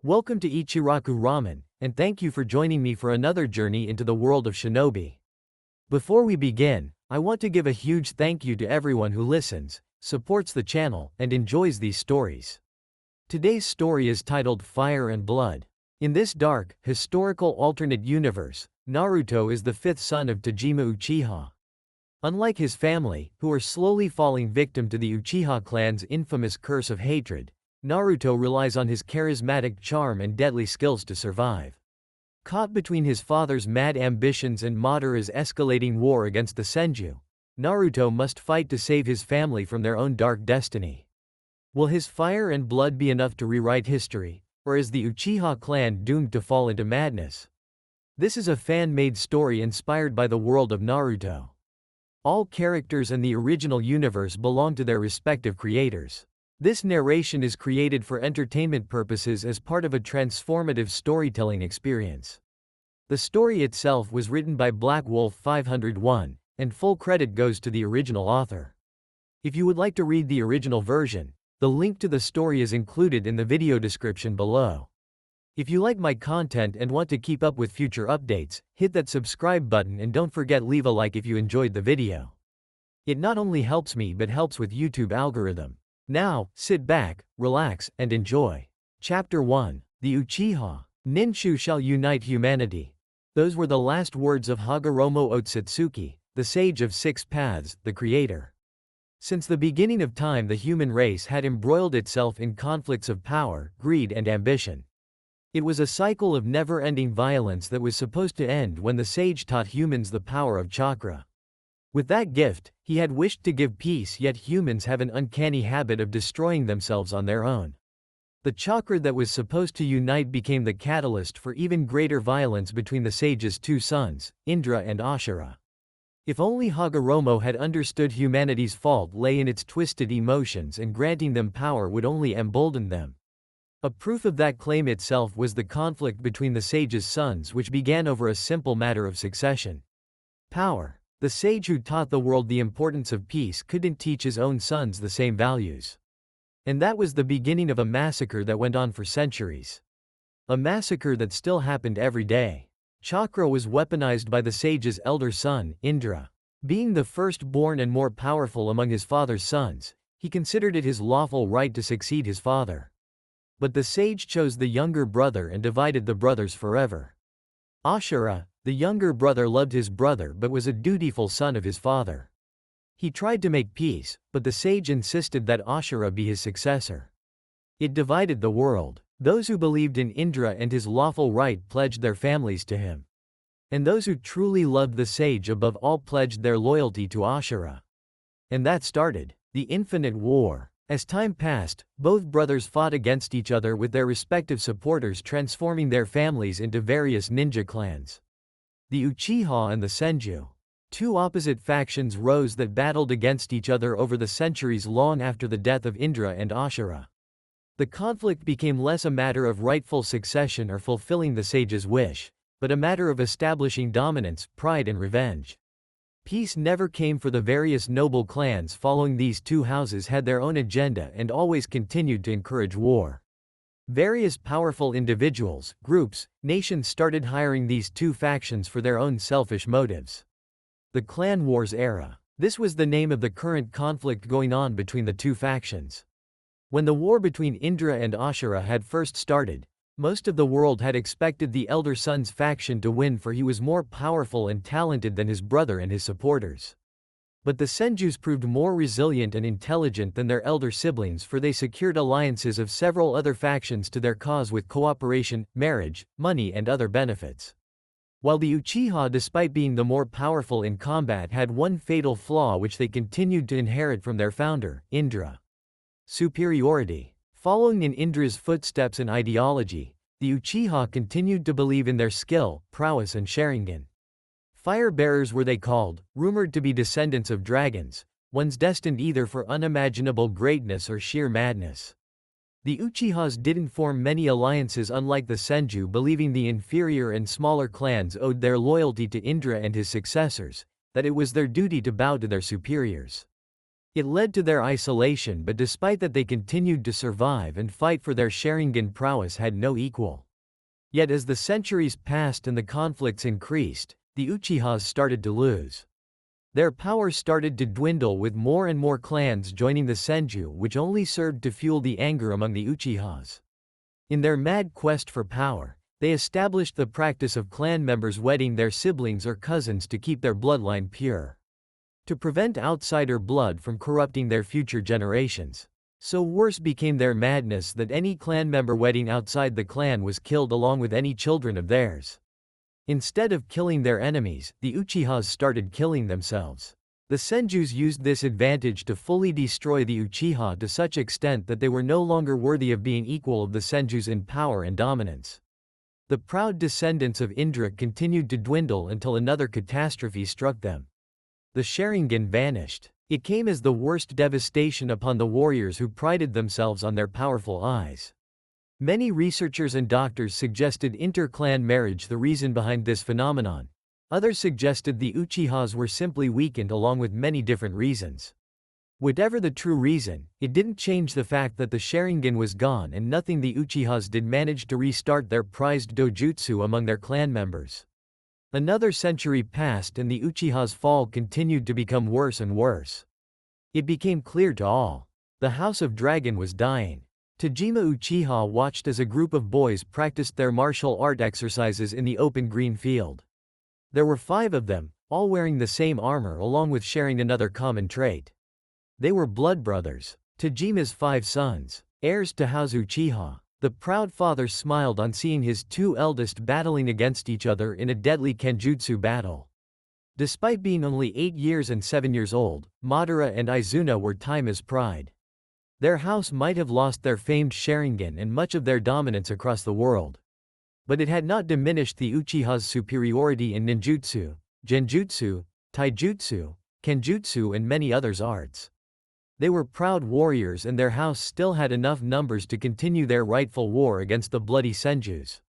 Welcome to Ichiraku Ramen, and thank you for joining me for another journey into the world of shinobi. Before we begin, I want to give a huge thank you to everyone who listens, supports the channel, and enjoys these stories. Today's story is titled Fire and Blood. In this dark, historical alternate universe, Naruto is the fifth son of Tajima Uchiha. Unlike his family, who are slowly falling victim to the Uchiha clan's infamous curse of hatred, Naruto relies on his charismatic charm and deadly skills to survive. Caught between his father's mad ambitions and Madara's escalating war against the Senju, Naruto must fight to save his family from their own dark destiny. Will his fire and blood be enough to rewrite history, or is the Uchiha clan doomed to fall into madness? This is a fan-made story inspired by the world of Naruto. All characters in the original universe belong to their respective creators. This narration is created for entertainment purposes as part of a transformative storytelling experience. The story itself was written by Black Wolf 501, and full credit goes to the original author. If you would like to read the original version, the link to the story is included in the video description below. If you like my content and want to keep up with future updates, hit that subscribe button and don't forget leave a like if you enjoyed the video. It not only helps me but helps with YouTube algorithm. Now, sit back, relax, and enjoy. Chapter 1. The Uchiha Ninshu shall unite humanity. Those were the last words of Hagoromo Otsutsuki, the sage of six paths, the creator. Since the beginning of time, the human race had embroiled itself in conflicts of power, greed, and ambition. It was a cycle of never-ending violence that was supposed to end when the sage taught humans the power of chakra. With that gift, he had wished to give peace, yet humans have an uncanny habit of destroying themselves on their own. The chakra that was supposed to unite became the catalyst for even greater violence between the sage's two sons, Indra and Ashura. If only Hagoromo had understood humanity's fault lay in its twisted emotions, and granting them power would only embolden them. A proof of that claim itself was the conflict between the sage's sons, which began over a simple matter of succession. Power. The sage who taught the world the importance of peace couldn't teach his own sons the same values. And that was the beginning of a massacre that went on for centuries. A massacre that still happened every day. Chakra was weaponized by the sage's elder son, Indra. Being the firstborn and more powerful among his father's sons, he considered it his lawful right to succeed his father. But the sage chose the younger brother and divided the brothers forever. Ashura, the younger brother, loved his brother but was a dutiful son of his father. He tried to make peace, but the sage insisted that Ashura be his successor. It divided the world. Those who believed in Indra and his lawful right pledged their families to him. And those who truly loved the sage above all pledged their loyalty to Ashura. And that started the infinite war. As time passed, both brothers fought against each other with their respective supporters, transforming their families into various ninja clans. The Uchiha and the Senju. Two opposite factions rose that battled against each other over the centuries long after the death of Indra and Ashura. The conflict became less a matter of rightful succession or fulfilling the sage's wish, but a matter of establishing dominance, pride, and revenge. Peace never came, for the various noble clans following these two houses had their own agenda and always continued to encourage war. Various powerful individuals, groups, nations started hiring these two factions for their own selfish motives. The Clan Wars era. This was the name of the current conflict going on between the two factions. When the war between Indra and Ashura had first started, most of the world had expected the elder son's faction to win, for he was more powerful and talented than his brother and his supporters. But the Senjus proved more resilient and intelligent than their elder siblings, for they secured alliances of several other factions to their cause with cooperation, marriage, money, and other benefits. While the Uchiha, despite being the more powerful in combat, had one fatal flaw which they continued to inherit from their founder, Indra. Superiority. Following in Indra's footsteps and ideology, the Uchiha continued to believe in their skill, prowess, and Sharingan. Fire-bearers were they called, rumored to be descendants of dragons, ones destined either for unimaginable greatness or sheer madness. The Uchihas didn't form many alliances, unlike the Senju, believing the inferior and smaller clans owed their loyalty to Indra and his successors, that it was their duty to bow to their superiors. It led to their isolation, but despite that they continued to survive and fight for their Sharingan prowess had no equal. Yet as the centuries passed and the conflicts increased, the Uchihas started to lose. Their power started to dwindle with more and more clans joining the Senju, which only served to fuel the anger among the Uchihas. In their mad quest for power, they established the practice of clan members wedding their siblings or cousins to keep their bloodline pure, to prevent outsider blood from corrupting their future generations. So worse became their madness that any clan member wedding outside the clan was killed along with any children of theirs. Instead of killing their enemies, the Uchihas started killing themselves. The Senjus used this advantage to fully destroy the Uchiha to such extent that they were no longer worthy of being equal of the Senjus in power and dominance. The proud descendants of Indra continued to dwindle until another catastrophe struck them. The Sharingan vanished. It came as the worst devastation upon the warriors who prided themselves on their powerful eyes. Many researchers and doctors suggested inter-clan marriage the reason behind this phenomenon. Others suggested the Uchihas were simply weakened along with many different reasons. Whatever the true reason, it didn't change the fact that the Sharingan was gone and nothing the Uchihas did manage to restart their prized dojutsu among their clan members. Another century passed and the Uchiha's fall continued to become worse and worse. It became clear to all. The House of Dragon was dying. Tajima Uchiha watched as a group of boys practiced their martial art exercises in the open green field. There were 5 of them, all wearing the same armor along with sharing another common trait. They were blood brothers, Tajima's 5 sons, heirs to House Uchiha. The proud father smiled on seeing his 2 eldest battling against each other in a deadly kenjutsu battle. Despite being only 8 years and 7 years old, Madara and Izuna were Taima's pride. Their house might have lost their famed Sharingan and much of their dominance across the world. But it had not diminished the Uchiha's superiority in ninjutsu, genjutsu, taijutsu, kenjutsu and many others arts. They were proud warriors and their house still had enough numbers to continue their rightful war against the bloody Senjus.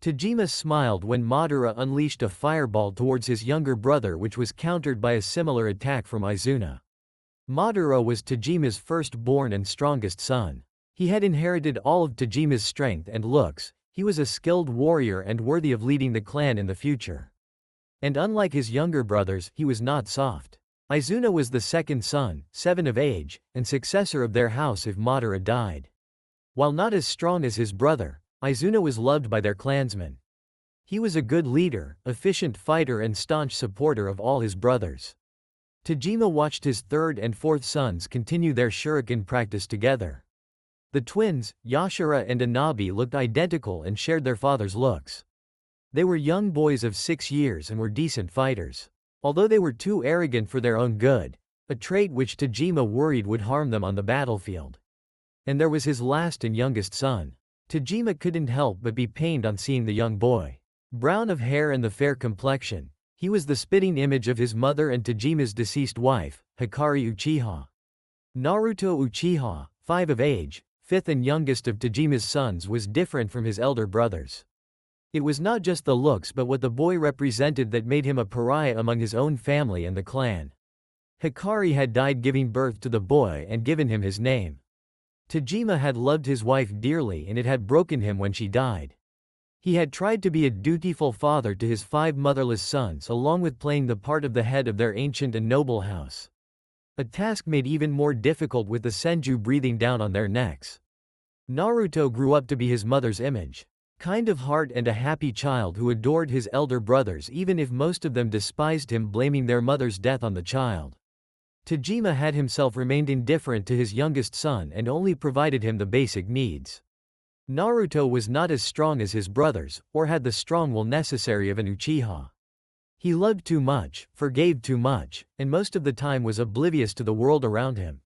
Tajima smiled when Madara unleashed a fireball towards his younger brother, which was countered by a similar attack from Izuna. Madara was Tajima's firstborn and strongest son. He had inherited all of Tajima's strength and looks. He was a skilled warrior and worthy of leading the clan in the future. And unlike his younger brothers, he was not soft. Izuna was the second son, 7 of age, and successor of their house if Madara died. While not as strong as his brother, Izuna was loved by their clansmen. He was a good leader, efficient fighter and staunch supporter of all his brothers. Tajima watched his 3rd and 4th sons continue their shuriken practice together. The twins, Yashara and Anabi, looked identical and shared their father's looks. They were young boys of 6 years and were decent fighters. Although they were too arrogant for their own good, a trait which Tajima worried would harm them on the battlefield. And there was his last and youngest son. Tajima couldn't help but be pained on seeing the young boy. Brown of hair and the fair complexion, he was the spitting image of his mother and Tajima's deceased wife, Hikari Uchiha. Naruto Uchiha, 5 of age, 5th and youngest of Tajima's sons, was different from his elder brothers. It was not just the looks but what the boy represented that made him a pariah among his own family and the clan. Hikari had died giving birth to the boy and given him his name. Tajima had loved his wife dearly and it had broken him when she died. He had tried to be a dutiful father to his 5 motherless sons along with playing the part of the head of their ancient and noble house. A task made even more difficult with the Senju breathing down on their necks. Naruto grew up to be his mother's image. Kind of heart and a happy child who adored his elder brothers even if most of them despised him, blaming their mother's death on the child. Tajima had himself remained indifferent to his youngest son and only provided him the basic needs. Naruto was not as strong as his brothers, or had the strong will necessary of an Uchiha. He loved too much, forgave too much, and most of the time was oblivious to the world around him.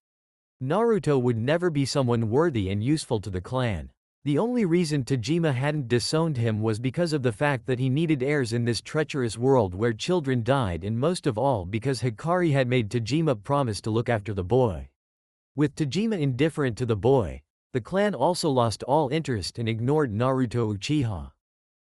Naruto would never be someone worthy and useful to the clan. The only reason Tajima hadn't disowned him was because of the fact that he needed heirs in this treacherous world where children died, and most of all because Hikari had made Tajima promise to look after the boy. With Tajima indifferent to the boy, the clan also lost all interest and ignored Naruto Uchiha.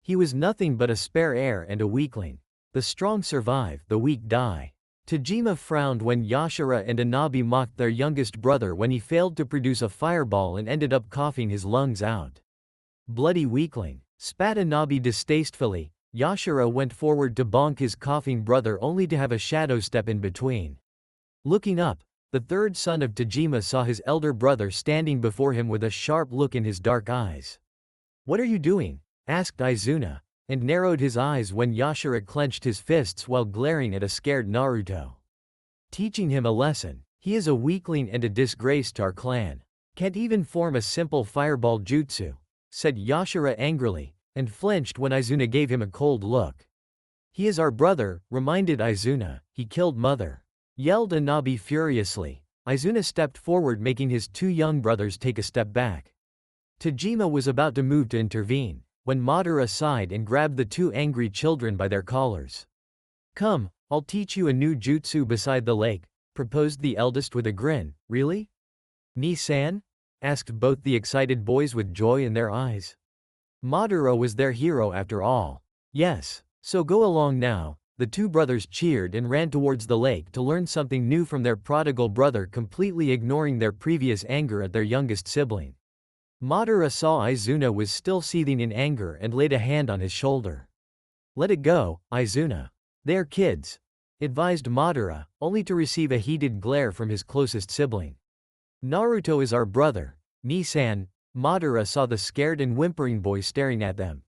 He was nothing but a spare heir and a weakling. The strong survive, the weak die. Tajima frowned when Yashara and Anabi mocked their youngest brother when he failed to produce a fireball and ended up coughing his lungs out. Bloody weakling, spat Anabi distastefully. Yashara went forward to bonk his coughing brother only to have a shadow step in between. Looking up, the third son of Tajima saw his elder brother standing before him with a sharp look in his dark eyes. "What are you doing?" asked Izuna, and narrowed his eyes when Yashara clenched his fists while glaring at a scared Naruto. "Teaching him a lesson. He is a weakling and a disgrace to our clan. Can't even form a simple fireball jutsu," said Yashara angrily, and flinched when Izuna gave him a cold look. "He is our brother," reminded Izuna. "He killed mother," yelled Anabi furiously. Izuna stepped forward, making his two young brothers take a step back. Tajima was about to move to intervene, when Madara sighed and grabbed the two angry children by their collars. "Come, I'll teach you a new jutsu beside the lake," proposed the eldest with a grin. "Really? Ni-san?" asked both the excited boys with joy in their eyes. Madara was their hero after all. "Yes, so go along now." The two brothers cheered and ran towards the lake to learn something new from their prodigal brother, completely ignoring their previous anger at their youngest sibling. Madara saw Izuna was still seething in anger and laid a hand on his shoulder. "Let it go, Izuna. They are kids," advised Madara, only to receive a heated glare from his closest sibling. "Naruto is our brother, Ni-san." Madara saw the scared and whimpering boy staring at them.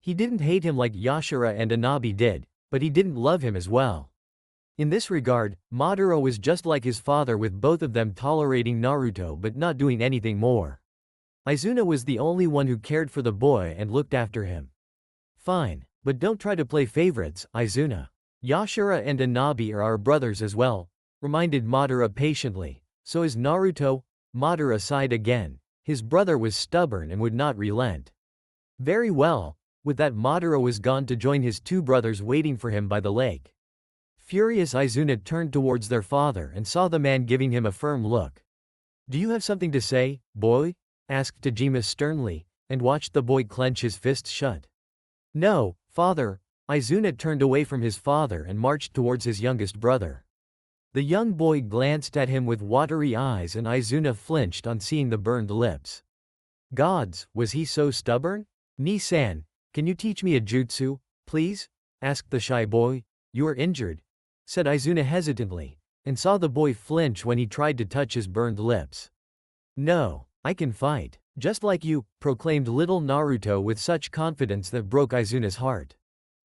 He didn't hate him like Yashara and Anabi did, but he didn't love him as well. In this regard, Madara was just like his father, with both of them tolerating Naruto but not doing anything more. Izuna was the only one who cared for the boy and looked after him. "Fine, but don't try to play favorites, Izuna. Yashara and Anabi are our brothers as well," reminded Madara patiently. "So is Naruto." Madara sighed again. His brother was stubborn and would not relent. "Very well." With that, Madara was gone to join his two brothers waiting for him by the lake. Furious, Izuna turned towards their father and saw the man giving him a firm look. "Do you have something to say, boy?" asked Tajima sternly, and watched the boy clench his fists shut. "No, father." Izuna turned away from his father and marched towards his youngest brother. The young boy glanced at him with watery eyes, and Izuna flinched on seeing the burned lips. Gods, was he so stubborn? "Ni-san, can you teach me a jutsu, please?" asked the shy boy. "You are injured," said Izuna hesitantly, and saw the boy flinch when he tried to touch his burned lips. "No, I can fight, just like you," proclaimed little Naruto with such confidence that broke Izuna's heart.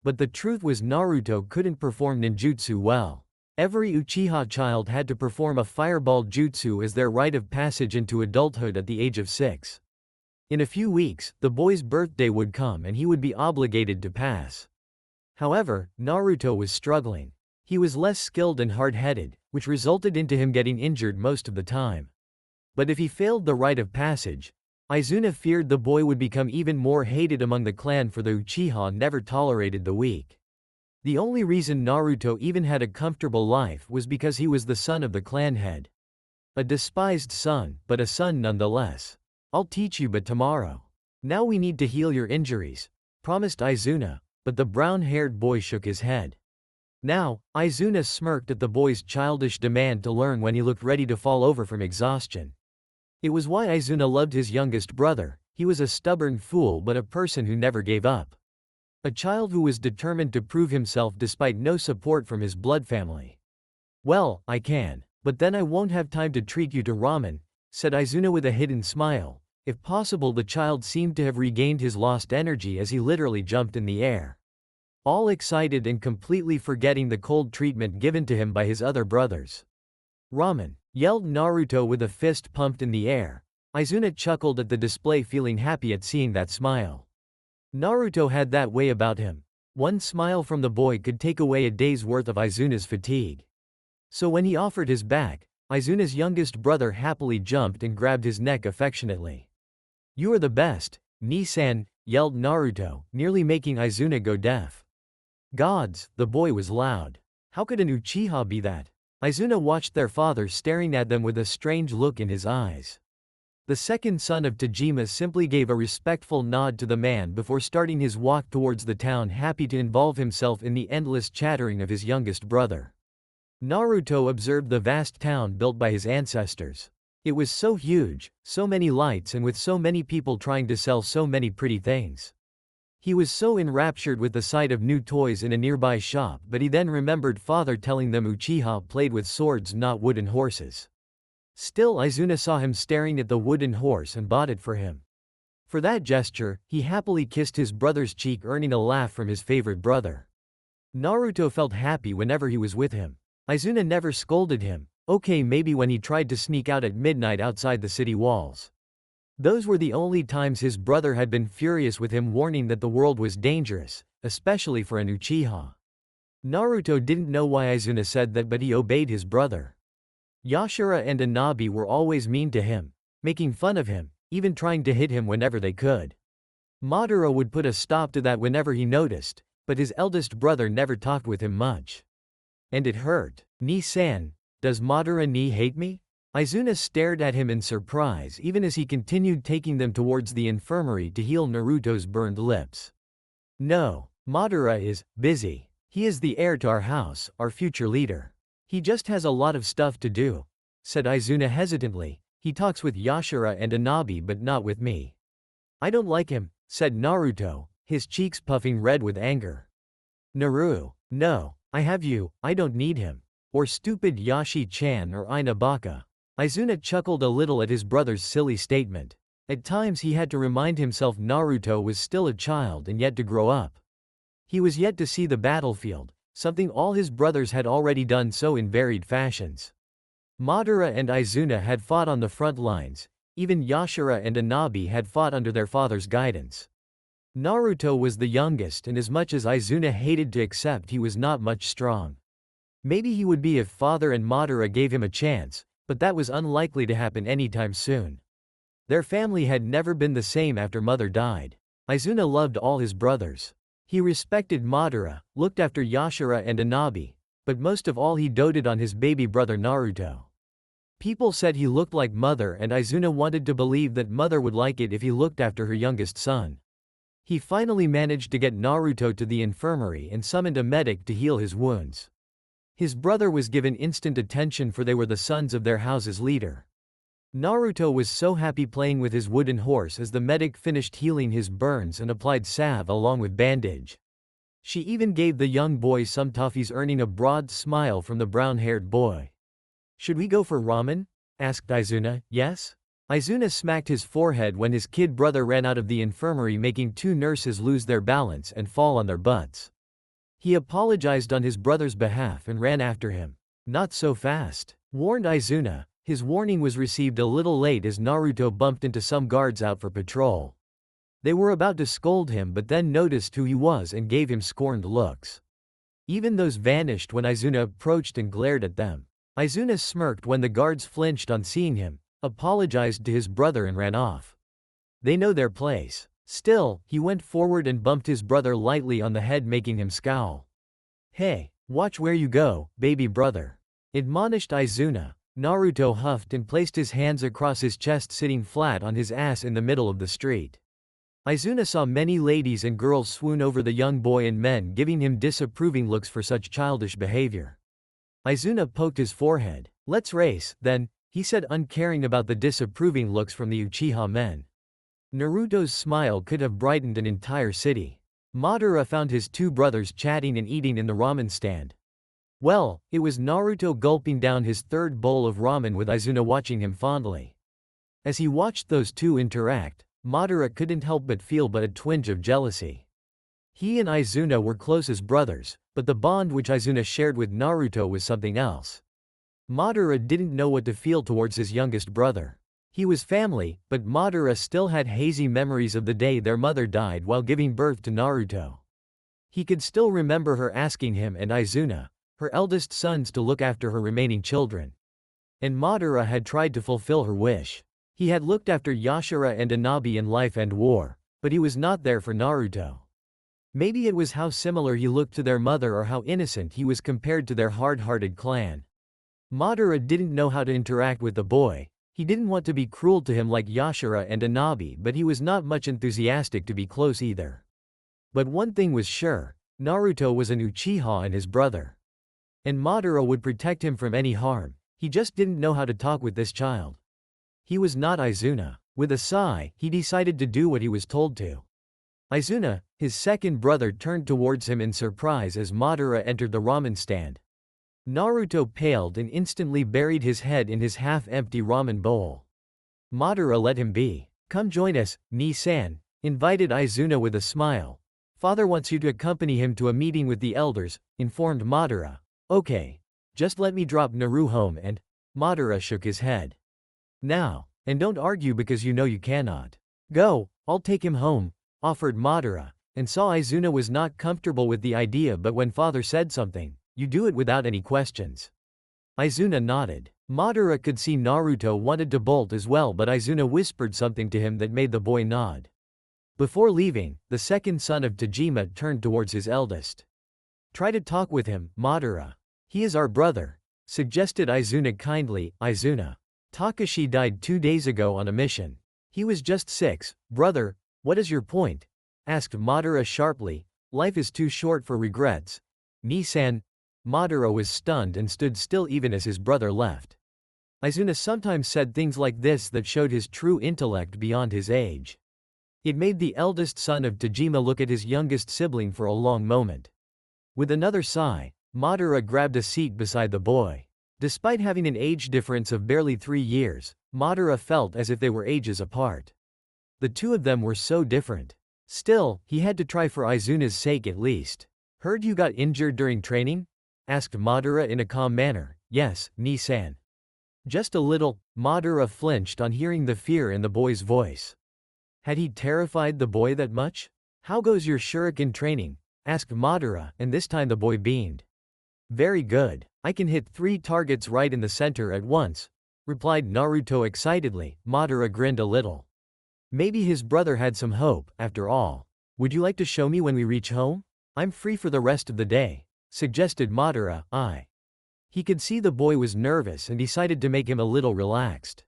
But the truth was, Naruto couldn't perform ninjutsu well. Every Uchiha child had to perform a fireball jutsu as their rite of passage into adulthood at the age of 6. In a few weeks, the boy's birthday would come and he would be obligated to pass. However, Naruto was struggling. He was less skilled and hard-headed, which resulted into him getting injured most of the time. But if he failed the rite of passage, Izuna feared the boy would become even more hated among the clan, for the Uchiha never tolerated the weak. The only reason Naruto even had a comfortable life was because he was the son of the clan head. A despised son, but a son nonetheless. "I'll teach you, but tomorrow. Now we need to heal your injuries," promised Izuna, but the brown-haired boy shook his head. Now, Izuna smirked at the boy's childish demand to learn when he looked ready to fall over from exhaustion. It was why Izuna loved his youngest brother. He was a stubborn fool, but a person who never gave up. A child who was determined to prove himself despite no support from his blood family. "Well, I can, but then I won't have time to treat you to ramen," said Izuna with a hidden smile. If possible, the child seemed to have regained his lost energy as he literally jumped in the air. All excited and completely forgetting the cold treatment given to him by his other brothers. "Ramen!" yelled Naruto with a fist pumped in the air. Izuna chuckled at the display, feeling happy at seeing that smile. Naruto had that way about him. One smile from the boy could take away a day's worth of Izuna's fatigue. So when he offered his back, Izuna's youngest brother happily jumped and grabbed his neck affectionately. "You are the best, Ni-san," yelled Naruto, nearly making Izuna go deaf. Gods, the boy was loud. How could an Uchiha be that? Izuna watched their father staring at them with a strange look in his eyes. The second son of Tajima simply gave a respectful nod to the man before starting his walk towards the town, happy to involve himself in the endless chattering of his youngest brother. Naruto observed the vast town built by his ancestors. It was so huge, so many lights and with so many people trying to sell so many pretty things. He was so enraptured with the sight of new toys in a nearby shop, but he then remembered father telling them Uchiha played with swords, not wooden horses. Still, Izuna saw him staring at the wooden horse and bought it for him. For that gesture, he happily kissed his brother's cheek, earning a laugh from his favorite brother. Naruto felt happy whenever he was with him. Izuna never scolded him, okay, maybe when he tried to sneak out at midnight outside the city walls. Those were the only times his brother had been furious with him, warning that the world was dangerous, especially for an Uchiha. Naruto didn't know why Izuna said that, but he obeyed his brother. Yashara and Anabi were always mean to him, making fun of him, even trying to hit him whenever they could. Madara would put a stop to that whenever he noticed, but his eldest brother never talked with him much. And it hurt. Ni-san, does Madara ni hate me? Izuna stared at him in surprise even as he continued taking them towards the infirmary to heal Naruto's burned lips. No, Madara is busy. He is the heir to our house, our future leader. He just has a lot of stuff to do, said Izuna hesitantly. He talks with Yashara and Anabi but not with me. I don't like him, said Naruto, his cheeks puffing red with anger. Naru, no, I have you, I don't need him. Or stupid Yashi-chan or Inabaka. Izuna chuckled a little at his brother's silly statement. At times he had to remind himself Naruto was still a child and yet to grow up. He was yet to see the battlefield, something all his brothers had already done so in varied fashions. Madara and Izuna had fought on the front lines, even Yashara and Anabi had fought under their father's guidance. Naruto was the youngest, and as much as Izuna hated to accept, he was not much strong. Maybe he would be if father and Madara gave him a chance, but that was unlikely to happen anytime soon. Their family had never been the same after mother died. Izuna loved all his brothers. He respected Madara, looked after Yashara and Anabi, but most of all he doted on his baby brother Naruto. People said he looked like mother, and Izuna wanted to believe that mother would like it if he looked after her youngest son. He finally managed to get Naruto to the infirmary and summoned a medic to heal his wounds. His brother was given instant attention, for they were the sons of their house's leader. Naruto was so happy playing with his wooden horse as the medic finished healing his burns and applied salve along with bandage. She even gave the young boy some toffees, earning a broad smile from the brown-haired boy. Should we go for ramen? Asked Izuna. Yes? Izuna smacked his forehead when his kid brother ran out of the infirmary, making two nurses lose their balance and fall on their butts. He apologized on his brother's behalf and ran after him. Not so fast, warned Izuna. His warning was received a little late as Naruto bumped into some guards out for patrol. They were about to scold him but then noticed who he was and gave him scorned looks. Even those vanished when Izuna approached and glared at them. Izuna smirked when the guards flinched on seeing him, apologized to his brother and ran off. They know their place. Still, he went forward and bumped his brother lightly on the head, making him scowl. Hey, watch where you go, baby brother, admonished Izuna. Naruto huffed and placed his hands across his chest, sitting flat on his ass in the middle of the street. Izuna saw many ladies and girls swoon over the young boy and men giving him disapproving looks for such childish behavior. Izuna poked his forehead. Let's race, then, he said, uncaring about the disapproving looks from the Uchiha men. Naruto's smile could have brightened an entire city. Madara found his two brothers chatting and eating in the ramen stand. Well, it was Naruto gulping down his third bowl of ramen with Izuna watching him fondly. As he watched those two interact, Madara couldn't help but feel a twinge of jealousy. He and Izuna were close as brothers, but the bond which Izuna shared with Naruto was something else. Madara didn't know what to feel towards his youngest brother. He was family, but Madara still had hazy memories of the day their mother died while giving birth to Naruto. He could still remember her asking him and Izuna, her eldest sons, to look after her remaining children. And Madara had tried to fulfill her wish. He had looked after Yashara and Anabi in life and war, but he was not there for Naruto. Maybe it was how similar he looked to their mother or how innocent he was compared to their hard-hearted clan. Madara didn't know how to interact with the boy. He didn't want to be cruel to him like Yashara and Anabi, but he was not much enthusiastic to be close either. But one thing was sure, Naruto was an Uchiha and his brother. And Madara would protect him from any harm. He just didn't know how to talk with this child. He was not Izuna. With a sigh, he decided to do what he was told to. Izuna, his second brother, turned towards him in surprise as Madara entered the ramen stand. Naruto paled and instantly buried his head in his half-empty ramen bowl. Madara let him be. "Come join us, Ni-san," invited Izuna with a smile. "Father wants you to accompany him to a meeting with the elders," informed Madara. "Okay. Just let me drop Naru home and—" Madara shook his head. "Now. And don't argue because you know you cannot." "Go, I'll take him home," offered Madara, and saw Izuna was not comfortable with the idea, but when father said something, you do it without any questions. Izuna nodded. Madara could see Naruto wanted to bolt as well, but Izuna whispered something to him that made the boy nod. Before leaving, the second son of Tajima turned towards his eldest. "Try to talk with him, Madara. He is our brother," suggested Izuna kindly. "Izuna. Takashi died 2 days ago on a mission. He was just 6, brother, what is your point?" asked Madara sharply. "Life is too short for regrets. Ni-san." Madara was stunned and stood still even as his brother left. Izuna sometimes said things like this that showed his true intellect beyond his age. It made the eldest son of Tajima look at his youngest sibling for a long moment. With another sigh, Madara grabbed a seat beside the boy. Despite having an age difference of barely 3 years, Madara felt as if they were ages apart. The two of them were so different. Still, he had to try for Izuna's sake at least. "Heard you got injured during training?" asked Madara in a calm manner. "Yes, Ni-san." "Just a little." Madara flinched on hearing the fear in the boy's voice. Had he terrified the boy that much? "How goes your shuriken training?" asked Madara, and this time the boy beamed. "Very good. I can hit 3 targets right in the center at once," replied Naruto excitedly. Madara grinned a little. Maybe his brother had some hope, after all. "Would you like to show me when we reach home? I'm free for the rest of the day," suggested Madara. He could see the boy was nervous and decided to make him a little relaxed.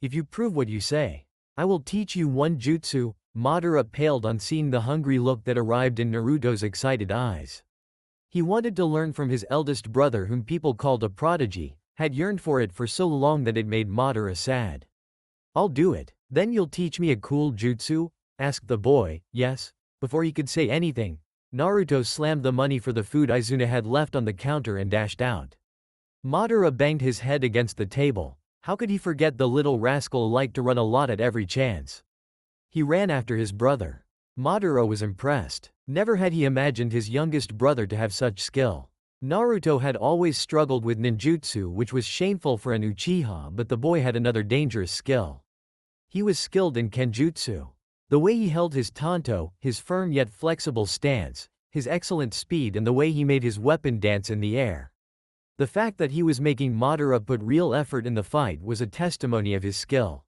"If you prove what you say, I will teach you one jutsu." Madara paled on seeing the hungry look that arrived in Naruto's excited eyes. He wanted to learn from his eldest brother, whom people called a prodigy, had yearned for it for so long that it made Madara sad. "I'll do it. Then you'll teach me a cool jutsu?" asked the boy. "Yes." Before he could say anything, Naruto slammed the money for the food Izuna had left on the counter and dashed out. Madara banged his head against the table. How could he forget the little rascal liked to run a lot at every chance? He ran after his brother. Madara was impressed. Never had he imagined his youngest brother to have such skill. Naruto had always struggled with ninjutsu, which was shameful for an Uchiha, but the boy had another dangerous skill. He was skilled in kenjutsu. The way he held his tanto, his firm yet flexible stance, his excellent speed, and the way he made his weapon dance in the air. The fact that he was making Madara put real effort in the fight was a testimony of his skill.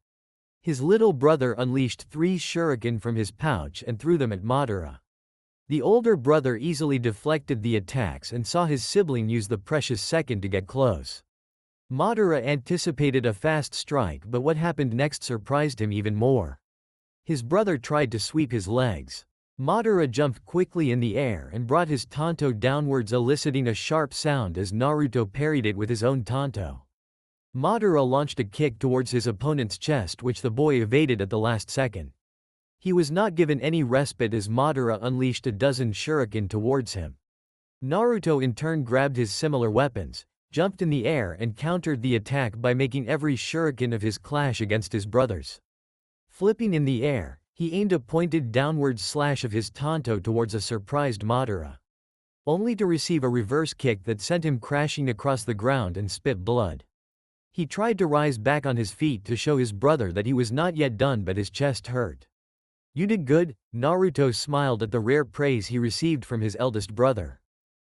His little brother unleashed 3 shuriken from his pouch and threw them at Madara. The older brother easily deflected the attacks and saw his sibling use the precious second to get close. Madara anticipated a fast strike, but what happened next surprised him even more. His brother tried to sweep his legs. Madara jumped quickly in the air and brought his tanto downwards, eliciting a sharp sound as Naruto parried it with his own tanto. Madara launched a kick towards his opponent's chest, which the boy evaded at the last second. He was not given any respite as Madara unleashed a dozen shuriken towards him. Naruto in turn grabbed his similar weapons, jumped in the air and countered the attack by making every shuriken of his clash against his brother's. Flipping in the air, he aimed a pointed downward slash of his tanto towards a surprised Madara, only to receive a reverse kick that sent him crashing across the ground and spit blood. He tried to rise back on his feet to show his brother that he was not yet done, but his chest hurt. "You did good." Naruto smiled at the rare praise he received from his eldest brother.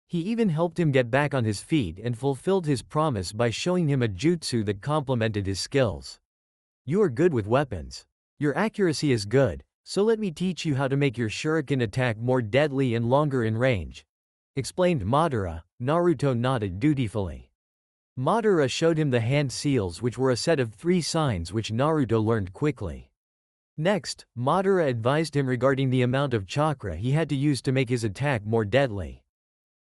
He even helped him get back on his feet and fulfilled his promise by showing him a jutsu that complemented his skills. "You are good with weapons. Your accuracy is good, so let me teach you how to make your shuriken attack more deadly and longer in range," explained Madara. Naruto nodded dutifully. Madara showed him the hand seals, which were a set of 3 signs which Naruto learned quickly. Next, Madara advised him regarding the amount of chakra he had to use to make his attack more deadly.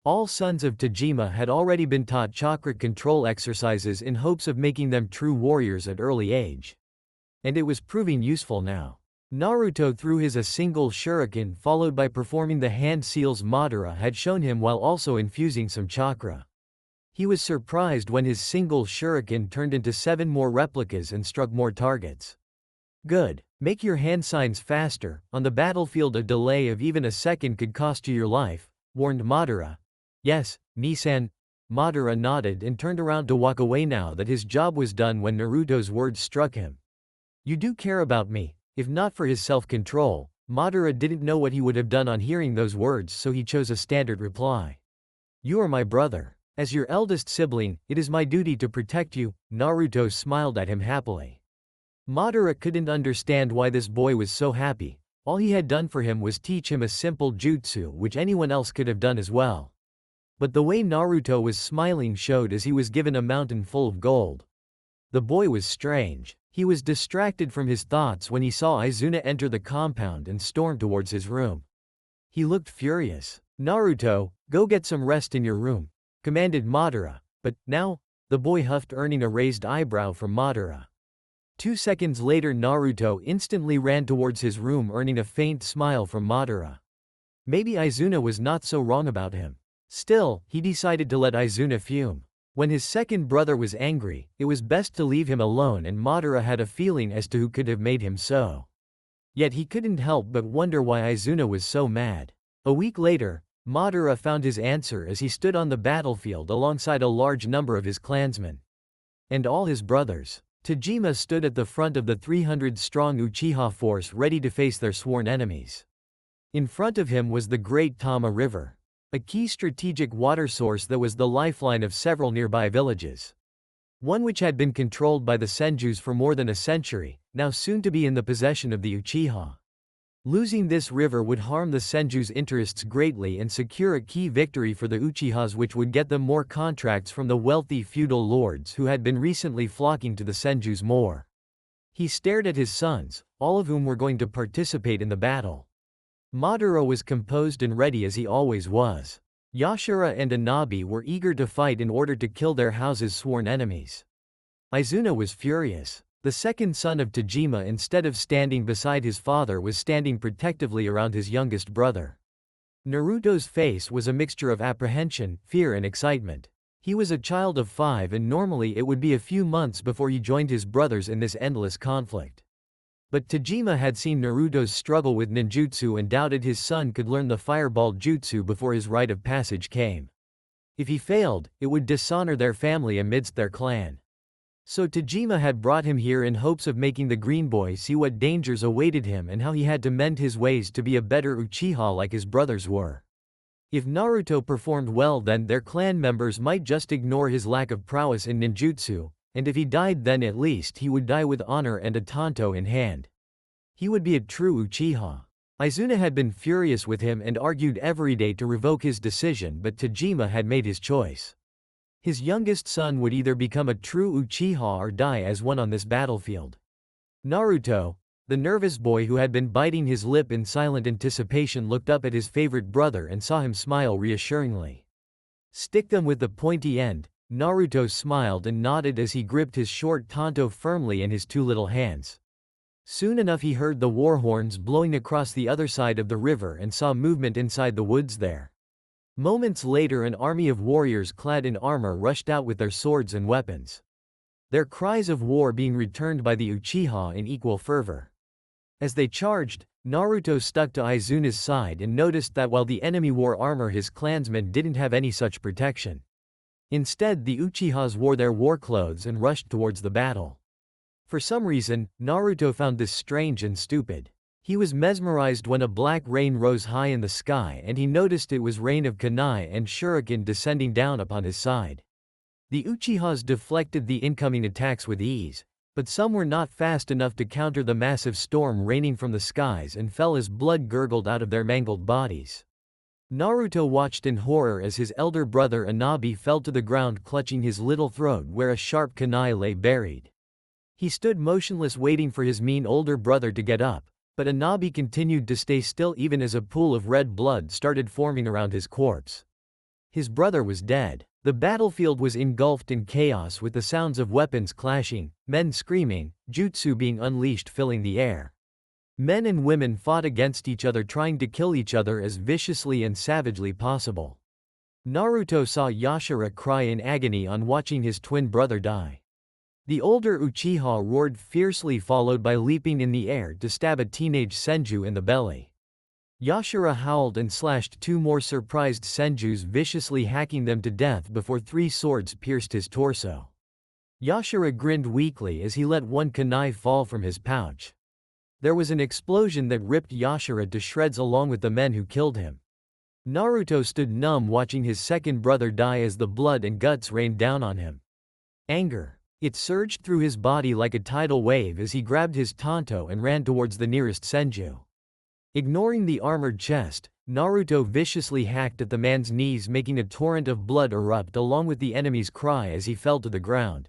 All sons of Tajima had already been taught chakra control exercises in hopes of making them true warriors at early age. And it was proving useful now. Naruto threw a single shuriken followed by performing the hand seals Madara had shown him while also infusing some chakra. He was surprised when his single shuriken turned into 7 more replicas and struck more targets. Good. Make your hand signs faster. On the battlefield a delay of even a second could cost you your life, warned Madara. Yes, Nisan. Madara nodded and turned around to walk away now that his job was done when Naruto's words struck him. You do care about me. If not for his self-control, Madara didn't know what he would have done on hearing those words, so he chose a standard reply. You are my brother. As your eldest sibling, it is my duty to protect you. Naruto smiled at him happily. Madara couldn't understand why this boy was so happy. All he had done for him was teach him a simple jutsu which anyone else could have done as well. But the way Naruto was smiling showed as he was given a mountain full of gold. The boy was strange. He was distracted from his thoughts when he saw Izuna enter the compound and storm towards his room. He looked furious. Naruto, go get some rest in your room, commanded Madara. But now, the boy huffed, earning a raised eyebrow from Madara. 2 seconds later Naruto instantly ran towards his room, earning a faint smile from Madara. Maybe Izuna was not so wrong about him. Still, he decided to let Izuna fume. When his second brother was angry, it was best to leave him alone, and Madara had a feeling as to who could have made him so. Yet he couldn't help but wonder why Izuna was so mad. A week later, Madara found his answer as he stood on the battlefield alongside a large number of his clansmen. And all his brothers. Tajima stood at the front of the 300-strong Uchiha force ready to face their sworn enemies. In front of him was the Great Tama River, a key strategic water source that was the lifeline of several nearby villages. One which had been controlled by the Senjus for more than a century, now soon to be in the possession of the Uchiha. Losing this river would harm the Senju's interests greatly and secure a key victory for the Uchihas, which would get them more contracts from the wealthy feudal lords who had been recently flocking to the Senjus more. He stared at his sons, all of whom were going to participate in the battle. Madara was composed and ready as he always was. Yashara and Anabi were eager to fight in order to kill their house's sworn enemies. Izuna was furious. The second son of Tajima, instead of standing beside his father, was standing protectively around his youngest brother. Naruto's face was a mixture of apprehension, fear and excitement. He was a child of 5 and normally it would be a few months before he joined his brothers in this endless conflict. But Tajima had seen Naruto's struggle with ninjutsu and doubted his son could learn the fireball jutsu before his rite of passage came. If he failed, it would dishonor their family amidst their clan. So Tajima had brought him here in hopes of making the green boy see what dangers awaited him and how he had to mend his ways to be a better Uchiha like his brothers were. If Naruto performed well, then their clan members might just ignore his lack of prowess in ninjutsu, and if he died, then at least he would die with honor and a tanto in hand. He would be a true Uchiha. Izuna had been furious with him and argued every day to revoke his decision, but Tajima had made his choice. His youngest son would either become a true Uchiha or die as one on this battlefield. Naruto, the nervous boy who had been biting his lip in silent anticipation, looked up at his favorite brother and saw him smile reassuringly. Stick them with the pointy end. Naruto smiled and nodded as he gripped his short tanto firmly in his 2 little hands. Soon enough he heard the war horns blowing across the other side of the river and saw movement inside the woods there. Moments later an army of warriors clad in armor rushed out with their swords and weapons. Their cries of war being returned by the Uchiha in equal fervor. As they charged, Naruto stuck to Izuna's side and noticed that while the enemy wore armor, his clansmen didn't have any such protection. Instead, the Uchihas wore their war clothes and rushed towards the battle. For some reason, Naruto found this strange and stupid. He was mesmerized when a black rain rose high in the sky and he noticed it was rain of kunai and shuriken descending down upon his side. The Uchihas deflected the incoming attacks with ease, but some were not fast enough to counter the massive storm raining from the skies and fell as blood gurgled out of their mangled bodies. Naruto watched in horror as his elder brother Anabi fell to the ground, clutching his little throat where a sharp kunai lay buried. He stood motionless waiting for his mean older brother to get up, but Anabi continued to stay still even as a pool of red blood started forming around his corpse. His brother was dead. The battlefield was engulfed in chaos with the sounds of weapons clashing, men screaming, jutsu being unleashed filling the air. Men and women fought against each other trying to kill each other as viciously and savagely possible. Naruto saw Yashara cry in agony on watching his twin brother die. The older Uchiha roared fiercely followed by leaping in the air to stab a teenage Senju in the belly. Yashara howled and slashed two more surprised Senjus viciously hacking them to death before three swords pierced his torso. Yashara grinned weakly as he let one kunai fall from his pouch. There was an explosion that ripped Yashara to shreds along with the men who killed him. Naruto stood numb watching his second brother die as the blood and guts rained down on him. Anger. It surged through his body like a tidal wave as he grabbed his tanto and ran towards the nearest Senju. Ignoring the armored chest, Naruto viciously hacked at the man's knees making a torrent of blood erupt along with the enemy's cry as he fell to the ground.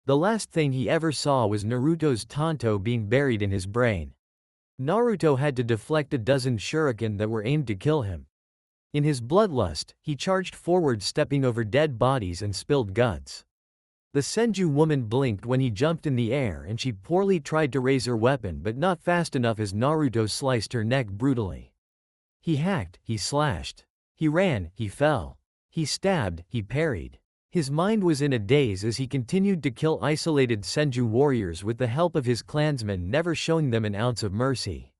The last thing he ever saw was Naruto's tanto being buried in his brain. Naruto had to deflect a dozen shuriken that were aimed to kill him. In his bloodlust, he charged forward stepping over dead bodies and spilled guts. The Senju woman blinked when he jumped in the air and she poorly tried to raise her weapon but not fast enough as Naruto sliced her neck brutally. He hacked, he slashed. He ran, he fell. He stabbed, he parried. His mind was in a daze as he continued to kill isolated Senju warriors with the help of his clansmen never showing them an ounce of mercy.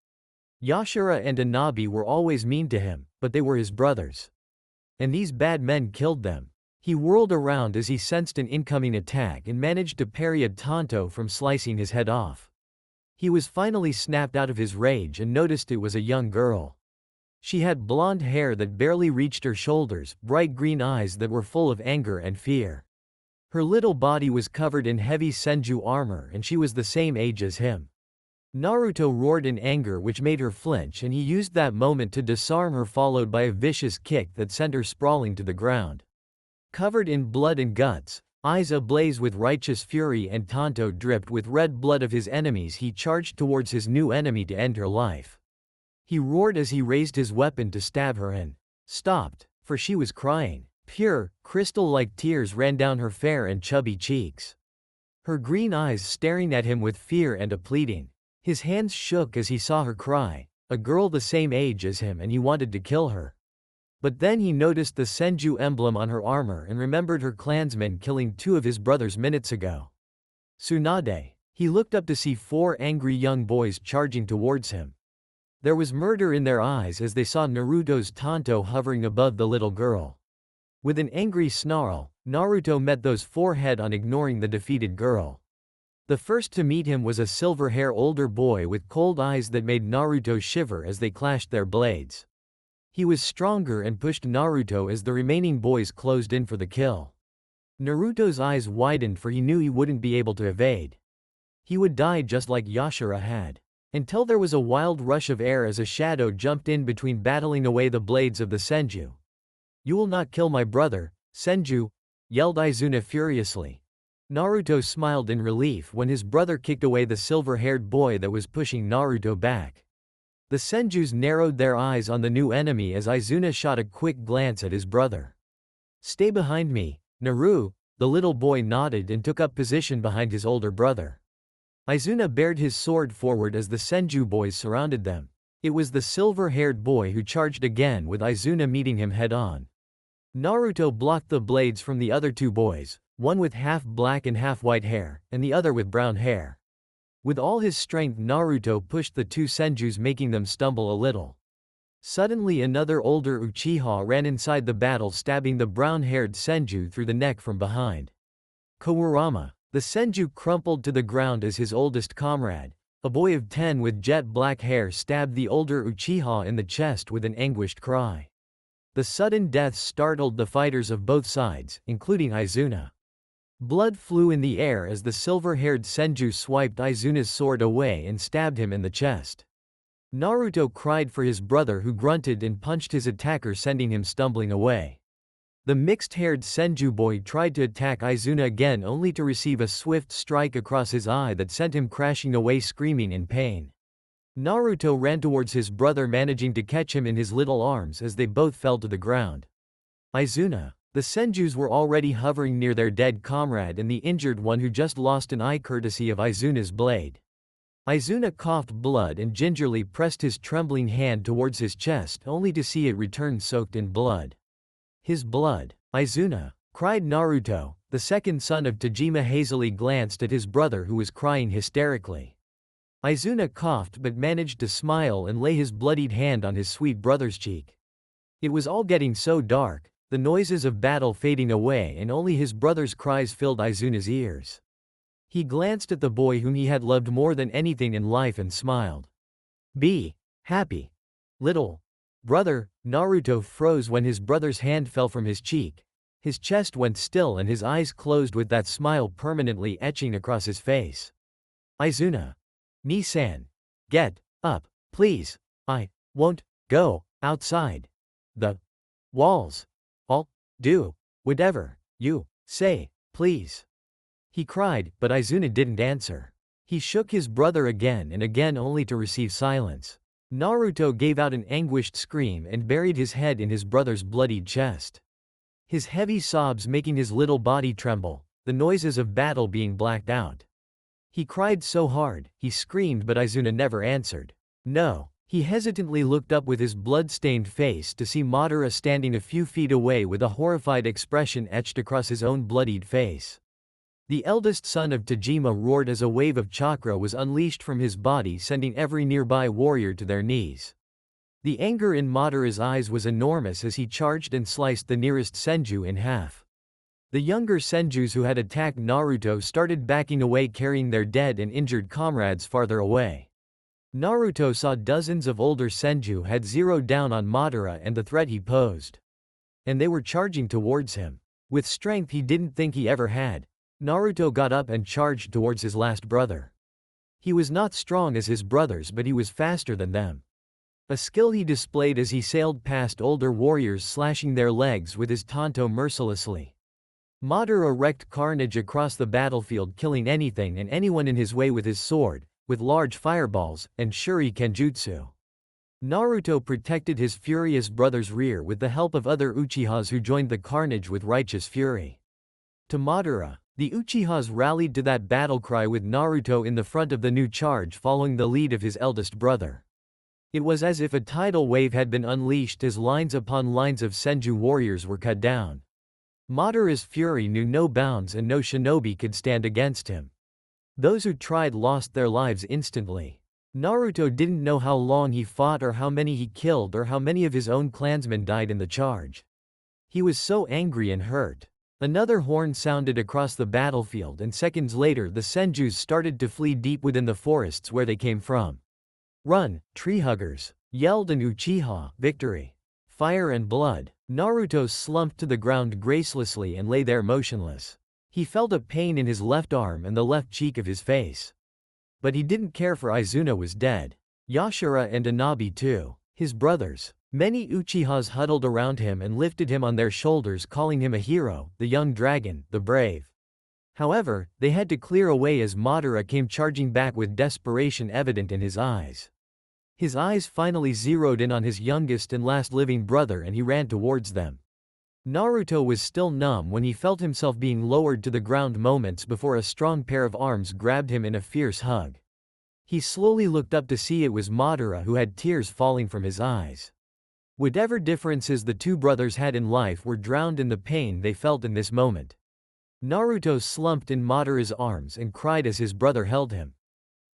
Yashara and Anabi were always mean to him, but they were his brothers. And these bad men killed them. He whirled around as he sensed an incoming attack and managed to parry a tanto from slicing his head off. He was finally snapped out of his rage and noticed it was a young girl. She had blonde hair that barely reached her shoulders, bright green eyes that were full of anger and fear. Her little body was covered in heavy Senju armor and she was the same age as him. Naruto roared in anger which made her flinch and he used that moment to disarm her followed by a vicious kick that sent her sprawling to the ground. Covered in blood and guts, eyes ablaze with righteous fury and tanto dripped with red blood of his enemies he charged towards his new enemy to end her life. He roared as he raised his weapon to stab her and stopped, for she was crying. Pure, crystal-like tears ran down her fair and chubby cheeks. Her green eyes staring at him with fear and a pleading. His hands shook as he saw her cry, a girl the same age as him and he wanted to kill her. But then he noticed the Senju emblem on her armor and remembered her clansmen killing two of his brothers minutes ago. Tsunade. He looked up to see four angry young boys charging towards him. There was murder in their eyes as they saw Naruto's tanto hovering above the little girl. With an angry snarl, Naruto met those four head-on ignoring the defeated girl. The first to meet him was a silver-haired older boy with cold eyes that made Naruto shiver as they clashed their blades. He was stronger and pushed Naruto as the remaining boys closed in for the kill. Naruto's eyes widened for he knew he wouldn't be able to evade. He would die just like Yashara had. Until there was a wild rush of air as a shadow jumped in between battling away the blades of the Senju. "You will not kill my brother, Senju," yelled Izuna furiously. Naruto smiled in relief when his brother kicked away the silver-haired boy that was pushing Naruto back. The Senjus narrowed their eyes on the new enemy as Izuna shot a quick glance at his brother. "Stay behind me, Naru," the little boy nodded and took up position behind his older brother. Izuna bared his sword forward as the Senju boys surrounded them. It was the silver-haired boy who charged again with Izuna meeting him head-on. Naruto blocked the blades from the other two boys, one with half black and half white hair, and the other with brown hair. With all his strength Naruto pushed the two Senjus making them stumble a little. Suddenly another older Uchiha ran inside the battle stabbing the brown-haired Senju through the neck from behind. Kawarama. The Senju crumpled to the ground as his oldest comrade, a boy of 10 with jet black hair stabbed the older Uchiha in the chest with an anguished cry. The sudden death startled the fighters of both sides, including Izuna. Blood flew in the air as the silver-haired Senju swiped Izuna's sword away and stabbed him in the chest. Naruto cried for his brother who grunted and punched his attacker sending him stumbling away. The mixed-haired Senju boy tried to attack Izuna again only to receive a swift strike across his eye that sent him crashing away screaming in pain. Naruto ran towards his brother managing to catch him in his little arms as they both fell to the ground. Izuna. The Senjus were already hovering near their dead comrade and the injured one who just lost an eye courtesy of Izuna's blade. Izuna coughed blood and gingerly pressed his trembling hand towards his chest only to see it return soaked in blood. His blood. Izuna, cried Naruto. The second son of Tajima hazily glanced at his brother who was crying hysterically. Izuna coughed but managed to smile and lay his bloodied hand on his sweet brother's cheek. It was all getting so dark, the noises of battle fading away and only his brother's cries filled Izuna's ears. He glanced at the boy whom he had loved more than anything in life and smiled. Be happy, little brother. Naruto froze when his brother's hand fell from his cheek. His chest went still and his eyes closed with that smile permanently etching across his face. Izuna. Ni-san. Get up, please. I won't go outside. The walls. I'll do whatever you say, please. He cried, but Izuna didn't answer. He shook his brother again and again only to receive silence. Naruto gave out an anguished scream and buried his head in his brother's bloodied chest. His heavy sobs making his little body tremble, the noises of battle being blacked out. He cried so hard, he screamed but Izuna never answered. No. He hesitantly looked up with his blood-stained face to see Madara standing a few feet away with a horrified expression etched across his own bloodied face. The eldest son of Tajima roared as a wave of chakra was unleashed from his body sending every nearby warrior to their knees. The anger in Madara's eyes was enormous as he charged and sliced the nearest Senju in half. The younger Senjus who had attacked Naruto started backing away carrying their dead and injured comrades farther away. Naruto saw dozens of older Senju had zeroed down on Madara and the threat he posed. And they were charging towards him. With strength he didn't think he ever had, Naruto got up and charged towards his last brother. He was not strong as his brothers but he was faster than them. A skill he displayed as he sailed past older warriors slashing their legs with his tanto mercilessly. Madara wreaked carnage across the battlefield killing anything and anyone in his way with his sword, with large fireballs, and shuriken jutsu. Naruto protected his furious brother's rear with the help of other Uchihas who joined the carnage with righteous fury. To Madara, the Uchihas rallied to that battle cry with Naruto in the front of the new charge following the lead of his eldest brother. It was as if a tidal wave had been unleashed as lines upon lines of Senju warriors were cut down. Madara's fury knew no bounds and no shinobi could stand against him. Those who tried lost their lives instantly. Naruto didn't know how long he fought or how many he killed or how many of his own clansmen died in the charge. He was so angry and hurt. Another horn sounded across the battlefield and seconds later the Senjus started to flee deep within the forests where they came from. Run, tree huggers! Yelled an Uchiha. Victory! Fire and blood! Naruto slumped to the ground gracelessly and lay there motionless. He felt a pain in his left arm and the left cheek of his face. But he didn't care for Izuna was dead. Yashara and Anabi too. His brothers. Many Uchihas huddled around him and lifted him on their shoulders calling him a hero, the young dragon, the brave. However, they had to clear away as Madara came charging back with desperation evident in his eyes. His eyes finally zeroed in on his youngest and last living brother and he ran towards them. Naruto was still numb when he felt himself being lowered to the ground moments before a strong pair of arms grabbed him in a fierce hug. He slowly looked up to see it was Madara who had tears falling from his eyes. Whatever differences the two brothers had in life were drowned in the pain they felt in this moment. Naruto slumped in Madara's arms and cried as his brother held him.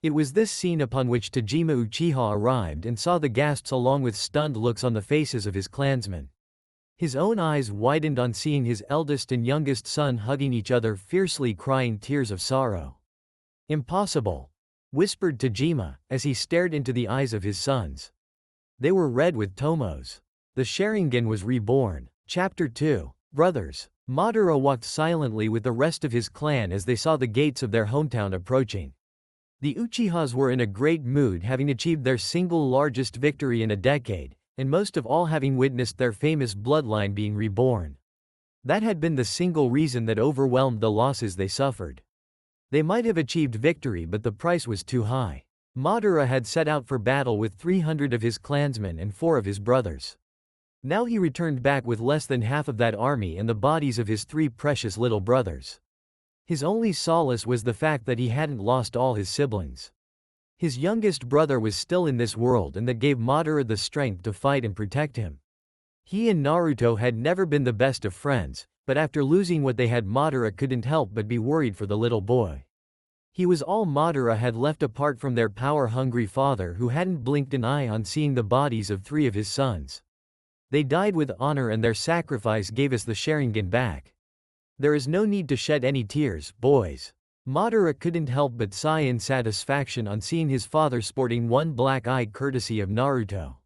It was this scene upon which Tajima Uchiha arrived and saw the gasps along with stunned looks on the faces of his clansmen. His own eyes widened on seeing his eldest and youngest son hugging each other fiercely crying tears of sorrow. Impossible! Whispered Tajima, as he stared into the eyes of his sons. They were red with tomos. The Sharingan was reborn. Chapter 2. Brothers. Madara walked silently with the rest of his clan as they saw the gates of their hometown approaching. The Uchihas were in a great mood having achieved their single largest victory in a decade, and most of all having witnessed their famous bloodline being reborn. That had been the single reason that overwhelmed the losses they suffered. They might have achieved victory but the price was too high. Madara had set out for battle with 300 of his clansmen and 4 of his brothers. Now he returned back with less than half of that army and the bodies of his 3 precious little brothers. His only solace was the fact that he hadn't lost all his siblings. His youngest brother was still in this world, and that gave Madara the strength to fight and protect him. He and Naruto had never been the best of friends, but after losing what they had, Madara couldn't help but be worried for the little boy. He was all Madara had left apart from their power-hungry father, who hadn't blinked an eye on seeing the bodies of 3 of his sons. They died with honor, and their sacrifice gave us the Sharingan back. There is no need to shed any tears, boys. Madara couldn't help but sigh in satisfaction on seeing his father sporting one black eye courtesy of Naruto.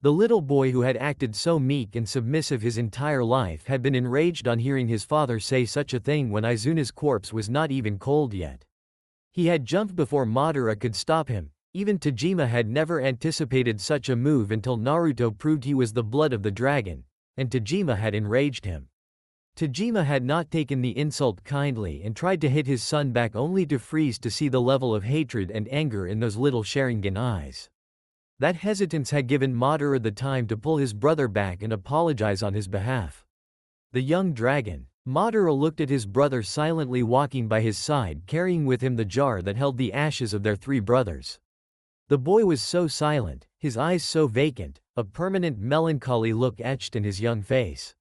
The little boy, who had acted so meek and submissive his entire life, had been enraged on hearing his father say such a thing when Izuna's corpse was not even cold yet. He had jumped before Madara could stop him. Even Tajima had never anticipated such a move until Naruto proved he was the blood of the dragon, and Tajima had enraged him. Tajima had not taken the insult kindly and tried to hit his son back, only to freeze to see the level of hatred and anger in those little Sharingan eyes. That hesitance had given Madara the time to pull his brother back and apologize on his behalf. The young dragon. Madara looked at his brother silently walking by his side, carrying with him the jar that held the ashes of their 3 brothers. The boy was so silent, his eyes so vacant, a permanent melancholy look etched in his young face.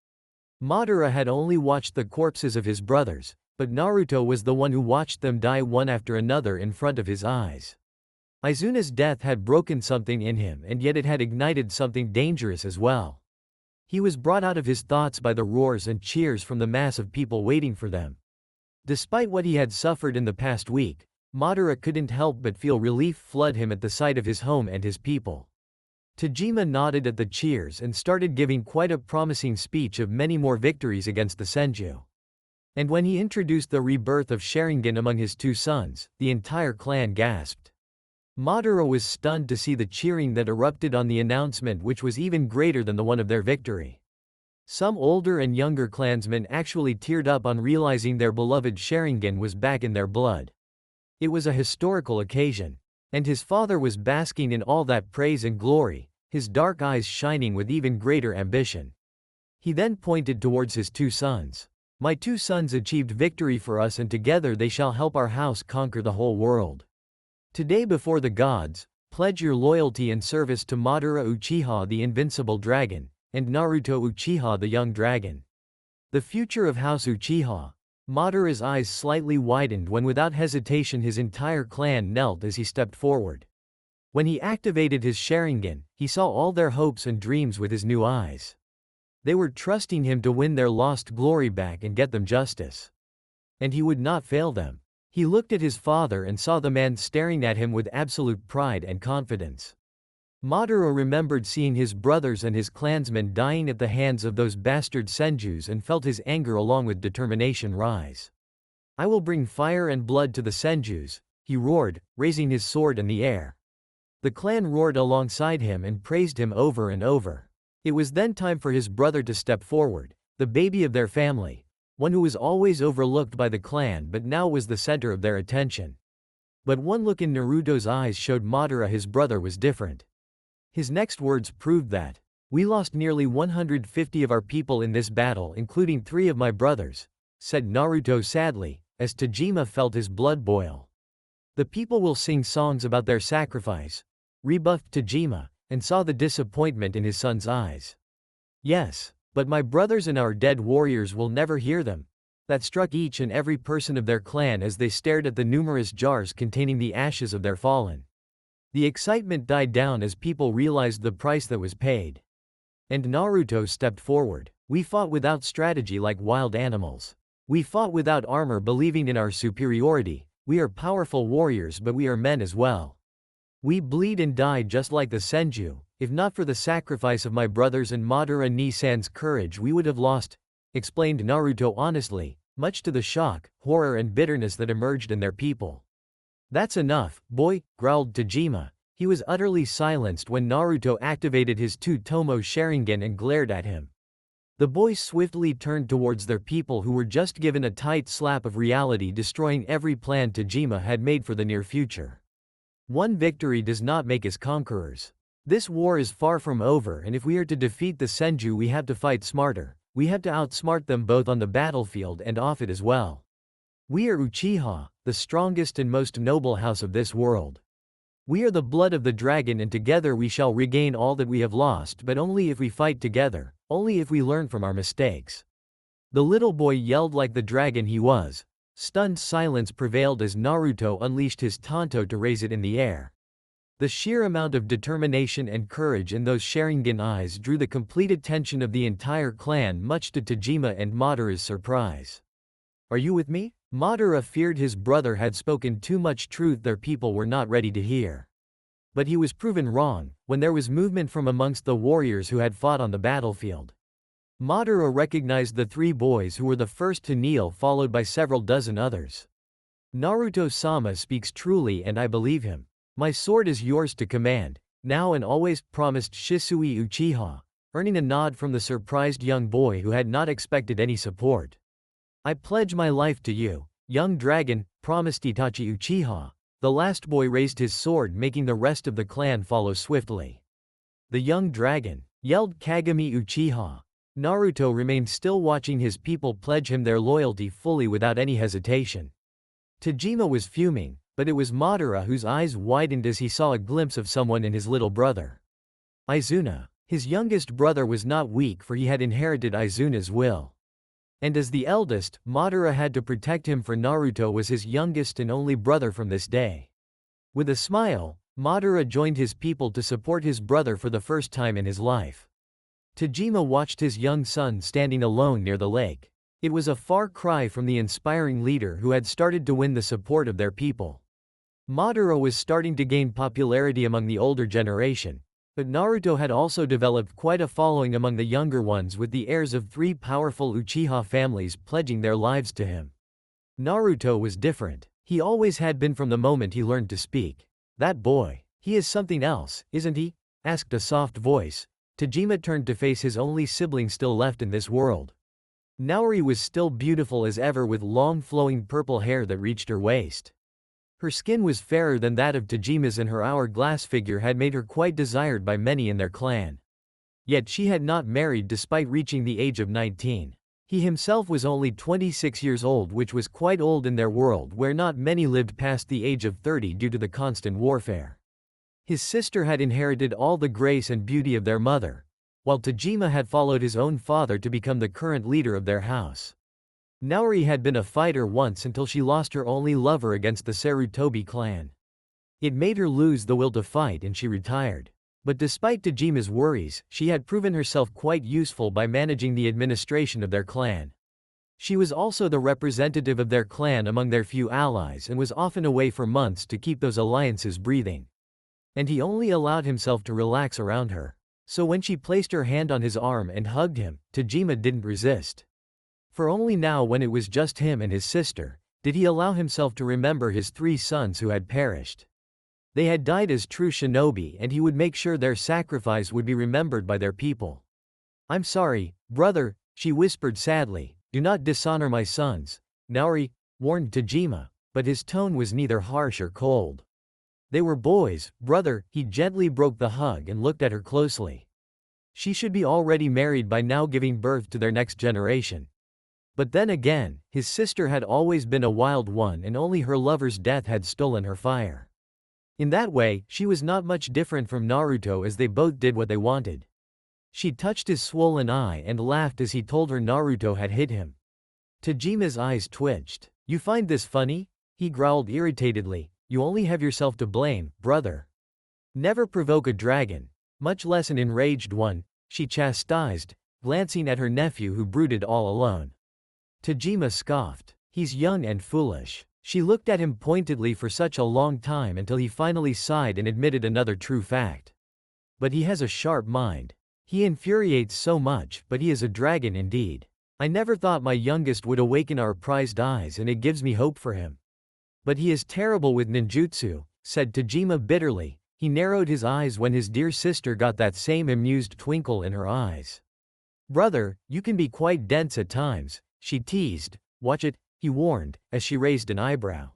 Madara had only watched the corpses of his brothers, but Naruto was the one who watched them die one after another in front of his eyes. Izuna's death had broken something in him, and yet it had ignited something dangerous as well. He was brought out of his thoughts by the roars and cheers from the mass of people waiting for them. Despite what he had suffered in the past week, Madara couldn't help but feel relief flood him at the sight of his home and his people. Tajima nodded at the cheers and started giving quite a promising speech of many more victories against the Senju. And when he introduced the rebirth of Sharingan among his 2 sons, the entire clan gasped. Madara was stunned to see the cheering that erupted on the announcement, which was even greater than the one of their victory. Some older and younger clansmen actually teared up on realizing their beloved Sharingan was back in their blood. It was a historical occasion. And his father was basking in all that praise and glory, his dark eyes shining with even greater ambition. He then pointed towards his 2 sons. My 2 sons achieved victory for us, and together they shall help our house conquer the whole world. Today, before the gods, pledge your loyalty and service to Madara Uchiha, the invincible dragon, and Naruto Uchiha, the young dragon. The future of House Uchiha. Madara's eyes slightly widened when without hesitation his entire clan knelt as he stepped forward. When he activated his Sharingan, he saw all their hopes and dreams with his new eyes. They were trusting him to win their lost glory back and get them justice. And he would not fail them. He looked at his father and saw the man staring at him with absolute pride and confidence. Madara remembered seeing his brothers and his clansmen dying at the hands of those bastard Senjus and felt his anger along with determination rise. I will bring fire and blood to the Senjus, he roared, raising his sword in the air. The clan roared alongside him and praised him over and over. It was then time for his brother to step forward, the baby of their family, one who was always overlooked by the clan but now was the center of their attention. But one look in Naruto's eyes showed Madara his brother was different. His next words proved that. We lost nearly 150 of our people in this battle, including 3 of my brothers, said Naruto sadly, as Tajima felt his blood boil. The people will sing songs about their sacrifice, rebuffed Tajima, and saw the disappointment in his son's eyes. Yes, but my brothers and our dead warriors will never hear them. That struck each and every person of their clan as they stared at the numerous jars containing the ashes of their fallen. The excitement died down as people realized the price that was paid. And Naruto stepped forward. We fought without strategy like wild animals. We fought without armor, believing in our superiority. We are powerful warriors, but we are men as well. We bleed and die just like the Senju. If not for the sacrifice of my brothers and Madara Nisan's courage, we would have lost, explained Naruto honestly, much to the shock, horror and bitterness that emerged in their people. That's enough, boy, growled Tajima. He was utterly silenced when Naruto activated his 2-Tomo Sharingan and glared at him. The boys swiftly turned towards their people, who were just given a tight slap of reality, destroying every plan Tajima had made for the near future. One victory does not make us conquerors. This war is far from over, and if we are to defeat the Senju, we have to fight smarter. We have to outsmart them both on the battlefield and off it as well. We are Uchiha, the strongest and most noble house of this world. We are the blood of the dragon, and together we shall regain all that we have lost, but only if we fight together, only if we learn from our mistakes. The little boy yelled like the dragon he was. Stunned silence prevailed as Naruto unleashed his tanto to raise it in the air. The sheer amount of determination and courage in those Sharingan eyes drew the complete attention of the entire clan, much to Tajima and Madara's surprise. Are you with me? Madara feared his brother had spoken too much truth their people were not ready to hear. But he was proven wrong, when there was movement from amongst the warriors who had fought on the battlefield. Madara recognized the three boys who were the first to kneel, followed by several dozen others. Naruto-sama speaks truly, and I believe him. My sword is yours to command, now and always, promised Shisui Uchiha, earning a nod from the surprised young boy who had not expected any support. I pledge my life to you, young dragon, promised Itachi Uchiha. The last boy raised his sword, making the rest of the clan follow swiftly. The young dragon, yelled Kagami Uchiha. Naruto remained still, watching his people pledge him their loyalty fully without any hesitation. Tajima was fuming, but it was Madara whose eyes widened as he saw a glimpse of someone in his little brother. Izuna. His youngest brother was not weak, for he had inherited Izuna's will. And as the eldest, Madara had to protect him, for Naruto was his youngest and only brother from this day. With a smile, Madara joined his people to support his brother for the first time in his life. Tajima watched his young son standing alone near the lake. It was a far cry from the inspiring leader who had started to win the support of their people. Madara was starting to gain popularity among the older generation, but Naruto had also developed quite a following among the younger ones, with the heirs of three powerful Uchiha families pledging their lives to him. Naruto was different. He always had been from the moment he learned to speak. That boy, he is something else, isn't he? Asked a soft voice. Tajima turned to face his only sibling still left in this world. Naori was still beautiful as ever, with long flowing purple hair that reached her waist. Her skin was fairer than that of Tajima's, and her hourglass figure had made her quite desired by many in their clan. Yet she had not married despite reaching the age of 19. He himself was only 26 years old, which was quite old in their world, where not many lived past the age of 30 due to the constant warfare. His sister had inherited all the grace and beauty of their mother, while Tajima had followed his own father to become the current leader of their house. Naori had been a fighter once until she lost her only lover against the Sarutobi clan. It made her lose the will to fight and she retired. But despite Tajima's worries, she had proven herself quite useful by managing the administration of their clan. She was also the representative of their clan among their few allies and was often away for months to keep those alliances breathing. And he only allowed himself to relax around her. So when she placed her hand on his arm and hugged him, Tajima didn't resist. For only now, when it was just him and his sister, did he allow himself to remember his three sons who had perished. They had died as true shinobi, and he would make sure their sacrifice would be remembered by their people. I'm sorry, brother, she whispered sadly. Do not dishonor my sons, Naori warned Tajima, but his tone was neither harsh or cold. They were boys, brother. He gently broke the hug and looked at her closely. She should be already married by now, giving birth to their next generation. But then again, his sister had always been a wild one, and only her lover's death had stolen her fire. In that way, she was not much different from Naruto, as they both did what they wanted. She touched his swollen eye and laughed as he told her Naruto had hit him. Tajima's eyes twitched. You find this funny? He growled irritatedly. You only have yourself to blame, brother. Never provoke a dragon, much less an enraged one, she chastised, glancing at her nephew who brooded all alone. Tajima scoffed. He's young and foolish. She looked at him pointedly for such a long time until he finally sighed and admitted another true fact. But he has a sharp mind. He infuriates so much, but he is a dragon indeed. I never thought my youngest would awaken our prized eyes, and it gives me hope for him. But he is terrible with ninjutsu, said Tajima bitterly. He narrowed his eyes when his dear sister got that same amused twinkle in her eyes. Brother, you can be quite dense at times, she teased. Watch it, he warned, as she raised an eyebrow.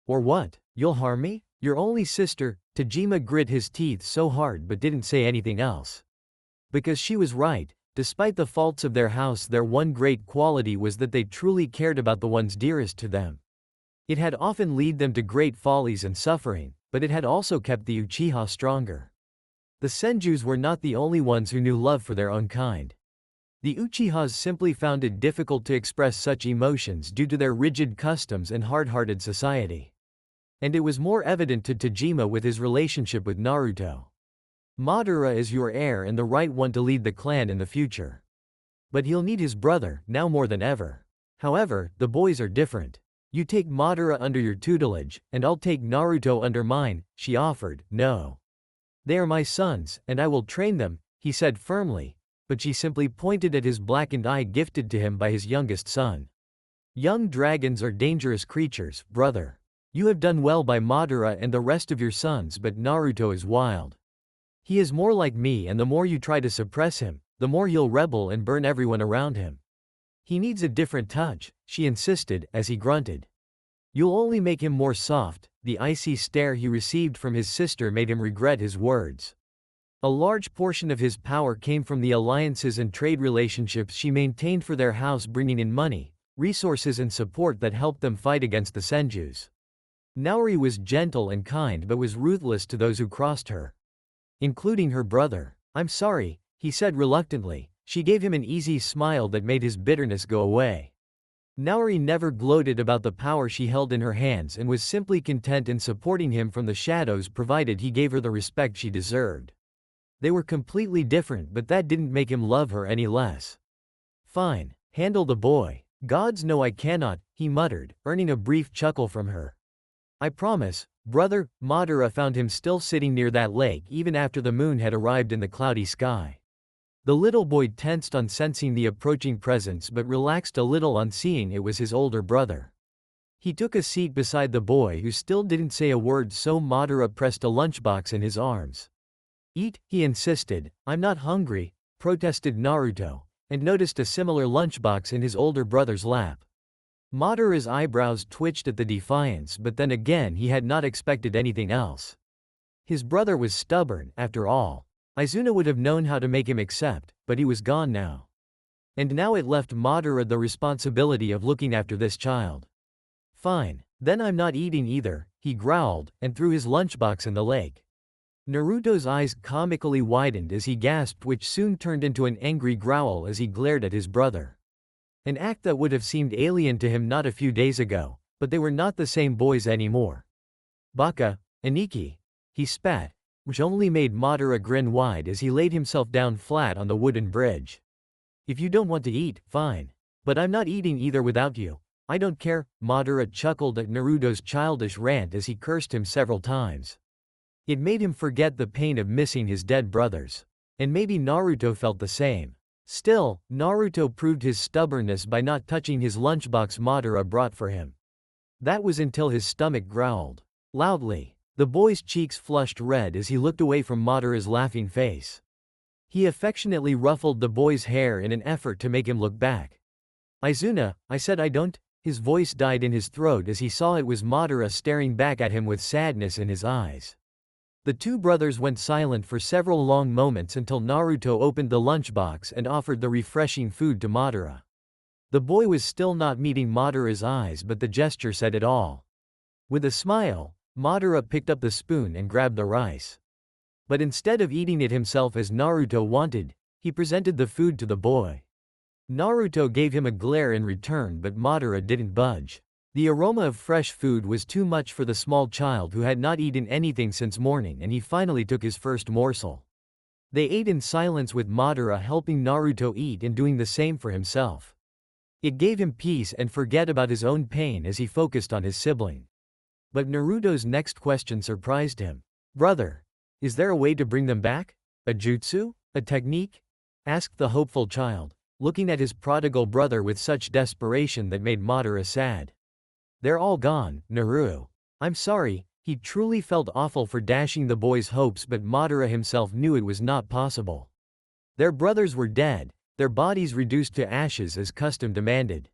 Or what? You'll harm me? Your only sister. Tajima grit his teeth so hard but didn't say anything else. Because she was right, despite the faults of their house, their one great quality was that they truly cared about the ones dearest to them. It had often led them to great follies and suffering, but it had also kept the Uchiha stronger. The Senjus were not the only ones who knew love for their own kind. The Uchihas simply found it difficult to express such emotions due to their rigid customs and hard-hearted society. And it was more evident to Tajima with his relationship with Naruto. Madara is your heir and the right one to lead the clan in the future. But he'll need his brother, now more than ever. However, the boys are different. You take Madara under your tutelage, and I'll take Naruto under mine, she offered. No. They are my sons, and I will train them, he said firmly, but she simply pointed at his blackened eye gifted to him by his youngest son. Young dragons are dangerous creatures, brother. You have done well by Madara and the rest of your sons, but Naruto is wild. He is more like me, and the more you try to suppress him, the more he'll rebel and burn everyone around him. He needs a different touch, she insisted, as he grunted. You'll only make him more soft. The icy stare he received from his sister made him regret his words. A large portion of his power came from the alliances and trade relationships she maintained for their house, bringing in money, resources and support that helped them fight against the Senjus. Naori was gentle and kind but was ruthless to those who crossed her, including her brother. I'm sorry, he said reluctantly. She gave him an easy smile that made his bitterness go away. Naori never gloated about the power she held in her hands and was simply content in supporting him from the shadows provided he gave her the respect she deserved. They were completely different, but that didn't make him love her any less. Fine, handle the boy. Gods know I cannot, he muttered, earning a brief chuckle from her. I promise, brother. Madara found him still sitting near that lake even after the moon had arrived in the cloudy sky. The little boy tensed on sensing the approaching presence but relaxed a little on seeing it was his older brother. He took a seat beside the boy, who still didn't say a word, so Madara pressed a lunchbox in his arms. Eat, he insisted. I'm not hungry, protested Naruto, and noticed a similar lunchbox in his older brother's lap. Madara's eyebrows twitched at the defiance, but then again he had not expected anything else. His brother was stubborn, after all. Izuna would have known how to make him accept, but he was gone now. And now it left Madara the responsibility of looking after this child. Fine, then I'm not eating either, he growled, and threw his lunchbox in the lake. Naruto's eyes comically widened as he gasped, which soon turned into an angry growl as he glared at his brother. An act that would have seemed alien to him not a few days ago, but they were not the same boys anymore. Baka, Aniki, he spat, which only made Madara grin wide as he laid himself down flat on the wooden bridge. If you don't want to eat, fine. But I'm not eating either without you. I don't care. Madara chuckled at Naruto's childish rant as he cursed him several times. It made him forget the pain of missing his dead brothers. And maybe Naruto felt the same. Still, Naruto proved his stubbornness by not touching his lunchbox Madara brought for him. That was until his stomach growled loudly. The boy's cheeks flushed red as he looked away from Madara's laughing face. He affectionately ruffled the boy's hair in an effort to make him look back. Izuna, I said I don't. His voice died in his throat as he saw it was Madara staring back at him with sadness in his eyes. The two brothers went silent for several long moments until Naruto opened the lunchbox and offered the refreshing food to Madara. The boy was still not meeting Madara's eyes, but the gesture said it all. With a smile, Madara picked up the spoon and grabbed the rice. But instead of eating it himself as Naruto wanted, he presented the food to the boy. Naruto gave him a glare in return, but Madara didn't budge. The aroma of fresh food was too much for the small child who had not eaten anything since morning, and he finally took his first morsel. They ate in silence, with Madara helping Naruto eat and doing the same for himself. It gave him peace and forget about his own pain as he focused on his sibling. But Naruto's next question surprised him. Brother, is there a way to bring them back? A jutsu? A technique? Asked the hopeful child, looking at his prodigal brother with such desperation that made Madara sad. They're all gone, Naru. I'm sorry. He truly felt awful for dashing the boy's hopes, but Madara himself knew it was not possible. Their brothers were dead, their bodies reduced to ashes as custom demanded.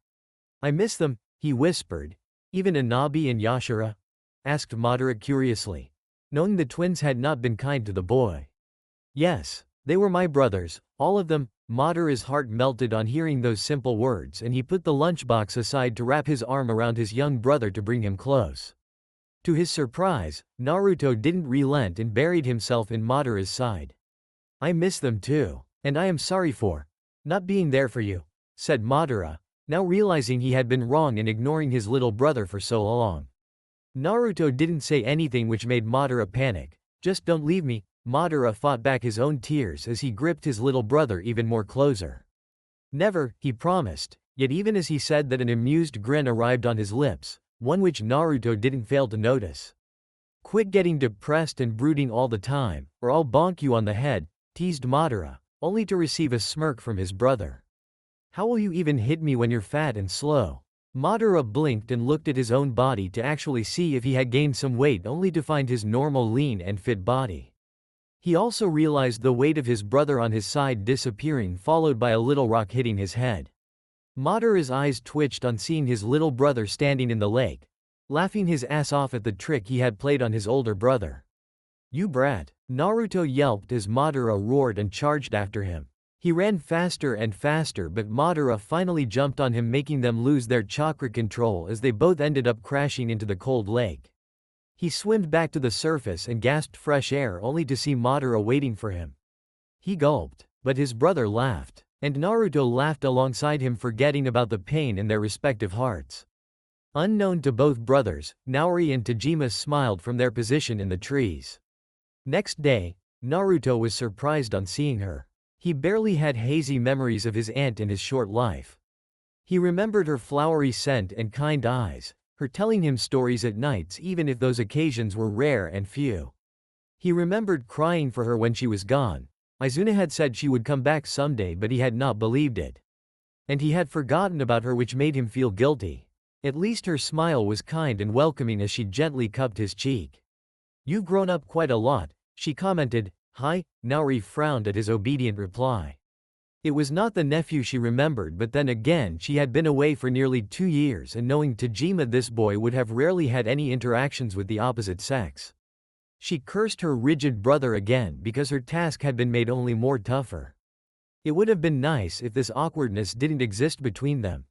I miss them, he whispered. Even Anabi and Yashira? asked Madara curiously, knowing the twins had not been kind to the boy. Yes, they were my brothers, all of them. Madara's heart melted on hearing those simple words, and he put the lunchbox aside to wrap his arm around his young brother to bring him close. To his surprise, Naruto didn't relent and buried himself in Madara's side. I miss them too, and I am sorry for not being there for you, said Madara, now realizing he had been wrong in ignoring his little brother for so long. Naruto didn't say anything, which made Madara panic. Just don't leave me. Madara fought back his own tears as he gripped his little brother even more closer. Never, he promised, yet even as he said that an amused grin arrived on his lips, one which Naruto didn't fail to notice. Quit getting depressed and brooding all the time, or I'll bonk you on the head, teased Madara, only to receive a smirk from his brother. How will you even hit me when you're fat and slow? Madara blinked and looked at his own body to actually see if he had gained some weight, only to find his normal lean and fit body. He also realized the weight of his brother on his side disappearing, followed by a little rock hitting his head. Madara's eyes twitched on seeing his little brother standing in the lake, laughing his ass off at the trick he had played on his older brother. You brat! Naruto yelped as Madara roared and charged after him. He ran faster and faster, but Madara finally jumped on him, making them lose their chakra control as they both ended up crashing into the cold lake. He swam back to the surface and gasped fresh air, only to see Madara waiting for him. He gulped, but his brother laughed, and Naruto laughed alongside him, forgetting about the pain in their respective hearts. Unknown to both brothers, Naori and Tajima smiled from their position in the trees. Next day, Naruto was surprised on seeing her. He barely had hazy memories of his aunt in his short life. He remembered her flowery scent and kind eyes, her telling him stories at nights even if those occasions were rare and few. He remembered crying for her when she was gone. Izuna had said she would come back someday, but he had not believed it. And he had forgotten about her, which made him feel guilty. At least her smile was kind and welcoming as she gently cupped his cheek. You've grown up quite a lot, she commented. Hi. Naori frowned at his obedient reply. It was not the nephew she remembered, but then again she had been away for nearly 2 years, and knowing Tajima, this boy would have rarely had any interactions with the opposite sex. She cursed her rigid brother again because her task had been made only more tougher. It would have been nice if this awkwardness didn't exist between them.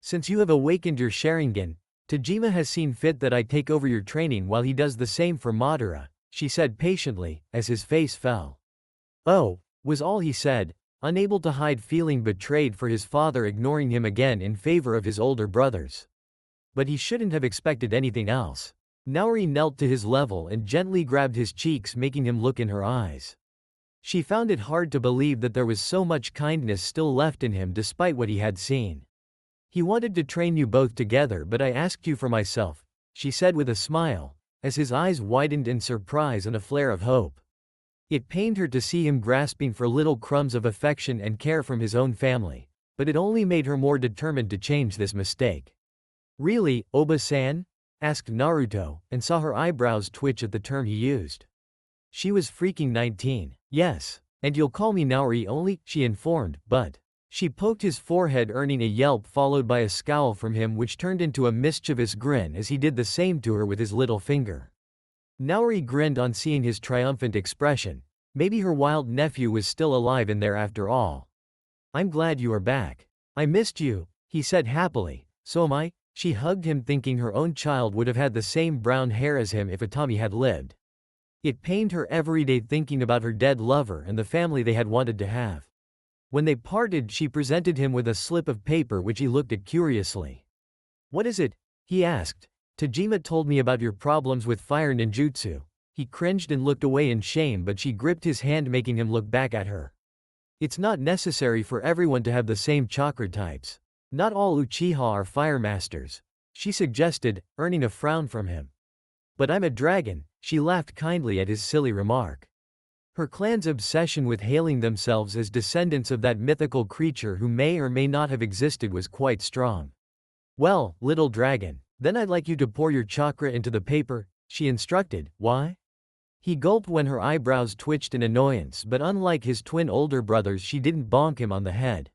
Since you have awakened your Sharingan, Tajima has seen fit that I take over your training while he does the same for Madara, she said patiently, as his face fell. Oh, was all he said, unable to hide feeling betrayed for his father ignoring him again in favor of his older brothers. But he shouldn't have expected anything else. Naori knelt to his level and gently grabbed his cheeks, making him look in her eyes. She found it hard to believe that there was so much kindness still left in him despite what he had seen. He wanted to train you both together, but I asked you for myself, she said with a smile, as his eyes widened in surprise and a flare of hope. It pained her to see him grasping for little crumbs of affection and care from his own family, but it only made her more determined to change this mistake. Really, Oba-san? Asked Naruto, and saw her eyebrows twitch at the term he used. She was freaking 19. Yes, and you'll call me Naori only, she informed, but she poked his forehead, earning a yelp followed by a scowl from him, which turned into a mischievous grin as he did the same to her with his little finger. Naori grinned on seeing his triumphant expression. Maybe her wild nephew was still alive in there after all. I'm glad you are back. I missed you, he said happily. So am I. She hugged him, thinking her own child would have had the same brown hair as him if Itami had lived. It pained her every day thinking about her dead lover and the family they had wanted to have. When they parted, she presented him with a slip of paper which he looked at curiously. What is it? He asked. Tajima told me about your problems with fire ninjutsu. He cringed and looked away in shame, but she gripped his hand, making him look back at her. It's not necessary for everyone to have the same chakra types. Not all Uchiha are fire masters, she suggested, earning a frown from him. But I'm a dragon, she laughed kindly at his silly remark. Her clan's obsession with hailing themselves as descendants of that mythical creature who may or may not have existed was quite strong. Well, little dragon, then I'd like you to pour your chakra into the paper, she instructed. Why? He gulped when her eyebrows twitched in annoyance, but unlike his twin older brothers, she didn't bonk him on the head.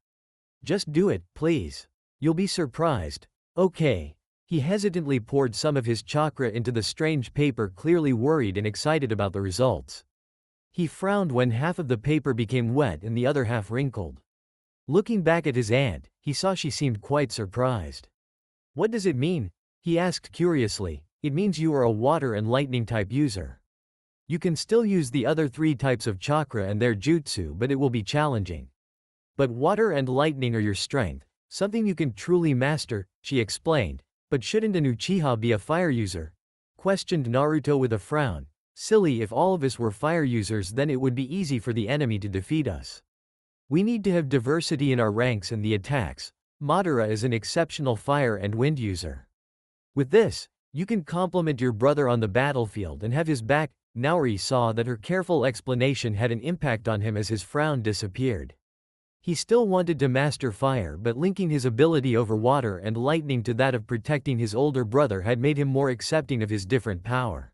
Just do it, please. You'll be surprised. Okay. He hesitantly poured some of his chakra into the strange paper, clearly worried and excited about the results. He frowned when half of the paper became wet and the other half wrinkled. Looking back at his aunt, he saw she seemed quite surprised. "What does it mean?" he asked curiously. "It means you are a water and lightning type user. You can still use the other 3 types of chakra and their jutsu, but it will be challenging. But water and lightning are your strength, something you can truly master," she explained. "But shouldn't an Uchiha be a fire user?" questioned Naruto with a frown. "Silly, if all of us were fire users then it would be easy for the enemy to defeat us. We need to have diversity in our ranks and the attacks. Madara is an exceptional fire and wind user. With this, you can complement your brother on the battlefield and have his back." Naori saw that her careful explanation had an impact on him as his frown disappeared. He still wanted to master fire, but linking his ability over water and lightning to that of protecting his older brother had made him more accepting of his different power.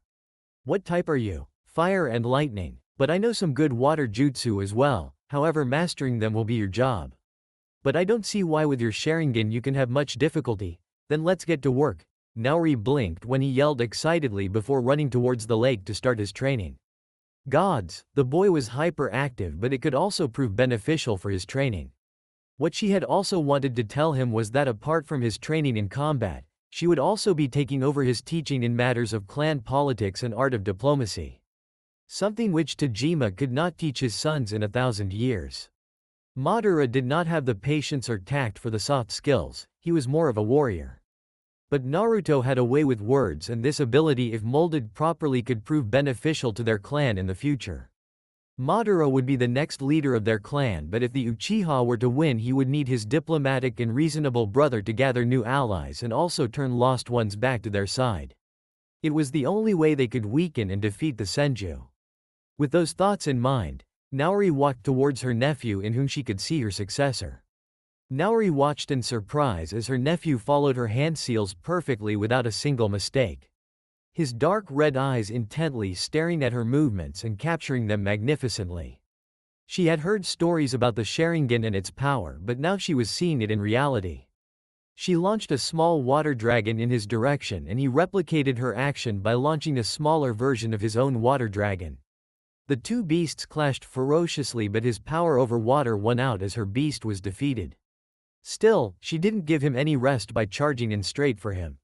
"What type are you?" "Fire and lightning. But I know some good water jutsu as well, however mastering them will be your job. But I don't see why with your Sharingan you can have much difficulty." "Then let's get to work." Naori blinked when he yelled excitedly before running towards the lake to start his training. Gods, the boy was hyperactive, but it could also prove beneficial for his training. What she had also wanted to tell him was that apart from his training in combat, she would also be taking over his teaching in matters of clan politics and art of diplomacy. Something which Tajima could not teach his sons in 1,000 years. Madara did not have the patience or tact for the soft skills, he was more of a warrior. But Naruto had a way with words, and this ability, if molded properly, could prove beneficial to their clan in the future. Madara would be the next leader of their clan, but if the Uchiha were to win he would need his diplomatic and reasonable brother to gather new allies and also turn lost ones back to their side. It was the only way they could weaken and defeat the Senju. With those thoughts in mind, Naori walked towards her nephew, in whom she could see her successor. Naori watched in surprise as her nephew followed her hand seals perfectly without a single mistake. His dark red eyes intently staring at her movements and capturing them magnificently. She had heard stories about the Sharingan and its power, but now she was seeing it in reality. She launched a small water dragon in his direction and he replicated her action by launching a smaller version of his own water dragon. The two beasts clashed ferociously, but his power over water won out as her beast was defeated. Still, she didn't give him any rest by charging in straight for him.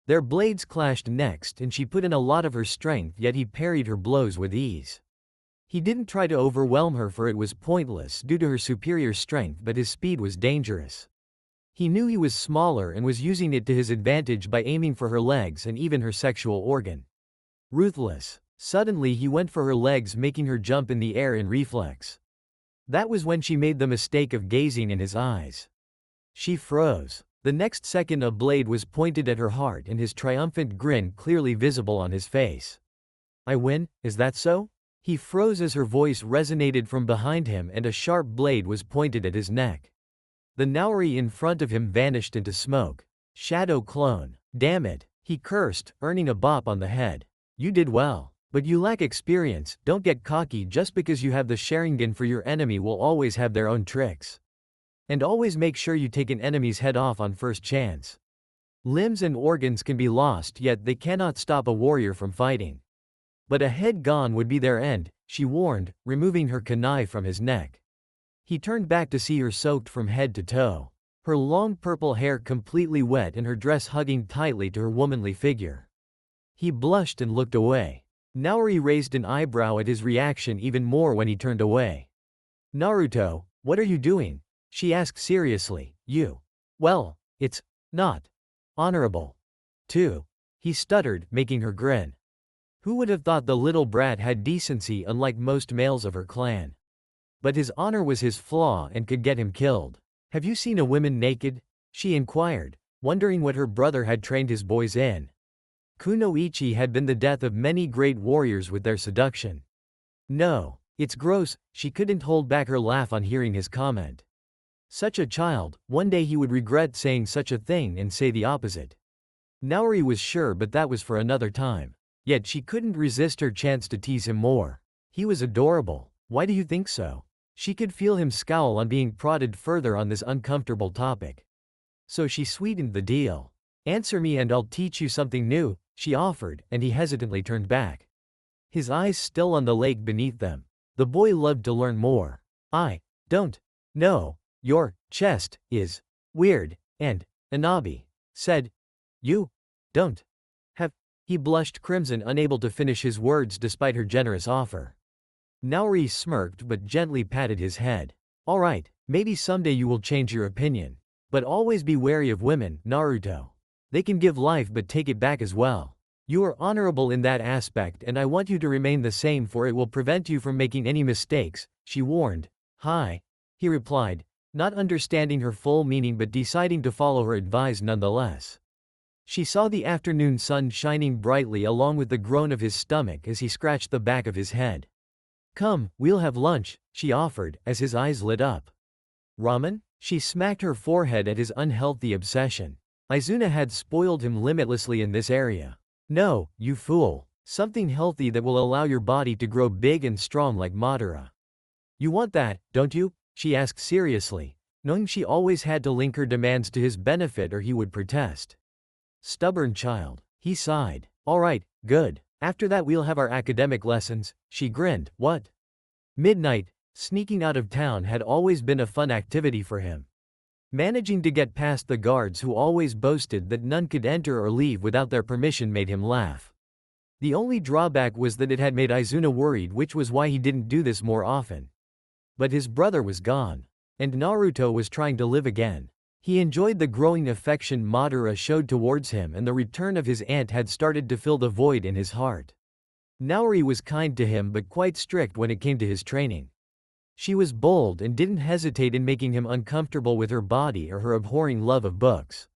Their blades clashed next and she put in a lot of her strength, yet he parried her blows with ease. He didn't try to overwhelm her, for it was pointless due to her superior strength, but his speed was dangerous. He knew he was smaller and was using it to his advantage by aiming for her legs and even her sexual organ. Ruthless. Suddenly he went for her legs, making her jump in the air in reflex. That was when she made the mistake of gazing in his eyes. She froze. The next second a blade was pointed at her heart and his triumphant grin clearly visible on his face. "I win, is that so?" He froze as her voice resonated from behind him and a sharp blade was pointed at his neck. The Naori in front of him vanished into smoke. Shadow clone. Damn it, he cursed, earning a bop on the head. "You did well. But you lack experience. Don't get cocky. Just because you have the Sharingan, for your enemy will always have their own tricks. And always make sure you take an enemy's head off on first chance. Limbs and organs can be lost, yet they cannot stop a warrior from fighting. But a head gone would be their end," she warned, removing her kunai from his neck. He turned back to see her soaked from head to toe. Her long purple hair completely wet and her dress hugging tightly to her womanly figure. He blushed and looked away. Naori raised an eyebrow at his reaction even more when he turned away. "Naruto, what are you doing?" she asked seriously. Well, it's not honorable to," he stuttered, making her grin. Who would have thought the little brat had decency, unlike most males of her clan? But his honor was his flaw and could get him killed. "Have you seen a woman naked?" she inquired, wondering what her brother had trained his boys in. Kunoichi had been the death of many great warriors with their seduction. "No, it's gross," she couldn't hold back her laugh on hearing his comment. Such a child, one day he would regret saying such a thing and say the opposite. Naori was sure, but that was for another time. Yet she couldn't resist her chance to tease him more. He was adorable. "Why do you think so?" She could feel him scowl on being prodded further on this uncomfortable topic. So she sweetened the deal. Answer me and I'll teach you something new, she offered, and he hesitantly turned back. His eyes still on the lake beneath them. The boy loved to learn more. I don't know. Your chest is weird, and Anabi said, you don't have. He blushed crimson, unable to finish his words despite her generous offer. Naori smirked but gently patted his head. All right, maybe someday you will change your opinion. But always be wary of women, Naruto. They can give life but take it back as well. You are honorable in that aspect and I want you to remain the same, for it will prevent you from making any mistakes, she warned. Hi, he replied, not understanding her full meaning but deciding to follow her advice nonetheless. She saw the afternoon sun shining brightly along with the groan of his stomach as he scratched the back of his head. Come, we'll have lunch, she offered, as his eyes lit up. Ramen? She smacked her forehead at his unhealthy obsession. Izuna had spoiled him limitlessly in this area. No, you fool. Something healthy that will allow your body to grow big and strong like Madara. You want that, don't you? She asked seriously, knowing she always had to link her demands to his benefit or he would protest. Stubborn child. He sighed. All right, good. After that we'll have our academic lessons, she grinned. What? Midnight, sneaking out of town had always been a fun activity for him. Managing to get past the guards who always boasted that none could enter or leave without their permission made him laugh. The only drawback was that it had made Izuna worried, which was why he didn't do this more often. But his brother was gone. And Naruto was trying to live again. He enjoyed the growing affection Madara showed towards him, and the return of his aunt had started to fill the void in his heart. Naori was kind to him but quite strict when it came to his training. She was bold and didn't hesitate in making him uncomfortable with her body or her abhorring love of books.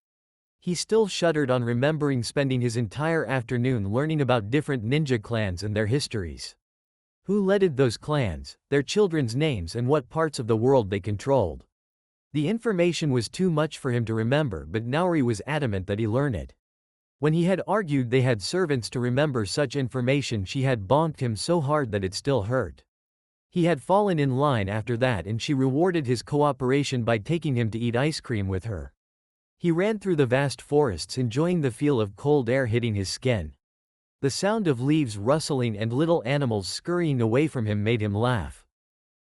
He still shuddered on remembering spending his entire afternoon learning about different ninja clans and their histories. Who led those clans, their children's names and what parts of the world they controlled. The information was too much for him to remember, but Naori was adamant that he learn it. When he had argued they had servants to remember such information, she had bonked him so hard that it still hurt. He had fallen in line after that, and she rewarded his cooperation by taking him to eat ice cream with her. He ran through the vast forests, enjoying the feel of cold air hitting his skin. The sound of leaves rustling and little animals scurrying away from him made him laugh.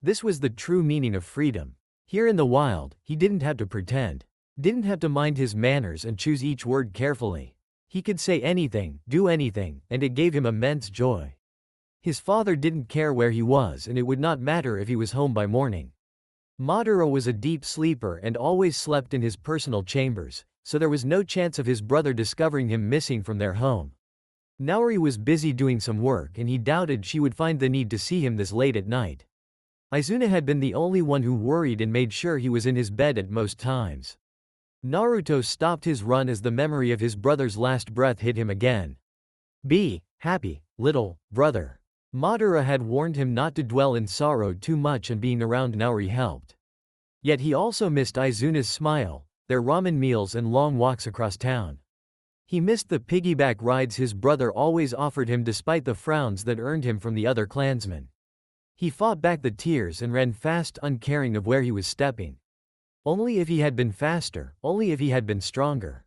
This was the true meaning of freedom. Here in the wild, he didn't have to pretend. Didn't have to mind his manners and choose each word carefully. He could say anything, do anything, and it gave him immense joy. His father didn't care where he was, and it would not matter if he was home by morning. Madara was a deep sleeper and always slept in his personal chambers, so there was no chance of his brother discovering him missing from their home. Naori was busy doing some work, and he doubted she would find the need to see him this late at night. Izuna had been the only one who worried and made sure he was in his bed at most times. Naruto stopped his run as the memory of his brother's last breath hit him again. Be happy, little brother. Madara had warned him not to dwell in sorrow too much, and being around Naori helped. Yet he also missed Izuna's smile, their ramen meals and long walks across town. He missed the piggyback rides his brother always offered him despite the frowns that earned him from the other clansmen. He fought back the tears and ran fast, uncaring of where he was stepping. Only if he had been faster, only if he had been stronger.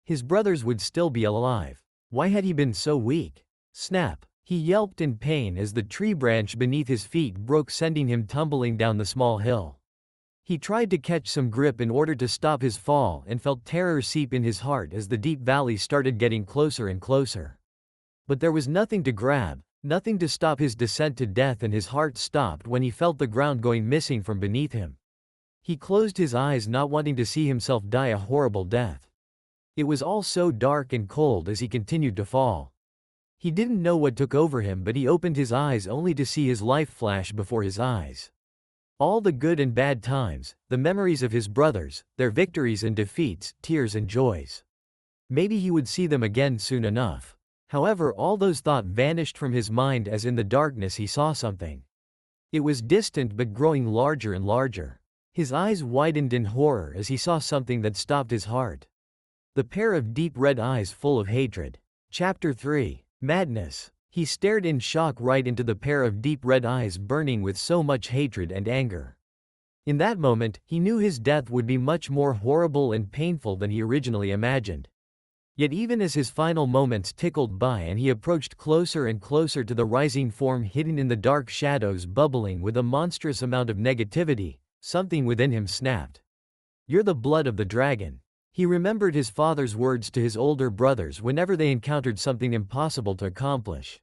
His brothers would still be alive. Why had he been so weak? Snap! He yelped in pain as the tree branch beneath his feet broke, sending him tumbling down the small hill. He tried to catch some grip in order to stop his fall and felt terror seep in his heart as the deep valley started getting closer and closer. But there was nothing to grab, nothing to stop his descent to death, and his heart stopped when he felt the ground going missing from beneath him. He closed his eyes, not wanting to see himself die a horrible death. It was all so dark and cold as he continued to fall. He didn't know what took over him, but he opened his eyes only to see his life flash before his eyes. All the good and bad times, the memories of his brothers, their victories and defeats, tears and joys. Maybe he would see them again soon enough. However, all those thoughts vanished from his mind as in the darkness he saw something. It was distant but growing larger and larger. His eyes widened in horror as he saw something that stopped his heart. The pair of deep red eyes full of hatred. Chapter 3. Madness. He stared in shock right into the pair of deep red eyes burning with so much hatred and anger. In that moment, he knew his death would be much more horrible and painful than he originally imagined. Yet even as his final moments tickled by and he approached closer and closer to the rising form hidden in the dark shadows bubbling with a monstrous amount of negativity, something within him snapped. "You're the blood of the dragon." He remembered his father's words to his older brothers whenever they encountered something impossible to accomplish.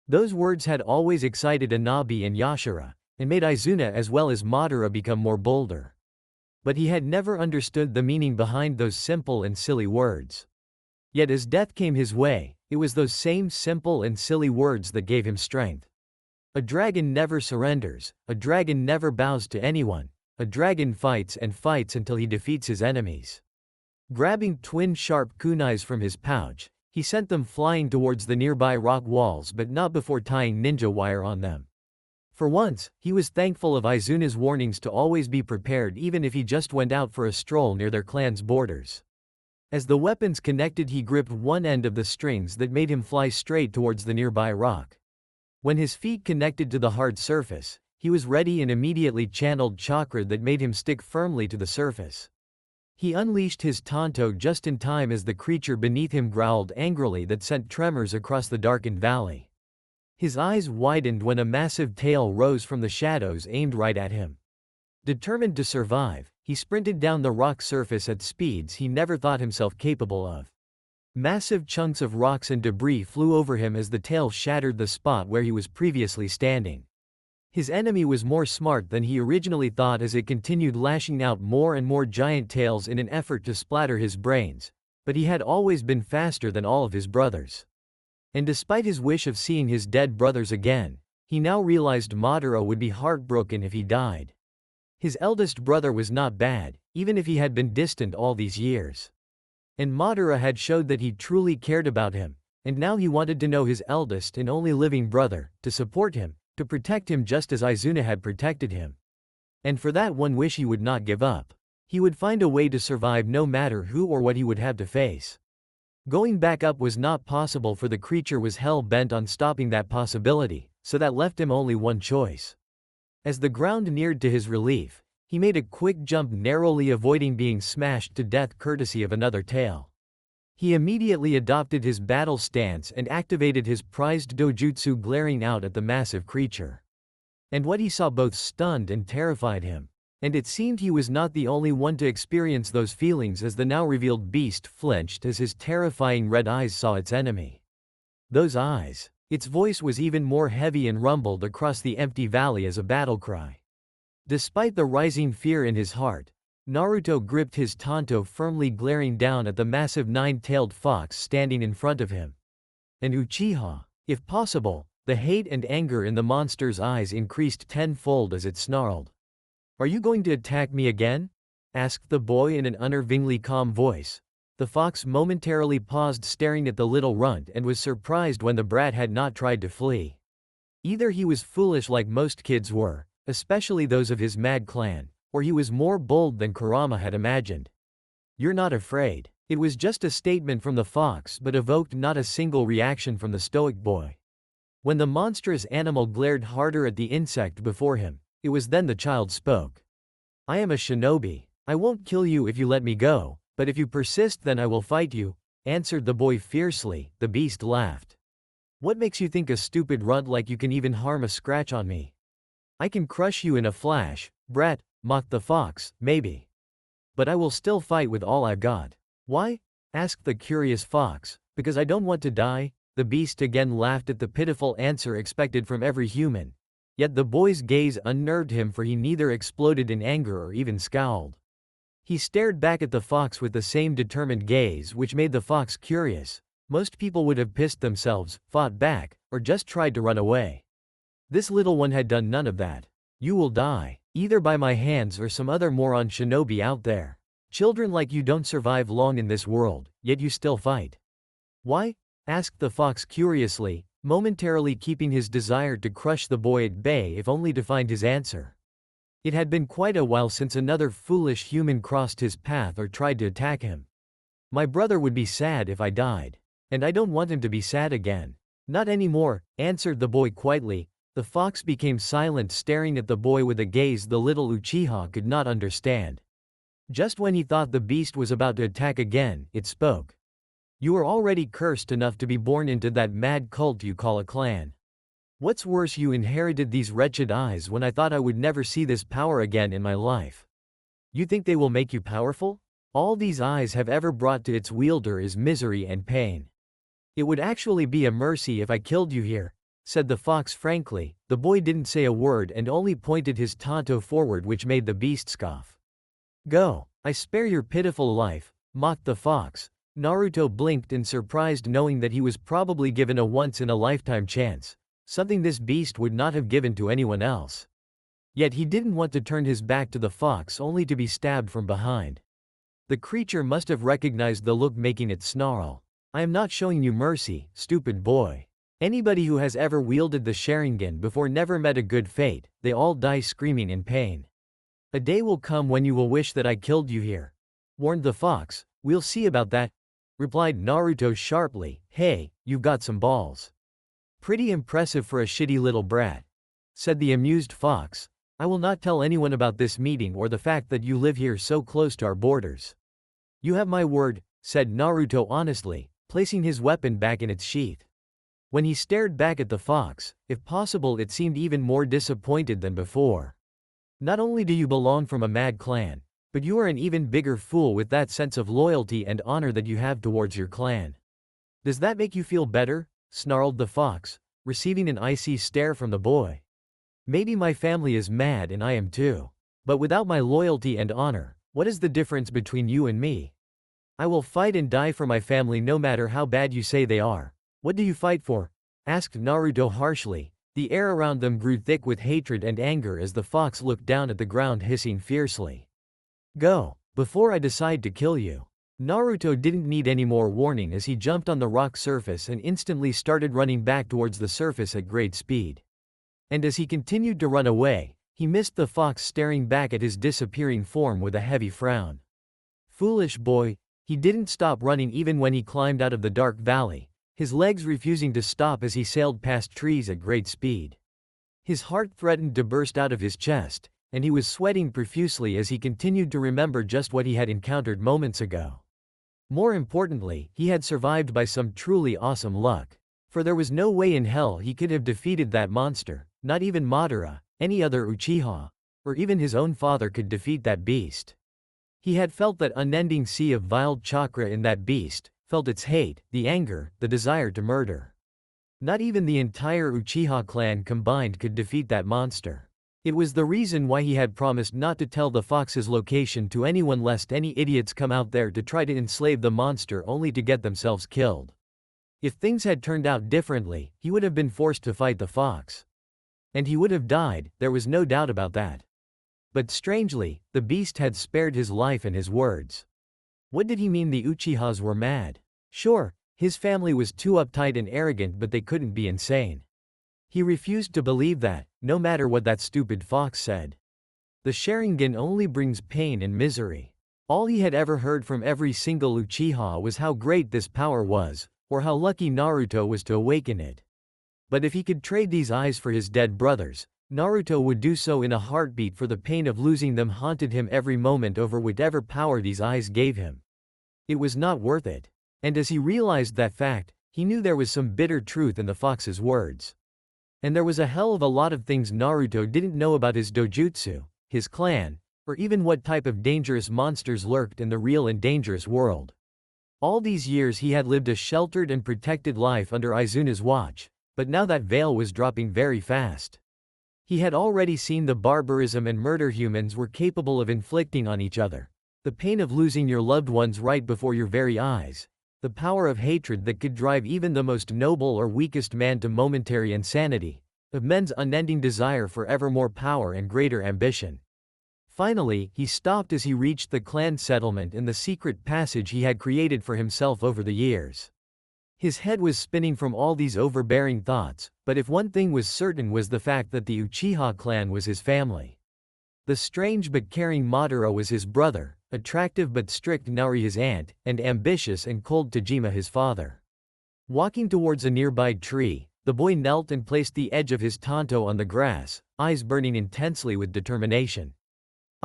Those words had always excited Anabi and Yashara, and made Izuna as well as Madara become more bolder. But he had never understood the meaning behind those simple and silly words. Yet as death came his way, it was those same simple and silly words that gave him strength. A dragon never surrenders, a dragon never bows to anyone, a dragon fights and fights until he defeats his enemies. Grabbing twin sharp kunais from his pouch, he sent them flying towards the nearby rock walls but not before tying ninja wire on them. For once, he was thankful of Izuna's warnings to always be prepared even if he just went out for a stroll near their clan's borders. As the weapons connected, he gripped one end of the strings that made him fly straight towards the nearby rock. When his feet connected to the hard surface, he was ready and immediately channeled chakra that made him stick firmly to the surface. He unleashed his tanto just in time as the creature beneath him growled angrily that sent tremors across the darkened valley. His eyes widened when a massive tail rose from the shadows aimed right at him. Determined to survive, he sprinted down the rock surface at speeds he never thought himself capable of. Massive chunks of rocks and debris flew over him as the tail shattered the spot where he was previously standing. His enemy was more smart than he originally thought as it continued lashing out more and more giant tails in an effort to splatter his brains, but he had always been faster than all of his brothers. And despite his wish of seeing his dead brothers again, he now realized Madara would be heartbroken if he died. His eldest brother was not bad, even if he had been distant all these years. And Madara had showed that he truly cared about him, and now he wanted to know his eldest and only living brother, to support him, to protect him just as Izuna had protected him. And for that one wish he would not give up. He would find a way to survive no matter who or what he would have to face. Going back up was not possible, for the creature was hell-bent on stopping that possibility, so that left him only one choice. As the ground neared to his relief, he made a quick jump, narrowly avoiding being smashed to death courtesy of another tail. He immediately adopted his battle stance and activated his prized dojutsu, glaring out at the massive creature. And what he saw both stunned and terrified him. And it seemed he was not the only one to experience those feelings as the now revealed beast flinched as his terrifying red eyes saw its enemy. Those eyes. Its voice was even more heavy and rumbled across the empty valley as a battle cry. Despite the rising fear in his heart, Naruto gripped his tanto firmly, glaring down at the massive nine-tailed fox standing in front of him. And Uchiha. If possible, the hate and anger in the monster's eyes increased tenfold as it snarled. "Are you going to attack me again?" asked the boy in an unnervingly calm voice. The fox momentarily paused, staring at the little runt, and was surprised when the brat had not tried to flee. Either he was foolish like most kids were, especially those of his mad clan, or he was more bold than Kurama had imagined. "You're not afraid." It was just a statement from the fox, but evoked not a single reaction from the stoic boy. When the monstrous animal glared harder at the insect before him, it was then the child spoke. "I am a shinobi. I won't kill you if you let me go, but if you persist then I will fight you," answered the boy fiercely. The beast laughed. "What makes you think, a stupid runt like you, can even harm a scratch on me? I can crush you in a flash, brat," mocked the fox. "Maybe. But I will still fight with all I've got." "Why?" asked the curious fox. "Because I don't want to die." The beast again laughed at the pitiful answer expected from every human. Yet the boy's gaze unnerved him, for he neither exploded in anger or even scowled. He stared back at the fox with the same determined gaze, which made the fox curious. Most people would have pissed themselves, fought back, or just tried to run away. This little one had done none of that. "You will die, either by my hands or some other moron shinobi out there. Children like you don't survive long in this world, yet you still fight." "Why?" asked the fox curiously, momentarily keeping his desire to crush the boy at bay if only to find his answer. It had been quite a while since another foolish human crossed his path or tried to attack him. "My brother would be sad if I died. And I don't want him to be sad again." "Not anymore," answered the boy quietly. The fox became silent, staring at the boy with a gaze the little Uchiha could not understand. Just when he thought the beast was about to attack again, it spoke. You are already cursed enough to be born into that mad cult you call a clan. What's worse, you inherited these wretched eyes when I thought I would never see this power again in my life. You think they will make you powerful? All these eyes have ever brought to its wielder is misery and pain. It would actually be a mercy if I killed you here, said the fox frankly. The boy didn't say a word and only pointed his tanto forward, which made the beast scoff. Go, I spare your pitiful life, mocked the fox. Naruto blinked in surprise, knowing that he was probably given a once-in-a-lifetime chance, something this beast would not have given to anyone else. Yet he didn't want to turn his back to the fox only to be stabbed from behind. The creature must have recognized the look, making it snarl. I am not showing you mercy, stupid boy. Anybody who has ever wielded the Sharingan before never met a good fate. They all die screaming in pain. A day will come when you will wish that I killed you here, warned the fox. We'll see about that, replied Naruto sharply. Hey, you've got some balls. Pretty impressive for a shitty little brat, said the amused fox. I will not tell anyone about this meeting or the fact that you live here so close to our borders. You have my word, said Naruto honestly, placing his weapon back in its sheath. When he stared back at the fox, if possible it seemed even more disappointed than before. Not only do you belong from a mad clan, but you are an even bigger fool with that sense of loyalty and honor that you have towards your clan. Does that make you feel better? Snarled the fox, receiving an icy stare from the boy. Maybe my family is mad and I am too. But without my loyalty and honor, what is the difference between you and me? I will fight and die for my family no matter how bad you say they are. What do you fight for? Asked Naruto harshly. The air around them grew thick with hatred and anger as the fox looked down at the ground, hissing fiercely. Go, before I decide to kill you. Naruto didn't need any more warning as he jumped on the rock surface and instantly started running back towards the surface at great speed. And as he continued to run away, he missed the fox staring back at his disappearing form with a heavy frown. Foolish boy, he didn't stop running even when he climbed out of the dark valley, his legs refusing to stop as he sailed past trees at great speed. His heart threatened to burst out of his chest, and he was sweating profusely as he continued to remember just what he had encountered moments ago. More importantly, he had survived by some truly awesome luck. For there was no way in hell he could have defeated that monster. Not even Madara, any other Uchiha, or even his own father could defeat that beast. He had felt that unending sea of vile chakra in that beast, felt its hate, the anger, the desire to murder. Not even the entire Uchiha clan combined could defeat that monster. It was the reason why he had promised not to tell the fox's location to anyone lest any idiots come out there to try to enslave the monster only to get themselves killed. If things had turned out differently, he would have been forced to fight the fox. And he would have died, there was no doubt about that. But strangely, the beast had spared his life and his words. What did he mean the Uchihas were mad? Sure, his family was too uptight and arrogant, but they couldn't be insane. He refused to believe that, no matter what that stupid fox said. The Sharingan only brings pain and misery. All he had ever heard from every single Uchiha was how great this power was, or how lucky Naruto was to awaken it. But if he could trade these eyes for his dead brothers, Naruto would do so in a heartbeat, for the pain of losing them haunted him every moment over whatever power these eyes gave him. It was not worth it. And as he realized that fact, he knew there was some bitter truth in the fox's words. And there was a hell of a lot of things Naruto didn't know about his dojutsu, his clan, or even what type of dangerous monsters lurked in the real and dangerous world. All these years he had lived a sheltered and protected life under Izuna's watch, but now that veil was dropping very fast. He had already seen the barbarism and murder humans were capable of inflicting on each other, the pain of losing your loved ones right before your very eyes, the power of hatred that could drive even the most noble or weakest man to momentary insanity, of men's unending desire for ever more power and greater ambition. Finally, he stopped as he reached the clan settlement in the secret passage he had created for himself over the years. His head was spinning from all these overbearing thoughts, but if one thing was certain was the fact that the Uchiha clan was his family. The strange but caring Madara was his brother, attractive but strict Naori his aunt, and ambitious and cold Tajima his father. Walking towards a nearby tree, the boy knelt and placed the edge of his tanto on the grass, eyes burning intensely with determination.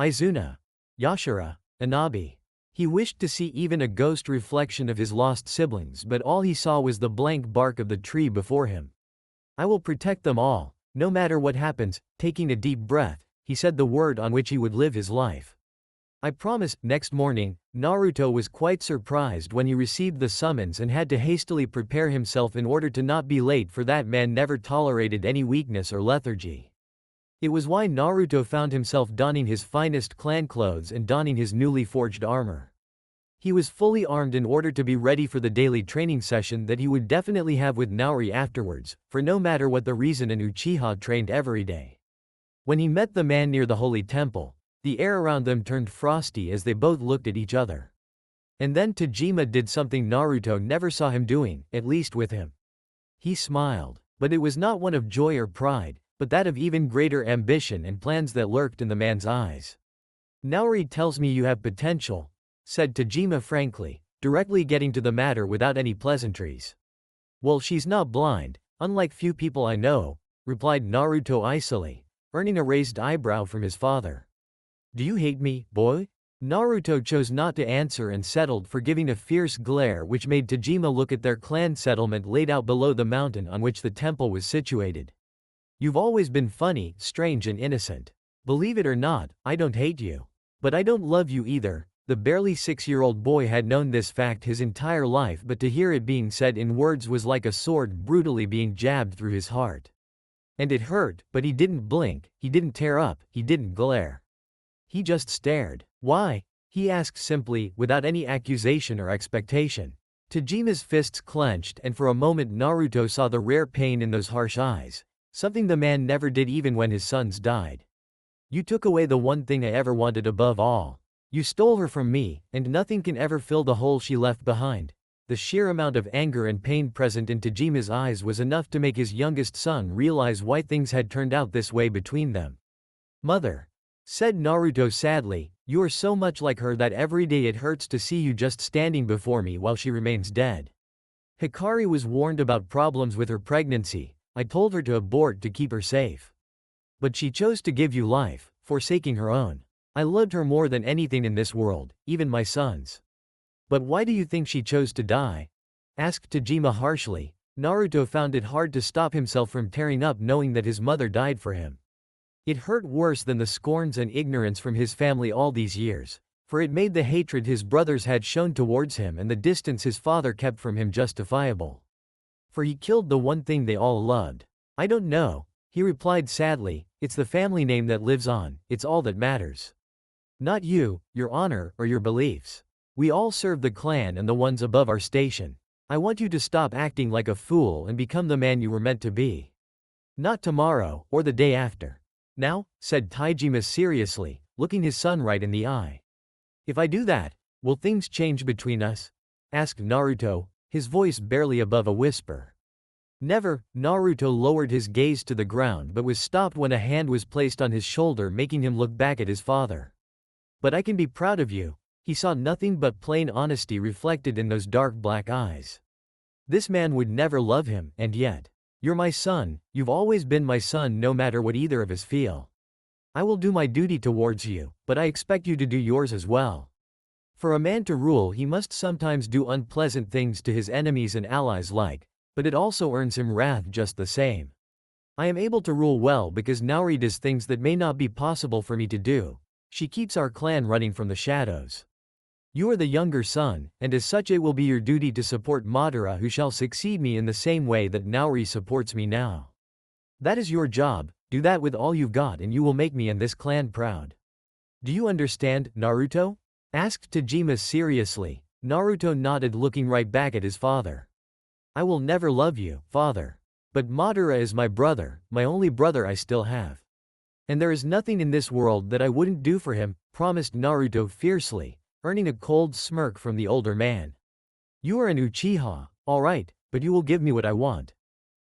Izuna. Yashara. Anabi. He wished to see even a ghost reflection of his lost siblings, but all he saw was the blank bark of the tree before him. I will protect them all, no matter what happens. Taking a deep breath, he said the word on which he would live his life. I promise. Next morning, Naruto was quite surprised when he received the summons and had to hastily prepare himself in order to not be late, for that man never tolerated any weakness or lethargy. It was why Naruto found himself donning his finest clan clothes and donning his newly forged armor. He was fully armed in order to be ready for the daily training session that he would definitely have with Naori afterwards, for no matter what the reason, an Uchiha trained every day. When he met the man near the holy temple, the air around them turned frosty as they both looked at each other. And then Tajima did something Naruto never saw him doing, at least with him. He smiled, but it was not one of joy or pride, but that of even greater ambition and plans that lurked in the man's eyes. "Naori tells me you have potential," said Tajima frankly, directly getting to the matter without any pleasantries. "Well, she's not blind, unlike few people I know," replied Naruto icily, earning a raised eyebrow from his father. "Do you hate me, boy?" Naruto chose not to answer and settled for giving a fierce glare which made Tajima look at their clan settlement laid out below the mountain on which the temple was situated. "You've always been funny, strange and innocent. Believe it or not, I don't hate you. But I don't love you either." The barely 6-year-old boy had known this fact his entire life, but to hear it being said in words was like a sword brutally being jabbed through his heart. And it hurt, but he didn't blink, he didn't tear up, he didn't glare. He just stared. "Why?" he asked simply, without any accusation or expectation. Tajima's fists clenched, and for a moment Naruto saw the rare pain in those harsh eyes, something the man never did even when his sons died. "You took away the one thing I ever wanted above all. You stole her from me, and nothing can ever fill the hole she left behind." The sheer amount of anger and pain present in Tajima's eyes was enough to make his youngest son realize why things had turned out this way between them. "Mother," said Naruto sadly, "you are so much like her that every day it hurts to see you just standing before me while she remains dead. Hikari was warned about problems with her pregnancy. I told her to abort to keep her safe. But she chose to give you life, forsaking her own. I loved her more than anything in this world, even my sons." "But why do you think she chose to die?" asked Tajima harshly. Naruto found it hard to stop himself from tearing up knowing that his mother died for him. It hurt worse than the scorns and ignorance from his family all these years, for it made the hatred his brothers had shown towards him and the distance his father kept from him justifiable. For he killed the one thing they all loved. "I don't know," he replied sadly, "it's the family name that lives on, it's all that matters. Not you, your honor, or your beliefs. We all serve the clan and the ones above our station. I want you to stop acting like a fool and become the man you were meant to be. Not tomorrow, or the day after. Now," said Tajima seriously, looking his son right in the eye. "If I do that, will things change between us?" asked Naruto, his voice barely above a whisper. "Never." Naruto lowered his gaze to the ground but was stopped when a hand was placed on his shoulder, making him look back at his father. "But I can be proud of you." He saw nothing but plain honesty reflected in those dark black eyes. This man would never love him, and yet, "You're my son, you've always been my son no matter what either of us feel. I will do my duty towards you, but I expect you to do yours as well." For a man to rule, he must sometimes do unpleasant things to his enemies and allies alike, but it also earns him wrath just the same. "I am able to rule well because Naori does things that may not be possible for me to do. She keeps our clan running from the shadows. You are the younger son, and as such it will be your duty to support Madara, who shall succeed me in the same way that Naori supports me now. That is your job, do that with all you've got and you will make me and this clan proud. Do you understand, Naruto?" asked Tajima seriously. Naruto nodded, looking right back at his father. "I will never love you, father. But Madara is my brother, my only brother I still have. And there is nothing in this world that I wouldn't do for him," promised Naruto fiercely, earning a cold smirk from the older man. "You are an Uchiha, all right, but you will give me what I want."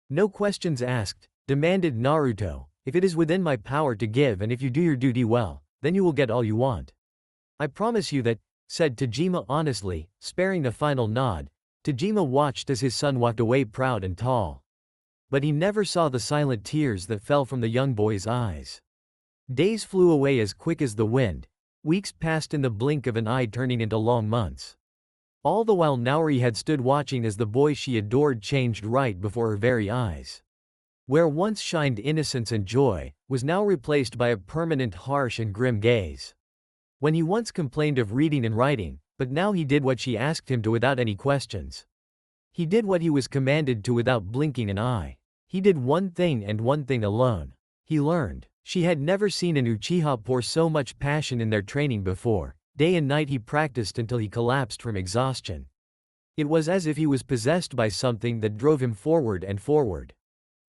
"No questions asked," demanded Naruto. "If it is within my power to give and if you do your duty well, then you will get all you want. I promise you that," said Tajima honestly, sparing a final nod. Tajima watched as his son walked away proud and tall. But he never saw the silent tears that fell from the young boy's eyes. Days flew away as quick as the wind, Weeks passed in the blink of an eye, turning into long months. All the while Naori had stood watching as the boy she adored changed right before her very eyes. Where once shined innocence and joy, was now replaced by a permanent harsh and grim gaze. When he once complained of reading and writing, but now he did what she asked him to without any questions. He did what he was commanded to without blinking an eye. He did one thing and one thing alone. He learned. She had never seen an Uchiha pour so much passion in their training before. Day and night he practiced until he collapsed from exhaustion. It was as if he was possessed by something that drove him forward and forward.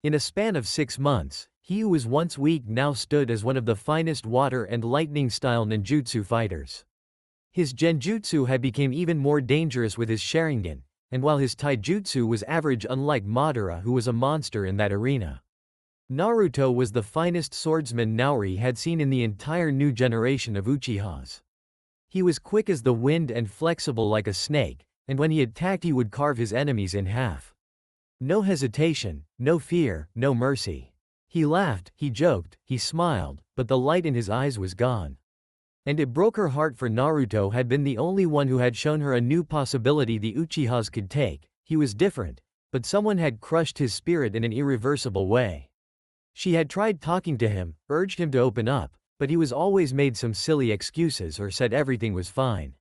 In a span of 6 months, he who was once weak now stood as one of the finest water and lightning-style ninjutsu fighters. His genjutsu had become even more dangerous with his Sharingan, and while his taijutsu was average, unlike Madara, who was a monster in that arena. Naruto was the finest swordsman Naori had seen in the entire new generation of Uchihas. He was quick as the wind and flexible like a snake, and when he attacked he would carve his enemies in half. No hesitation, no fear, no mercy. He laughed, he joked, he smiled, but the light in his eyes was gone. And it broke her heart, for Naruto had been the only one who had shown her a new possibility the Uchihas could take. He was different, but someone had crushed his spirit in an irreversible way. She had tried talking to him, urged him to open up, but he was always made some silly excuses or said everything was fine.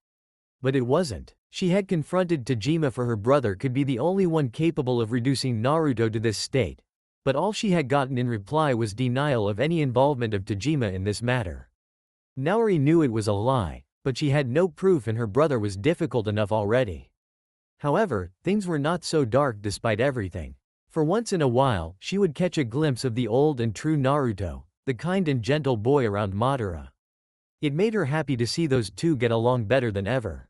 But it wasn't. She had confronted Tajima, for her brother could be the only one capable of reducing Naruto to this state, but all she had gotten in reply was denial of any involvement of Tajima in this matter. Naori knew it was a lie, but she had no proof, and her brother was difficult enough already. However, things were not so dark despite everything. For once in a while, she would catch a glimpse of the old and true Naruto, the kind and gentle boy around Madara. It made her happy to see those two get along better than ever.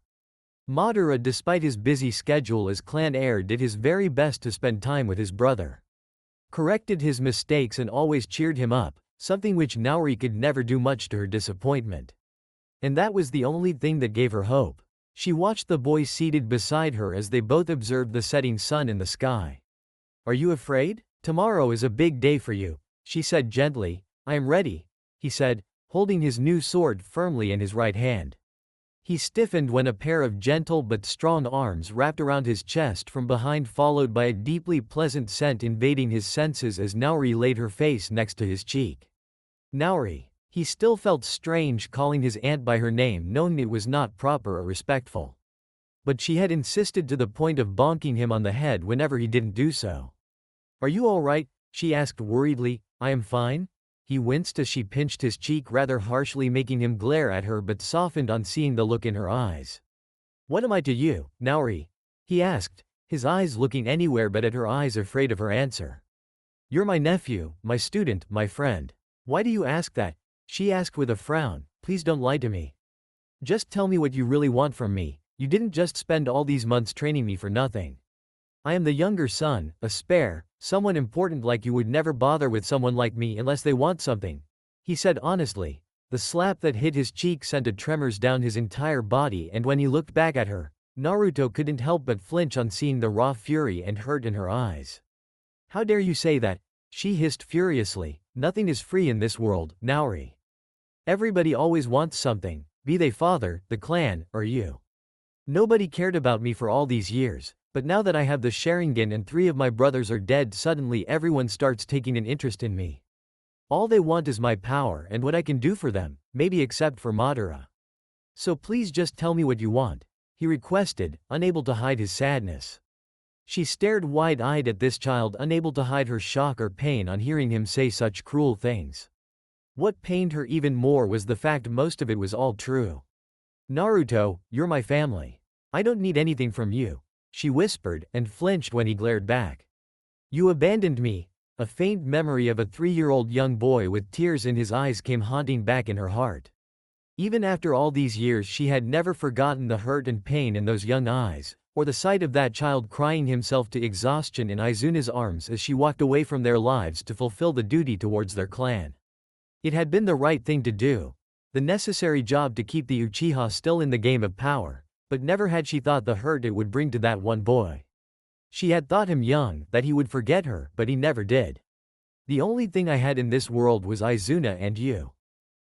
Madara, despite his busy schedule as clan heir, did his very best to spend time with his brother. Corrected his mistakes and always cheered him up, something which Naori could never do, much to her disappointment. And that was the only thing that gave her hope. She watched the boy seated beside her as they both observed the setting sun in the sky. "Are you afraid? Tomorrow is a big day for you," she said gently. "I am ready," he said, holding his new sword firmly in his right hand. He stiffened when a pair of gentle but strong arms wrapped around his chest from behind, followed by a deeply pleasant scent invading his senses as Naori laid her face next to his cheek. Naori. He still felt strange calling his aunt by her name, knowing it was not proper or respectful. But she had insisted to the point of bonking him on the head whenever he didn't do so. "Are you all right?" she asked worriedly. "I am fine." He winced as she pinched his cheek rather harshly, making him glare at her, but softened on seeing the look in her eyes. "What am I to you, Naori?" he asked, his eyes looking anywhere but at her eyes, afraid of her answer. "You're my nephew, my student, my friend." "Why do you ask that?" she asked with a frown. "Please don't lie to me. Just tell me what you really want from me. You didn't just spend all these months training me for nothing. I am the younger son, a spare, someone important like you would never bother with someone like me unless they want something," he said honestly. The slap that hit his cheek sent a tremors down his entire body, and when he looked back at her, Naruto couldn't help but flinch on seeing the raw fury and hurt in her eyes. "How dare you say that?" she hissed furiously. "Nothing is free in this world, Naori. Everybody always wants something, be they father, the clan, or you. Nobody cared about me for all these years, but now that I have the Sharingan and 3 of my brothers are dead, suddenly everyone starts taking an interest in me. All they want is my power and what I can do for them, maybe except for Madara. So please just tell me what you want," he requested, unable to hide his sadness. She stared wide-eyed at this child, unable to hide her shock or pain on hearing him say such cruel things. What pained her even more was the fact most of it was all true. "Naruto, you're my family. I don't need anything from you," she whispered, and flinched when he glared back. "You abandoned me." A faint memory of a 3-year-old young boy with tears in his eyes came haunting back in her heart. Even after all these years, she had never forgotten the hurt and pain in those young eyes, or the sight of that child crying himself to exhaustion in Izuna's arms as she walked away from their lives to fulfill the duty towards their clan. It had been the right thing to do, the necessary job to keep the Uchiha still in the game of power, but never had she thought the hurt it would bring to that one boy. She had thought him young, that he would forget her, but he never did. "The only thing I had in this world was Izuna and you.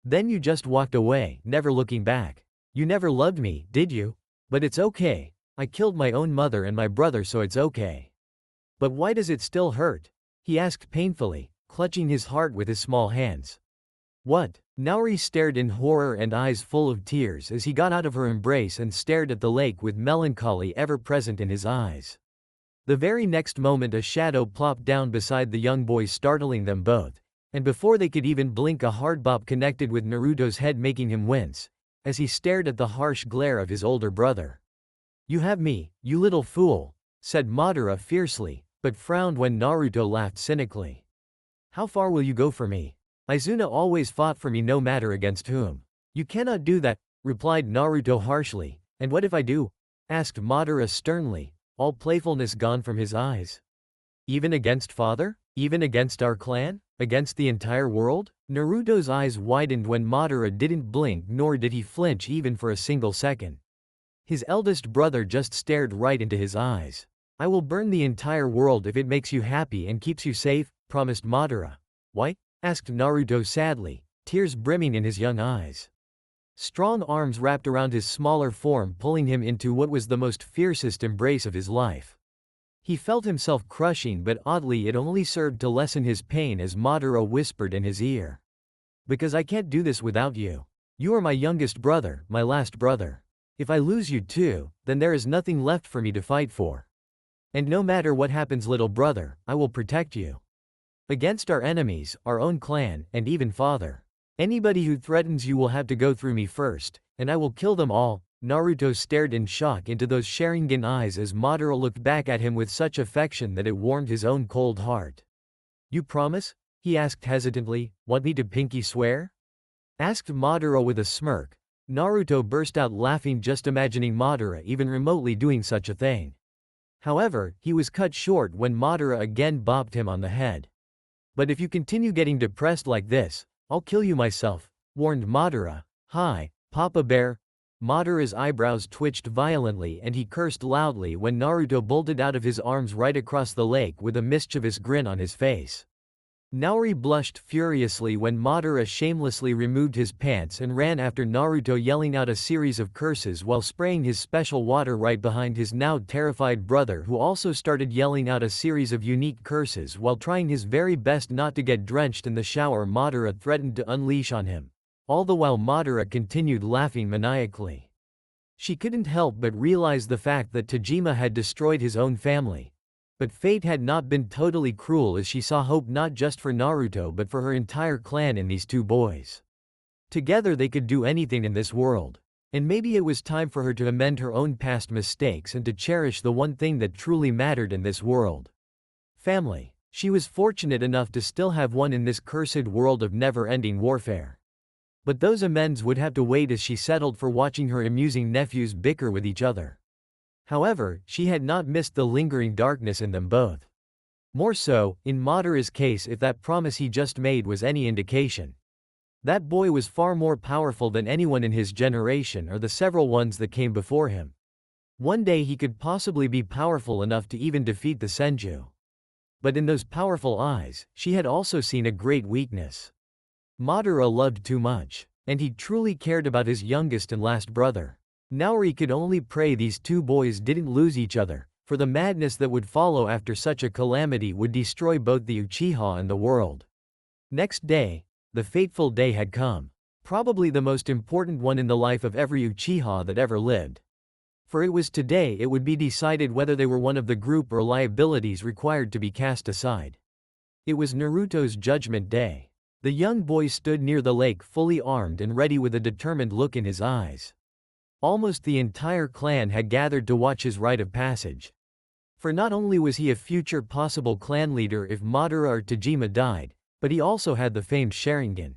Then you just walked away, never looking back. You never loved me, did you? But it's okay. I killed my own mother and my brother, so it's okay. But why does it still hurt? He asked painfully, clutching his heart with his small hands. What? Naori stared in horror and eyes full of tears as he got out of her embrace and stared at the lake with melancholy ever present in his eyes. The very next moment a shadow plopped down beside the young boy, startling them both, and before they could even blink a hard bop connected with Naruto's head, making him wince, as he stared at the harsh glare of his older brother. You have me, you little fool, said Madara fiercely, but frowned when Naruto laughed cynically. How far will you go for me? Izuna always fought for me no matter against whom. You cannot do that, replied Naruto harshly. And what if I do? Asked Madara sternly, all playfulness gone from his eyes. Even against father? Even against our clan? Against the entire world? Naruto's eyes widened when Madara didn't blink, nor did he flinch even for a single second. His eldest brother just stared right into his eyes. I will burn the entire world if it makes you happy and keeps you safe, promised Madara. Why? Asked Naruto sadly, tears brimming in his young eyes. Strong arms wrapped around his smaller form, pulling him into what was the most fiercest embrace of his life. He felt himself crushing, but oddly it only served to lessen his pain as Madara whispered in his ear. Because I can't do this without you. You are my youngest brother, my last brother. If I lose you too, then there is nothing left for me to fight for. And no matter what happens, little brother, I will protect you. Against our enemies, our own clan, and even father. Anybody who threatens you will have to go through me first, and I will kill them all. Naruto stared in shock into those Sharingan eyes as Madara looked back at him with such affection that it warmed his own cold heart. You promise? He asked hesitantly. Want me to pinky swear? Asked Madara with a smirk. Naruto burst out laughing just imagining Madara even remotely doing such a thing. However, he was cut short when Madara again bopped him on the head. But if you continue getting depressed like this, I'll kill you myself, warned Madara. Hi, Papa Bear. Madara's eyebrows twitched violently and he cursed loudly when Naruto bolted out of his arms right across the lake with a mischievous grin on his face. Naori blushed furiously when Madara shamelessly removed his pants and ran after Naruto, yelling out a series of curses while spraying his special water right behind his now terrified brother, who also started yelling out a series of unique curses while trying his very best not to get drenched in the shower Madara threatened to unleash on him. All the while Madara continued laughing maniacally. She couldn't help but realize the fact that Tajima had destroyed his own family. But fate had not been totally cruel, as she saw hope not just for Naruto but for her entire clan in these two boys. Together they could do anything in this world. And maybe it was time for her to amend her own past mistakes and to cherish the one thing that truly mattered in this world. Family. She was fortunate enough to still have one in this cursed world of never-ending warfare. But those amends would have to wait as she settled for watching her amusing nephews bicker with each other. However, she had not missed the lingering darkness in them both. More so, in Madara's case, if that promise he just made was any indication. That boy was far more powerful than anyone in his generation or the several ones that came before him. One day he could possibly be powerful enough to even defeat the Senju. But in those powerful eyes, she had also seen a great weakness. Madara loved too much, and he truly cared about his youngest and last brother. Naori could only pray these two boys didn't lose each other, for the madness that would follow after such a calamity would destroy both the Uchiha and the world. Next day, the fateful day had come. Probably the most important one in the life of every Uchiha that ever lived. For it was today it would be decided whether they were one of the group or liabilities required to be cast aside. It was Naruto's judgment day. The young boy stood near the lake fully armed and ready with a determined look in his eyes. Almost the entire clan had gathered to watch his rite of passage. For not only was he a future possible clan leader if Madara or Tajima died, but he also had the famed Sharingan.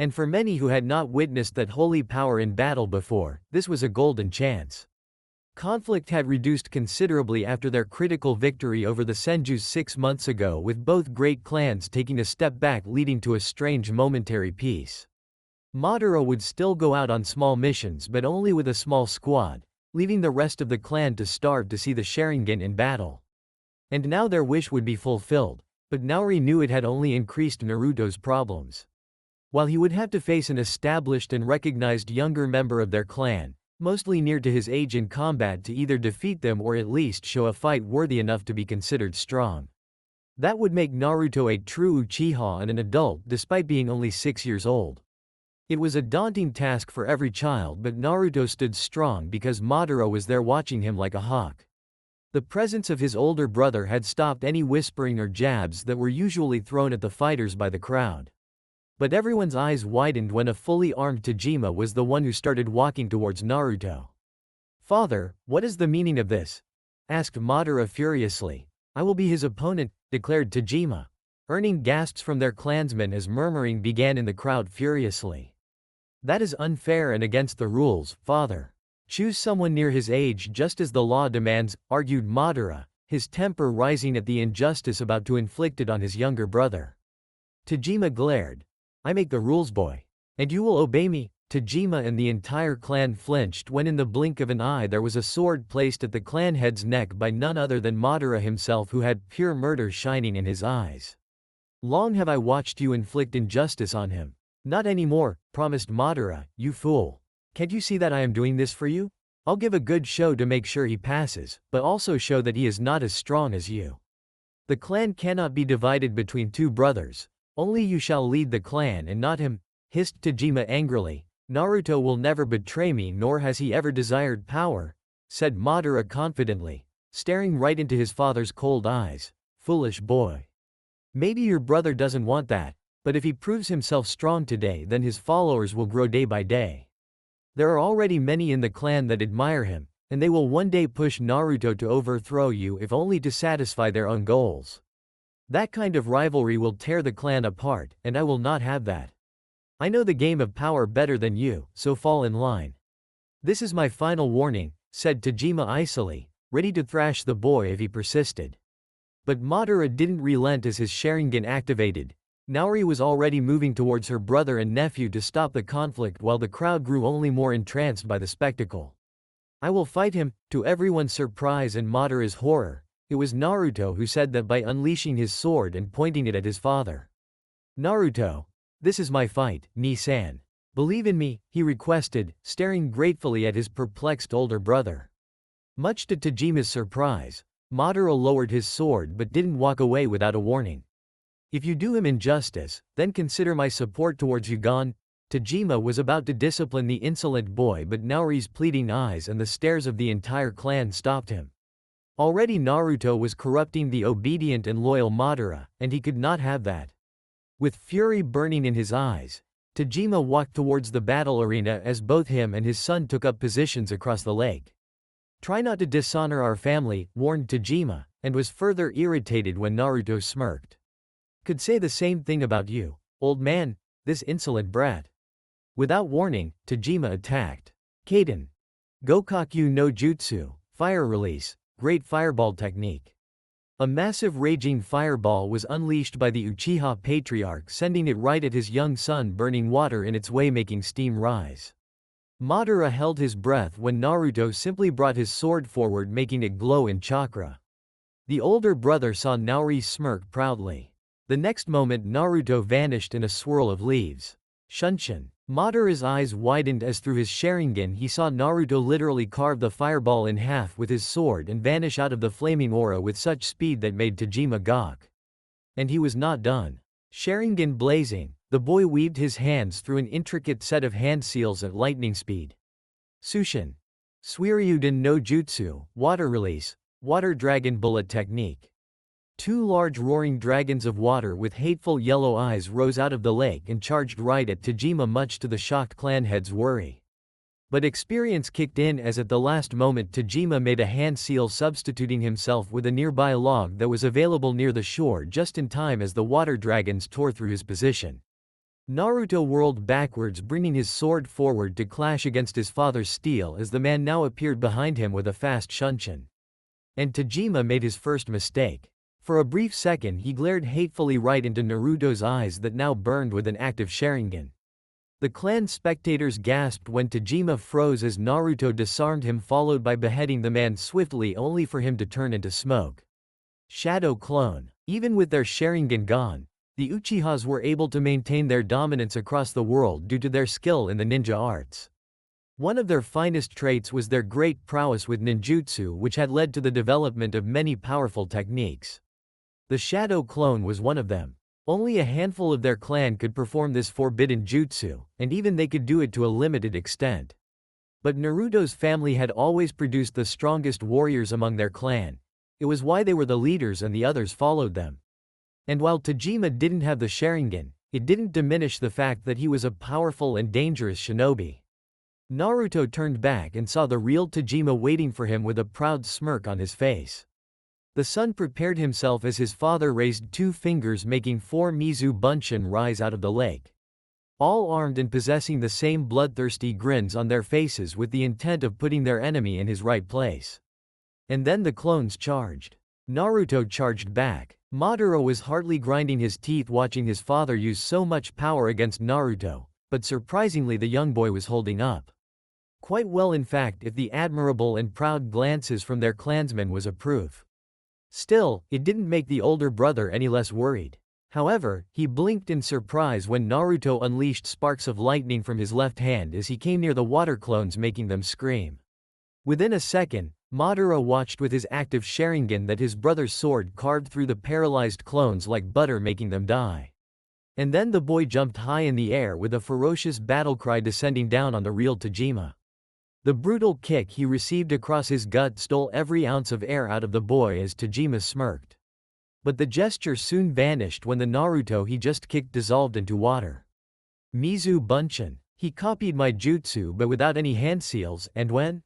And for many who had not witnessed that holy power in battle before, this was a golden chance. Conflict had reduced considerably after their critical victory over the Senjus 6 months ago, with both great clans taking a step back, leading to a strange momentary peace. Madara would still go out on small missions, but only with a small squad, leaving the rest of the clan to starve to see the Sharingan in battle. And now their wish would be fulfilled, but Naori knew it had only increased Naruto's problems. While he would have to face an established and recognized younger member of their clan, mostly near to his age in combat to either defeat them or at least show a fight worthy enough to be considered strong. That would make Naruto a true Uchiha and an adult despite being only 6 years old. It was a daunting task for every child, but Naruto stood strong because Madara was there watching him like a hawk. The presence of his older brother had stopped any whispering or jabs that were usually thrown at the fighters by the crowd. But everyone's eyes widened when a fully armed Tajima was the one who started walking towards Naruto. "Father, what is the meaning of this?" asked Madara furiously. "I will be his opponent," declared Tajima, earning gasps from their clansmen as murmuring began in the crowd furiously. "That is unfair and against the rules, father. Choose someone near his age just as the law demands," argued Madara, his temper rising at the injustice about to inflicted on his younger brother. Tajima glared. "I make the rules, boy. And you will obey me." Tajima and the entire clan flinched when in the blink of an eye there was a sword placed at the clan head's neck by none other than Madara himself, who had pure murder shining in his eyes. "Long have I watched you inflict injustice on him." "Not anymore," promised Madara, "you fool. Can't you see that I am doing this for you? I'll give a good show to make sure he passes, but also show that he is not as strong as you. The clan cannot be divided between two brothers. Only you shall lead the clan and not him," hissed Tajima angrily. "Naruto will never betray me, nor has he ever desired power," said Madara confidently, staring right into his father's cold eyes. "Foolish boy. Maybe your brother doesn't want that, but if he proves himself strong today, then his followers will grow day by day. There are already many in the clan that admire him, and they will one day push Naruto to overthrow you if only to satisfy their own goals. That kind of rivalry will tear the clan apart, and I will not have that. I know the game of power better than you, so fall in line. This is my final warning," said Tajima icily, ready to thrash the boy if he persisted. But Madara didn't relent as his Sharingan activated. Naori was already moving towards her brother and nephew to stop the conflict while the crowd grew only more entranced by the spectacle. "I will fight him." To everyone's surprise and Madara's horror, it was Naruto who said that by unleashing his sword and pointing it at his father. "Naruto, this is my fight, Ni-san. Believe in me," he requested, staring gratefully at his perplexed older brother. Much to Tajima's surprise, Madara lowered his sword but didn't walk away without a warning. "If you do him injustice, then consider my support towards you gone." Tajima was about to discipline the insolent boy, but Naori's pleading eyes and the stares of the entire clan stopped him. Already Naruto was corrupting the obedient and loyal Madara, and he could not have that. With fury burning in his eyes, Tajima walked towards the battle arena as both him and his son took up positions across the lake. "Try not to dishonor our family," warned Tajima, and was further irritated when Naruto smirked. "Could say the same thing about you, old man, this insolent brat." Without warning, Tajima attacked. Kaden. Gokakyu no Jutsu, fire release, great fireball technique. A massive raging fireball was unleashed by the Uchiha patriarch, sending it right at his young son, burning water in its way, making steam rise. Madara held his breath when Naruto simply brought his sword forward, making it glow in chakra. The older brother saw Naori smirk proudly. The next moment Naruto vanished in a swirl of leaves. Shunshin. Madara's eyes widened as through his Sharingan he saw Naruto literally carve the fireball in half with his sword and vanish out of the flaming aura with such speed that made Tajima gawk. And he was not done. Sharingan blazing, the boy weaved his hands through an intricate set of hand seals at lightning speed. Sushin. Suiryuden no Jutsu, water release, water dragon bullet technique. Two large roaring dragons of water with hateful yellow eyes rose out of the lake and charged right at Tajima, much to the shocked clan head's worry. But experience kicked in as at the last moment Tajima made a hand seal, substituting himself with a nearby log that was available near the shore just in time as the water dragons tore through his position. Naruto whirled backwards, bringing his sword forward to clash against his father's steel as the man now appeared behind him with a fast shunshin. And Tajima made his first mistake. For a brief second he glared hatefully right into Naruto's eyes that now burned with an active Sharingan. The clan spectators gasped when Tajima froze as Naruto disarmed him, followed by beheading the man swiftly, only for him to turn into smoke. Shadow clone. Even with their Sharingan gone, The Uchihas were able to maintain their dominance across the world due to their skill in the ninja arts. One of their finest traits was their great prowess with ninjutsu, which had led to the development of many powerful techniques. The Shadow Clone was one of them. Only a handful of their clan could perform this forbidden jutsu, and even they could do it to a limited extent. But Naruto's family had always produced the strongest warriors among their clan. It was why they were the leaders and the others followed them. And while Tajima didn't have the Sharingan, it didn't diminish the fact that he was a powerful and dangerous shinobi. Naruto turned back and saw the real Tajima waiting for him with a proud smirk on his face. The son prepared himself as his father raised 2 fingers, making 4 Mizu Bunshin rise out of the lake. All armed and possessing the same bloodthirsty grins on their faces with the intent of putting their enemy in his right place. And then the clones charged. Naruto charged back. Madara was hardly grinding his teeth watching his father use so much power against Naruto, but surprisingly the young boy was holding up quite well. In fact, if the admirable and proud glances from their clansmen was a proof. Still, it didn't make the older brother any less worried. However, he blinked in surprise when Naruto unleashed sparks of lightning from his left hand as he came near the water clones, making them scream. Within a second, Madara watched with his active Sharingan that his brother's sword carved through the paralyzed clones like butter, making them die. And then the boy jumped high in the air with a ferocious battle cry descending down on the real Tajima. The brutal kick he received across his gut stole every ounce of air out of the boy as Tajima smirked. But the gesture soon vanished when the Naruto he just kicked dissolved into water. Mizu Bunshin. He copied my jutsu but without any hand seals, and when?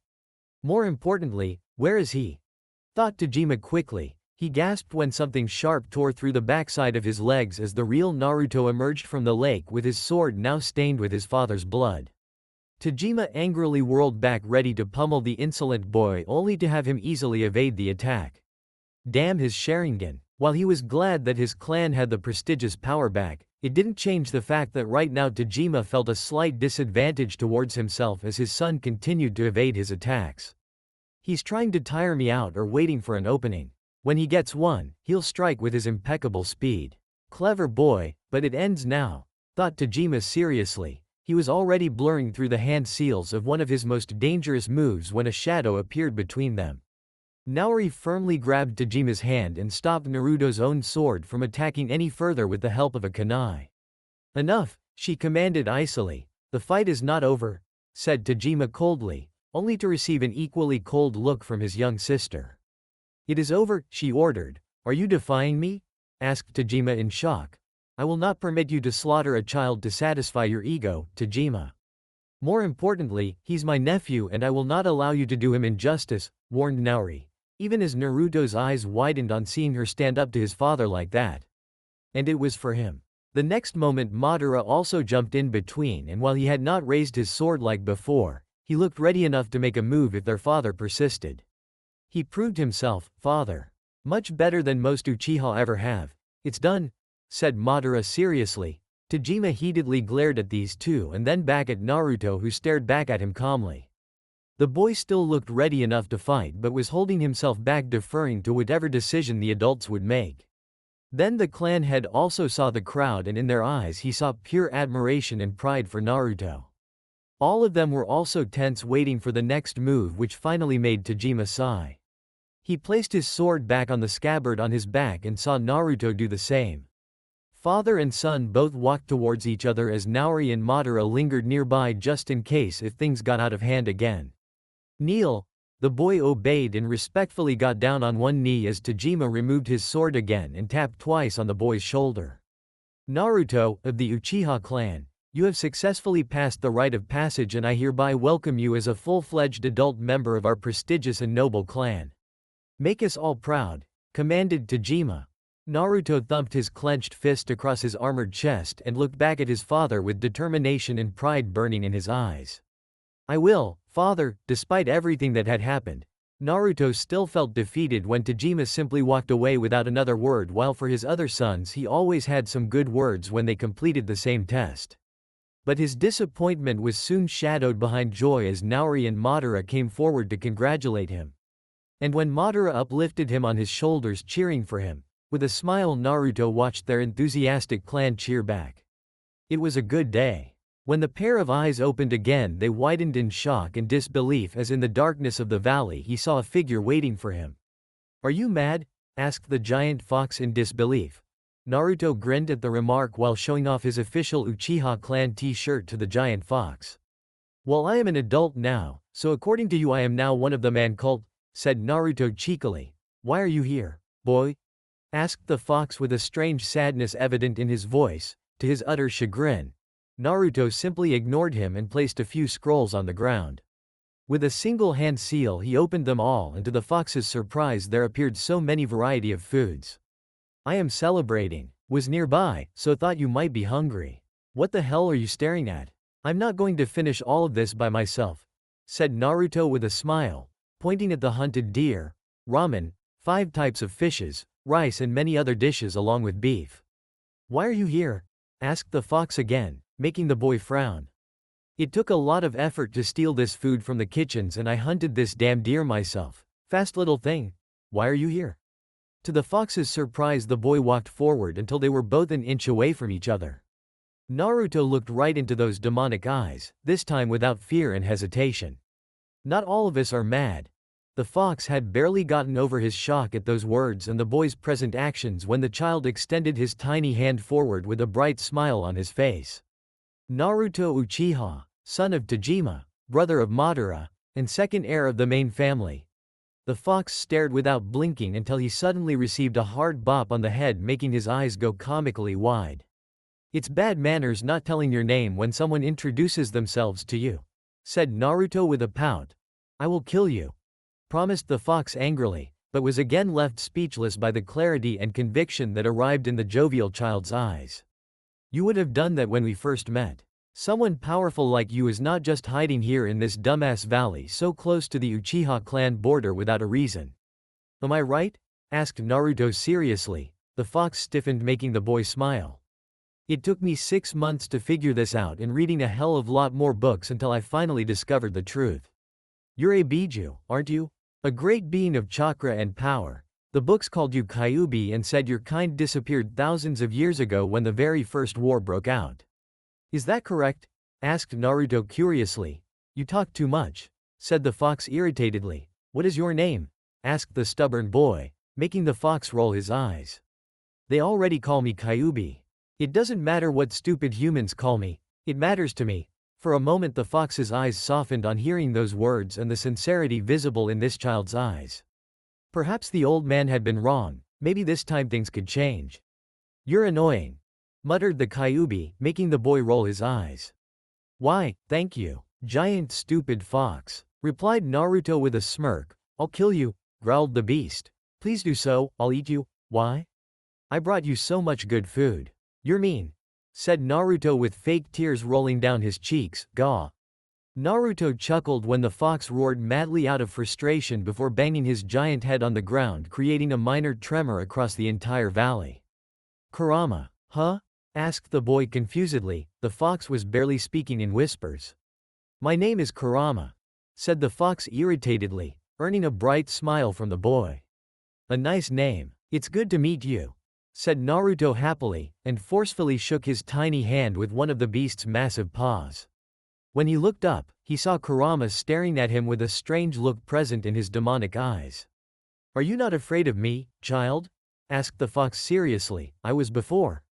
More importantly, where is he? Thought Tajima quickly. He gasped when something sharp tore through the backside of his legs as the real Naruto emerged from the lake with his sword now stained with his father's blood. Tajima angrily whirled back, ready to pummel the insolent boy, only to have him easily evade the attack. Damn his Sharingan. While he was glad that his clan had the prestigious power back, it didn't change the fact that right now Tajima felt a slight disadvantage towards himself as his son continued to evade his attacks. He's trying to tire me out or waiting for an opening. When he gets one, he'll strike with his impeccable speed. Clever boy, but it ends now, thought Tajima seriously. He was already blurring through the hand seals of one of his most dangerous moves when a shadow appeared between them. Naori firmly grabbed Tajima's hand and stopped Naruto's own sword from attacking any further with the help of a kunai. Enough, she commanded icily. The fight is not over, said Tajima coldly, only to receive an equally cold look from his young sister. It is over, she ordered. Are you defying me? Asked Tajima in shock. I will not permit you to slaughter a child to satisfy your ego, Tajima. More importantly, he's my nephew and I will not allow you to do him injustice, warned Naori, even as Naruto's eyes widened on seeing her stand up to his father like that. And it was for him. The next moment Madara also jumped in between, and while he had not raised his sword like before, he looked ready enough to make a move if their father persisted. He proved himself, father. Much better than most Uchiha ever have. It's done, said Madara seriously. Tajima heatedly glared at these two and then back at Naruto, who stared back at him calmly. The boy still looked ready enough to fight but was holding himself back, deferring to whatever decision the adults would make. Then the clan head also saw the crowd, and in their eyes he saw pure admiration and pride for Naruto. All of them were also tense, waiting for the next move, which finally made Tajima sigh. He placed his sword back on the scabbard on his back and saw Naruto do the same. Father and son both walked towards each other as Naori and Madara lingered nearby just in case if things got out of hand again. Kneel. The boy obeyed and respectfully got down on one knee as Tajima removed his sword again and tapped twice on the boy's shoulder. Naruto, of the Uchiha Clan, you have successfully passed the rite of passage and I hereby welcome you as a full-fledged adult member of our prestigious and noble clan. Make us all proud, commanded Tajima. Naruto thumped his clenched fist across his armored chest and looked back at his father with determination and pride burning in his eyes. I will, father. Despite everything that had happened, Naruto still felt defeated when Tajima simply walked away without another word, while for his other sons he always had some good words when they completed the same test. But his disappointment was soon shadowed behind joy as Naori and Madara came forward to congratulate him. And when Madara uplifted him on his shoulders cheering for him, With a smile, Naruto watched their enthusiastic clan cheer back. It was a good day. When the pair of eyes opened again, they widened in shock and disbelief as in the darkness of the valley he saw a figure waiting for him. "Are you mad?" asked the giant fox in disbelief. Naruto grinned at the remark while showing off his official Uchiha Clan t-shirt to the giant fox. "Well, I am an adult now, so according to you I am now one of the man cult," said Naruto cheekily. "Why are you here, boy?" asked the fox with a strange sadness evident in his voice. To his utter chagrin, Naruto simply ignored him and placed a few scrolls on the ground. With a single hand seal he opened them all, and to the fox's surprise there appeared so many variety of foods. "I am celebrating. Was nearby, so thought you might be hungry." "What the hell are you staring at? I'm not going to finish all of this by myself," said Naruto with a smile, pointing at the hunted deer, ramen, 5 types of fishes, rice and many other dishes along with beef. "Why are you here?" asked the fox again, making the boy frown. "It took a lot of effort to steal this food from the kitchens and I hunted this damn deer myself. Fast little thing. Why are you here?" To the fox's surprise the boy walked forward until they were both an inch away from each other. Naruto looked right into those demonic eyes, this time without fear and hesitation. "Not all of us are mad." The fox had barely gotten over his shock at those words and the boy's present actions when the child extended his tiny hand forward with a bright smile on his face. Naruto Uchiha, son of Tajima, brother of Madara, and second heir of the main family. The fox stared without blinking until he suddenly received a hard bop on the head, making his eyes go comically wide. "It's bad manners not telling your name when someone introduces themselves to you," said Naruto with a pout. "I will kill you," promised the fox angrily, but was again left speechless by the clarity and conviction that arrived in the jovial child's eyes. "You would have done that when we first met. Someone powerful like you is not just hiding here in this dumbass valley so close to the Uchiha clan border without a reason. Am I right?" asked Naruto seriously. The fox stiffened, making the boy smile. "It took me 6 months to figure this out and reading a hell of lot more books until I finally discovered the truth. You're a Biju, aren't you? A great being of chakra and power. The books called you Kyuubi and said your kind disappeared thousands of years ago when the very first war broke out. Is that correct?" asked Naruto curiously. "You talk too much," said the fox irritatedly. "What is your name?" asked the stubborn boy, making the fox roll his eyes. "They already call me Kyuubi. It doesn't matter what stupid humans call me, it matters to me." For a moment the fox's eyes softened on hearing those words and the sincerity visible in this child's eyes. Perhaps the old man had been wrong, maybe this time things could change. "You're annoying," muttered the Kyuubi, making the boy roll his eyes. "Why, thank you, giant stupid fox," replied Naruto with a smirk. "I'll kill you," growled the beast. "Please do so, I'll eat you." "Why? I brought you so much good food." "You're mean," said Naruto with fake tears rolling down his cheeks. "Gah." Naruto chuckled when the fox roared madly out of frustration before banging his giant head on the ground, creating a minor tremor across the entire valley. "Kurama, huh?" asked the boy confusedly. The fox was barely speaking in whispers. "My name is Kurama," said the fox irritatedly, earning a bright smile from the boy. "A nice name. It's good to meet you," said Naruto happily, and forcefully shook his tiny hand with one of the beast's massive paws. When he looked up, he saw Kurama staring at him with a strange look present in his demonic eyes. "Are you not afraid of me, child?" asked the fox seriously. "I was before.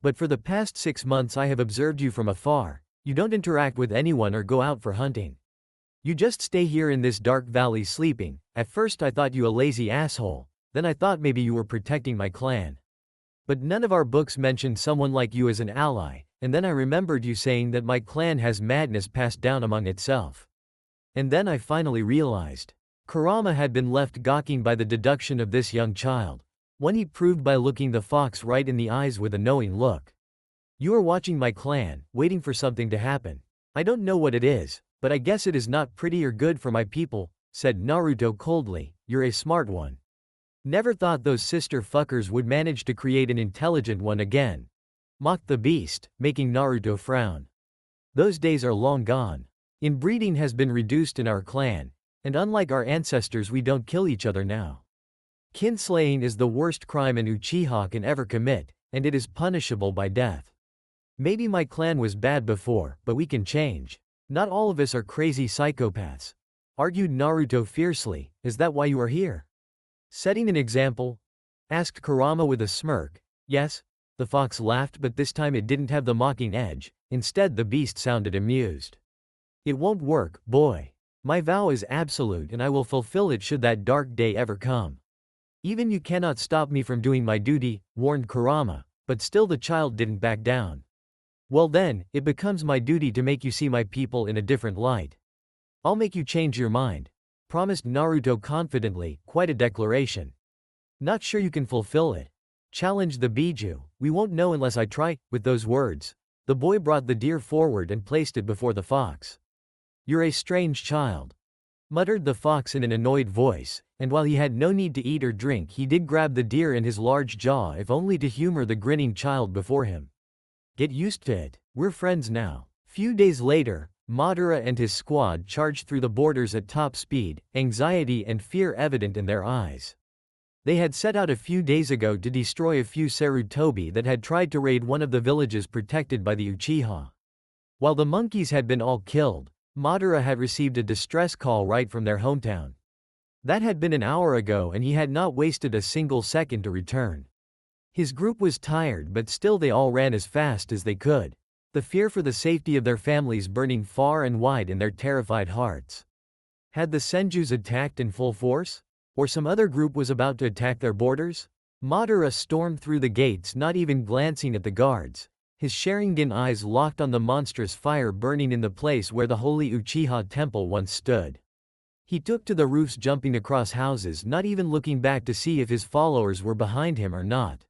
But for the past 6 months I have observed you from afar. You don't interact with anyone or go out for hunting. You just stay here in this dark valley sleeping. At first I thought you a lazy asshole, then I thought maybe you were protecting my clan. But none of our books mention someone like you as an ally, and then I remembered you saying that my clan has madness passed down among itself. And then I finally realized." Kurama had been left gawking by the deduction of this young child. One he proved by looking the fox right in the eyes with a knowing look. "You are watching my clan, waiting for something to happen. I don't know what it is, but I guess it is not pretty or good for my people," said Naruto coldly. "You're a smart one. Never thought those sister fuckers would manage to create an intelligent one again," mocked the beast, making Naruto frown. "Those days are long gone. Inbreeding has been reduced in our clan, and unlike our ancestors we don't kill each other now." Kinslaying is the worst crime an Uchiha can ever commit, and it is punishable by death. Maybe my clan was bad before, but we can change. Not all of us are crazy psychopaths, argued Naruto fiercely. Is that why you are here? Setting an example? Asked Kurama with a smirk. Yes? The fox laughed, but this time it didn't have the mocking edge. Instead, the beast sounded amused. It won't work, boy. My vow is absolute and I will fulfill it should that dark day ever come. Even you cannot stop me from doing my duty, warned Kurama, but still the child didn't back down. Well then, it becomes my duty to make you see my people in a different light. I'll make you change your mind, promised Naruto confidently, quite a declaration. Not sure you can fulfill it, challenged the Biju. We won't know unless I try. With those words, the boy brought the deer forward and placed it before the fox. You're a strange child, muttered the fox in an annoyed voice, and while he had no need to eat or drink, he did grab the deer in his large jaw, if only to humor the grinning child before him. Get used to it, we're friends now. Few days later, Madara and his squad charged through the borders at top speed, anxiety and fear evident in their eyes. They had set out a few days ago to destroy a few Sarutobi that had tried to raid one of the villages protected by the Uchiha. While the monkeys had been all killed, Madara had received a distress call right from their hometown. That had been an hour ago and he had not wasted a single second to return. His group was tired, but still they all ran as fast as they could, the fear for the safety of their families burning far and wide in their terrified hearts. Had the Senjus attacked in full force? Or some other group was about to attack their borders? Madara stormed through the gates, not even glancing at the guards, his Sharingan eyes locked on the monstrous fire burning in the place where the holy Uchiha temple once stood. He took to the roofs, jumping across houses, not even looking back to see if his followers were behind him or not.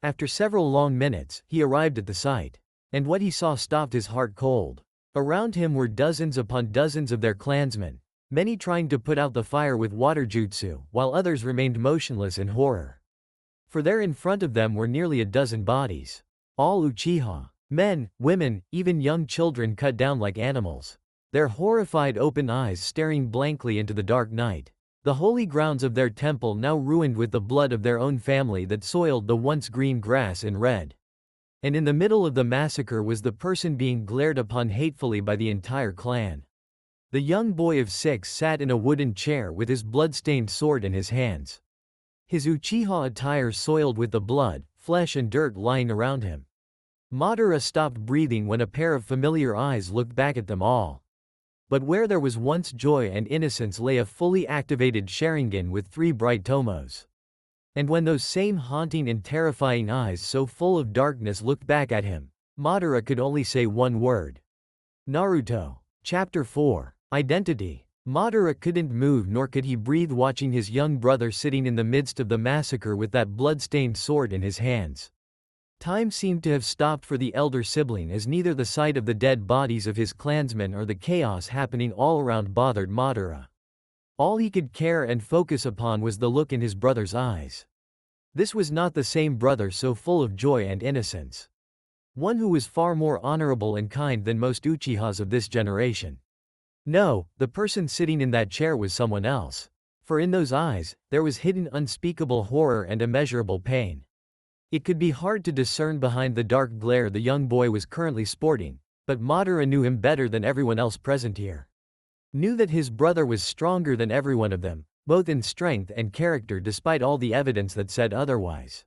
After several long minutes, he arrived at the site. And what he saw stopped his heart cold. Around him were dozens upon dozens of their clansmen, many trying to put out the fire with water jutsu, while others remained motionless in horror. For there in front of them were nearly a dozen bodies. All Uchiha. Men, women, even young children cut down like animals. Their horrified open eyes staring blankly into the dark night. The holy grounds of their temple now ruined with the blood of their own family that soiled the once green grass and red. And in the middle of the massacre was the person being glared upon hatefully by the entire clan. The young boy of 6 sat in a wooden chair with his blood-stained sword in his hands. His Uchiha attire soiled with the blood, flesh and dirt lying around him. Madara stopped breathing when a pair of familiar eyes looked back at them all. But where there was once joy and innocence lay a fully activated Sharingan with 3 bright tomos. And when those same haunting and terrifying eyes so full of darkness looked back at him, Madara could only say one word. Naruto. Chapter 4. Identity. Madara couldn't move nor could he breathe, watching his young brother sitting in the midst of the massacre with that blood-stained sword in his hands. Time seemed to have stopped for the elder sibling, as neither the sight of the dead bodies of his clansmen or the chaos happening all around bothered Madara. All he could care and focus upon was the look in his brother's eyes. This was not the same brother so full of joy and innocence. One who was far more honorable and kind than most Uchihas of this generation. No, the person sitting in that chair was someone else. For in those eyes, there was hidden unspeakable horror and immeasurable pain. It could be hard to discern behind the dark glare the young boy was currently sporting, but Madara knew him better than everyone else present here. Knew that his brother was stronger than every one of them, both in strength and character, despite all the evidence that said otherwise.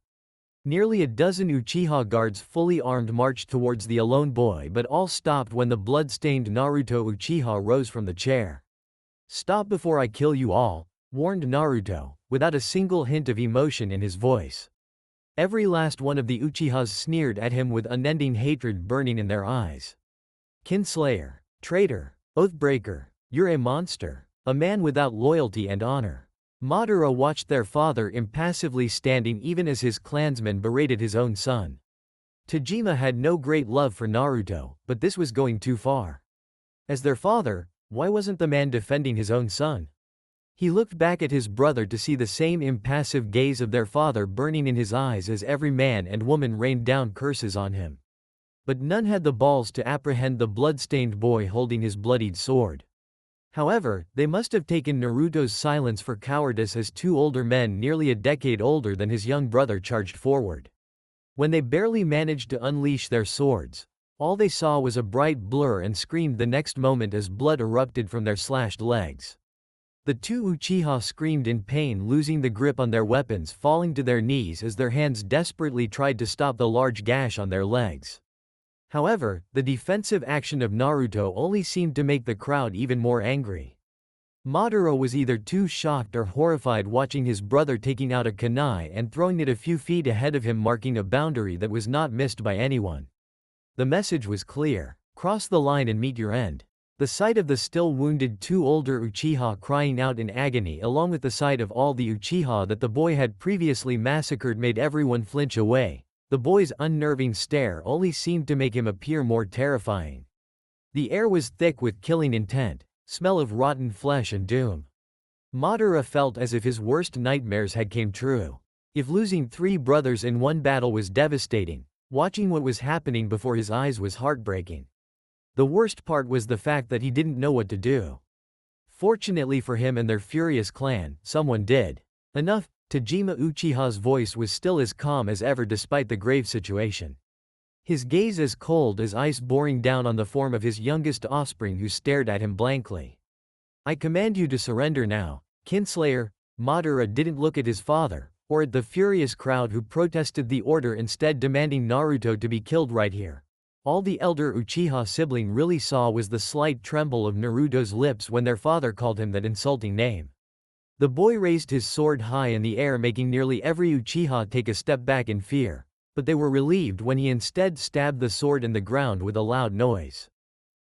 Nearly a dozen Uchiha guards fully armed marched towards the alone boy, but all stopped when the blood-stained Naruto Uchiha rose from the chair. Stop before I kill you all, warned Naruto, without a single hint of emotion in his voice. Every last one of the Uchihas sneered at him with unending hatred burning in their eyes. Kinslayer, traitor, oathbreaker, you're a monster, a man without loyalty and honor. Madara watched their father impassively standing even as his clansmen berated his own son. Tajima had no great love for Naruto, but this was going too far. As their father, why wasn't the man defending his own son? He looked back at his brother to see the same impassive gaze of their father burning in his eyes as every man and woman rained down curses on him. But none had the balls to apprehend the blood-stained boy holding his bloodied sword. However, they must have taken Naruto's silence for cowardice as two older men nearly a decade older than his young brother charged forward. When they barely managed to unleash their swords, all they saw was a bright blur and screamed the next moment as blood erupted from their slashed legs. The two Uchiha screamed in pain, losing the grip on their weapons, falling to their knees as their hands desperately tried to stop the large gash on their legs. However, the defensive action of Naruto only seemed to make the crowd even more angry. Madara was either too shocked or horrified watching his brother taking out a kunai and throwing it a few feet ahead of him, marking a boundary that was not missed by anyone. The message was clear: cross the line and meet your end. The sight of the still wounded two older Uchiha crying out in agony, along with the sight of all the Uchiha that the boy had previously massacred, made everyone flinch away. The boy's unnerving stare only seemed to make him appear more terrifying. The air was thick with killing intent, smell of rotten flesh and doom. Madara felt as if his worst nightmares had came true. If losing three brothers in one battle was devastating, watching what was happening before his eyes was heartbreaking. The worst part was the fact that he didn't know what to do. Fortunately for him and their furious clan, someone did. Enough. Tajima Uchiha's voice was still as calm as ever despite the grave situation. His gaze as cold as ice, boring down on the form of his youngest offspring who stared at him blankly. "I command you to surrender now, Kinslayer." Madara didn't look at his father, or at the furious crowd who protested the order, instead demanding Naruto to be killed right here. All the elder Uchiha sibling really saw was the slight tremble of Naruto's lips when their father called him that insulting name. The boy raised his sword high in the air, making nearly every Uchiha take a step back in fear, but they were relieved when he instead stabbed the sword in the ground with a loud noise.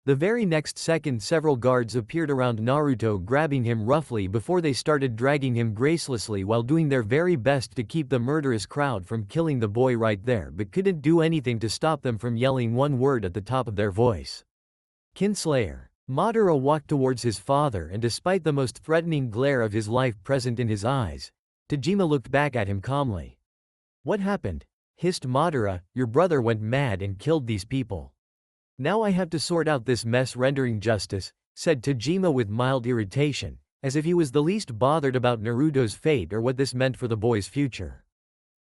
The very next second, several guards appeared around Naruto, grabbing him roughly before they started dragging him gracelessly while doing their very best to keep the murderous crowd from killing the boy right there, but couldn't do anything to stop them from yelling one word at the top of their voice: Kinslayer. Madara walked towards his father, and despite the most threatening glare of his life present in his eyes, Tajima looked back at him calmly. "What happened?" hissed Madara. "Your brother went mad and killed these people. Now I have to sort out this mess." "Rendering justice," said Tajima with mild irritation, as if he was the least bothered about Naruto's fate or what this meant for the boy's future.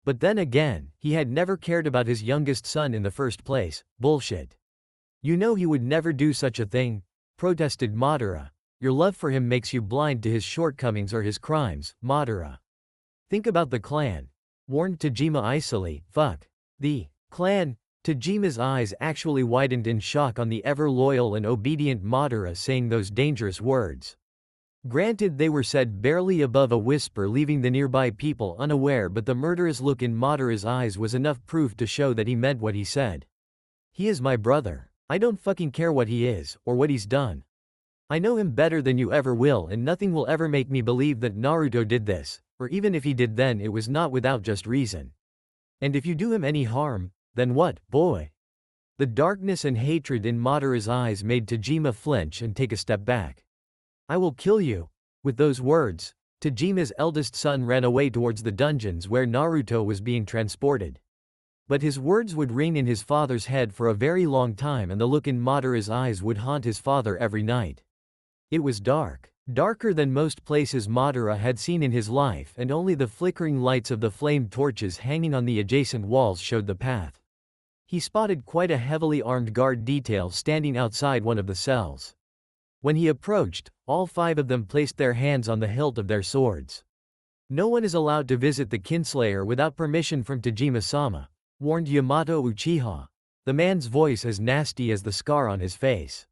But then again, he had never cared about his youngest son in the first place. "Bullshit. You know he would never do such a thing," protested Madara. "Your love for him makes you blind to his shortcomings or his crimes, Madara. Think about the clan," warned Tajima icily. "Fuck the clan." Tajima's eyes actually widened in shock on the ever-loyal and obedient Madara saying those dangerous words. Granted, they were said barely above a whisper, leaving the nearby people unaware, but the murderous look in Madara's eyes was enough proof to show that he meant what he said. "He is my brother. I don't fucking care what he is, or what he's done. I know him better than you ever will, and nothing will ever make me believe that Naruto did this, or even if he did, then it was not without just reason. And if you do him any harm, then what, boy?" The darkness and hatred in Madara's eyes made Tajima flinch and take a step back. "I will kill you." With those words, Tajima's eldest son ran away towards the dungeons where Naruto was being transported. But his words would ring in his father's head for a very long time, and the look in Madara's eyes would haunt his father every night. It was dark. Darker than most places Madara had seen in his life, and only the flickering lights of the flame torches hanging on the adjacent walls showed the path. He spotted quite a heavily armed guard detail standing outside one of the cells. When he approached, all five of them placed their hands on the hilt of their swords. "No one is allowed to visit the Kinslayer without permission from Tajima-sama," warned Yamato Uchiha, the man's voice as nasty as the scar on his face.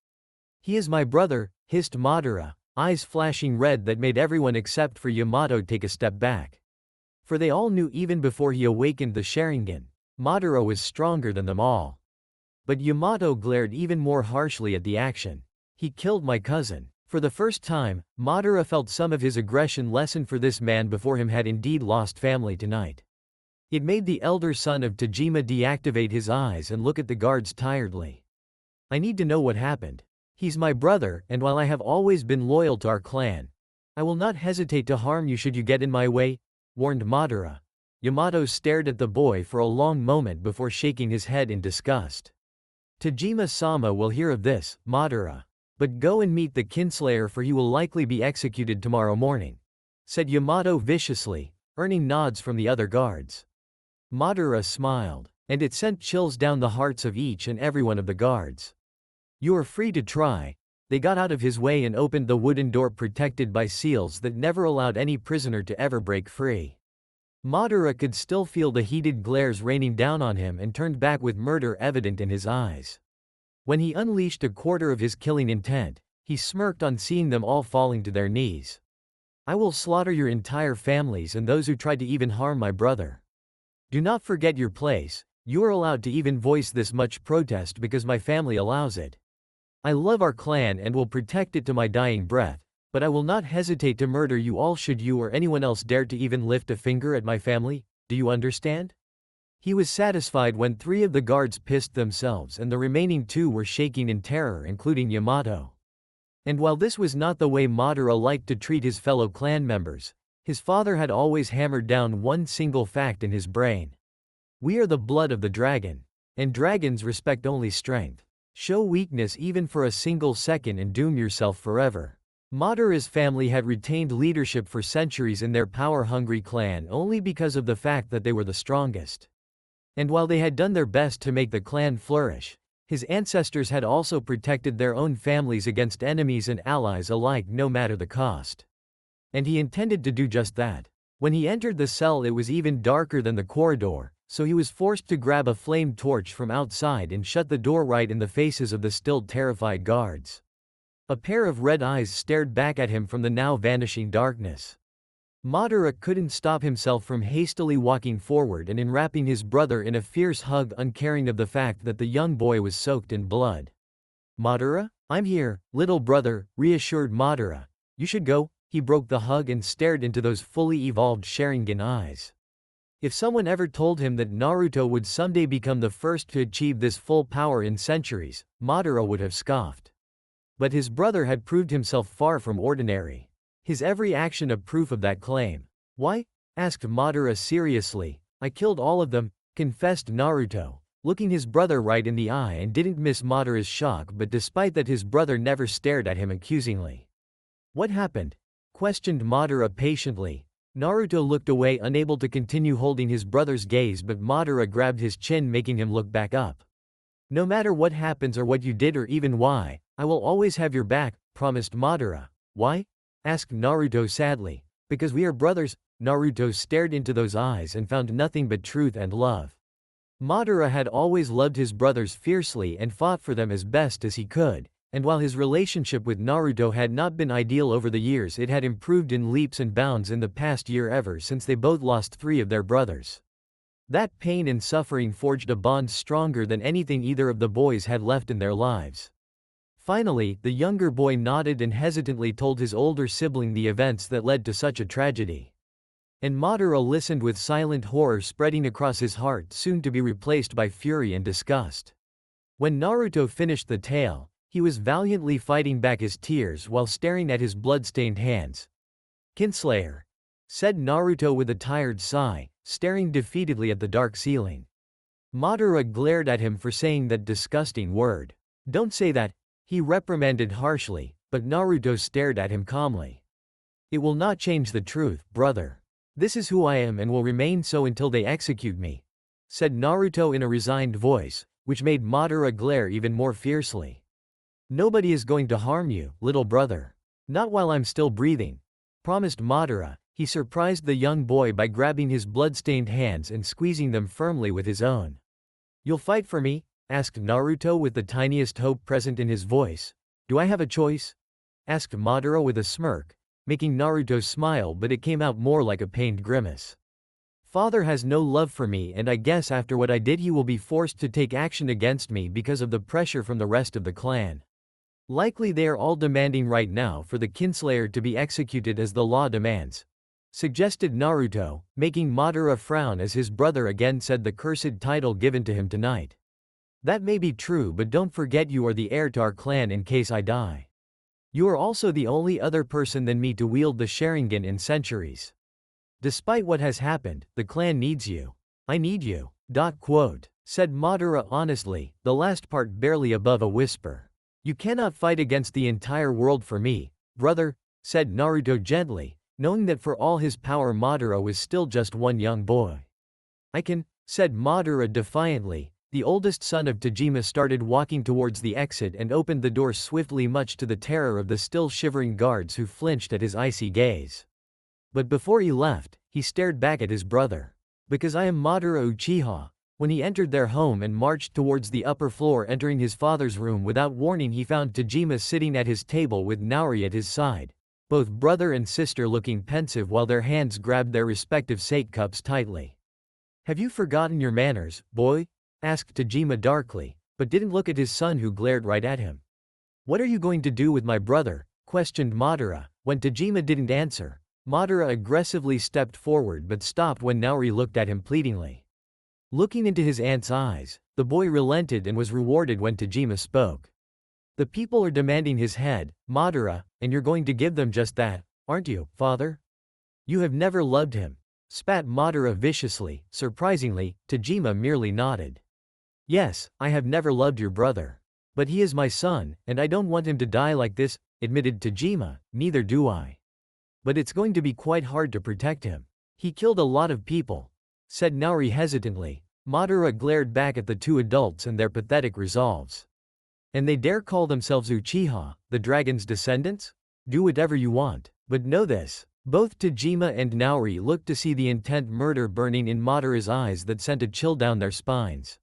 "He is my brother," hissed Madara, eyes flashing red that made everyone except for Yamato take a step back. For they all knew even before he awakened the Sharingan, Madara was stronger than them all. But Yamato glared even more harshly at the action. "He killed my cousin." For the first time, Madara felt some of his aggression lessen, for this man before him had indeed lost family tonight. It made the elder son of Tajima deactivate his eyes and look at the guards tiredly. "I need to know what happened. He's my brother, and while I have always been loyal to our clan, I will not hesitate to harm you should you get in my way," warned Madara. Yamato stared at the boy for a long moment before shaking his head in disgust. "Tajima-sama will hear of this, Madara. But go and meet the Kinslayer, for he will likely be executed tomorrow morning," said Yamato viciously, earning nods from the other guards. Madara smiled, and it sent chills down the hearts of each and every one of the guards. "You are free to try." They got out of his way and opened the wooden door protected by seals that never allowed any prisoner to ever break free. Madara could still feel the heated glares raining down on him and turned back with murder evident in his eyes. When he unleashed a quarter of his killing intent, he smirked on seeing them all falling to their knees. "I will slaughter your entire families and those who tried to even harm my brother. Do not forget your place. You are allowed to even voice this much protest because my family allows it. I love our clan and will protect it to my dying breath, but I will not hesitate to murder you all should you or anyone else dare to even lift a finger at my family. Do you understand?" He was satisfied when 3 of the guards pissed themselves and the remaining 2 were shaking in terror, including Yamato. And while this was not the way Madara liked to treat his fellow clan members, his father had always hammered down one single fact in his brain. "We are the blood of the dragon, and dragons respect only strength. Show weakness even for a single second and doom yourself forever." Madara's family had retained leadership for centuries in their power-hungry clan only because of the fact that they were the strongest. And while they had done their best to make the clan flourish, his ancestors had also protected their own families against enemies and allies alike no matter the cost. And he intended to do just that. When he entered the cell, it was even darker than the corridor, so he was forced to grab a flame torch from outside and shut the door right in the faces of the still terrified guards. A pair of red eyes stared back at him from the now vanishing darkness. Madara couldn't stop himself from hastily walking forward and enwrapping his brother in a fierce hug, uncaring of the fact that the young boy was soaked in blood. "Madara, I'm here, little brother," reassured Madara. "You should go." He broke the hug and stared into those fully evolved Sharingan eyes. If someone ever told him that Naruto would someday become the first to achieve this full power in centuries, Madara would have scoffed. But his brother had proved himself far from ordinary. His every action a proof of that claim. "Why?" asked Madara seriously. "I killed all of them," confessed Naruto, looking his brother right in the eye, and didn't miss Madara's shock but despite that his brother never stared at him accusingly. "What happened?" questioned Madara patiently. Naruto looked away, unable to continue holding his brother's gaze, but Madara grabbed his chin, making him look back up. "No matter what happens or what you did or even why, I will always have your back," promised Madara. "Why?" asked Naruto sadly. "Because we are brothers." Naruto stared into those eyes and found nothing but truth and love. Madara had always loved his brothers fiercely and fought for them as best as he could. And while his relationship with Naruto had not been ideal over the years, it had improved in leaps and bounds in the past year ever since they both lost 3 of their brothers. That pain and suffering forged a bond stronger than anything either of the boys had left in their lives. Finally, the younger boy nodded and hesitantly told his older sibling the events that led to such a tragedy. And Madara listened with silent horror spreading across his heart, soon to be replaced by fury and disgust. When Naruto finished the tale, he was valiantly fighting back his tears while staring at his blood-stained hands. "Kinslayer," said Naruto with a tired sigh, staring defeatedly at the dark ceiling. Madara glared at him for saying that disgusting word. "Don't say that," he reprimanded harshly, but Naruto stared at him calmly. "It will not change the truth, brother. This is who I am and will remain so until they execute me," said Naruto in a resigned voice, which made Madara glare even more fiercely. "Nobody is going to harm you, little brother. Not while I'm still breathing," promised Madara. He surprised the young boy by grabbing his blood-stained hands and squeezing them firmly with his own. "You'll fight for me?" asked Naruto with the tiniest hope present in his voice. "Do I have a choice?" asked Madara with a smirk, making Naruto smile, but it came out more like a pained grimace. "Father has no love for me, and I guess after what I did he will be forced to take action against me because of the pressure from the rest of the clan. Likely they are all demanding right now for the Kinslayer to be executed as the law demands," suggested Naruto, making Madara frown as his brother again said the cursed title given to him tonight. "That may be true, but don't forget you are the heir to our clan in case I die. You are also the only other person than me to wield the Sharingan in centuries. Despite what has happened, the clan needs you. I need you." Said Madara honestly, the last part barely above a whisper. You cannot fight against the entire world for me, brother, said Naruto gently, knowing that for all his power Madara was still just one young boy. I can, said Madara defiantly. The oldest son of Tajima started walking towards the exit and opened the door swiftly, much to the terror of the still shivering guards who flinched at his icy gaze. But before he left, he stared back at his brother. Because I am Madara Uchiha. When he entered their home and marched towards the upper floor, entering his father's room without warning, he found Tajima sitting at his table with Naori at his side, both brother and sister looking pensive while their hands grabbed their respective sake cups tightly. Have you forgotten your manners, boy? Asked Tajima darkly, but didn't look at his son, who glared right at him. What are you going to do with my brother? Questioned Madara. When Tajima didn't answer, Madara aggressively stepped forward but stopped when Naori looked at him pleadingly. Looking into his aunt's eyes, the boy relented and was rewarded when Tajima spoke. The people are demanding his head, Madara, and you're going to give them just that, aren't you, father? You have never loved him, spat Madara viciously. Surprisingly, Tajima merely nodded. Yes, I have never loved your brother. But he is my son, and I don't want him to die like this, admitted Tajima. Neither do I. But it's going to be quite hard to protect him. He killed a lot of people, said Naori hesitantly. Madara glared back at the two adults and their pathetic resolves. And they dare call themselves Uchiha, the dragon's descendants? Do whatever you want, but know this. Both Tajima and Naori looked to see the intent murder burning in Madara's eyes that sent a chill down their spines.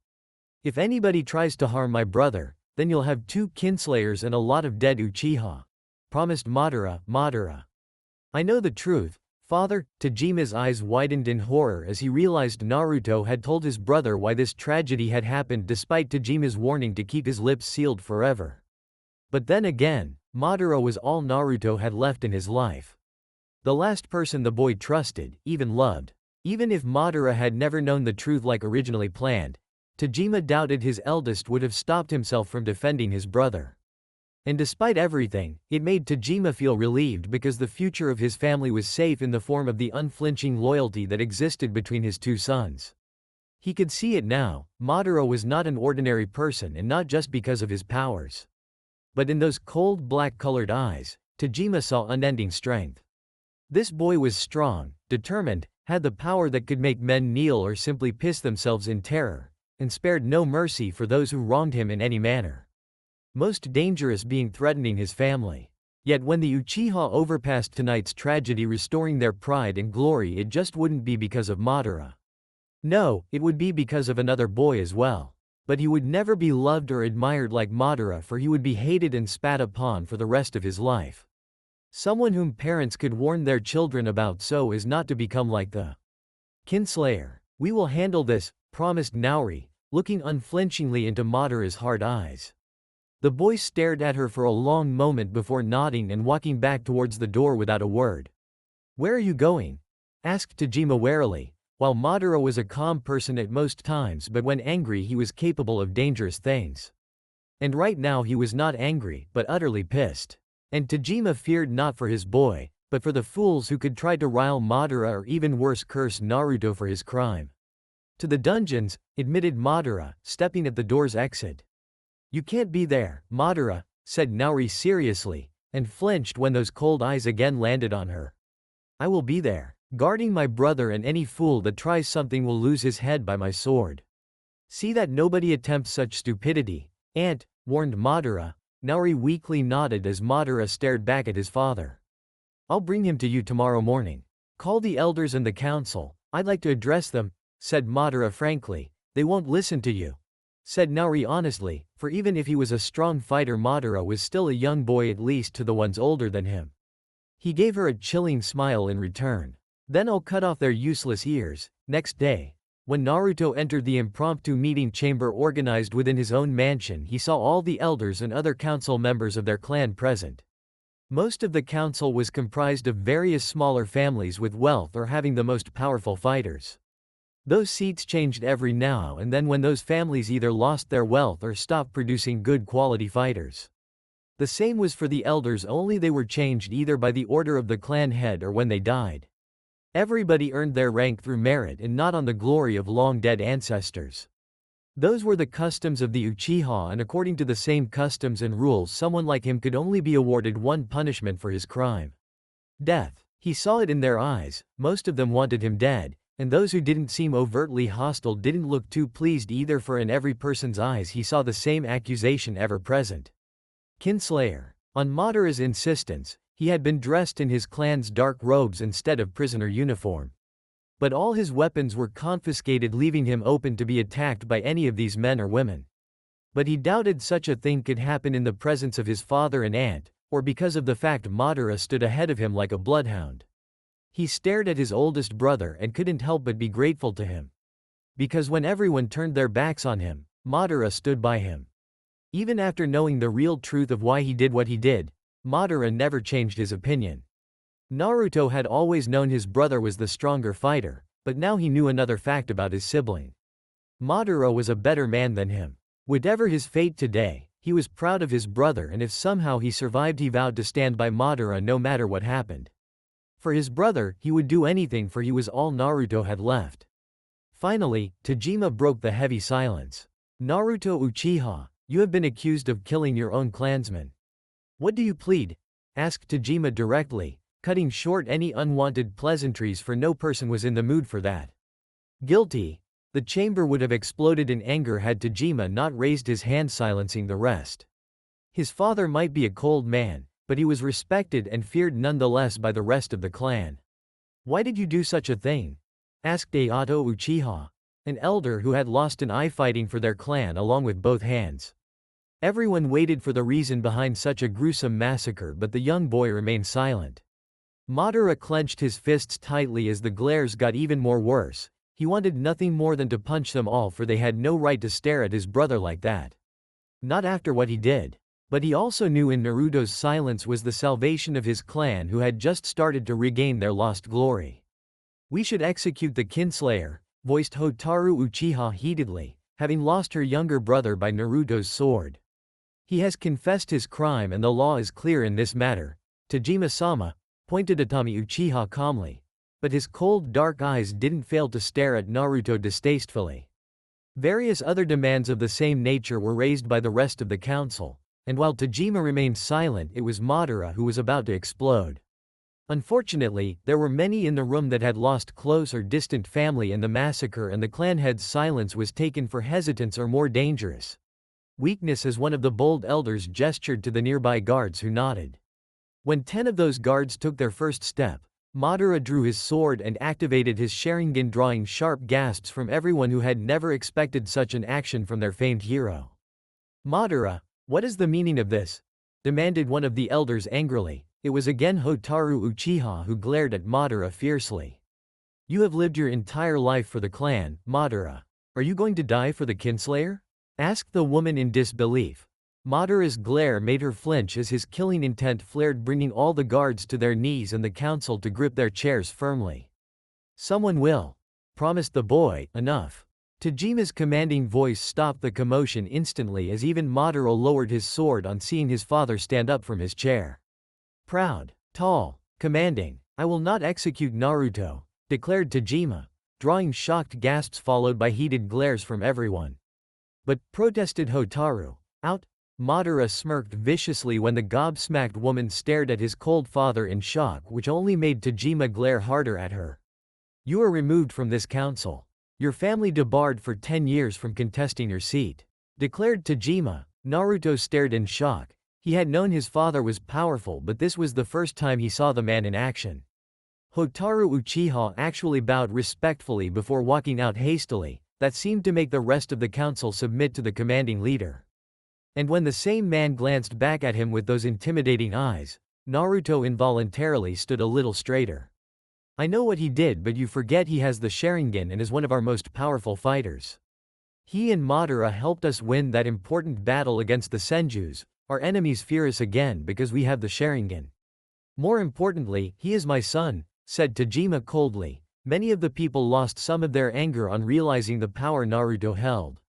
If anybody tries to harm my brother, then you'll have 2 kinslayers and a lot of dead Uchiha, promised Madara. I know the truth, father. Tajima's eyes widened in horror as he realized Naruto had told his brother why this tragedy had happened, despite Tajima's warning to keep his lips sealed forever. But then again, Madara was all Naruto had left in his life. The last person the boy trusted, even loved. Even if Madara had never known the truth like originally planned, Tajima doubted his eldest would have stopped himself from defending his brother. And despite everything, it made Tajima feel relieved because the future of his family was safe in the form of the unflinching loyalty that existed between his 2 sons. He could see it now. Madara was not an ordinary person, and not just because of his powers. But in those cold black-colored eyes, Tajima saw unending strength. This boy was strong, determined, had the power that could make men kneel or simply piss themselves in terror, and spared no mercy for those who wronged him in any manner. Most dangerous being threatening his family. Yet when the Uchiha overpassed tonight's tragedy, restoring their pride and glory, it just wouldn't be because of Madara. No, it would be because of another boy as well. But he would never be loved or admired like Madara, for he would be hated and spat upon for the rest of his life. Someone whom parents could warn their children about so as not to become like the kinslayer. We will handle this, promised Naori, looking unflinchingly into Madara's hard eyes. The boy stared at her for a long moment before nodding and walking back towards the door without a word. Where are you going? Asked Tajima warily. While Madara was a calm person at most times, but when angry he was capable of dangerous things. And right now he was not angry, but utterly pissed. And Tajima feared not for his boy, but for the fools who could try to rile Madara, or even worse, curse Naruto for his crime. To the dungeons, admitted Madara, stepping at the door's exit. You can't be there, Madara, said Naori seriously, and flinched when those cold eyes again landed on her. I will be there, guarding my brother, and any fool that tries something will lose his head by my sword. See that nobody attempts such stupidity, aunt, warned Madara. Naori weakly nodded as Madara stared back at his father. I'll bring him to you tomorrow morning. Call the elders and the council, I'd like to address them, said Madara frankly. They won't listen to you, said Naori honestly, for even if he was a strong fighter, Madara was still a young boy, at least to the ones older than him. He gave her a chilling smile in return. Then I'll cut off their useless ears. Next day, when Naruto entered the impromptu meeting chamber organized within his own mansion, he saw all the elders and other council members of their clan present. Most of the council was comprised of various smaller families with wealth or having the most powerful fighters. Those seats changed every now and then when those families either lost their wealth or stopped producing good quality fighters. The same was for the elders, only they were changed either by the order of the clan head or when they died. Everybody earned their rank through merit and not on the glory of long-dead ancestors. Those were the customs of the Uchiha, and according to the same customs and rules, someone like him could only be awarded one punishment for his crime: death. He saw it in their eyes, most of them wanted him dead, and those who didn't seem overtly hostile didn't look too pleased either, for in every person's eyes he saw the same accusation ever present: kinslayer. On Madara's insistence, he had been dressed in his clan's dark robes instead of prisoner uniform. But all his weapons were confiscated, leaving him open to be attacked by any of these men or women. But he doubted such a thing could happen in the presence of his father and aunt, or because of the fact Madara stood ahead of him like a bloodhound. He stared at his oldest brother and couldn't help but be grateful to him. Because when everyone turned their backs on him, Madara stood by him. Even after knowing the real truth of why he did what he did, Madara never changed his opinion. Naruto had always known his brother was the stronger fighter, but now he knew another fact about his sibling. Madara was a better man than him. Whatever his fate today, he was proud of his brother, and if somehow he survived, he vowed to stand by Madara no matter what happened. For his brother, he would do anything, for he was all Naruto had left. Finally, Tajima broke the heavy silence. "Naruto Uchiha, you have been accused of killing your own clansmen. What do you plead?" asked Tajima directly, cutting short any unwanted pleasantries, for no person was in the mood for that. "Guilty." The chamber would have exploded in anger had Tajima not raised his hand, silencing the rest. His father might be a cold man, but he was respected and feared nonetheless by the rest of the clan. "Why did you do such a thing?" asked Ayato Uchiha, an elder who had lost an eye fighting for their clan along with both hands. Everyone waited for the reason behind such a gruesome massacre, but the young boy remained silent. Madara clenched his fists tightly as the glares got even more worse. He wanted nothing more than to punch them all, for they had no right to stare at his brother like that. Not after what he did. But he also knew in Naruto's silence was the salvation of his clan, who had just started to regain their lost glory. "We should execute the kinslayer," voiced Hotaru Uchiha heatedly, having lost her younger brother by Naruto's sword. "He has confessed his crime and the law is clear in this matter." Tajima-sama, pointed Atami Uchiha calmly. But his cold dark eyes didn't fail to stare at Naruto distastefully. Various other demands of the same nature were raised by the rest of the council, and while Tajima remained silent, it was Madara who was about to explode. Unfortunately, there were many in the room that had lost close or distant family in the massacre, and the clan head's silence was taken for hesitance or more dangerous weakness, as one of the bold elders gestured to the nearby guards, who nodded. When 10 of those guards took their first step, Madara drew his sword and activated his Sharingan, drawing sharp gasps from everyone who had never expected such an action from their famed hero. "Madara, what is the meaning of this?" demanded one of the elders angrily. It was again Hotaru Uchiha who glared at Madara fiercely. "You have lived your entire life for the clan, Madara. Are you going to die for the kinslayer?" asked the woman in disbelief. Madara's glare made her flinch as his killing intent flared, bringing all the guards to their knees and the council to grip their chairs firmly. "Someone will," promised the boy. "Enough." Tajima's commanding voice stopped the commotion instantly, as even Madara lowered his sword on seeing his father stand up from his chair. "Proud, tall, commanding, I will not execute Naruto," declared Tajima, drawing shocked gasps followed by heated glares from everyone. "But," protested Hotaru, "out." Madara smirked viciously when the gobsmacked woman stared at his cold father in shock, which only made Tajima glare harder at her. "You are removed from this council. Your family debarred for 10 years from contesting your seat," declared Tajima. Naruto stared in shock. He had known his father was powerful, but this was the first time he saw the man in action. Hotaru Uchiha actually bowed respectfully before walking out hastily. That seemed to make the rest of the council submit to the commanding leader. And when the same man glanced back at him with those intimidating eyes, Naruto involuntarily stood a little straighter. "I know what he did, but you forget he has the Sharingan and is one of our most powerful fighters. He and Madara helped us win that important battle against the Senjus. Our enemies fear us again because we have the Sharingan. More importantly, he is my son," said Tajima coldly. Many of the people lost some of their anger on realizing the power Naruto held.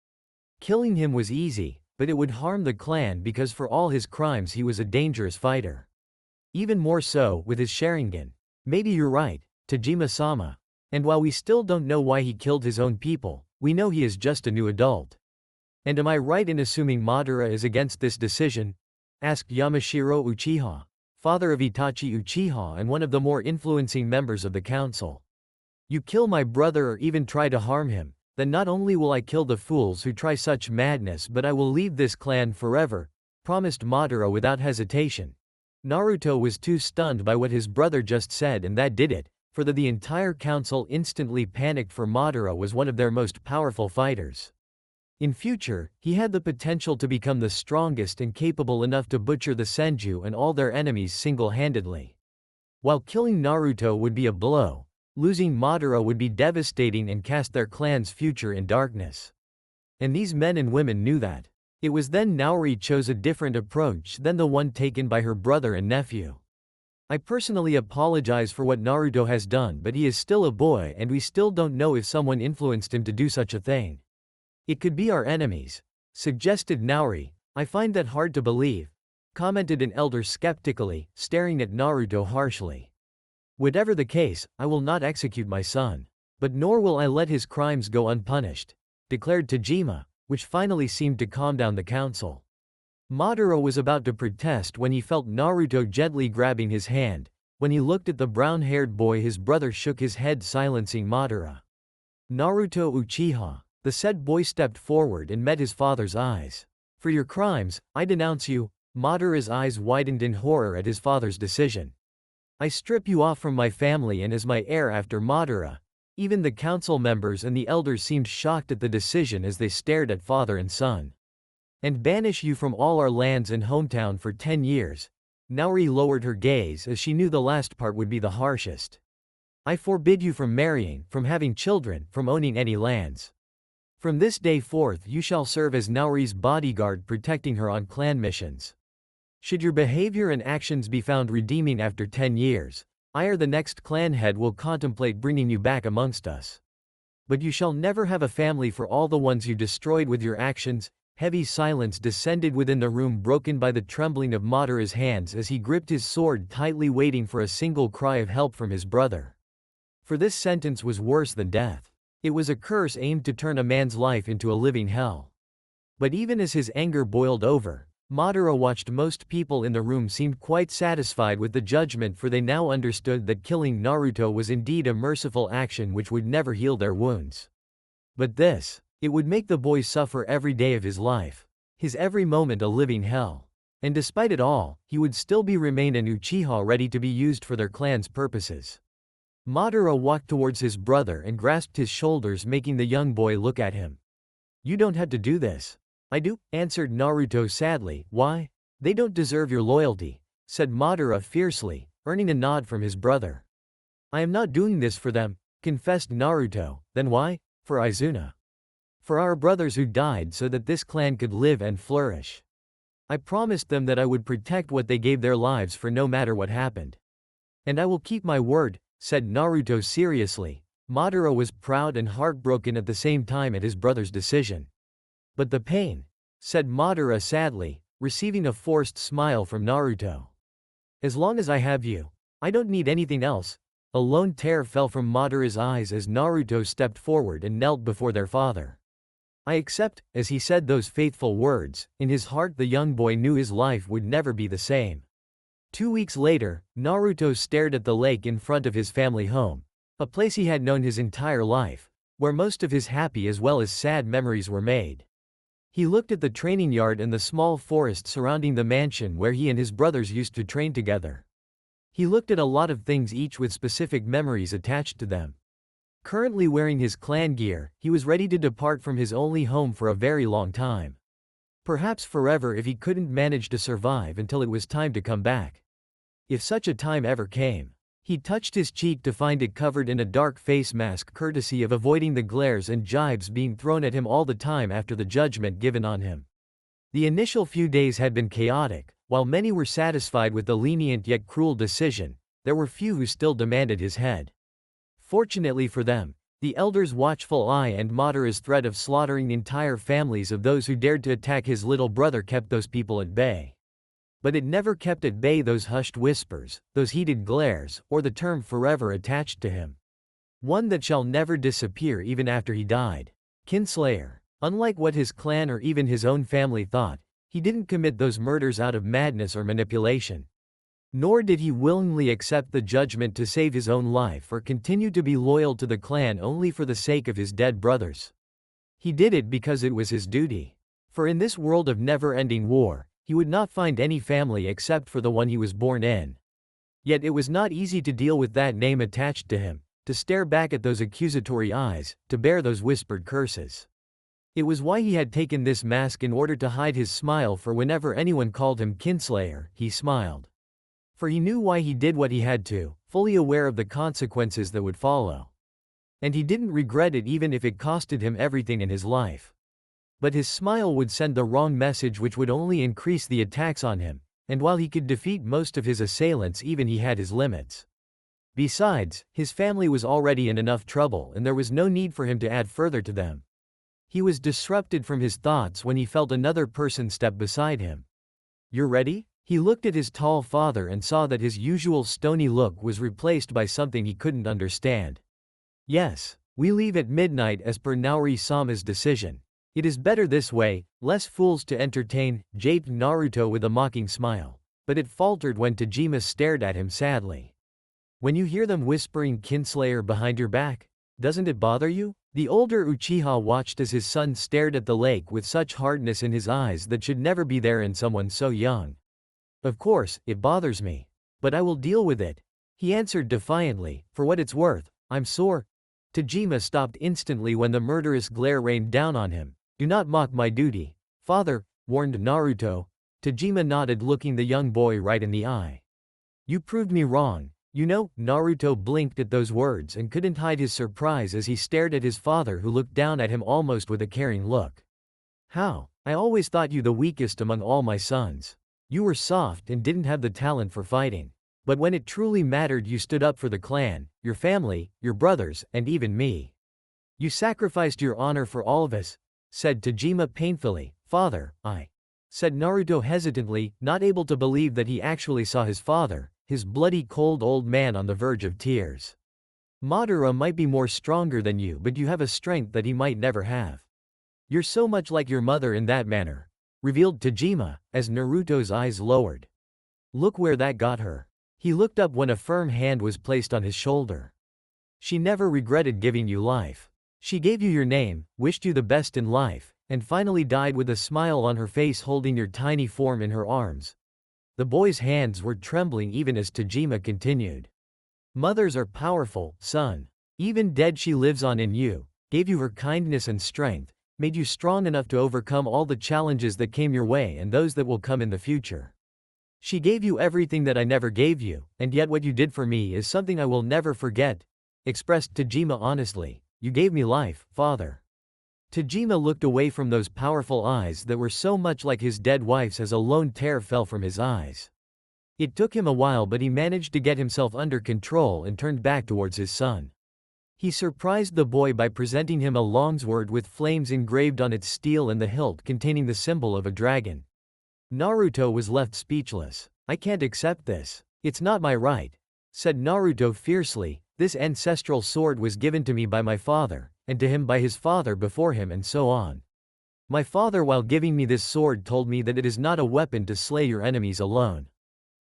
Killing him was easy, but it would harm the clan because for all his crimes he was a dangerous fighter. Even more so with his Sharingan. "Maybe you're right, Tajima-sama. And while we still don't know why he killed his own people, we know he is just a new adult. And am I right in assuming Madara is against this decision? Asked Yamashiro Uchiha, father of Itachi Uchiha and one of the more influencing members of the council. You kill my brother or even try to harm him, then not only will I kill the fools who try such madness but I will leave this clan forever, promised Madara without hesitation. Naruto was too stunned by what his brother just said, and that did it, for the entire council instantly panicked, for Madara was one of their most powerful fighters. In future, he had the potential to become the strongest and capable enough to butcher the Senju and all their enemies single-handedly. While killing Naruto would be a blow, losing Madara would be devastating and cast their clan's future in darkness. And these men and women knew that. It was then Naori chose a different approach than the one taken by her brother and nephew. I personally apologize for what Naruto has done, but he is still a boy and we still don't know if someone influenced him to do such a thing. It could be our enemies, suggested Naori. I find that hard to believe, commented an elder skeptically, staring at Naruto harshly. Whatever the case, I will not execute my son. But nor will I let his crimes go unpunished, declared Tajima, which finally seemed to calm down the council. Madara was about to protest when he felt Naruto gently grabbing his hand. When he looked at the brown-haired boy, his brother shook his head, silencing Madara. Naruto Uchiha. The said boy stepped forward and met his father's eyes. For your crimes, I denounce you. Madara's eyes widened in horror at his father's decision. I strip you off from my family and as my heir after Madara. Even the council members and the elders seemed shocked at the decision as they stared at father and son. And banish you from all our lands and hometown for 10 years. Naori lowered her gaze as she knew the last part would be the harshest. I forbid you from marrying, from having children, from owning any lands. From this day forth you shall serve as Naori's bodyguard, protecting her on clan missions. Should your behavior and actions be found redeeming after 10 years, I or the next clan head will contemplate bringing you back amongst us. But you shall never have a family for all the ones you destroyed with your actions. Heavy silence descended within the room, broken by the trembling of Madara's hands as he gripped his sword tightly, waiting for a single cry of help from his brother. For this sentence was worse than death. It was a curse aimed to turn a man's life into a living hell. But even as his anger boiled over, Madara watched. Most people in the room seemed quite satisfied with the judgment, for they now understood that killing Naruto was indeed a merciful action which would never heal their wounds. But this, it would make the boy suffer every day of his life, his every moment a living hell. And despite it all, he would still remain an Uchiha, ready to be used for their clan's purposes. Madara walked towards his brother and grasped his shoulders, making the young boy look at him. You don't have to do this. I do, answered Naruto sadly. Why? They don't deserve your loyalty, said Madara fiercely, earning a nod from his brother. I am not doing this for them, confessed Naruto. Then why? For Izuna. For our brothers who died so that this clan could live and flourish. I promised them that I would protect what they gave their lives for, no matter what happened. And I will keep my word, said Naruto seriously. Madara was proud and heartbroken at the same time at his brother's decision. But the pain, said Madara sadly, receiving a forced smile from Naruto. As long as I have you, I don't need anything else. A lone tear fell from Madara's eyes as Naruto stepped forward and knelt before their father. I accept. As he said those faithful words, in his heart the young boy knew his life would never be the same. 2 weeks later, Naruto stared at the lake in front of his family home, a place he had known his entire life, where most of his happy as well as sad memories were made. He looked at the training yard and the small forest surrounding the mansion where he and his brothers used to train together. He looked at a lot of things, each with specific memories attached to them. Currently wearing his clan gear, he was ready to depart from his only home for a very long time. Perhaps forever if he couldn't manage to survive until it was time to come back. If such a time ever came. He touched his cheek to find it covered in a dark face mask, courtesy of avoiding the glares and jibes being thrown at him all the time after the judgment given on him. The initial few days had been chaotic. While many were satisfied with the lenient yet cruel decision, there were few who still demanded his head. Fortunately for them, the elders' watchful eye and Madara's threat of slaughtering entire families of those who dared to attack his little brother kept those people at bay. But it never kept at bay those hushed whispers, those heated glares, or the term forever attached to him. One that shall never disappear even after he died. Kinslayer. Unlike what his clan or even his own family thought, he didn't commit those murders out of madness or manipulation. Nor did he willingly accept the judgment to save his own life or continue to be loyal to the clan only for the sake of his dead brothers. He did it because it was his duty. For in this world of never-ending war, he would not find any family except for the one he was born in. Yet it was not easy to deal with that name attached to him, to stare back at those accusatory eyes, to bear those whispered curses. It was why he had taken this mask in order to hide his smile, for whenever anyone called him kinslayer, he smiled. For he knew why he did what he had to, fully aware of the consequences that would follow. And he didn't regret it even if it costed him everything in his life. But his smile would send the wrong message, which would only increase the attacks on him, and while he could defeat most of his assailants, even he had his limits. Besides, his family was already in enough trouble and there was no need for him to add further to them. He was disrupted from his thoughts when he felt another person step beside him. "You're ready?" He looked at his tall father and saw that his usual stony look was replaced by something he couldn't understand. "Yes, we leave at midnight as per Naori-sama's decision. It is better this way, less fools to entertain," japed Naruto with a mocking smile. But it faltered when Tajima stared at him sadly. "When you hear them whispering kinslayer behind your back, doesn't it bother you?" The older Uchiha watched as his son stared at the lake with such hardness in his eyes that should never be there in someone so young. "Of course, it bothers me. But I will deal with it," he answered defiantly. "For what it's worth, I'm sore." Tajima stopped instantly when the murderous glare rained down on him. "Do not mock my duty, father," warned Naruto. Tajima nodded, looking the young boy right in the eye. "You proved me wrong, you know." Naruto blinked at those words and couldn't hide his surprise as he stared at his father, who looked down at him almost with a caring look. "How? I always thought you the weakest among all my sons. You were soft and didn't have the talent for fighting. But when it truly mattered, you stood up for the clan, your family, your brothers, and even me. You sacrificed your honor for all of us," said Tajima painfully. "Father, I," said Naruto hesitantly, not able to believe that he actually saw his father, his bloody cold old man on the verge of tears. "Madara might be more stronger than you, but you have a strength that he might never have. You're so much like your mother in that manner," revealed Tajima, as Naruto's eyes lowered. "Look where that got her." He looked up when a firm hand was placed on his shoulder. "She never regretted giving you life. She gave you your name, wished you the best in life, and finally died with a smile on her face, holding your tiny form in her arms." The boy's hands were trembling even as Tajima continued. "Mothers are powerful, son. Even dead she lives on in you, gave you her kindness and strength, made you strong enough to overcome all the challenges that came your way and those that will come in the future. She gave you everything that I never gave you, and yet what you did for me is something I will never forget," expressed Tajima honestly. "You gave me life, father." Tajima looked away from those powerful eyes that were so much like his dead wife's as a lone tear fell from his eyes. It took him a while, but he managed to get himself under control and turned back towards his son. He surprised the boy by presenting him a longsword with flames engraved on its steel and the hilt containing the symbol of a dragon. Naruto was left speechless. "I can't accept this. It's not my right," said Naruto fiercely. "This ancestral sword was given to me by my father, and to him by his father before him, and so on. My father, while giving me this sword, told me that it is not a weapon to slay your enemies alone,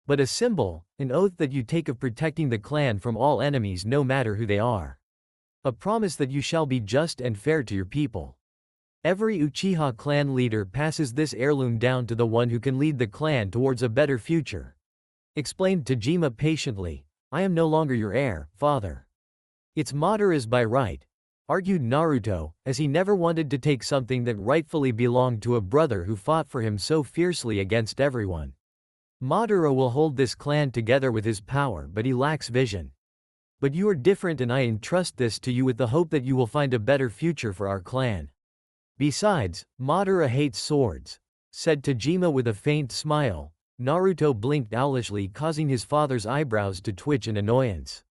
but a symbol, an oath that you take of protecting the clan from all enemies no matter who they are. A promise that you shall be just and fair to your people. Every Uchiha clan leader passes this heirloom down to the one who can lead the clan towards a better future," explained Tajima patiently. "I am no longer your heir, father. It's Madara's by right," argued Naruto, as he never wanted to take something that rightfully belonged to a brother who fought for him so fiercely against everyone. "Madara will hold this clan together with his power, but he lacks vision. But you are different, and I entrust this to you with the hope that you will find a better future for our clan. Besides, Madara hates swords," said Tajima with a faint smile. Naruto blinked owlishly, causing his father's eyebrows to twitch in annoyance.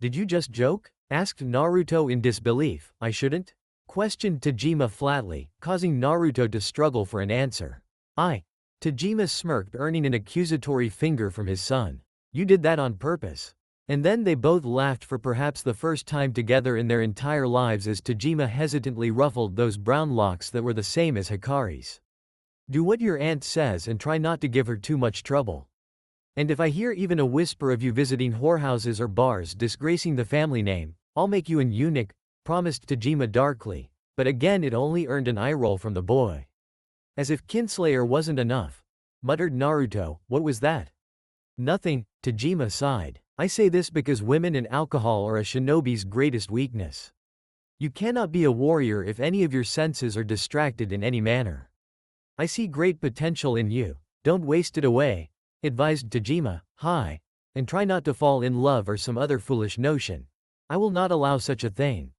"Did you just joke?" asked Naruto in disbelief. "I shouldn't?" questioned Tajima flatly, causing Naruto to struggle for an answer. Tajima smirked, earning an accusatory finger from his son. "You did that on purpose." And then they both laughed for perhaps the first time together in their entire lives as Tajima hesitantly ruffled those brown locks that were the same as Hikari's. Do what your aunt says and try not to give her too much trouble. And if I hear even a whisper of you visiting whorehouses or bars disgracing the family name, I'll make you an eunuch, promised Tajima darkly, but again it only earned an eye roll from the boy. As if Kinslayer wasn't enough, muttered Naruto, what was that? Nothing, Tajima sighed. I say this because women and alcohol are a shinobi's greatest weakness. You cannot be a warrior if any of your senses are distracted in any manner. I see great potential in you, don't waste it away, advised Tajima, hi, and try not to fall in love or some other foolish notion. I will not allow such a thing.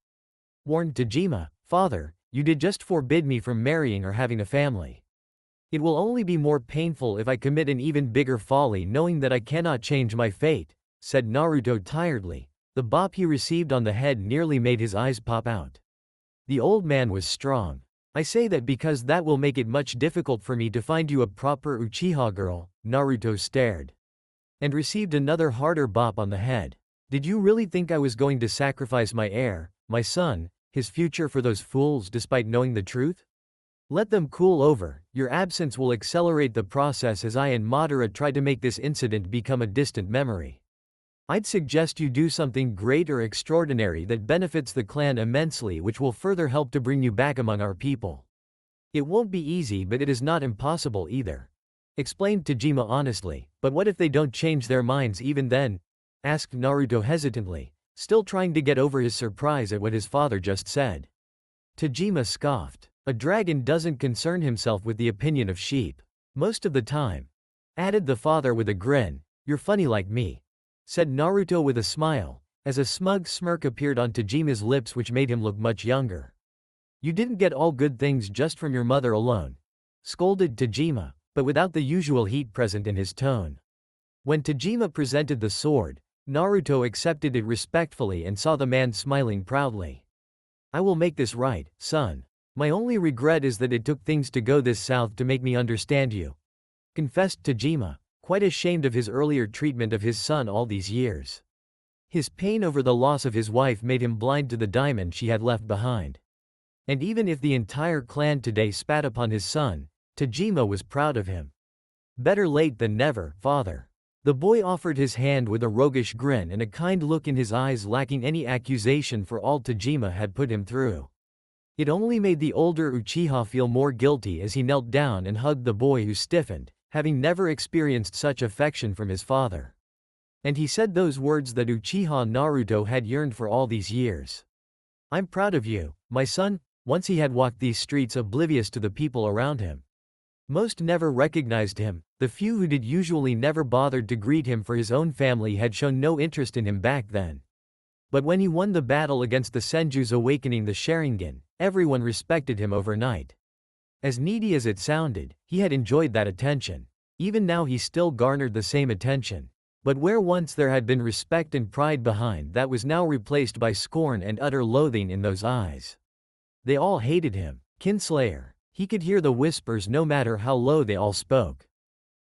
Warned Tajima, father, you did just forbid me from marrying or having a family. It will only be more painful if I commit an even bigger folly knowing that I cannot change my fate, said Naruto tiredly. The bop he received on the head nearly made his eyes pop out. The old man was strong. I say that because that will make it much difficult for me to find you a proper Uchiha girl, Naruto stared. And received another harder bop on the head. Did you really think I was going to sacrifice my heir, my son, his future for those fools despite knowing the truth? Let them cool over, your absence will accelerate the process as I and Madara try to make this incident become a distant memory. I'd suggest you do something great or extraordinary that benefits the clan immensely, which will further help to bring you back among our people. It won't be easy, but it is not impossible either, explained Tajima honestly. But what if they don't change their minds even then? Asked Naruto hesitantly, still trying to get over his surprise at what his father just said. Tajima scoffed. A dragon doesn't concern himself with the opinion of sheep. Most of the time. Added the father with a grin. You're funny like me, said Naruto with a smile, as a smug smirk appeared on Tajima's lips which made him look much younger. You didn't get all good things just from your mother alone, scolded Tajima, but without the usual heat present in his tone. When Tajima presented the sword, Naruto accepted it respectfully and saw the man smiling proudly. I will make this right, son. My only regret is that it took things to go this south to make me understand you, confessed Tajima, quite ashamed of his earlier treatment of his son all these years. His pain over the loss of his wife made him blind to the diamond she had left behind. And even if the entire clan today spat upon his son, Tajima was proud of him. Better late than never, father. The boy offered his hand with a roguish grin and a kind look in his eyes, lacking any accusation for all Tajima had put him through. It only made the older Uchiha feel more guilty as he knelt down and hugged the boy, who stiffened, having never experienced such affection from his father. And he said those words that Uchiha Naruto had yearned for all these years. I'm proud of you, my son. Once he had walked these streets oblivious to the people around him. Most never recognized him, the few who did usually never bothered to greet him, for his own family had shown no interest in him back then. But when he won the battle against the Senjus, awakening the Sharingan, everyone respected him overnight. As needy as it sounded, he had enjoyed that attention. Even now he still garnered the same attention. But where once there had been respect and pride behind that was now replaced by scorn and utter loathing in those eyes. They all hated him, Kinslayer. He could hear the whispers no matter how low they all spoke.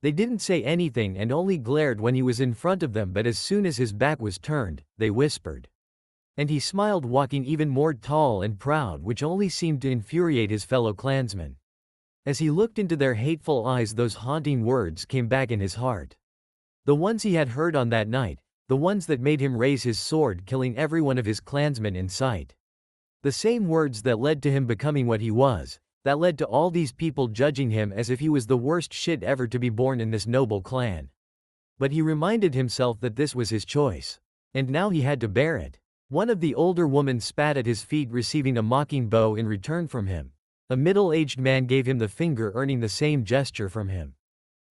They didn't say anything and only glared when he was in front of them, but as soon as his back was turned, they whispered. And he smiled, walking even more tall and proud, which only seemed to infuriate his fellow clansmen. As he looked into their hateful eyes, those haunting words came back in his heart. The ones he had heard on that night, the ones that made him raise his sword, killing every one of his clansmen in sight. The same words that led to him becoming what he was, that led to all these people judging him as if he was the worst shit ever to be born in this noble clan. But he reminded himself that this was his choice. And now he had to bear it. One of the older women spat at his feet, receiving a mocking bow in return from him. A middle-aged man gave him the finger, earning the same gesture from him.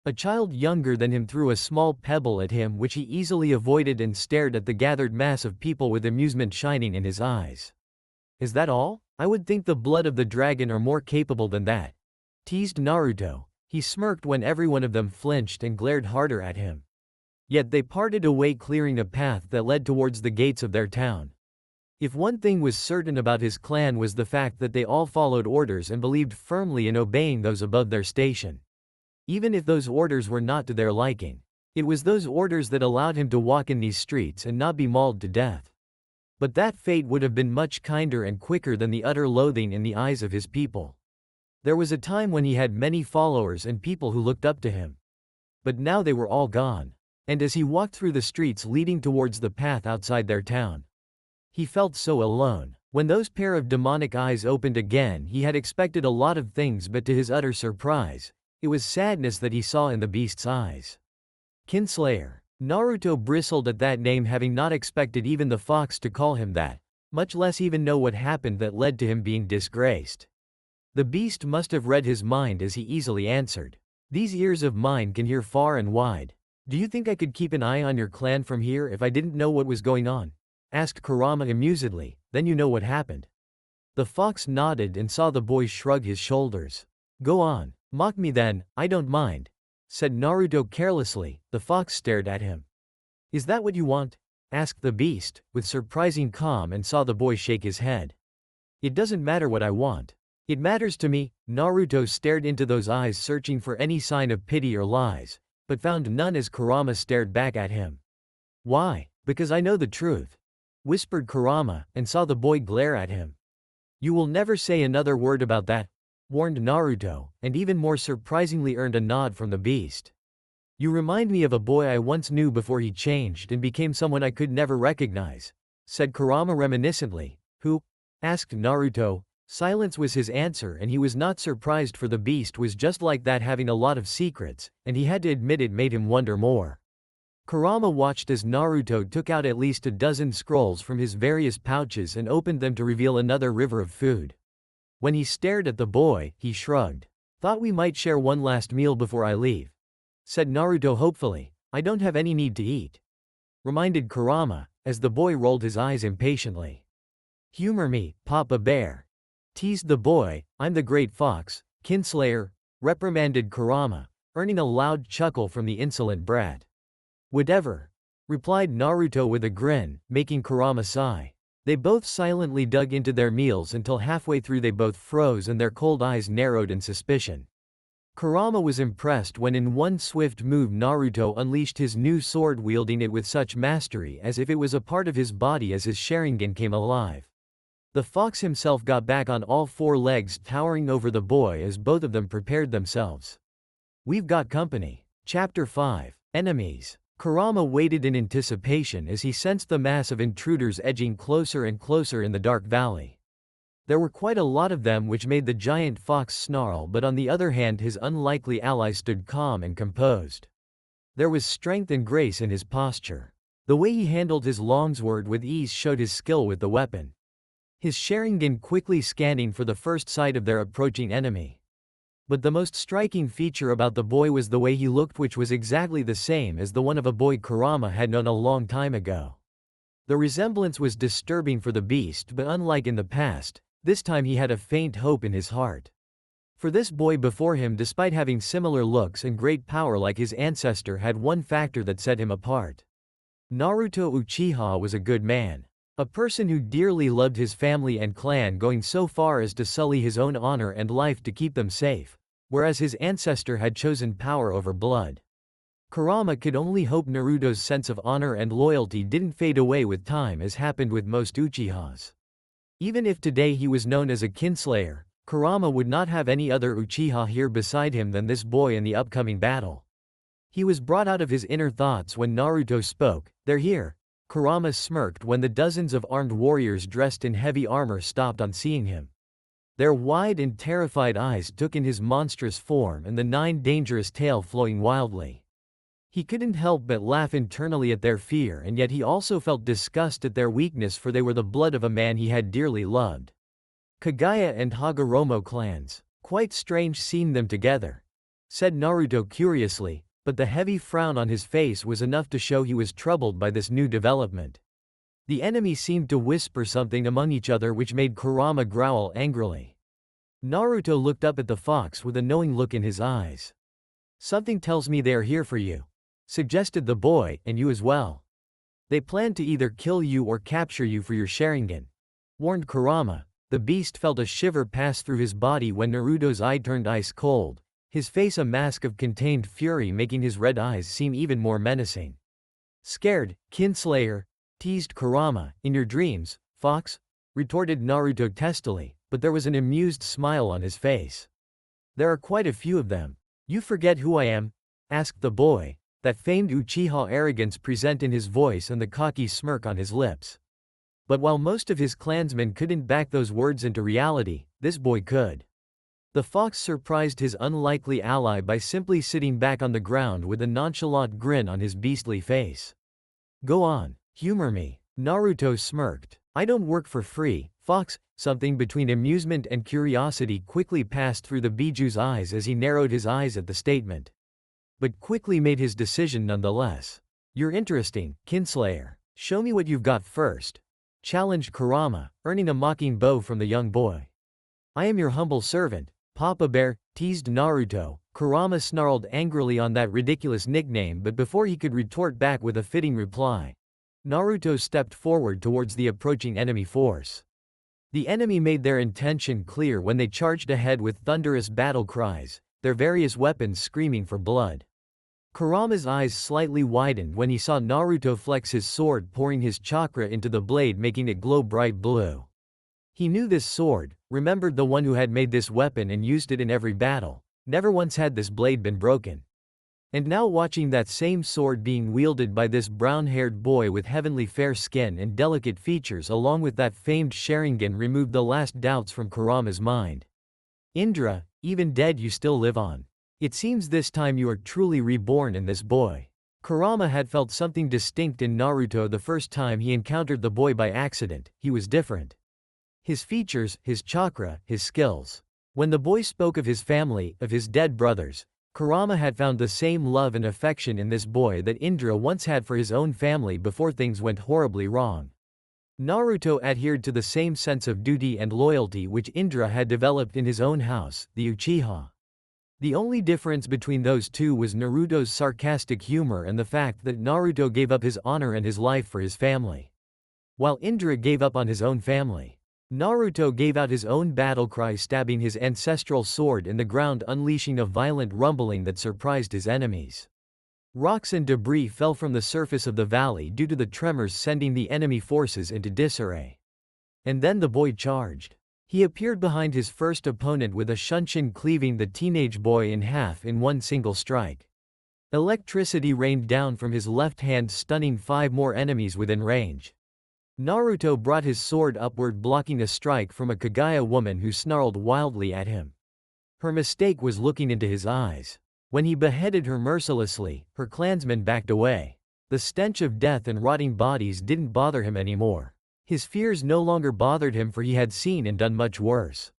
A child younger than him threw a small pebble at him, which he easily avoided, and stared at the gathered mass of people with amusement shining in his eyes. Is that all? I would think the blood of the dragon are more capable than that, teased Naruto. He smirked when every one of them flinched and glared harder at him. Yet they parted away, clearing a path that led towards the gates of their town. If one thing was certain about his clan was the fact that they all followed orders and believed firmly in obeying those above their station. Even if those orders were not to their liking. It was those orders that allowed him to walk in these streets and not be mauled to death. But that fate would have been much kinder and quicker than the utter loathing in the eyes of his people. There was a time when he had many followers and people who looked up to him. But now they were all gone. And as he walked through the streets leading towards the path outside their town, he felt so alone. When those pair of demonic eyes opened again, he had expected a lot of things, but to his utter surprise, it was sadness that he saw in the beast's eyes. Kinslayer. Naruto bristled at that name, having not expected even the fox to call him that, much less even know what happened that led to him being disgraced. The beast must have read his mind as he easily answered. These ears of mine can hear far and wide. Do you think I could keep an eye on your clan from here if I didn't know what was going on? Asked Kurama amusedly. Then you know what happened. The fox nodded and saw the boy shrug his shoulders. Go on. Mock me then, I don't mind, said Naruto carelessly. The fox stared at him. Is that what you want? Asked the beast, with surprising calm, and saw the boy shake his head. It doesn't matter what I want. It matters to me. Naruto stared into those eyes, searching for any sign of pity or lies, but found none as Kurama stared back at him. Why? Because I know the truth, whispered Kurama, and saw the boy glare at him. You will never say another word about that, warned Naruto, and even more surprisingly earned a nod from the beast. You remind me of a boy I once knew before he changed and became someone I could never recognize, said Kurama reminiscently. Who? Asked Naruto. Silence was his answer, and he was not surprised, for the beast was just like that, having a lot of secrets, and he had to admit it made him wonder more. Kurama watched as Naruto took out at least a dozen scrolls from his various pouches and opened them to reveal another river of food. When he stared at the boy, he shrugged. Thought we might share one last meal before I leave, said Naruto hopefully. I don't have any need to eat, reminded Kurama, as the boy rolled his eyes impatiently. Humor me, Papa Bear, teased the boy. I'm the great fox, Kinslayer, reprimanded Kurama, earning a loud chuckle from the insolent brat. Whatever, replied Naruto with a grin, making Kurama sigh. They both silently dug into their meals until halfway through they both froze and their cold eyes narrowed in suspicion. Kurama was impressed when in one swift move Naruto unleashed his new sword, wielding it with such mastery as if it was a part of his body as his Sharingan came alive. The fox himself got back on all four legs, towering over the boy as both of them prepared themselves. We've got company. Chapter 5. Enemies. Kurama waited in anticipation as he sensed the mass of intruders edging closer and closer in the dark valley. There were quite a lot of them, which made the giant fox snarl, but on the other hand his unlikely ally stood calm and composed. There was strength and grace in his posture. The way he handled his longsword with ease showed his skill with the weapon, his Sharingan quickly scanning for the first sight of their approaching enemy. But the most striking feature about the boy was the way he looked, which was exactly the same as the one of a boy Kurama had known a long time ago. The resemblance was disturbing for the beast, but unlike in the past, this time he had a faint hope in his heart. For this boy before him, despite having similar looks and great power like his ancestor, had one factor that set him apart. Naruto Uchiha was a good man. A person who dearly loved his family and clan, going so far as to sully his own honor and life to keep them safe, whereas his ancestor had chosen power over blood. Kurama could only hope Naruto's sense of honor and loyalty didn't fade away with time, as happened with most Uchihas. Even if today he was known as a Kinslayer, Kurama would not have any other Uchiha here beside him than this boy in the upcoming battle. He was brought out of his inner thoughts when Naruto spoke. They're here. Kurama smirked when the dozens of armed warriors dressed in heavy armor stopped on seeing him. Their wide and terrified eyes took in his monstrous form and the dangerous tail flowing wildly. He couldn't help but laugh internally at their fear, and yet he also felt disgust at their weakness, for they were the blood of a man he had dearly loved. Kagaya and Hagoromo clans. Quite strange seeing them together, said Naruto curiously, but the heavy frown on his face was enough to show he was troubled by this new development. The enemy seemed to whisper something among each other, which made Kurama growl angrily. Naruto looked up at the fox with a knowing look in his eyes. Something tells me they are here for you, suggested the boy, and you as well. They plan to either kill you or capture you for your Sharingan, warned Kurama. The beast felt a shiver pass through his body when Naruto's eye turned ice cold, his face a mask of contained fury making his red eyes seem even more menacing. "Scared, Kinslayer?" teased Kurama. "In your dreams, fox?" retorted Naruto testily, but there was an amused smile on his face. "There are quite a few of them." "You forget who I am?" asked the boy, that famed Uchiha arrogance present in his voice and the cocky smirk on his lips. But while most of his clansmen couldn't back those words into reality, this boy could. The fox surprised his unlikely ally by simply sitting back on the ground with a nonchalant grin on his beastly face. "Go on, humor me," Naruto smirked. "I don't work for free, fox." Something between amusement and curiosity quickly passed through the Biju's eyes as he narrowed his eyes at the statement, but quickly made his decision nonetheless. "You're interesting, Kinslayer. Show me what you've got first," challenged Kurama, earning a mocking bow from the young boy. "I am your humble servant, Papa Bear," teased Naruto. Kurama snarled angrily on that ridiculous nickname, but before he could retort back with a fitting reply, Naruto stepped forward towards the approaching enemy force. The enemy made their intention clear when they charged ahead with thunderous battle cries, their various weapons screaming for blood. Kurama's eyes slightly widened when he saw Naruto flex his sword, pouring his chakra into the blade making it glow bright blue. He knew this sword, remembered the one who had made this weapon and used it in every battle. Never once had this blade been broken. And now watching that same sword being wielded by this brown-haired boy with heavenly fair skin and delicate features along with that famed Sharingan removed the last doubts from Kurama's mind. "Indra, even dead you still live on. It seems this time you are truly reborn in this boy." Kurama had felt something distinct in Naruto the first time he encountered the boy by accident. He was different. His features, his chakra, his skills. When the boy spoke of his family, of his dead brothers, Kurama had found the same love and affection in this boy that Indra once had for his own family before things went horribly wrong. Naruto adhered to the same sense of duty and loyalty which Indra had developed in his own house, the Uchiha. The only difference between those two was Naruto's sarcastic humor and the fact that Naruto gave up his honor and his life for his family, while Indra gave up on his own family. Naruto gave out his own battle cry, stabbing his ancestral sword in the ground, unleashing a violent rumbling that surprised his enemies. Rocks and debris fell from the surface of the valley due to the tremors, sending the enemy forces into disarray. And then the boy charged. He appeared behind his first opponent with a shunshin, cleaving the teenage boy in half in one single strike. Electricity rained down from his left hand, stunning 5 more enemies within range. Naruto brought his sword upward, blocking a strike from a Kaguya woman who snarled wildly at him. Her mistake was looking into his eyes. When he beheaded her mercilessly, her clansmen backed away. The stench of death and rotting bodies didn't bother him anymore. His fears no longer bothered him, for he had seen and done much worse.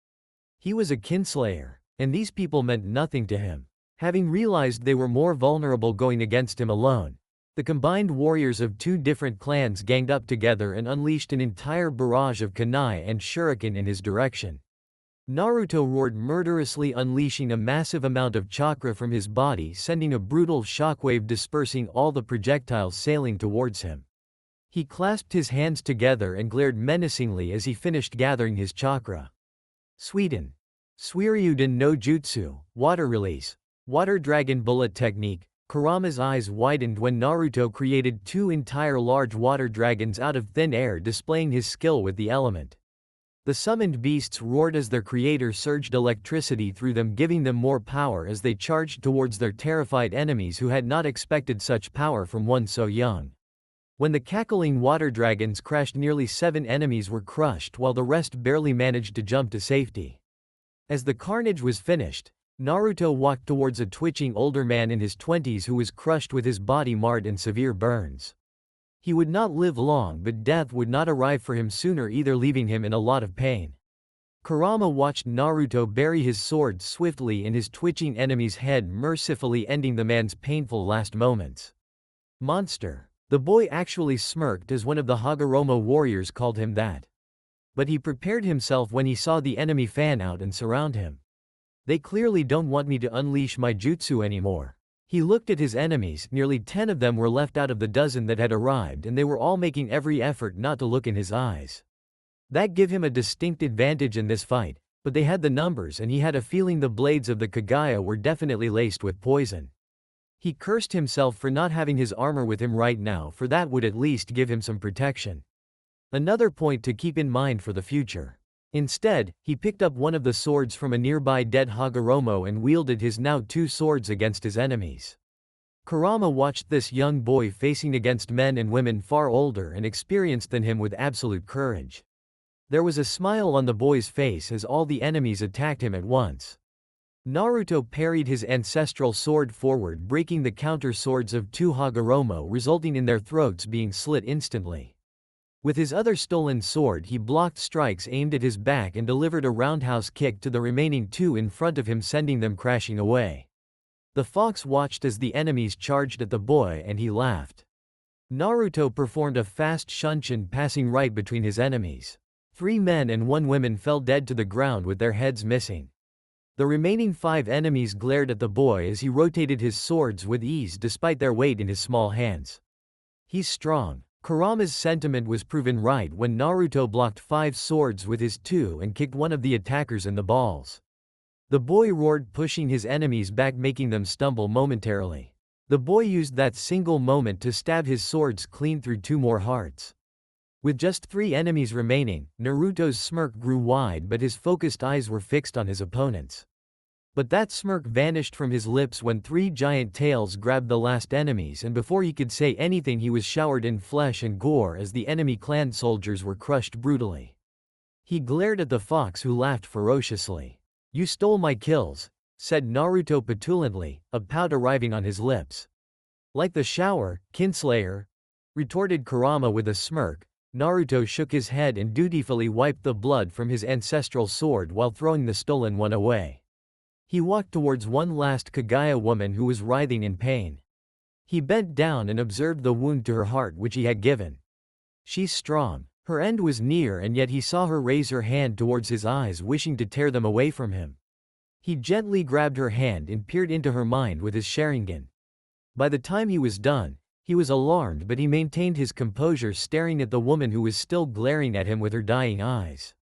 He was a kinslayer, and these people meant nothing to him. Having realized they were more vulnerable going against him alone, the combined warriors of 2 different clans ganged up together and unleashed an entire barrage of kunai and shuriken in his direction. Naruto roared murderously, unleashing a massive amount of chakra from his body, sending a brutal shockwave dispersing all the projectiles sailing towards him. He clasped his hands together and glared menacingly as he finished gathering his chakra. Suiden. Suiryuden no Jutsu, water release. Water dragon bullet technique. Kurama's eyes widened when Naruto created 2 entire large water dragons out of thin air, displaying his skill with the element. The summoned beasts roared as their creator surged electricity through them, giving them more power as they charged towards their terrified enemies who had not expected such power from one so young. When the cackling water dragons crashed, nearly 7 enemies were crushed while the rest barely managed to jump to safety. As the carnage was finished, Naruto walked towards a twitching older man in his 20s who was crushed with his body marred in severe burns. He would not live long, but death would not arrive for him sooner either, leaving him in a lot of pain. Kurama watched Naruto bury his sword swiftly in his twitching enemy's head, mercifully ending the man's painful last moments. Monster. The boy actually smirked as one of the Hagoromo warriors called him that. But he prepared himself when he saw the enemy fan out and surround him. They clearly don't want me to unleash my jutsu anymore. He looked at his enemies. Nearly 10 of them were left out of the dozen that had arrived, and they were all making every effort not to look in his eyes. That gave him a distinct advantage in this fight, But they had the numbers and he had a feeling the blades of the Kaguya were definitely laced with poison. He cursed himself for not having his armor with him right now, for that would at least give him some protection. Another point to keep in mind for the future. Instead, he picked up one of the swords from a nearby dead Hagoromo and wielded his now two swords against his enemies. Kurama watched this young boy facing against men and women far older and experienced than him with absolute courage. There was a smile on the boy's face as all the enemies attacked him at once. Naruto parried his ancestral sword forward, breaking the counter swords of two Hagoromo, resulting in their throats being slit instantly. With his other stolen sword he blocked strikes aimed at his back and delivered a roundhouse kick to the remaining two in front of him, sending them crashing away. The fox watched as the enemies charged at the boy and he laughed. Naruto performed a fast shunshin, passing right between his enemies. 3 men and 1 woman fell dead to the ground with their heads missing. The remaining 5 enemies glared at the boy as he rotated his swords with ease despite their weight in his small hands. He's strong. Kurama's sentiment was proven right when Naruto blocked 5 swords with his 2 and kicked one of the attackers in the balls. The boy roared, pushing his enemies back, making them stumble momentarily. The boy used that single moment to stab his swords clean through 2 more hearts. With just 3 enemies remaining, Naruto's smirk grew wide, but his focused eyes were fixed on his opponents. But that smirk vanished from his lips when 3 giant tails grabbed the last enemies, and before he could say anything he was showered in flesh and gore as the enemy clan soldiers were crushed brutally. He glared at the fox, who laughed ferociously. "You stole my kills," said Naruto petulantly, a pout arriving on his lips. "Like the shower, Kinslayer," retorted Kurama with a smirk. Naruto shook his head and dutifully wiped the blood from his ancestral sword while throwing the stolen one away. He walked towards one last Kaguya woman who was writhing in pain. He bent down and observed the wound to her heart which he had given. "She's strong." Her end was near, and yet he saw her raise her hand towards his eyes, wishing to tear them away from him. He gently grabbed her hand and peered into her mind with his Sharingan. By the time he was done, he was alarmed, but he maintained his composure, staring at the woman who was still glaring at him with her dying eyes.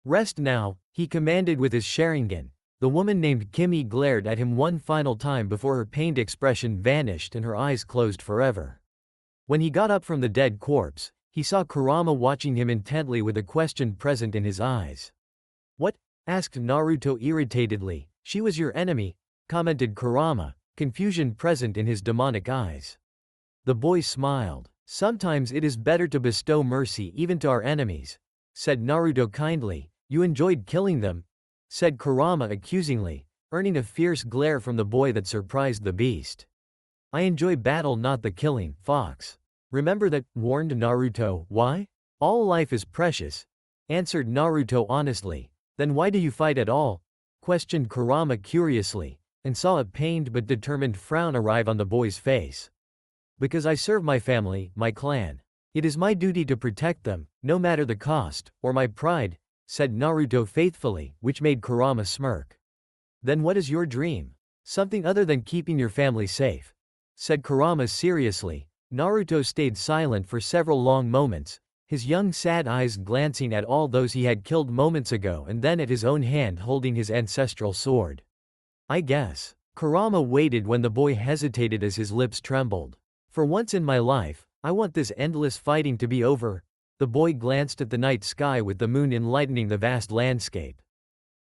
"Rest now," he commanded with his Sharingan. The woman named Kimi glared at him one final time before her pained expression vanished and her eyes closed forever. When he got up from the dead corpse, he saw Kurama watching him intently with a question present in his eyes. "What?" asked Naruto irritatedly. "She was your enemy," commented Kurama, confusion present in his demonic eyes. The boy smiled. "Sometimes it is better to bestow mercy even to our enemies," said Naruto kindly. "You enjoyed killing them," said Kurama accusingly, earning a fierce glare from the boy that surprised the beast. "I enjoy battle, not the killing, fox. Remember that," warned Naruto. "Why? All life is precious," answered Naruto honestly. "Then why do you fight at all?" questioned Kurama curiously, and saw a pained but determined frown arrive on the boy's face. "Because I serve my family, my clan. It is my duty to protect them, no matter the cost, or my pride," said Naruto faithfully, which made Kurama smirk. "Then what is your dream?" "Something other than keeping your family safe," said Kurama seriously. Naruto stayed silent for several long moments, his young sad eyes glancing at all those he had killed moments ago and then at his own hand holding his ancestral sword. "I guess." Kurama waited when the boy hesitated as his lips trembled. "For once in my life, I want this endless fighting to be over." The boy glanced at the night sky with the moon enlightening the vast landscape.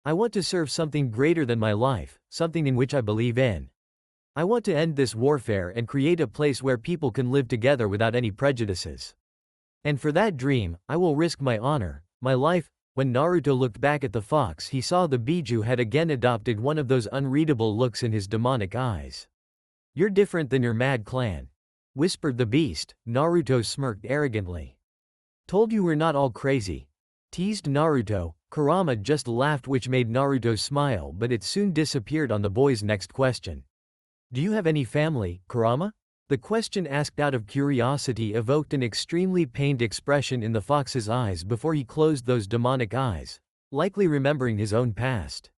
"I want to serve something greater than my life, something in which I believe in. I want to end this warfare and create a place where people can live together without any prejudices. And for that dream, I will risk my honor, my life." When Naruto looked back at the fox, he saw the Biju had again adopted one of those unreadable looks in his demonic eyes. "You're different than your mad clan," whispered the beast. Naruto smirked arrogantly. "Told you we're not all crazy," teased Naruto. Kurama just laughed, which made Naruto smile, but it soon disappeared on the boy's next question. "Do you have any family, Kurama?" The question asked out of curiosity evoked an extremely pained expression in the fox's eyes before he closed those demonic eyes, likely remembering his own past.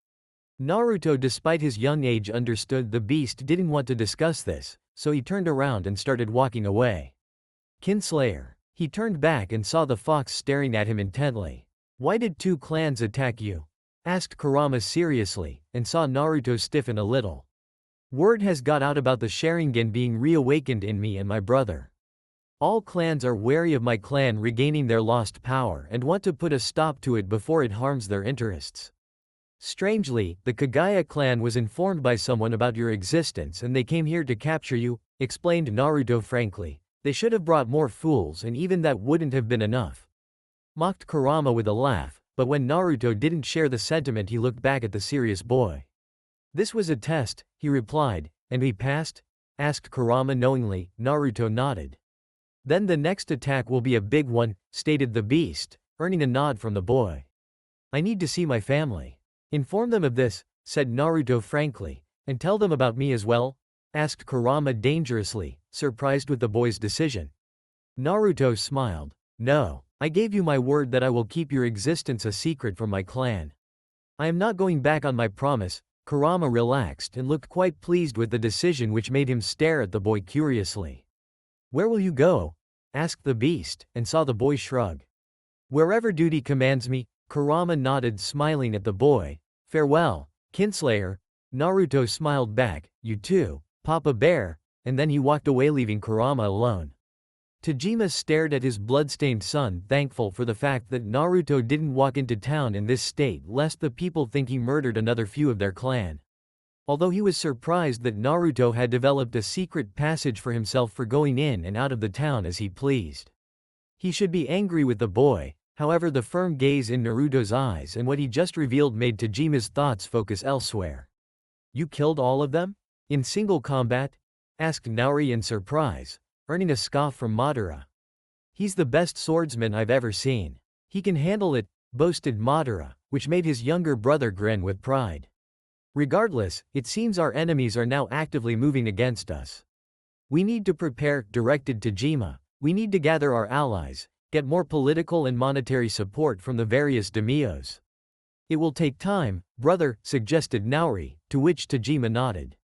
Naruto, despite his young age, understood the beast didn't want to discuss this, so he turned around and started walking away. "Kinslayer." He turned back and saw the fox staring at him intently. "Why did 2 clans attack you?" asked Kurama seriously, and saw Naruto stiffen a little. Word has got out about the Sharingan being reawakened in me and my brother. All clans are wary of my clan regaining their lost power and want to put a stop to it before it harms their interests. Strangely, the Kagaya clan was informed by someone about your existence and they came here to capture you, explained Naruto frankly. They should have brought more fools and even that wouldn't have been enough. Mocked Kurama with a laugh, but when Naruto didn't share the sentiment he looked back at the serious boy. This was a test, he replied, and we passed? Asked Kurama knowingly. Naruto nodded. Then the next attack will be a big one, stated the beast, earning a nod from the boy. I need to see my family. Inform them of this, said Naruto frankly, and tell them about me as well? Asked Kurama dangerously, surprised with the boy's decision. Naruto smiled. No, I gave you my word that I will keep your existence a secret from my clan. I am not going back on my promise. Kurama relaxed and looked quite pleased with the decision, which made him stare at the boy curiously. Where will you go? Asked the beast, and saw the boy shrug. Wherever duty commands me. Kurama nodded, smiling at the boy. Farewell, Kinslayer. Naruto smiled back. You too, Papa Bear, and then he walked away, leaving Kurama alone. Tajima stared at his bloodstained son, thankful for the fact that Naruto didn't walk into town in this state lest the people think he murdered another few of their clan. Although he was surprised that Naruto had developed a secret passage for himself for going in and out of the town as he pleased. He should be angry with the boy, however the firm gaze in Naruto's eyes and what he just revealed made Tajima's thoughts focus elsewhere. You killed all of them? In single combat? Asked Naori in surprise, earning a scoff from Madara. He's the best swordsman I've ever seen. He can handle it, boasted Madara, which made his younger brother grin with pride. Regardless, it seems our enemies are now actively moving against us. We need to prepare, directed Tajima. We need to gather our allies, get more political and monetary support from the various daimyos. It will take time, brother, suggested Naori, to which Tajima nodded.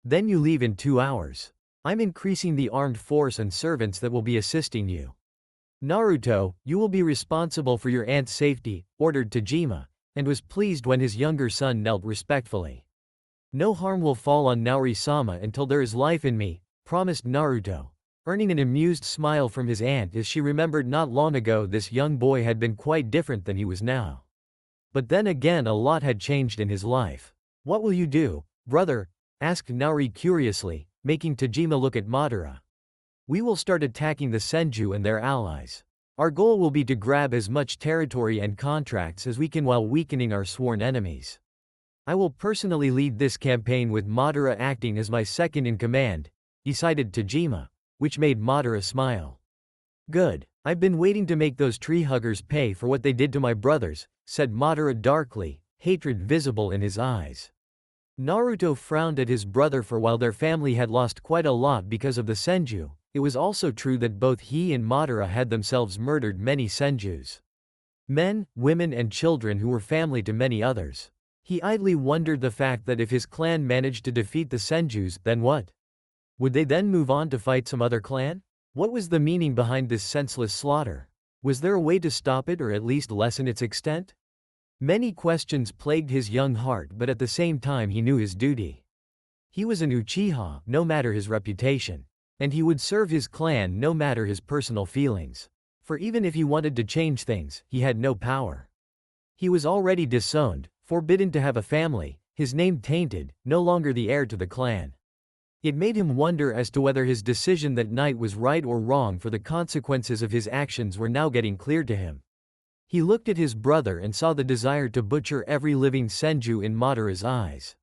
Then you leave in 2 hours. I'm increasing the armed force and servants that will be assisting you. Naruto, you will be responsible for your aunt's safety, ordered Tajima, and was pleased when his younger son knelt respectfully. No harm will fall on Naori-sama until there is life in me, promised Naruto, earning an amused smile from his aunt as she remembered not long ago this young boy had been quite different than he was now. But then again, a lot had changed in his life. What will you do, brother? Asked Naori curiously, making Tajima look at Madara. We will start attacking the Senju and their allies. Our goal will be to grab as much territory and contracts as we can while weakening our sworn enemies. I will personally lead this campaign with Madara acting as my second in command, decided Tajima, which made Madara smile. Good, I've been waiting to make those tree huggers pay for what they did to my brothers, said Madara darkly, hatred visible in his eyes. Naruto frowned at his brother, for while their family had lost quite a lot because of the Senju, it was also true that both he and Madara had themselves murdered many Senjus. Men, women and children who were family to many others. He idly wondered the fact that if his clan managed to defeat the Senjus, then what? Would they then move on to fight some other clan? What was the meaning behind this senseless slaughter? Was there a way to stop it or at least lessen its extent? Many questions plagued his young heart, but at the same time he knew his duty. He was an Uchiha, no matter his reputation. And he would serve his clan no matter his personal feelings. For even if he wanted to change things, he had no power. He was already disowned, forbidden to have a family, his name tainted, no longer the heir to the clan. It made him wonder as to whether his decision that night was right or wrong, for the consequences of his actions were now getting clear to him. He looked at his brother and saw the desire to butcher every living Senju in Madara's eyes.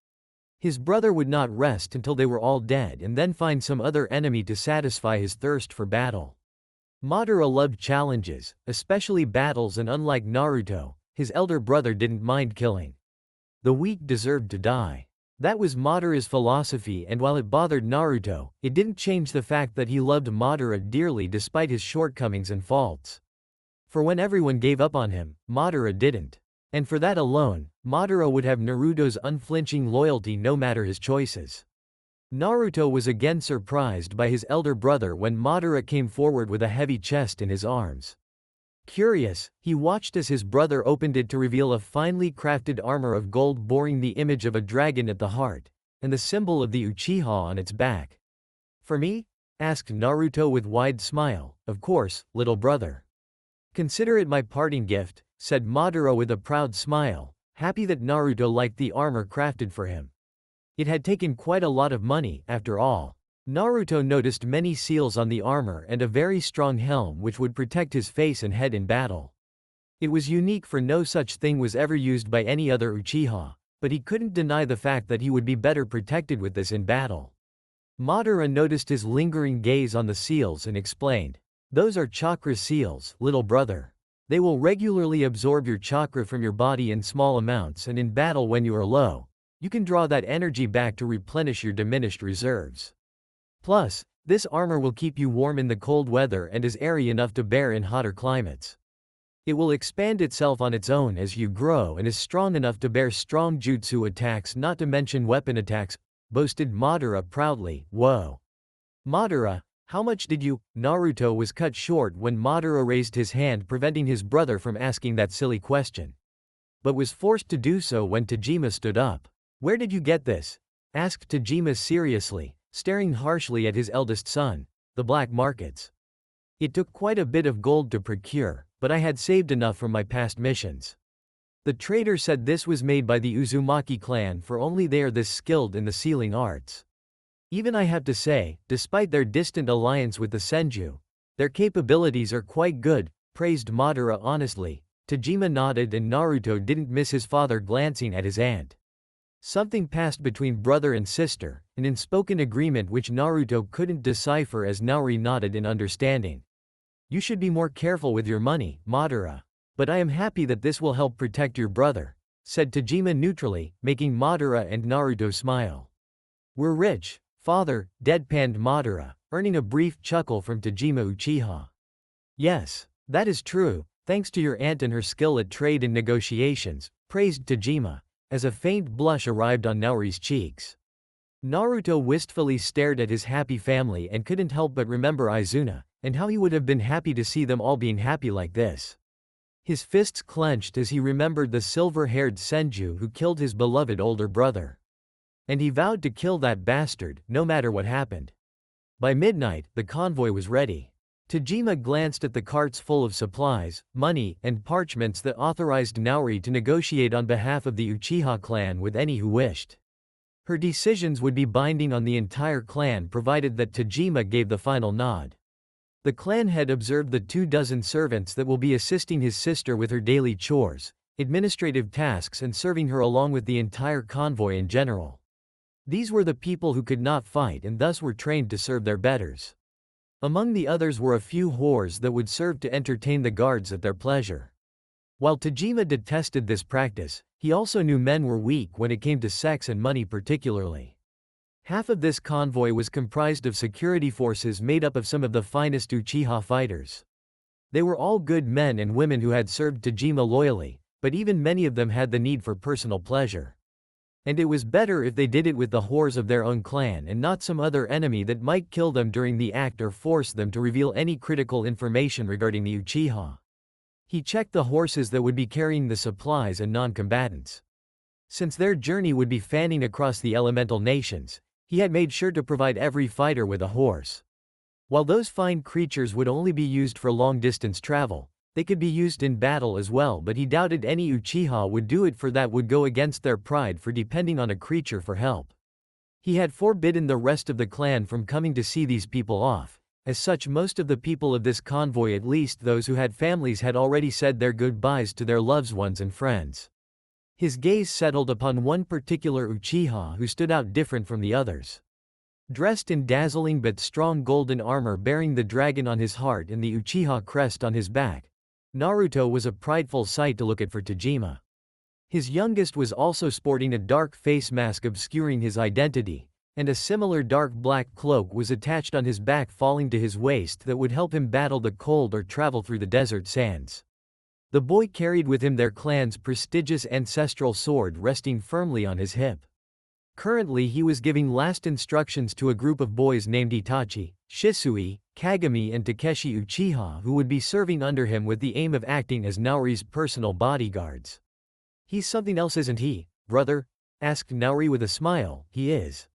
His brother would not rest until they were all dead and then find some other enemy to satisfy his thirst for battle. Madara loved challenges, especially battles, and unlike Naruto, his elder brother didn't mind killing. The weak deserved to die. That was Madara's philosophy, and while it bothered Naruto, it didn't change the fact that he loved Madara dearly despite his shortcomings and faults. For when everyone gave up on him, Madara didn't. And for that alone, Madara would have Naruto's unflinching loyalty no matter his choices. Naruto was again surprised by his elder brother when Madara came forward with a heavy chest in his arms. Curious, he watched as his brother opened it to reveal a finely crafted armor of gold bearing the image of a dragon at the heart, and the symbol of the Uchiha on its back. "For me?" asked Naruto with wide smile. "Of course, little brother. Consider it my parting gift," said Madara with a proud smile, happy that Naruto liked the armor crafted for him. It had taken quite a lot of money, after all. Naruto noticed many seals on the armor and a very strong helm which would protect his face and head in battle. It was unique, for no such thing was ever used by any other Uchiha, but he couldn't deny the fact that he would be better protected with this in battle. Madara noticed his lingering gaze on the seals and explained, "Those are chakra seals, little brother. They will regularly absorb your chakra from your body in small amounts, and in battle when you are low, you can draw that energy back to replenish your diminished reserves. Plus, this armor will keep you warm in the cold weather and is airy enough to bear in hotter climates. It will expand itself on its own as you grow and is strong enough to bear strong jutsu attacks, not to mention weapon attacks," boasted Madara proudly. "Whoa. Madara, how much did you—" Naruto was cut short when Madara raised his hand, preventing his brother from asking that silly question, but was forced to do so when Tajima stood up. "Where did you get this?" asked Tajima seriously, staring harshly at his eldest son. "The black markets. It took quite a bit of gold to procure, but I had saved enough from my past missions." The trader said this was made by the Uzumaki clan, for only they are this skilled in the sealing arts. "Even I have to say, despite their distant alliance with the Senju, their capabilities are quite good," praised Madara honestly. Tajima nodded and Naruto didn't miss his father glancing at his aunt. Something passed between brother and sister, an unspoken agreement which Naruto couldn't decipher as Naori nodded in understanding. "You should be more careful with your money, Madara. But I am happy that this will help protect your brother," said Tajima neutrally, making Madara and Naruto smile. "We're rich, father," deadpanned Madara, earning a brief chuckle from Tajima Uchiha. "Yes, that is true, thanks to your aunt and her skill at trade and negotiations," praised Tajima, as a faint blush arrived on Naori's cheeks. Naruto wistfully stared at his happy family and couldn't help but remember Izuna, and how he would have been happy to see them all being happy like this. His fists clenched as he remembered the silver-haired Senju who killed his beloved older brother. And he vowed to kill that bastard, no matter what happened. By midnight, the convoy was ready. Tajima glanced at the carts full of supplies, money, and parchments that authorized Naori to negotiate on behalf of the Uchiha clan with any who wished. Her decisions would be binding on the entire clan provided that Tajima gave the final nod. The clan head observed the 24 servants that will be assisting his sister with her daily chores, administrative tasks, and serving her along with the entire convoy in general. These were the people who could not fight and thus were trained to serve their betters. Among the others were a few whores that would serve to entertain the guards at their pleasure. While Tajima detested this practice, he also knew men were weak when it came to sex and money particularly. Half of this convoy was comprised of security forces made up of some of the finest Uchiha fighters. They were all good men and women who had served Tajima loyally, but even many of them had the need for personal pleasure. And it was better if they did it with the whores of their own clan and not some other enemy that might kill them during the act or force them to reveal any critical information regarding the Uchiha. He checked the horses that would be carrying the supplies and non-combatants. Since their journey would be fanning across the elemental nations, he had made sure to provide every fighter with a horse. While those fine creatures would only be used for long-distance travel, they could be used in battle as well, but he doubted any Uchiha would do it, for that would go against their pride for depending on a creature for help. He had forbidden the rest of the clan from coming to see these people off. As such, most of the people of this convoy, at least those who had families, had already said their goodbyes to their loved ones and friends. His gaze settled upon one particular Uchiha who stood out different from the others. Dressed in dazzling but strong golden armor bearing the dragon on his heart and the Uchiha crest on his back, Naruto was a prideful sight to look at for Tajima. His youngest was also sporting a dark face mask obscuring his identity, and a similar dark black cloak was attached on his back falling to his waist that would help him battle the cold or travel through the desert sands. The boy carried with him their clan's prestigious ancestral sword resting firmly on his hip. Currently he was giving last instructions to a group of boys named Itachi, Shisui, Kagami and Takeshi Uchiha, who would be serving under him with the aim of acting as Naori's personal bodyguards. "He's something else, isn't he, brother?" asked Naori with a smile. "He is.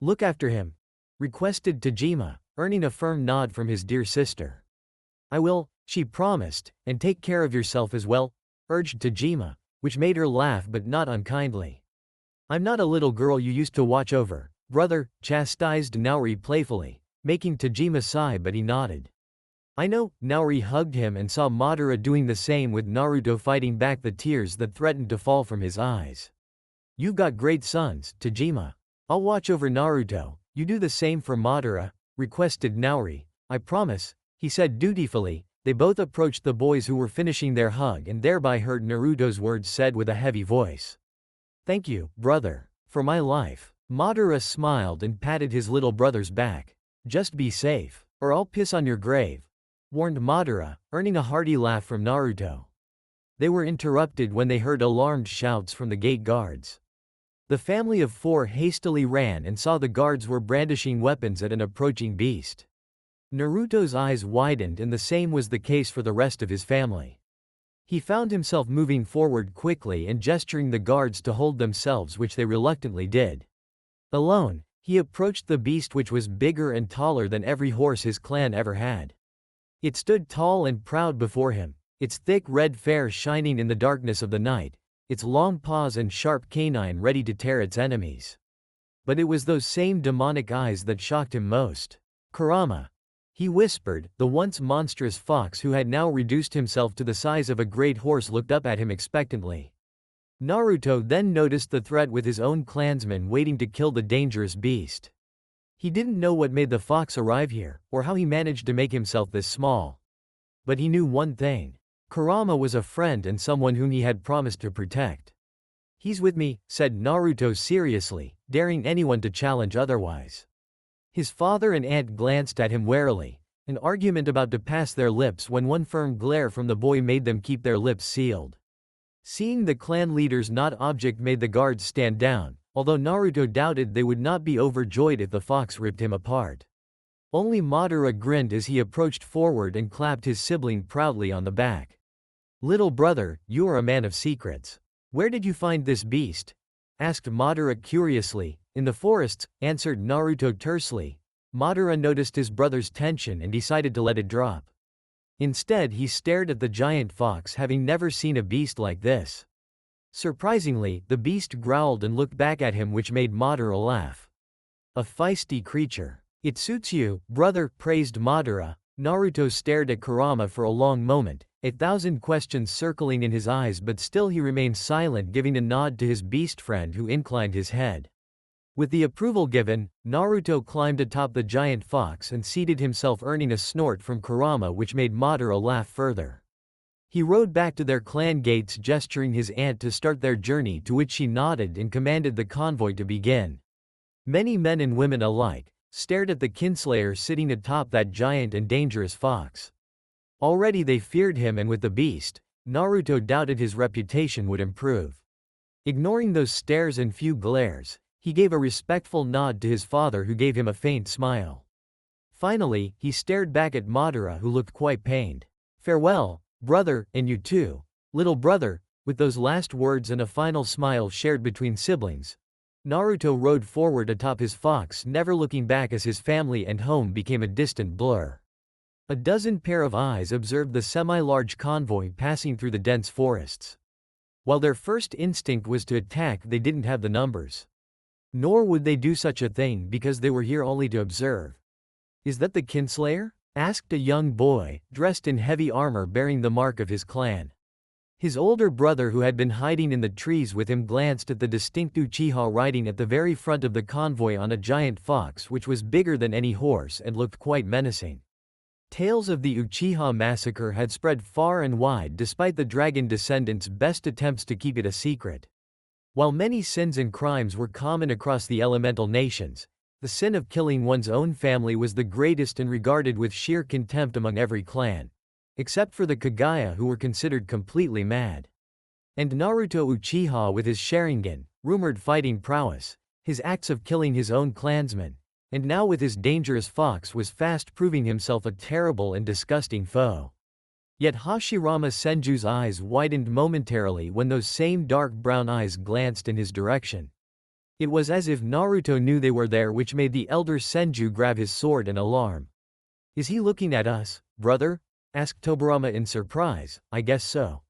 Look after him," requested Tajima, earning a firm nod from his dear sister. "I will," she promised, "and take care of yourself as well," urged Tajima, which made her laugh but not unkindly. "I'm not a little girl you used to watch over, brother," chastised Naori playfully, making Tajima sigh, but he nodded. "I know." Naori hugged him and saw Madara doing the same, with Naruto fighting back the tears that threatened to fall from his eyes. "You've got great sons, Tajima. I'll watch over Naruto, you do the same for Madara," requested Naori. "I promise," he said dutifully. They both approached the boys who were finishing their hug and thereby heard Naruto's words said with a heavy voice. "Thank you, brother, for my life." Madara smiled and patted his little brother's back. "Just be safe, or I'll piss on your grave," warned Madara, earning a hearty laugh from Naruto. They were interrupted when they heard alarmed shouts from the gate guards. The family of four hastily ran and saw the guards were brandishing weapons at an approaching beast. Naruto's eyes widened, and the same was the case for the rest of his family. He found himself moving forward quickly and gesturing the guards to hold themselves, which they reluctantly did. Alone, he approached the beast, which was bigger and taller than every horse his clan ever had. It stood tall and proud before him, its thick red fur shining in the darkness of the night, its long paws and sharp canine ready to tear its enemies. But it was those same demonic eyes that shocked him most. "Kurama," he whispered. The once monstrous fox, who had now reduced himself to the size of a great horse, looked up at him expectantly. Naruto then noticed the threat with his own clansmen waiting to kill the dangerous beast. He didn't know what made the fox arrive here, or how he managed to make himself this small. But he knew one thing. Kurama was a friend and someone whom he had promised to protect. "He's with me," said Naruto seriously, daring anyone to challenge otherwise. His father and aunt glanced at him warily, an argument about to pass their lips when one firm glare from the boy made them keep their lips sealed. Seeing the clan leader's not object made the guards stand down, although Naruto doubted they would not be overjoyed if the fox ripped him apart. Only Madara grinned as he approached forward and clapped his sibling proudly on the back. "Little brother, you are a man of secrets. Where did you find this beast?" asked Madara curiously. "In the forests," answered Naruto tersely. Madara noticed his brother's tension and decided to let it drop. Instead, he stared at the giant fox, having never seen a beast like this. Surprisingly, the beast growled and looked back at him, which made Madara laugh. "A feisty creature. It suits you, brother," praised Madara. Naruto stared at Kurama for a long moment, 1,000 questions circling in his eyes, but still he remained silent, giving a nod to his beast friend, who inclined his head. With the approval given, Naruto climbed atop the giant fox and seated himself, earning a snort from Kurama which made Madara laugh further. He rode back to their clan gates, gesturing his aunt to start their journey, to which she nodded and commanded the convoy to begin. Many men and women alike stared at the kinslayer sitting atop that giant and dangerous fox. Already they feared him, and with the beast, Naruto doubted his reputation would improve. Ignoring those stares and few glares, he gave a respectful nod to his father, who gave him a faint smile. Finally, he stared back at Madara, who looked quite pained. "Farewell, brother, and you too, little brother." With those last words and a final smile shared between siblings, Naruto rode forward atop his fox, never looking back as his family and home became a distant blur. A dozen pair of eyes observed the semi-large convoy passing through the dense forests. While their first instinct was to attack, they didn't have the numbers. Nor would they do such a thing because they were here only to observe. "Is that the kinslayer?" asked a young boy, dressed in heavy armor bearing the mark of his clan. His older brother, who had been hiding in the trees with him, glanced at the distinct Uchiha riding at the very front of the convoy on a giant fox which was bigger than any horse and looked quite menacing. Tales of the Uchiha massacre had spread far and wide despite the dragon descendants' best attempts to keep it a secret. While many sins and crimes were common across the elemental nations, the sin of killing one's own family was the greatest and regarded with sheer contempt among every clan, except for the Kagaya, who were considered completely mad. And Naruto Uchiha, with his Sharingan, rumored fighting prowess, his acts of killing his own clansmen, and now with his dangerous fox was fast proving himself a terrible and disgusting foe. Yet Hashirama Senju's eyes widened momentarily when those same dark brown eyes glanced in his direction. It was as if Naruto knew they were there, which made the elder Senju grab his sword in alarm. "Is he looking at us, brother?" asked Tobirama in surprise. "I guess so.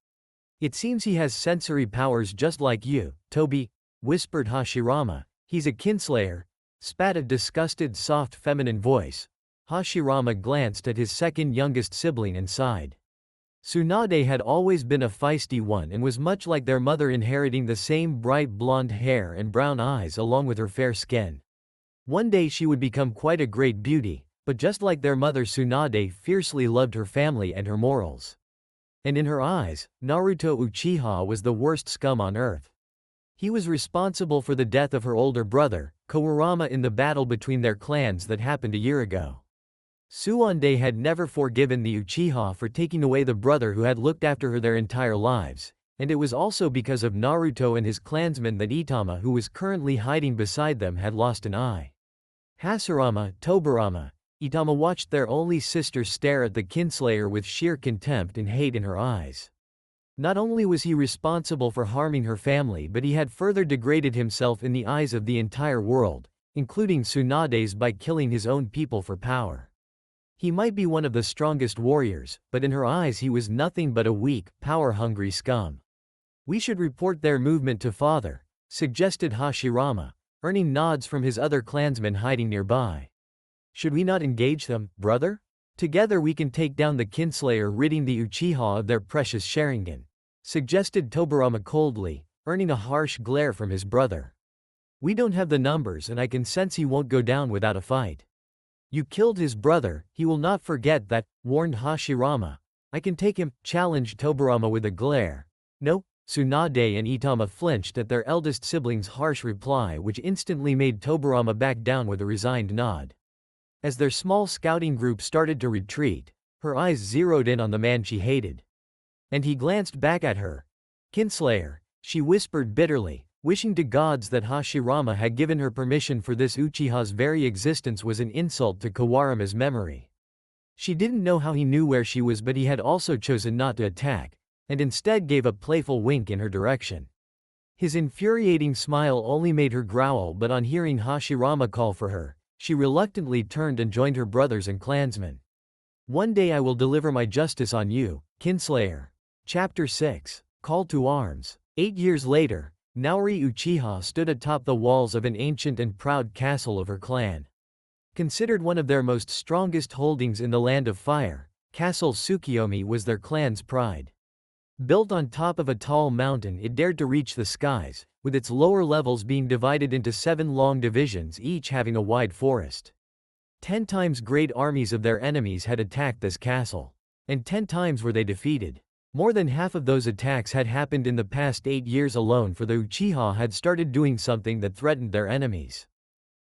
It seems he has sensory powers just like you, Tobi," whispered Hashirama. "He's a kinslayer," spat a disgusted soft feminine voice. Hashirama glanced at his second youngest sibling and sighed. Tsunade had always been a feisty one and was much like their mother, inheriting the same bright blonde hair and brown eyes along with her fair skin. One day she would become quite a great beauty, but just like their mother, Tsunade fiercely loved her family and her morals. And in her eyes, Naruto Uchiha was the worst scum on earth. He was responsible for the death of her older brother, Kurama, in the battle between their clans that happened a year ago. Tsunade had never forgiven the Uchiha for taking away the brother who had looked after her their entire lives, and it was also because of Naruto and his clansmen that Itama, who was currently hiding beside them, had lost an eye. Hashirama, Tobirama, Itama watched their only sister stare at the kinslayer with sheer contempt and hate in her eyes. Not only was he responsible for harming her family, but he had further degraded himself in the eyes of the entire world, including Tsunade's, by killing his own people for power. He might be one of the strongest warriors, but in her eyes he was nothing but a weak, power-hungry scum. "We should report their movement to father," suggested Hashirama, earning nods from his other clansmen hiding nearby. "Should we not engage them, brother? Together we can take down the kinslayer, ridding the Uchiha of their precious Sharingan," suggested Tobirama coldly, earning a harsh glare from his brother. "We don't have the numbers, and I can sense he won't go down without a fight." "You killed his brother, he will not forget that," warned Hashirama. "I can take him," challenged Tobirama with a glare. "No." Tsunade and Itama flinched at their eldest sibling's harsh reply, which instantly made Tobirama back down with a resigned nod. As their small scouting group started to retreat, her eyes zeroed in on the man she hated. And he glanced back at her. "Kinslayer," she whispered bitterly, wishing to gods that Hashirama had given her permission, for this Uchiha's very existence was an insult to Kawarama's memory. She didn't know how he knew where she was, but he had also chosen not to attack, and instead gave a playful wink in her direction. His infuriating smile only made her growl, but on hearing Hashirama call for her, she reluctantly turned and joined her brothers and clansmen. "One day I will deliver my justice on you, kinslayer." Chapter 6. Call to Arms. 8 years later, Naori Uchiha stood atop the walls of an ancient and proud castle of her clan. Considered one of their most strongest holdings in the Land of Fire, Castle Tsukiyomi was their clan's pride. Built on top of a tall mountain, it dared to reach the skies, with its lower levels being divided into 7 long divisions, each having a wide forest. 10 times great armies of their enemies had attacked this castle, and 10 times were they defeated. More than half of those attacks had happened in the past 8 years alone, for the Uchiha had started doing something that threatened their enemies.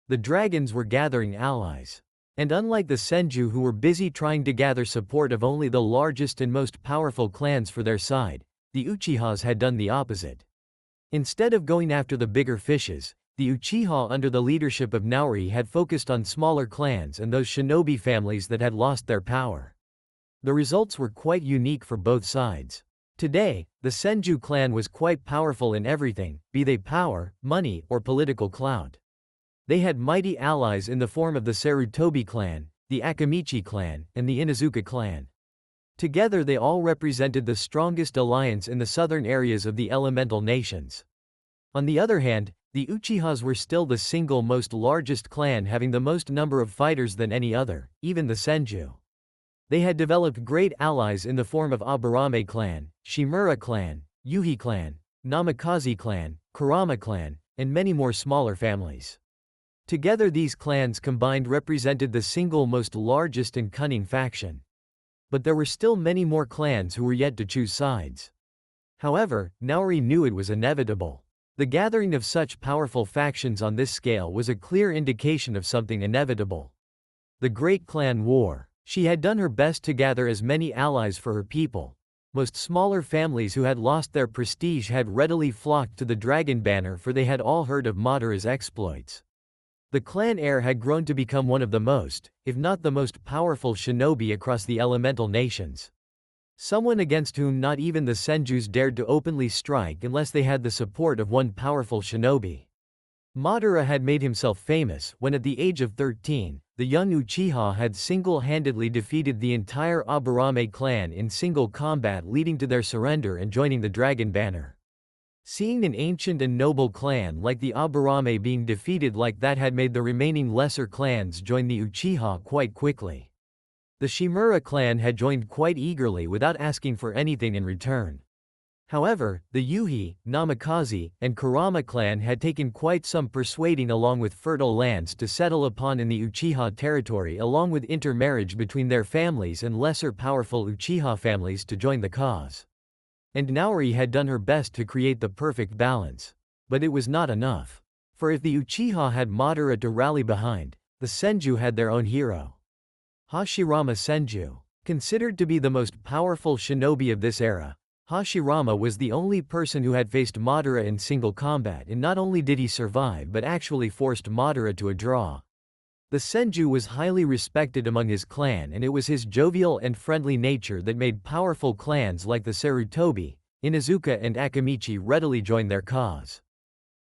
The dragons were gathering allies. And unlike the Senju, who were busy trying to gather support of only the largest and most powerful clans for their side, the Uchihas had done the opposite. Instead of going after the bigger fishes, the Uchiha under the leadership of Naori had focused on smaller clans and those shinobi families that had lost their power. The results were quite unique for both sides. Today, the Senju clan was quite powerful in everything, be they power, money, or political clout. They had mighty allies in the form of the Sarutobi clan, the Akamichi clan, and the Inuzuka clan. Together they all represented the strongest alliance in the southern areas of the elemental nations. On the other hand, the Uchihas were still the single most largest clan, having the most number of fighters than any other, even the Senju. They had developed great allies in the form of Aburame clan, Shimura clan, Yuhi clan, Namikaze clan, Kurama clan, and many more smaller families. Together these clans combined represented the single most largest and cunning faction. But there were still many more clans who were yet to choose sides. However, Naori knew it was inevitable. The gathering of such powerful factions on this scale was a clear indication of something inevitable. The Great Clan War. She had done her best to gather as many allies for her people. Most smaller families who had lost their prestige had readily flocked to the dragon banner, for they had all heard of Madara's exploits. The clan heir had grown to become one of the most, if not the most powerful shinobi across the elemental nations. Someone against whom not even the Senjus dared to openly strike unless they had the support of one powerful shinobi. Madara had made himself famous when at the age of 13, the young Uchiha had single-handedly defeated the entire Aburame clan in single combat, leading to their surrender and joining the Dragon Banner. Seeing an ancient and noble clan like the Aburame being defeated like that had made the remaining lesser clans join the Uchiha quite quickly. The Shimura clan had joined quite eagerly without asking for anything in return. However, the Yuhi, Namikaze, and Kurama clan had taken quite some persuading along with fertile lands to settle upon in the Uchiha territory, along with intermarriage between their families and lesser powerful Uchiha families to join the cause. And Naori had done her best to create the perfect balance. But it was not enough. For if the Uchiha had Madara to rally behind, the Senju had their own hero. Hashirama Senju. Considered to be the most powerful shinobi of this era, Hashirama was the only person who had faced Madara in single combat, and not only did he survive but actually forced Madara to a draw. The Senju was highly respected among his clan, and it was his jovial and friendly nature that made powerful clans like the Sarutobi, Inuzuka and Akamichi readily join their cause.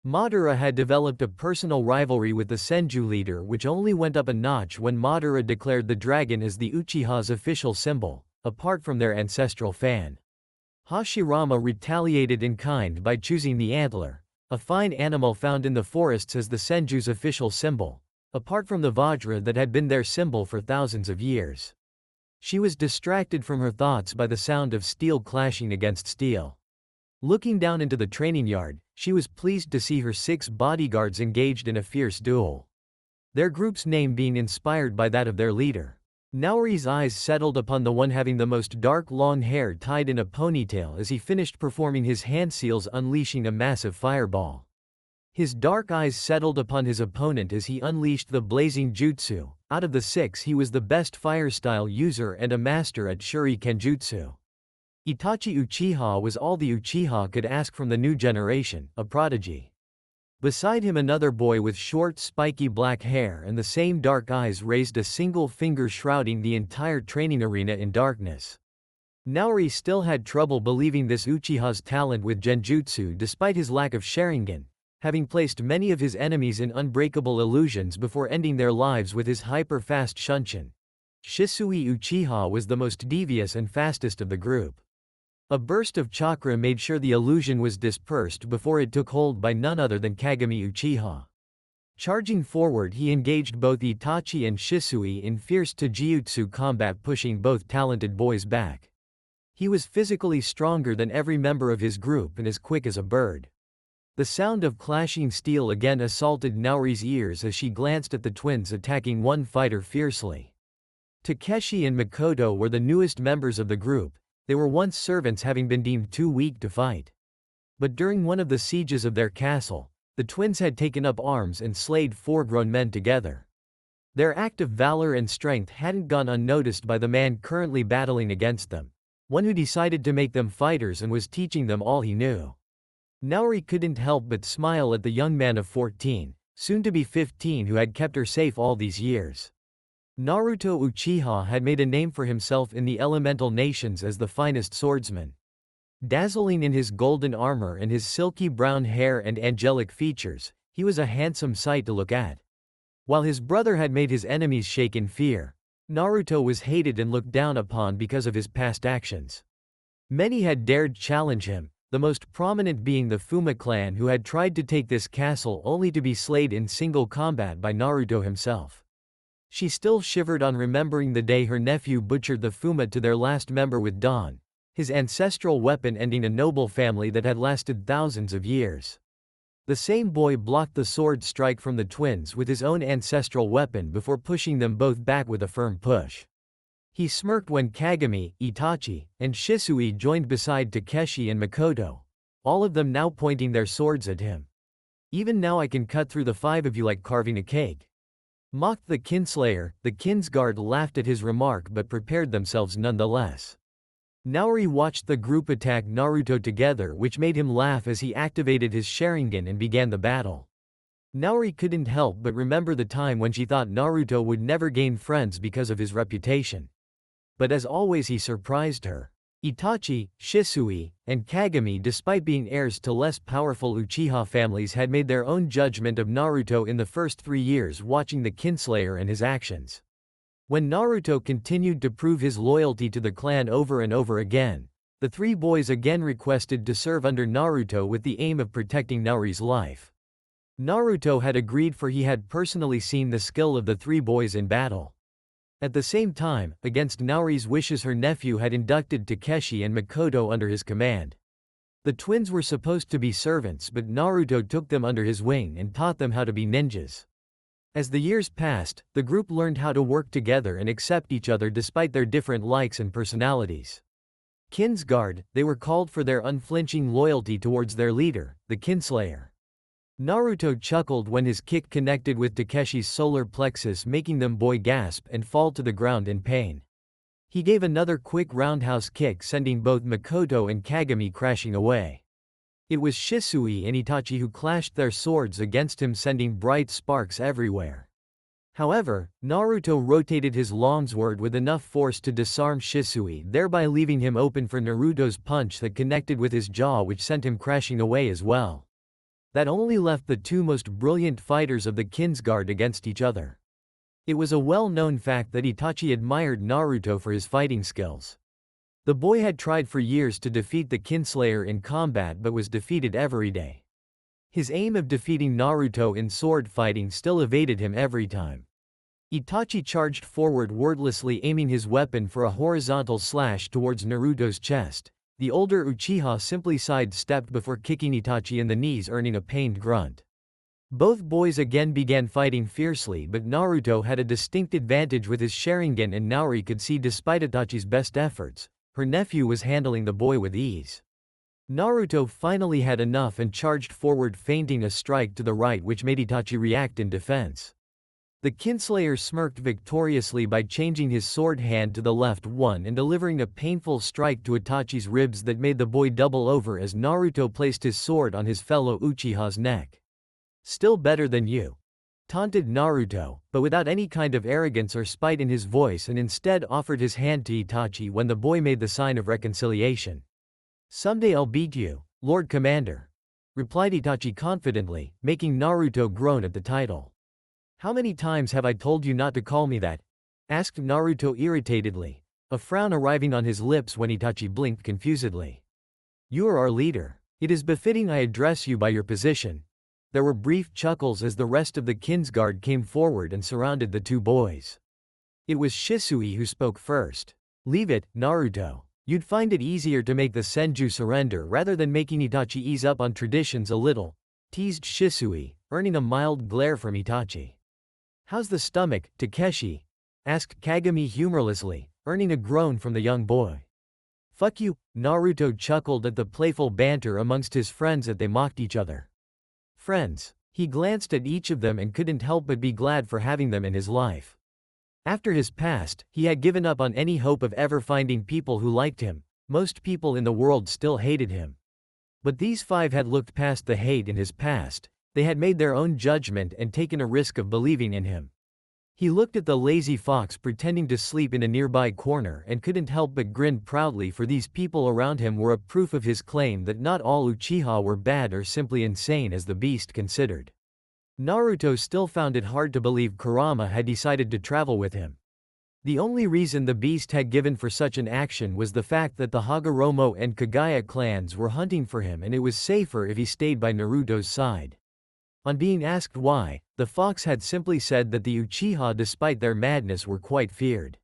Madara had developed a personal rivalry with the Senju leader, which only went up a notch when Madara declared the dragon as the Uchiha's official symbol, apart from their ancestral fan. Hashirama retaliated in kind by choosing the antler, a fine animal found in the forests, as the Senju's official symbol, apart from the Vajra that had been their symbol for thousands of years. She was distracted from her thoughts by the sound of steel clashing against steel. Looking down into the training yard, she was pleased to see her 6 bodyguards engaged in a fierce duel. Their group's name being inspired by that of their leader. Naori's eyes settled upon the one having the most dark long hair tied in a ponytail as he finished performing his hand seals, unleashing a massive fireball. His dark eyes settled upon his opponent as he unleashed the blazing jutsu. Out of the 6, he was the best fire style user and a master at shuriken jutsu. Itachi Uchiha was all the Uchiha could ask from the new generation, a prodigy. Beside him another boy with short spiky black hair and the same dark eyes raised a single finger, shrouding the entire training arena in darkness. Naori still had trouble believing this Uchiha's talent with genjutsu despite his lack of Sharingan, having placed many of his enemies in unbreakable illusions before ending their lives with his hyper-fast Shunshin. Shisui Uchiha was the most devious and fastest of the group. A burst of chakra made sure the illusion was dispersed before it took hold by none other than Kagami Uchiha. Charging forward, he engaged both Itachi and Shisui in fierce taijutsu combat, pushing both talented boys back. He was physically stronger than every member of his group and as quick as a bird. The sound of clashing steel again assaulted Naori's ears as she glanced at the twins attacking one fighter fiercely. Takeshi and Makoto were the newest members of the group. They were once servants, having been deemed too weak to fight. But during one of the sieges of their castle, the twins had taken up arms and slayed 4 grown men together. Their act of valor and strength hadn't gone unnoticed by the man currently battling against them, one who decided to make them fighters and was teaching them all he knew. Naori couldn't help but smile at the young man of 14, soon to be 15, who had kept her safe all these years. Naruto Uchiha had made a name for himself in the elemental nations as the finest swordsman. Dazzling in his golden armor and his silky brown hair and angelic features, he was a handsome sight to look at. While his brother had made his enemies shake in fear, Naruto was hated and looked down upon because of his past actions. Many had dared challenge him, the most prominent being the Fuma clan, who had tried to take this castle only to be slayed in single combat by Naruto himself. She still shivered on remembering the day her nephew butchered the Fuma to their last member with Dawn, his ancestral weapon ending a noble family that had lasted thousands of years. The same boy blocked the sword strike from the twins with his own ancestral weapon before pushing them both back with a firm push. He smirked when Kagami, Itachi, and Shisui joined beside Takeshi and Makoto, all of them now pointing their swords at him. "Even now I can cut through the 5 of you like carving a cake," mocked the Kinslayer. The Kinsguard laughed at his remark but prepared themselves nonetheless. Naori watched the group attack Naruto together, which made him laugh as he activated his Sharingan and began the battle. Naori couldn't help but remember the time when she thought Naruto would never gain friends because of his reputation. But as always he surprised her. Itachi, Shisui, and Kagami, despite being heirs to less powerful Uchiha families, had made their own judgment of Naruto in the first 3 years watching the Kinslayer and his actions. When Naruto continued to prove his loyalty to the clan over and over again, the 3 boys again requested to serve under Naruto with the aim of protecting Naori's life. Naruto had agreed, for he had personally seen the skill of the 3 boys in battle. At the same time, against Naori's wishes, her nephew had inducted Takeshi and Makoto under his command. The twins were supposed to be servants, but Naruto took them under his wing and taught them how to be ninjas. As the years passed, the group learned how to work together and accept each other despite their different likes and personalities. Kinsguard, they were called for their unflinching loyalty towards their leader, the Kinslayer. Naruto chuckled when his kick connected with Takeshi's solar plexus, making them boy gasp and fall to the ground in pain. He gave another quick roundhouse kick, sending both Makoto and Kagami crashing away. It was Shisui and Itachi who clashed their swords against him, sending bright sparks everywhere. However, Naruto rotated his longsword with enough force to disarm Shisui, thereby leaving him open for Naruto's punch that connected with his jaw, which sent him crashing away as well. That only left the 2 most brilliant fighters of the Kinsguard against each other. It was a well-known fact that Itachi admired Naruto for his fighting skills. The boy had tried for years to defeat the Kinslayer in combat but was defeated every day. His aim of defeating Naruto in sword fighting still evaded him every time. Itachi charged forward wordlessly, aiming his weapon for a horizontal slash towards Naruto's chest. The older Uchiha simply sidestepped before kicking Itachi in the knees, earning a pained grunt. Both boys again began fighting fiercely, but Naruto had a distinct advantage with his Sharingan, and Naori could see, despite Itachi's best efforts, her nephew was handling the boy with ease. Naruto finally had enough and charged forward, feinting a strike to the right which made Itachi react in defense. The Kinslayer smirked victoriously by changing his sword hand to the left one and delivering a painful strike to Itachi's ribs that made the boy double over as Naruto placed his sword on his fellow Uchiha's neck. "Still better than you," taunted Naruto, but without any kind of arrogance or spite in his voice, and instead offered his hand to Itachi when the boy made the sign of reconciliation. "Someday I'll beat you, Lord Commander," replied Itachi confidently, making Naruto groan at the title. "How many times have I told you not to call me that?" asked Naruto irritatedly, a frown arriving on his lips when Itachi blinked confusedly. "You are our leader. It is befitting I address you by your position." There were brief chuckles as the rest of the Kinsguard came forward and surrounded the 2 boys. It was Shisui who spoke first. "Leave it, Naruto. You'd find it easier to make the Senju surrender rather than making Itachi ease up on traditions a little," teased Shisui, earning a mild glare from Itachi. "How's the stomach, Takeshi?" asked Kagami humorlessly, earning a groan from the young boy. "Fuck you," Naruto chuckled at the playful banter amongst his friends as they mocked each other. Friends. He glanced at each of them and couldn't help but be glad for having them in his life. After his past, he had given up on any hope of ever finding people who liked him. Most people in the world still hated him. But these 5 had looked past the hate in his past. They had made their own judgment and taken a risk of believing in him. He looked at the lazy fox pretending to sleep in a nearby corner and couldn't help but grin proudly, for these people around him were a proof of his claim that not all Uchiha were bad or simply insane as the beast considered. Naruto still found it hard to believe Kurama had decided to travel with him. The only reason the beast had given for such an action was the fact that the Hagoromo and Kagaya clans were hunting for him and it was safer if he stayed by Naruto's side. On being asked why, the fox had simply said that the Uchiha, despite their madness, were quite feared.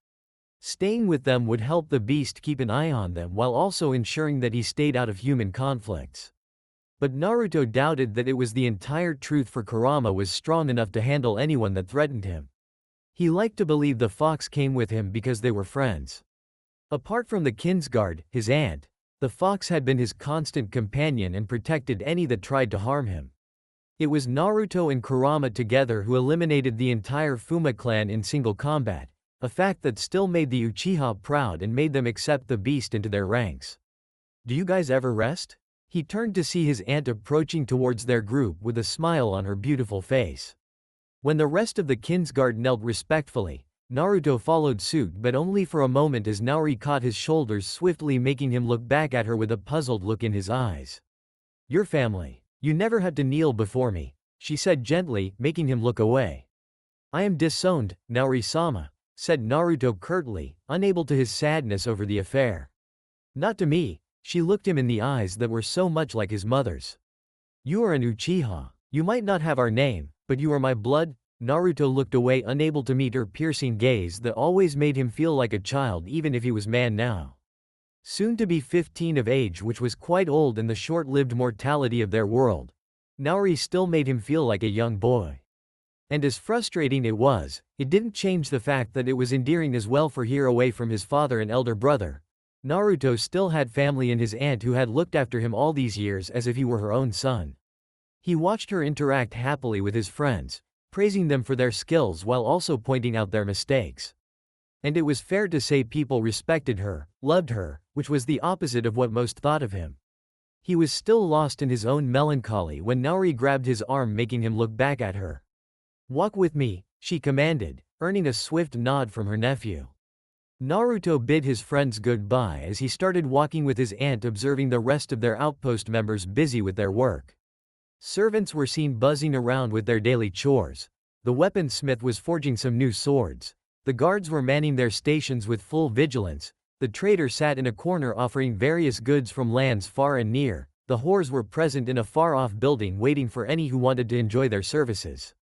Staying with them would help the beast keep an eye on them while also ensuring that he stayed out of human conflicts. But Naruto doubted that it was the entire truth, for Kurama was strong enough to handle anyone that threatened him. He liked to believe the fox came with him because they were friends. Apart from the Kinsguard, his aunt, the fox had been his constant companion and protected any that tried to harm him. It was Naruto and Kurama together who eliminated the entire Fuma clan in single combat, a fact that still made the Uchiha proud and made them accept the beast into their ranks. "Do you guys ever rest?" He turned to see his aunt approaching towards their group with a smile on her beautiful face. When the rest of the Kinsguard knelt respectfully, Naruto followed suit, but only for a moment, as Naori caught his shoulders swiftly, making him look back at her with a puzzled look in his eyes. "Your family. You never had to kneel before me," she said gently, making him look away. "I am disowned, Naori-sama," said Naruto curtly, unable to his sadness over the affair. "Not to me." She looked him in the eyes that were so much like his mother's. "You are an Uchiha. You might not have our name, but you are my blood." Naruto looked away, unable to meet her piercing gaze that always made him feel like a child even if he was man now. Soon to be 15 of age, which was quite old in the short-lived mortality of their world, Naori still made him feel like a young boy. And as frustrating it was, it didn't change the fact that it was endearing as well, for here, away from his father and elder brother, Naruto still had family and his aunt who had looked after him all these years as if he were her own son. He watched her interact happily with his friends, praising them for their skills while also pointing out their mistakes. And it was fair to say people respected her, loved her, which was the opposite of what most thought of him. He was still lost in his own melancholy when Naori grabbed his arm, making him look back at her. "Walk with me," she commanded, earning a swift nod from her nephew. Naruto bid his friends goodbye as he started walking with his aunt, observing the rest of their outpost members busy with their work. Servants were seen buzzing around with their daily chores. The weaponsmith was forging some new swords. The guards were manning their stations with full vigilance. The trader sat in a corner offering various goods from lands far and near. The whores were present in a far-off building waiting for any who wanted to enjoy their services.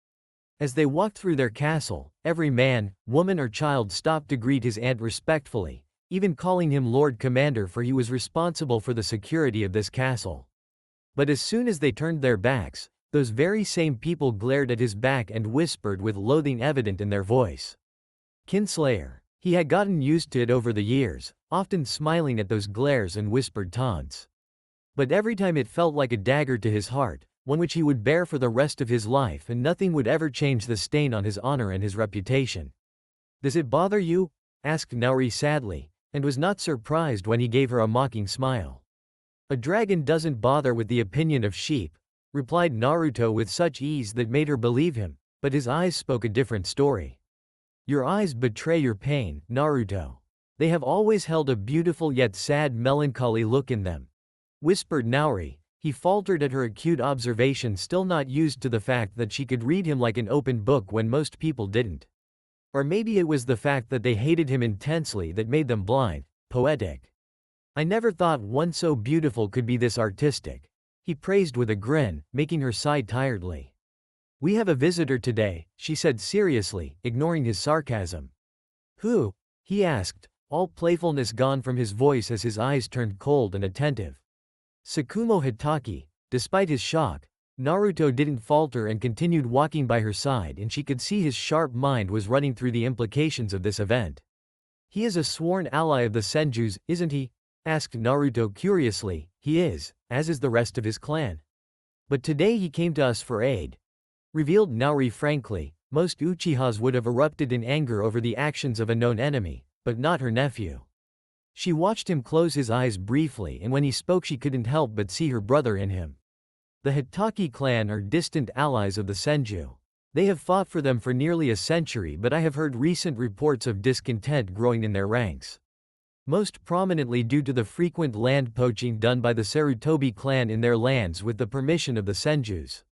As they walked through their castle, every man, woman or child stopped to greet his aunt respectfully, even calling him Lord Commander, for he was responsible for the security of this castle. But as soon as they turned their backs, those very same people glared at his back and whispered with loathing evident in their voice. Kinslayer. He had gotten used to it over the years, often smiling at those glares and whispered taunts. But every time it felt like a dagger to his heart, one which he would bear for the rest of his life, and nothing would ever change the stain on his honor and his reputation. "Does it bother you?" asked Naori sadly, and was not surprised when he gave her a mocking smile. "A dragon doesn't bother with the opinion of sheep," replied Naruto with such ease that made her believe him, but his eyes spoke a different story. "Your eyes betray your pain, Naruto. They have always held a beautiful yet sad melancholy look in them," whispered Naori. He faltered at her acute observation, still not used to the fact that she could read him like an open book when most people didn't. Or maybe it was the fact that they hated him intensely that made them blind. Poetic. "I never thought one so beautiful could be this artistic," he praised with a grin, making her sigh tiredly. "We have a visitor today," she said seriously, ignoring his sarcasm. "Who?" he asked, all playfulness gone from his voice as his eyes turned cold and attentive. "Tsukumo Hitaki." Despite his shock, Naruto didn't falter and continued walking by her side, and she could see his sharp mind was running through the implications of this event. "He is a sworn ally of the Senjus, isn't he?" asked Naruto curiously. "He is, as is the rest of his clan. But today he came to us for aid," revealed Naori frankly. Most Uchihas would have erupted in anger over the actions of a known enemy, but not her nephew. She watched him close his eyes briefly, and when he spoke she couldn't help but see her brother in him. "The Hitaki clan are distant allies of the Senju. They have fought for them for nearly a century, but I have heard recent reports of discontent growing in their ranks. Most prominently due to the frequent land poaching done by the Sarutobi clan in their lands with the permission of the Senjus."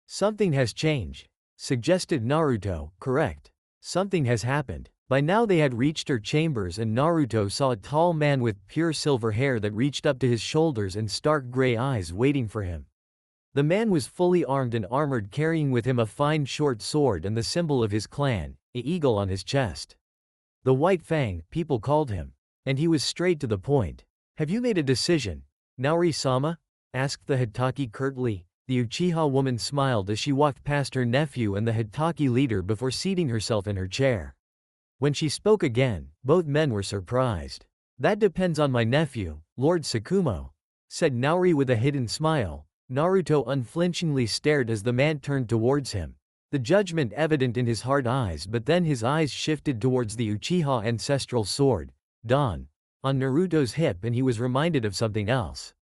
"Something has changed," suggested Naruto. "Correct. Something has happened." By now they had reached her chambers, and Naruto saw a tall man with pure silver hair that reached up to his shoulders and stark gray eyes waiting for him. The man was fully armed and armored, carrying with him a fine short sword and the symbol of his clan, an eagle on his chest. The White Fang, people called him. And he was straight to the point. "Have you made a decision, Naori-sama?" asked the Hitaki curtly. The Uchiha woman smiled as she walked past her nephew and the Hitaki leader before seating herself in her chair. When she spoke again, both men were surprised. "That depends on my nephew, Lord Tsukumo," said Naori with a hidden smile. Naruto unflinchingly stared as the man turned towards him, the judgment evident in his hard eyes, but then his eyes shifted towards the Uchiha ancestral sword, Dan, on Naruto's hip, and he was reminded of something else.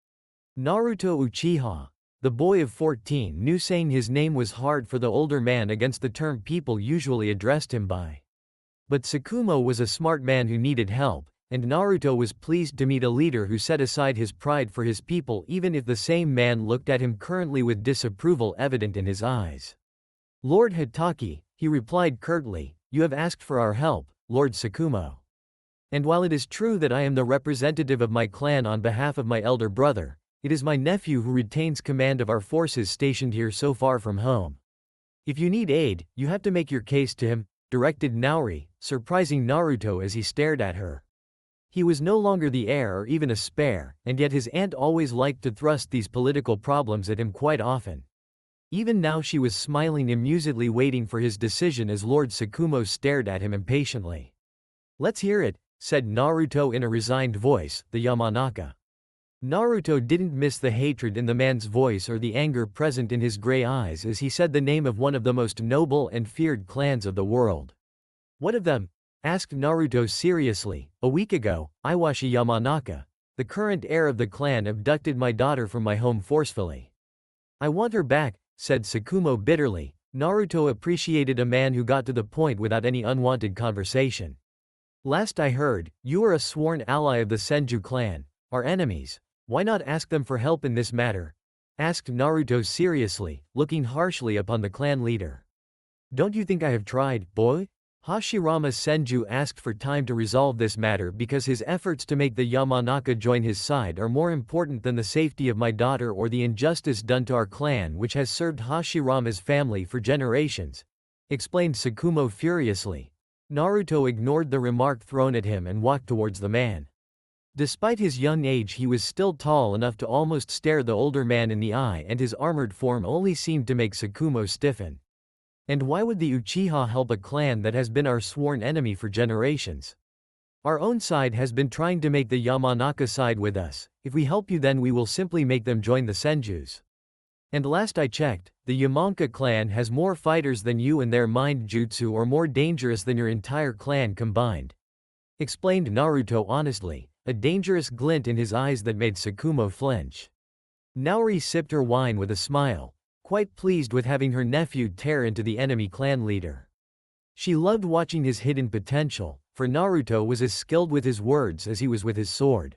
Naruto Uchiha, the boy of 14, knew saying his name was hard for the older man against the term people usually addressed him by. But Tsukumo was a smart man who needed help, and Naruto was pleased to meet a leader who set aside his pride for his people even if the same man looked at him currently with disapproval evident in his eyes. Lord Hitaki, he replied curtly, you have asked for our help, Lord Tsukumo. And while it is true that I am the representative of my clan on behalf of my elder brother, it is my nephew who retains command of our forces stationed here so far from home. If you need aid, you have to make your case to him, directed Naori, surprising Naruto as he stared at her. He was no longer the heir or even a spare, and yet his aunt always liked to thrust these political problems at him quite often. Even now she was smiling amusedly waiting for his decision as Lord Tsukumo stared at him impatiently. Let's hear it, said Naruto in a resigned voice, the Yamanaka. Naruto didn't miss the hatred in the man's voice or the anger present in his gray eyes as he said the name of one of the most noble and feared clans of the world. What of them? Asked Naruto seriously. A week ago, Iwashi Yamanaka, the current heir of the clan, abducted my daughter from my home forcefully. I want her back, said Tsukumo bitterly. Naruto appreciated a man who got to the point without any unwanted conversation. Last I heard, you are a sworn ally of the Senju clan, our enemies. Why not ask them for help in this matter? Asked Naruto seriously, looking harshly upon the clan leader. Don't you think I have tried, boy? Hashirama Senju asked for time to resolve this matter because his efforts to make the Yamanaka join his side are more important than the safety of my daughter or the injustice done to our clan which has served Hashirama's family for generations, explained Tsukumo furiously. Naruto ignored the remark thrown at him and walked towards the man. Despite his young age he was still tall enough to almost stare the older man in the eye and his armored form only seemed to make Tsukumo stiffen. And why would the Uchiha help a clan that has been our sworn enemy for generations? Our own side has been trying to make the Yamanaka side with us. If we help you then we will simply make them join the Senjus. And last I checked, the Yamanaka clan has more fighters than you and their mind jutsu are more dangerous than your entire clan combined. Explained Naruto honestly, a dangerous glint in his eyes that made Tsukumo flinch. Naori sipped her wine with a smile, quite pleased with having her nephew tear into the enemy clan leader. She loved watching his hidden potential, for Naruto was as skilled with his words as he was with his sword.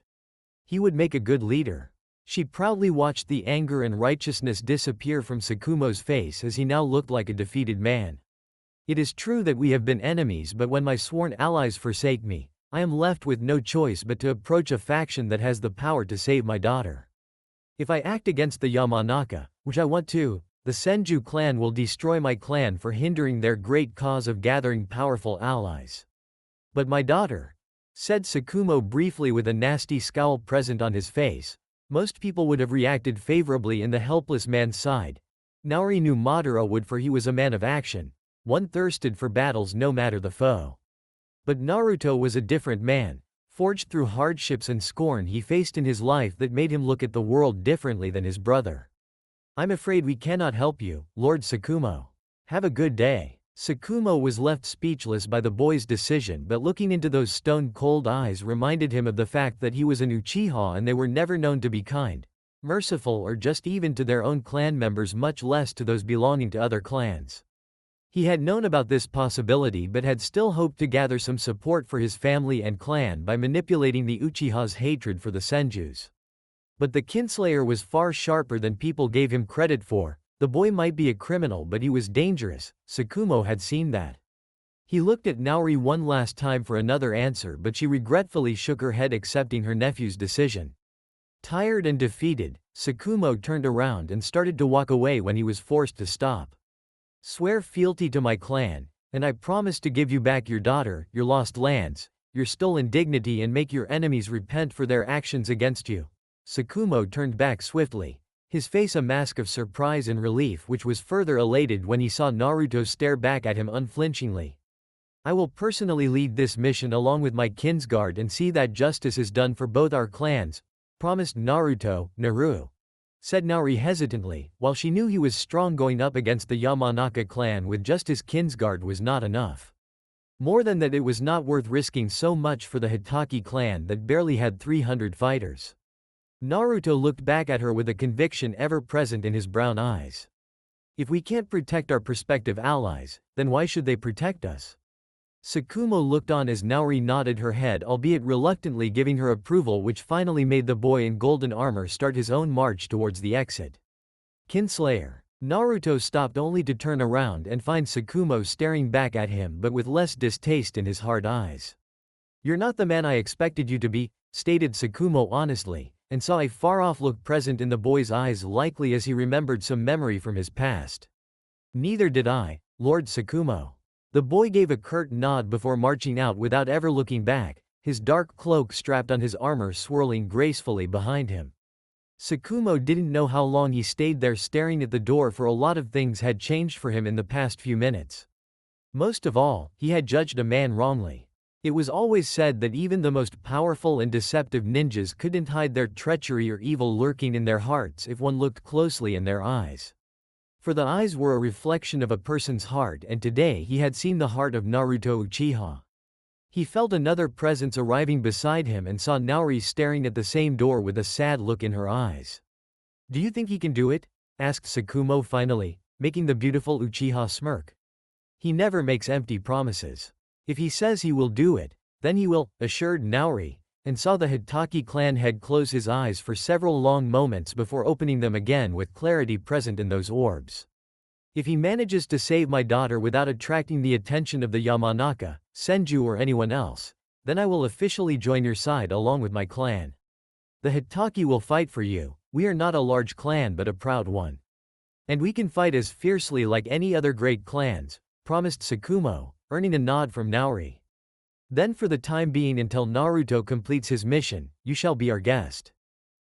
He would make a good leader. She proudly watched the anger and righteousness disappear from Tsukumo's face as he now looked like a defeated man. It is true that we have been enemies, but when my sworn allies forsake me, I am left with no choice but to approach a faction that has the power to save my daughter. If I act against the Yamanaka, which I want to, the Senju clan will destroy my clan for hindering their great cause of gathering powerful allies. But my daughter, said Tsukumo briefly with a nasty scowl present on his face. Most people would have reacted favorably in the helpless man's side. Naori knew Madara would, for he was a man of action. One thirsted for battles no matter the foe. But Naruto was a different man, forged through hardships and scorn he faced in his life that made him look at the world differently than his brother. I'm afraid we cannot help you, Lord Tsukumo. Have a good day. Tsukumo was left speechless by the boy's decision, but looking into those stone-cold eyes reminded him of the fact that he was an Uchiha and they were never known to be kind, merciful or just even to their own clan members, much less to those belonging to other clans. He had known about this possibility but had still hoped to gather some support for his family and clan by manipulating the Uchiha's hatred for the Senjus. But the Kinslayer was far sharper than people gave him credit for. The boy might be a criminal but he was dangerous, Tsukumo had seen that. He looked at Naori one last time for another answer, but she regretfully shook her head accepting her nephew's decision. Tired and defeated, Tsukumo turned around and started to walk away when he was forced to stop. Swear fealty to my clan, and I promise to give you back your daughter, your lost lands, your stolen dignity, and make your enemies repent for their actions against you. Tsukumo turned back swiftly, his face a mask of surprise and relief, which was further elated when he saw Naruto stare back at him unflinchingly. I will personally lead this mission along with my kinsguard and see that justice is done for both our clans, promised Naruto. Naru, said Naori hesitantly, while she knew he was strong. Going up against the Yamanaka clan with just his kinsguard was not enough. More than that, it was not worth risking so much for the Hitaki clan that barely had 300 fighters. Naruto looked back at her with a conviction ever present in his brown eyes. If we can't protect our prospective allies, then why should they protect us? Tsukumo looked on as Naori nodded her head, albeit reluctantly, giving her approval, which finally made the boy in golden armor start his own march towards the exit. Kinslayer. Naruto stopped only to turn around and find Tsukumo staring back at him, but with less distaste in his hard eyes. "You're not the man I expected you to be," stated Tsukumo honestly, and saw a far-off look present in the boy's eyes, likely as he remembered some memory from his past. "Neither did I, Lord Tsukumo." The boy gave a curt nod before marching out without ever looking back, his dark cloak strapped on his armor swirling gracefully behind him. Tsukumo didn't know how long he stayed there staring at the door, for a lot of things had changed for him in the past few minutes. Most of all, he had judged a man wrongly. It was always said that even the most powerful and deceptive ninjas couldn't hide their treachery or evil lurking in their hearts if one looked closely in their eyes. For the eyes were a reflection of a person's heart, and today he had seen the heart of Naruto Uchiha. He felt another presence arriving beside him and saw Naori staring at the same door with a sad look in her eyes. "Do you think he can do it?" asked Tsukumo finally, making the beautiful Uchiha smirk. "He never makes empty promises. If he says he will do it, then he will," assured Naori, and saw the Hitaki clan head close his eyes for several long moments before opening them again with clarity present in those orbs. "If he manages to save my daughter without attracting the attention of the Yamanaka, Senju or anyone else, then I will officially join your side along with my clan. The Hitaki will fight for you. We are not a large clan but a proud one. And we can fight as fiercely like any other great clans," promised Tsukumo, earning a nod from Naori. "Then for the time being, until Naruto completes his mission, you shall be our guest.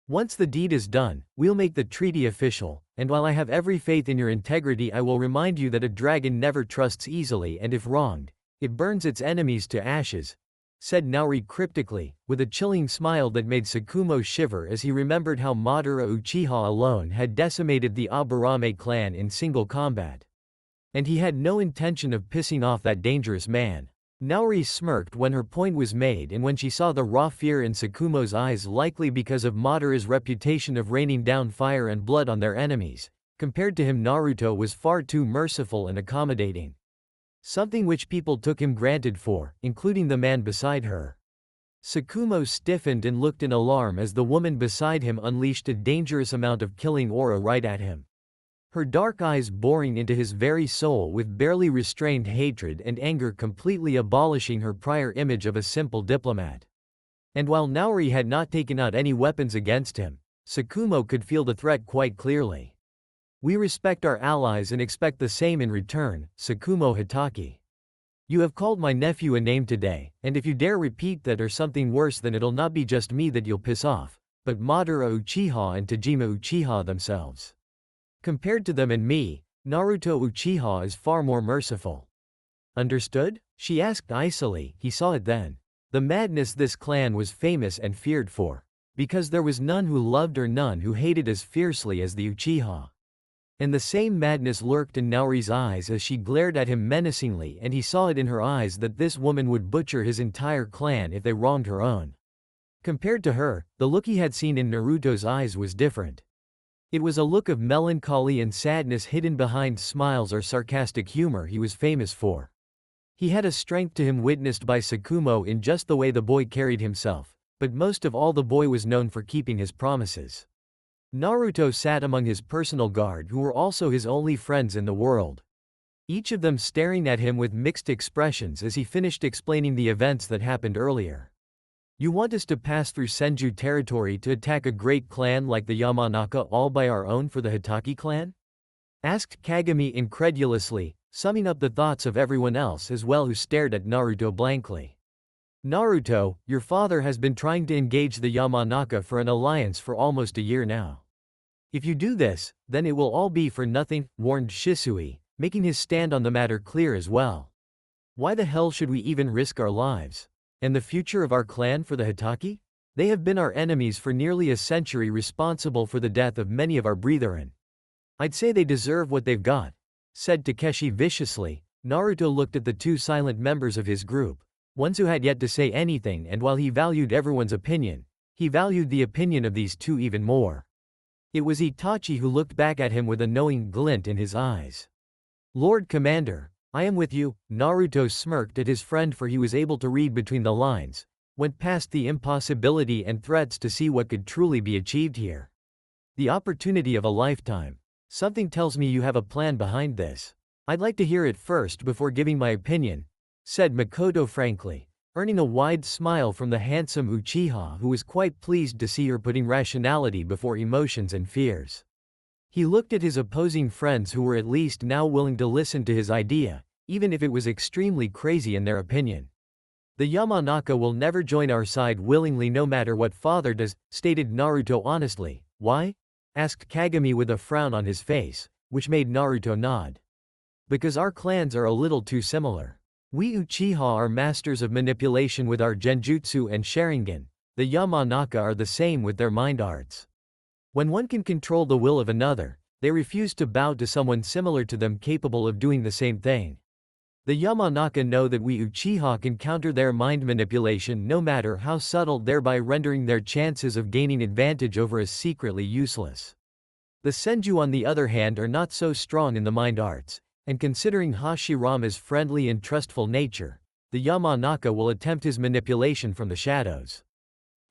Once the deed is done, we'll make the treaty official, and while I have every faith in your integrity, I will remind you that a dragon never trusts easily, and if wronged, it burns its enemies to ashes," said Naori cryptically, with a chilling smile that made Tsukumo shiver as he remembered how Madara Uchiha alone had decimated the Aburame clan in single combat. And he had no intention of pissing off that dangerous man. Naori smirked when her point was made, and when she saw the raw fear in Tsukumo's eyes, likely because of Madara's reputation of raining down fire and blood on their enemies, compared to him Naruto was far too merciful and accommodating. Something which people took him granted for, including the man beside her. Tsukumo stiffened and looked in alarm as the woman beside him unleashed a dangerous amount of killing aura right at him. Her dark eyes boring into his very soul with barely restrained hatred and anger, completely abolishing her prior image of a simple diplomat. And while Naori had not taken out any weapons against him, Tsukumo could feel the threat quite clearly. "We respect our allies and expect the same in return, Tsukumo Hitaki. You have called my nephew a name today, and if you dare repeat that or something worse, then it'll not be just me that you'll piss off, but Madara Uchiha and Tajima Uchiha themselves. Compared to them and me, Naruto Uchiha is far more merciful." "Understood?" she asked icily. He saw it then. The madness this clan was famous and feared for. Because there was none who loved or none who hated as fiercely as the Uchiha. And the same madness lurked in Naori's eyes as she glared at him menacingly, and he saw it in her eyes that this woman would butcher his entire clan if they wronged her own. Compared to her, the look he had seen in Naruto's eyes was different. It was a look of melancholy and sadness hidden behind smiles or sarcastic humor he was famous for. He had a strength to him witnessed by Tsukumo in just the way the boy carried himself, but most of all the boy was known for keeping his promises. Naruto sat among his personal guard, who were also his only friends in the world. Each of them staring at him with mixed expressions as he finished explaining the events that happened earlier. "You want us to pass through Senju territory to attack a great clan like the Yamanaka all by our own for the Hitaki clan?" asked Kagami incredulously, summing up the thoughts of everyone else as well who stared at Naruto blankly. "Naruto, your father has been trying to engage the Yamanaka for an alliance for almost a year now. If you do this, then it will all be for nothing," warned Shisui, making his stand on the matter clear as well. "Why the hell should we even risk our lives? And the future of our clan for the Hitaki? They have been our enemies for nearly a century, responsible for the death of many of our brethren. I'd say they deserve what they've got," said Takeshi viciously. Naruto looked at the two silent members of his group, ones who had yet to say anything, and while he valued everyone's opinion, he valued the opinion of these two even more. It was Itachi who looked back at him with a knowing glint in his eyes. Lord Commander, I am with you. Naruto smirked at his friend, for he was able to read between the lines, went past the impossibility and threats to see what could truly be achieved here. The opportunity of a lifetime. Something tells me you have a plan behind this. I'd like to hear it first before giving my opinion, said Makoto frankly, earning a wide smile from the handsome Uchiha, who was quite pleased to see her putting rationality before emotions and fears. He looked at his opposing friends, who were at least now willing to listen to his idea, even if it was extremely crazy in their opinion. The Yamanaka will never join our side willingly no matter what father does, stated Naruto honestly. Why? Asked Kagami with a frown on his face, which made Naruto nod. Because our clans are a little too similar. We Uchiha are masters of manipulation with our genjutsu and Sharingan. The Yamanaka are the same with their mind arts. When one can control the will of another, they refuse to bow to someone similar to them capable of doing the same thing. The Yamanaka know that we Uchiha can counter their mind manipulation no matter how subtle, thereby rendering their chances of gaining advantage over us secretly useless. The Senju on the other hand are not so strong in the mind arts, and considering Hashirama's friendly and trustful nature, the Yamanaka will attempt his manipulation from the shadows.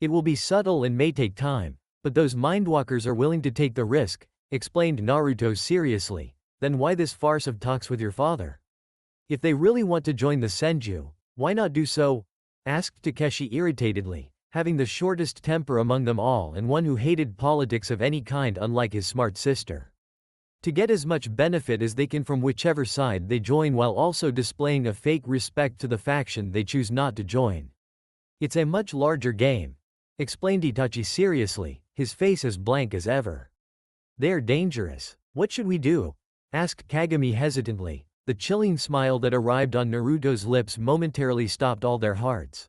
It will be subtle and may take time, but those mindwalkers are willing to take the risk, explained Naruto seriously. Then why this farce of talks with your father? If they really want to join the Senju, why not do so? Asked Takeshi irritatedly, having the shortest temper among them all and one who hated politics of any kind, unlike his smart sister. To get as much benefit as they can from whichever side they join, while also displaying a fake respect to the faction they choose not to join. It's a much larger game, explained Itachi seriously, his face as blank as ever. They're dangerous. What should we do? Asked Kagami hesitantly. The chilling smile that arrived on Naruto's lips momentarily stopped all their hearts.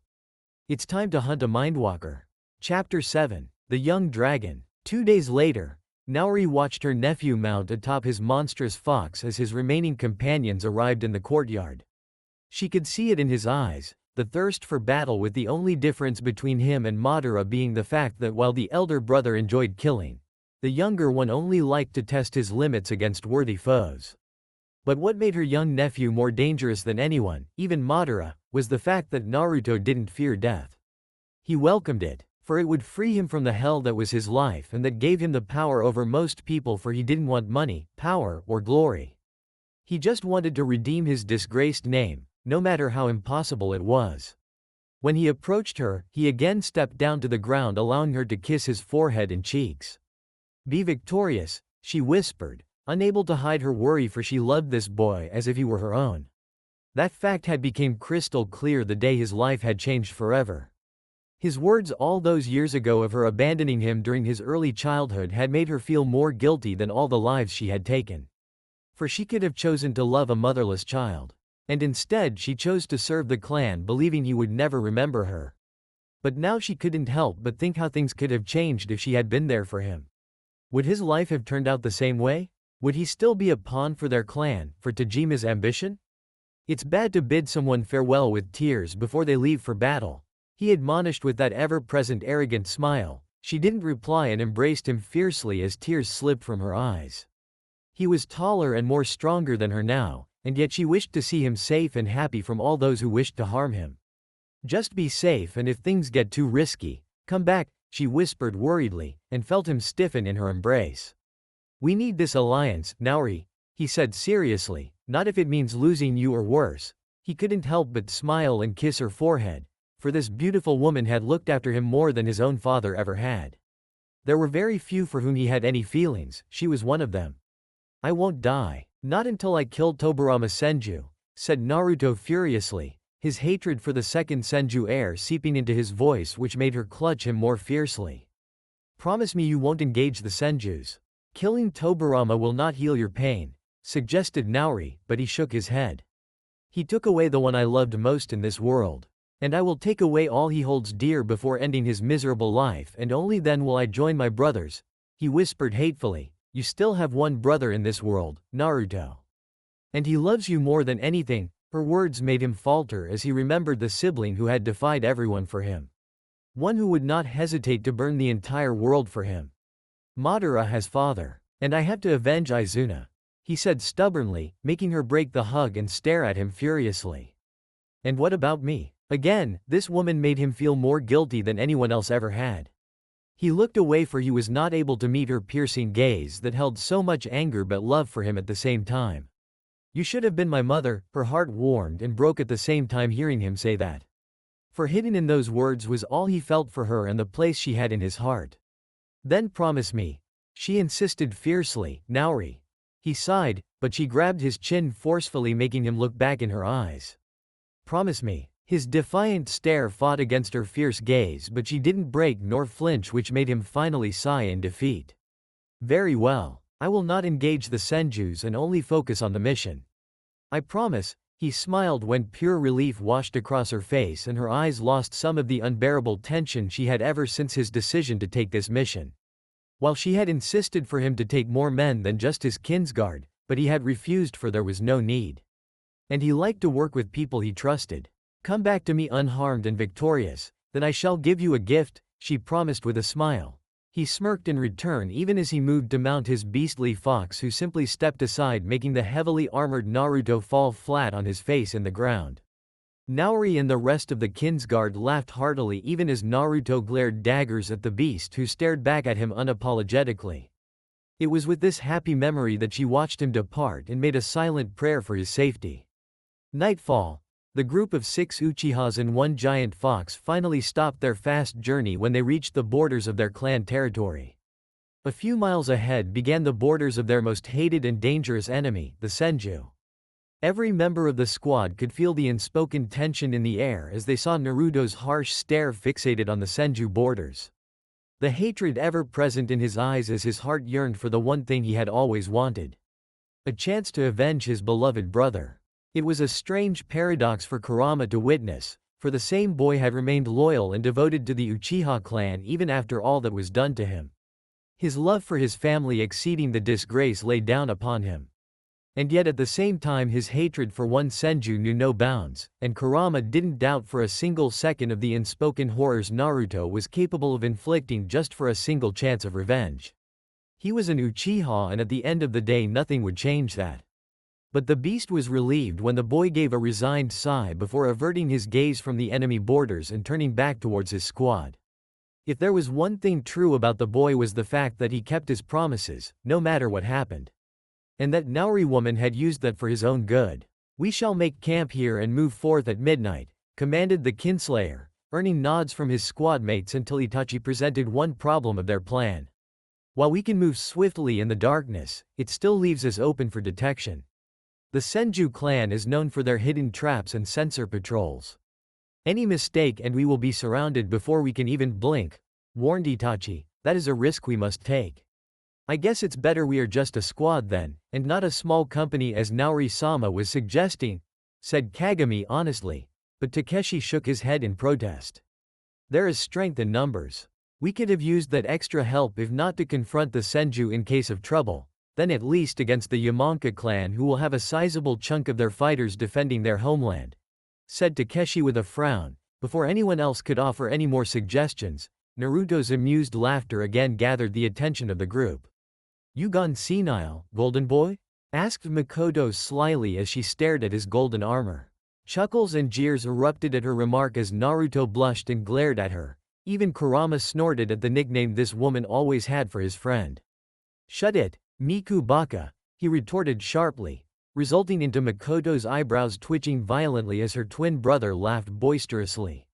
It's time to hunt a mindwalker. Chapter 7. The Young Dragon. 2 days later, Naori watched her nephew mount atop his monstrous fox as his remaining companions arrived in the courtyard. She could see it in his eyes, the thirst for battle, with the only difference between him and Madara being the fact that while the elder brother enjoyed killing, the younger one only liked to test his limits against worthy foes. But what made her young nephew more dangerous than anyone, even Madara, was the fact that Naruto didn't fear death. He welcomed it, for it would free him from the hell that was his life and that gave him the power over most people, for he didn't want money, power, or glory. He just wanted to redeem his disgraced name, no matter how impossible it was. When he approached her, he again stepped down to the ground, allowing her to kiss his forehead and cheeks. Be victorious, she whispered, unable to hide her worry, for she loved this boy as if he were her own. That fact had become crystal clear the day his life had changed forever. His words all those years ago of her abandoning him during his early childhood had made her feel more guilty than all the lives she had taken. For she could have chosen to love a motherless child. And instead she chose to serve the clan, believing he would never remember her. But now she couldn't help but think how things could have changed if she had been there for him. Would his life have turned out the same way? Would he still be a pawn for their clan, for Tajima's ambition? It's bad to bid someone farewell with tears before they leave for battle, he admonished with that ever-present arrogant smile. She didn't reply and embraced him fiercely as tears slipped from her eyes. He was taller and more stronger than her now, and yet she wished to see him safe and happy from all those who wished to harm him. Just be safe, and if things get too risky, come back, she whispered worriedly, and felt him stiffen in her embrace. We need this alliance, Naori, he said seriously, not if it means losing you or worse. He couldn't help but smile and kiss her forehead, for this beautiful woman had looked after him more than his own father ever had. There were very few for whom he had any feelings, she was one of them. I won't die. Not until I killed Tobirama Senju, said Naruto furiously, his hatred for the second Senju heir seeping into his voice, which made her clutch him more fiercely. Promise me you won't engage the Senjus. Killing Tobirama will not heal your pain, suggested Naori, but he shook his head. He took away the one I loved most in this world. And I will take away all he holds dear before ending his miserable life, and only then will I join my brothers, he whispered hatefully. You still have one brother in this world, Naruto. And he loves you more than anything. Her words made him falter as he remembered the sibling who had defied everyone for him. One who would not hesitate to burn the entire world for him. Madara has father. And I have to avenge Izuna. He said stubbornly, making her break the hug and stare at him furiously. And what about me? Again, this woman made him feel more guilty than anyone else ever had. He looked away for he was not able to meet her piercing gaze that held so much anger but love for him at the same time. You should have been my mother, her heart warmed and broke at the same time hearing him say that. For hidden in those words was all he felt for her and the place she had in his heart. Then promise me. She insisted fiercely, Naori. He sighed, but she grabbed his chin forcefully making him look back in her eyes. Promise me. His defiant stare fought against her fierce gaze but she didn't break nor flinch which made him finally sigh in defeat. Very well. I will not engage the Senjus and only focus on the mission. I promise. He smiled when pure relief washed across her face and her eyes lost some of the unbearable tension she had ever since his decision to take this mission. While she had insisted for him to take more men than just his kinsguard, but he had refused for there was no need. And he liked to work with people he trusted. Come back to me unharmed and victorious, then I shall give you a gift, she promised with a smile. He smirked in return even as he moved to mount his beastly fox who simply stepped aside making the heavily armored Naruto fall flat on his face in the ground. Naori and the rest of the kinsguard laughed heartily even as Naruto glared daggers at the beast who stared back at him unapologetically. It was with this happy memory that she watched him depart and made a silent prayer for his safety. Nightfall. The group of 6 Uchihas and 1 giant fox finally stopped their fast journey when they reached the borders of their clan territory. A few miles ahead began the borders of their most hated and dangerous enemy, the Senju. Every member of the squad could feel the unspoken tension in the air as they saw Naruto's harsh stare fixated on the Senju borders. The hatred ever present in his eyes as his heart yearned for the one thing he had always wanted. A chance to avenge his beloved brother. It was a strange paradox for Kurama to witness, for the same boy had remained loyal and devoted to the Uchiha clan even after all that was done to him. His love for his family exceeding the disgrace laid down upon him. And yet at the same time his hatred for one Senju knew no bounds, and Kurama didn't doubt for a single second of the unspoken horrors Naruto was capable of inflicting just for a single chance of revenge. He was an Uchiha and at the end of the day nothing would change that. But the beast was relieved when the boy gave a resigned sigh before averting his gaze from the enemy borders and turning back towards his squad. If there was one thing true about the boy was the fact that he kept his promises, no matter what happened. And that Naori woman had used that for his own good. We shall make camp here and move forth at midnight, commanded the kinslayer, earning nods from his squad mates until Itachi presented one problem of their plan. While we can move swiftly in the darkness, it still leaves us open for detection. The Senju clan is known for their hidden traps and sensor patrols. Any mistake and we will be surrounded before we can even blink, warned Itachi. That is a risk we must take. I guess it's better we are just a squad then, and not a small company as Naori-sama was suggesting, said Kagami honestly, but Takeshi shook his head in protest. There is strength in numbers. We could have used that extra help if not to confront the Senju in case of trouble, then at least against the Yamanka clan who will have a sizable chunk of their fighters defending their homeland, said Takeshi with a frown. Before anyone else could offer any more suggestions, Naruto's amused laughter again gathered the attention of the group. You gone senile, golden boy? Asked Makoto slyly as she stared at his golden armor. Chuckles and jeers erupted at her remark as Naruto blushed and glared at her. Even Kurama snorted at the nickname this woman always had for his friend. Shut it, Miku Baka, he retorted sharply, resulting into Makoto's eyebrows twitching violently as her twin brother laughed boisterously.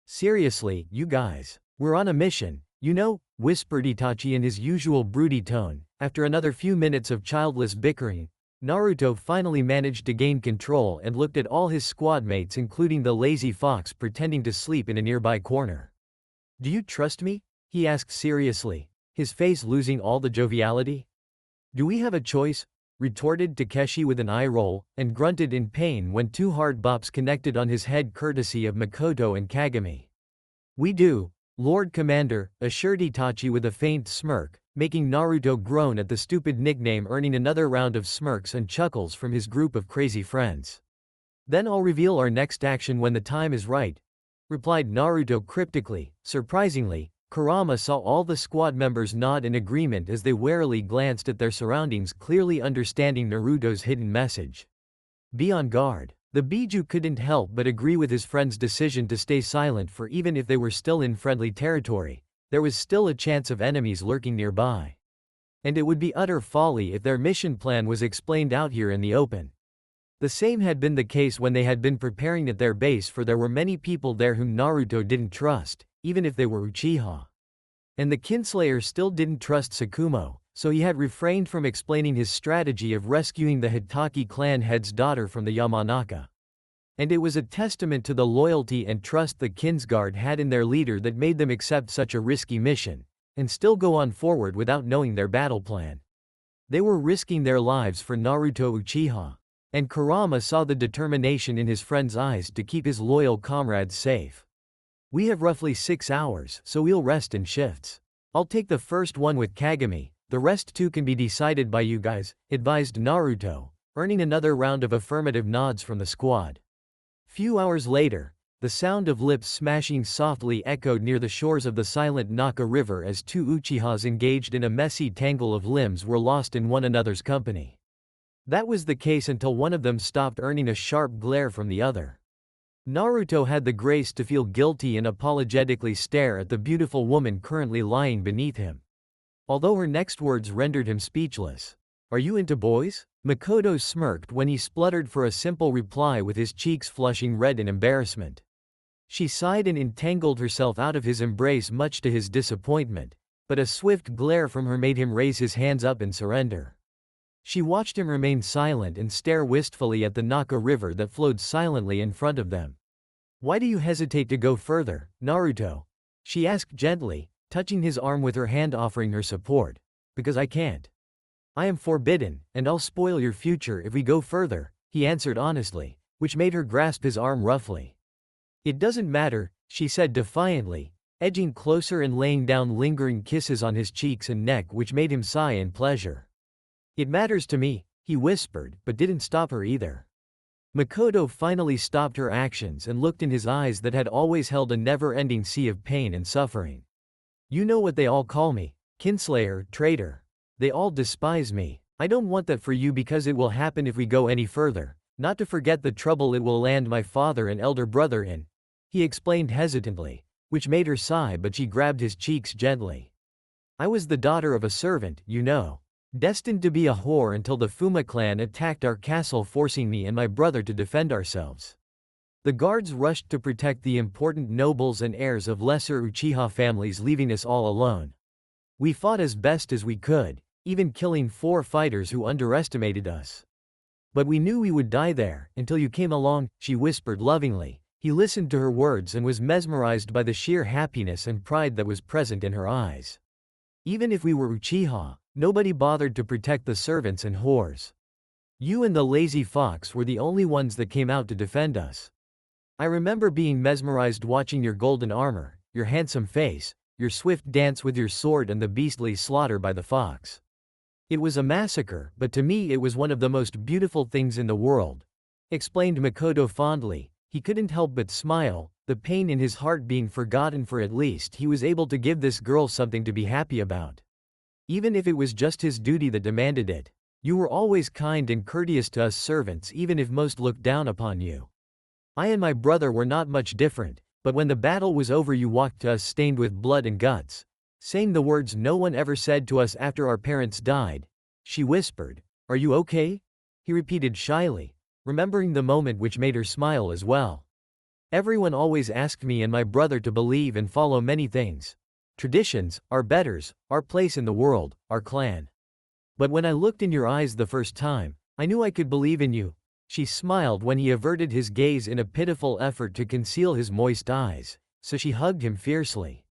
Seriously, you guys. We're on a mission, you know, whispered Itachi in his usual broody tone. After another few minutes of childless bickering, Naruto finally managed to gain control and looked at all his squad mates including the lazy fox pretending to sleep in a nearby corner. Do you trust me? He asked seriously, his face losing all the joviality. Do we have a choice? Retorted Takeshi with an eye roll, and grunted in pain when 2 hard bops connected on his head courtesy of Makoto and Kagami. We do, Lord Commander, assured Itachi with a faint smirk, making Naruto groan at the stupid nickname earning another round of smirks and chuckles from his group of crazy friends. Then I'll reveal our next action when the time is right. replied Naruto cryptically. Surprisingly, Kurama saw all the squad members nod in agreement as they warily glanced at their surroundings, clearly understanding Naruto's hidden message. Be on guard. The Biju couldn't help but agree with his friend's decision to stay silent, for even if they were still in friendly territory, there was still a chance of enemies lurking nearby. And it would be utter folly if their mission plan was explained out here in the open. The same had been the case when they had been preparing at their base, for there were many people there whom Naruto didn't trust, even if they were Uchiha. And the Kinslayer still didn't trust Tsukumo, so he had refrained from explaining his strategy of rescuing the Hitaki clan head's daughter from the Yamanaka. And it was a testament to the loyalty and trust the Kinsguard had in their leader that made them accept such a risky mission, and still go on forward without knowing their battle plan. They were risking their lives for Naruto Uchiha. And Kurama saw the determination in his friend's eyes to keep his loyal comrades safe. We have roughly 6 hours, so we'll rest in shifts. I'll take the first one with Kagami, the rest two can be decided by you guys, advised Naruto, earning another round of affirmative nods from the squad. Few hours later, the sound of lips smashing softly echoed near the shores of the silent Naka River as two Uchihas engaged in a messy tangle of limbs were lost in one another's company. That was the case until one of them stopped, earning a sharp glare from the other. Naruto had the grace to feel guilty and apologetically stare at the beautiful woman currently lying beneath him. Although her next words rendered him speechless. Are you into boys? Makoto smirked when he spluttered for a simple reply, with his cheeks flushing red in embarrassment. She sighed and entangled herself out of his embrace, much to his disappointment, but a swift glare from her made him raise his hands up in surrender. She watched him remain silent and stare wistfully at the Naka River that flowed silently in front of them. Why do you hesitate to go further, Naruto? She asked gently, touching his arm with her hand, offering her support. Because I can't. I am forbidden, and I'll spoil your future if we go further, he answered honestly, which made her grasp his arm roughly. It doesn't matter, she said defiantly, edging closer and laying down lingering kisses on his cheeks and neck, which made him sigh in pleasure. It matters to me, he whispered, but didn't stop her either. Makoto finally stopped her actions and looked in his eyes that had always held a never-ending sea of pain and suffering. You know what they all call me, Kinslayer, traitor. They all despise me. I don't want that for you, because it will happen if we go any further, not to forget the trouble it will land my father and elder brother in, he explained hesitantly, which made her sigh, but she grabbed his cheeks gently. I was the daughter of a servant, you know. Destined to be a whore until the Fuma clan attacked our castle, forcing me and my brother to defend ourselves. The guards rushed to protect the important nobles and heirs of lesser Uchiha families, leaving us all alone. We fought as best as we could, even killing 4 fighters who underestimated us. But we knew we would die there, until you came along, she whispered lovingly. He listened to her words and was mesmerized by the sheer happiness and pride that was present in her eyes. Even if we were Uchiha, nobody bothered to protect the servants and whores. You and the lazy fox were the only ones that came out to defend us. I remember being mesmerized watching your golden armor, your handsome face, your swift dance with your sword, and the beastly slaughter by the fox. It was a massacre, but to me it was one of the most beautiful things in the world, explained Makoto fondly. He couldn't help but smile, the pain in his heart being forgotten, for at least he was able to give this girl something to be happy about. Even if it was just his duty that demanded it. You were always kind and courteous to us servants, even if most looked down upon you. I and my brother were not much different, but when the battle was over you walked to us stained with blood and guts, saying the words no one ever said to us after our parents died. She whispered, "Are you okay?" He repeated shyly, remembering the moment, which made her smile as well. Everyone always asked me and my brother to believe and follow many things. Traditions, our betters, our place in the world, our clan. But when I looked in your eyes the first time, I knew I could believe in you. She smiled when he averted his gaze in a pitiful effort to conceal his moist eyes, so she hugged him fiercely.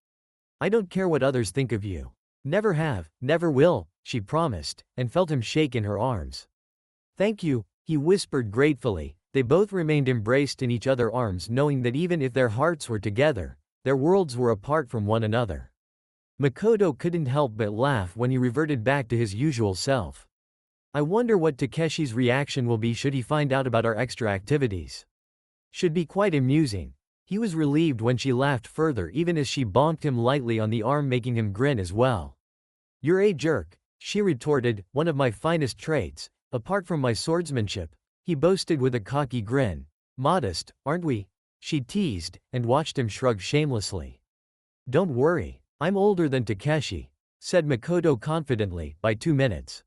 I don't care what others think of you. Never have, never will, she promised, and felt him shake in her arms. Thank you, he whispered gratefully. They both remained embraced in each other's arms, knowing that even if their hearts were together, their worlds were apart from one another. Makoto couldn't help but laugh when he reverted back to his usual self. I wonder what Takeshi's reaction will be should he find out about our extra activities. Should be quite amusing. He was relieved when she laughed further, even as she bonked him lightly on the arm, making him grin as well. "You're a jerk," she retorted, "one of my finest traits, apart from my swordsmanship," he boasted with a cocky grin. "Modest, aren't we?" she teased, and watched him shrug shamelessly. "Don't worry, I'm older than Takeshi," said Makoto confidently, "by 2 minutes."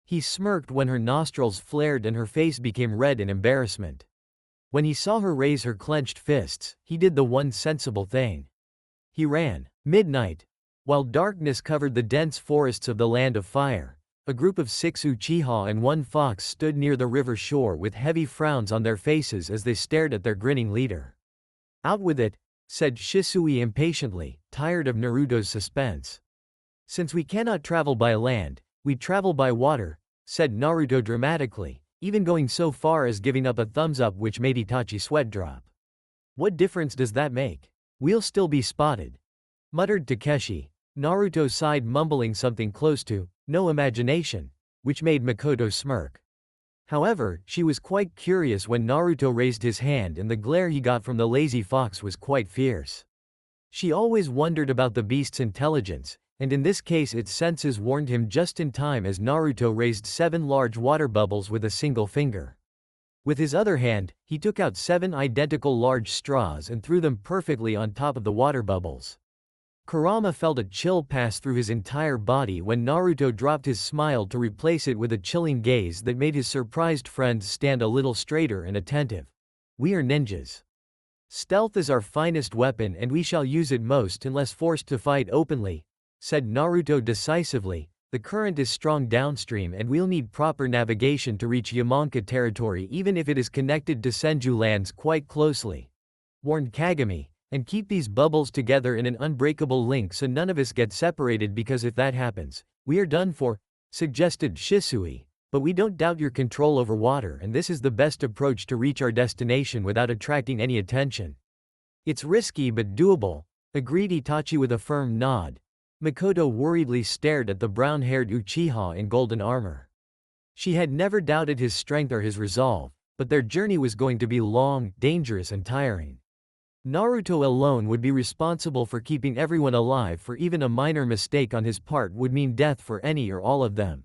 He smirked when her nostrils flared and her face became red in embarrassment. When he saw her raise her clenched fists, he did the one sensible thing. He ran. Midnight. While darkness covered the dense forests of the Land of Fire, a group of 6 Uchiha and 1 fox stood near the river shore with heavy frowns on their faces as they stared at their grinning leader. "Out with it," said Shisui impatiently, tired of Naruto's suspense. "Since we cannot travel by land, we travel by water," said Naruto dramatically, even going so far as giving up a thumbs up which made Itachi sweat drop. "What difference does that make? We'll still be spotted," muttered Takeshi. Naruto sighed, mumbling something close to "no imagination," which made Makoto smirk. However, she was quite curious when Naruto raised his hand, and the glare he got from the lazy fox was quite fierce. She always wondered about the beast's intelligence, and in this case its senses warned him just in time as Naruto raised 7 large water bubbles with a single finger. With his other hand, he took out 7 identical large straws and threw them perfectly on top of the water bubbles. Kurama felt a chill pass through his entire body when Naruto dropped his smile to replace it with a chilling gaze that made his surprised friends stand a little straighter and attentive. "We are ninjas. Stealth is our finest weapon and we shall use it most unless forced to fight openly," said Naruto decisively. "The current is strong downstream and we'll need proper navigation to reach Yamanka territory, even if it is connected to Senju lands quite closely," warned Kagami. "And keep these bubbles together in an unbreakable link so none of us get separated, because if that happens, we are done for," suggested Shisui. "But we don't doubt your control over water, and this is the best approach to reach our destination without attracting any attention." "It's risky but doable," agreed Itachi with a firm nod. Makoto worriedly stared at the brown-haired Uchiha in golden armor. She had never doubted his strength or his resolve, but their journey was going to be long, dangerous and tiring. Naruto alone would be responsible for keeping everyone alive, for even a minor mistake on his part would mean death for any or all of them.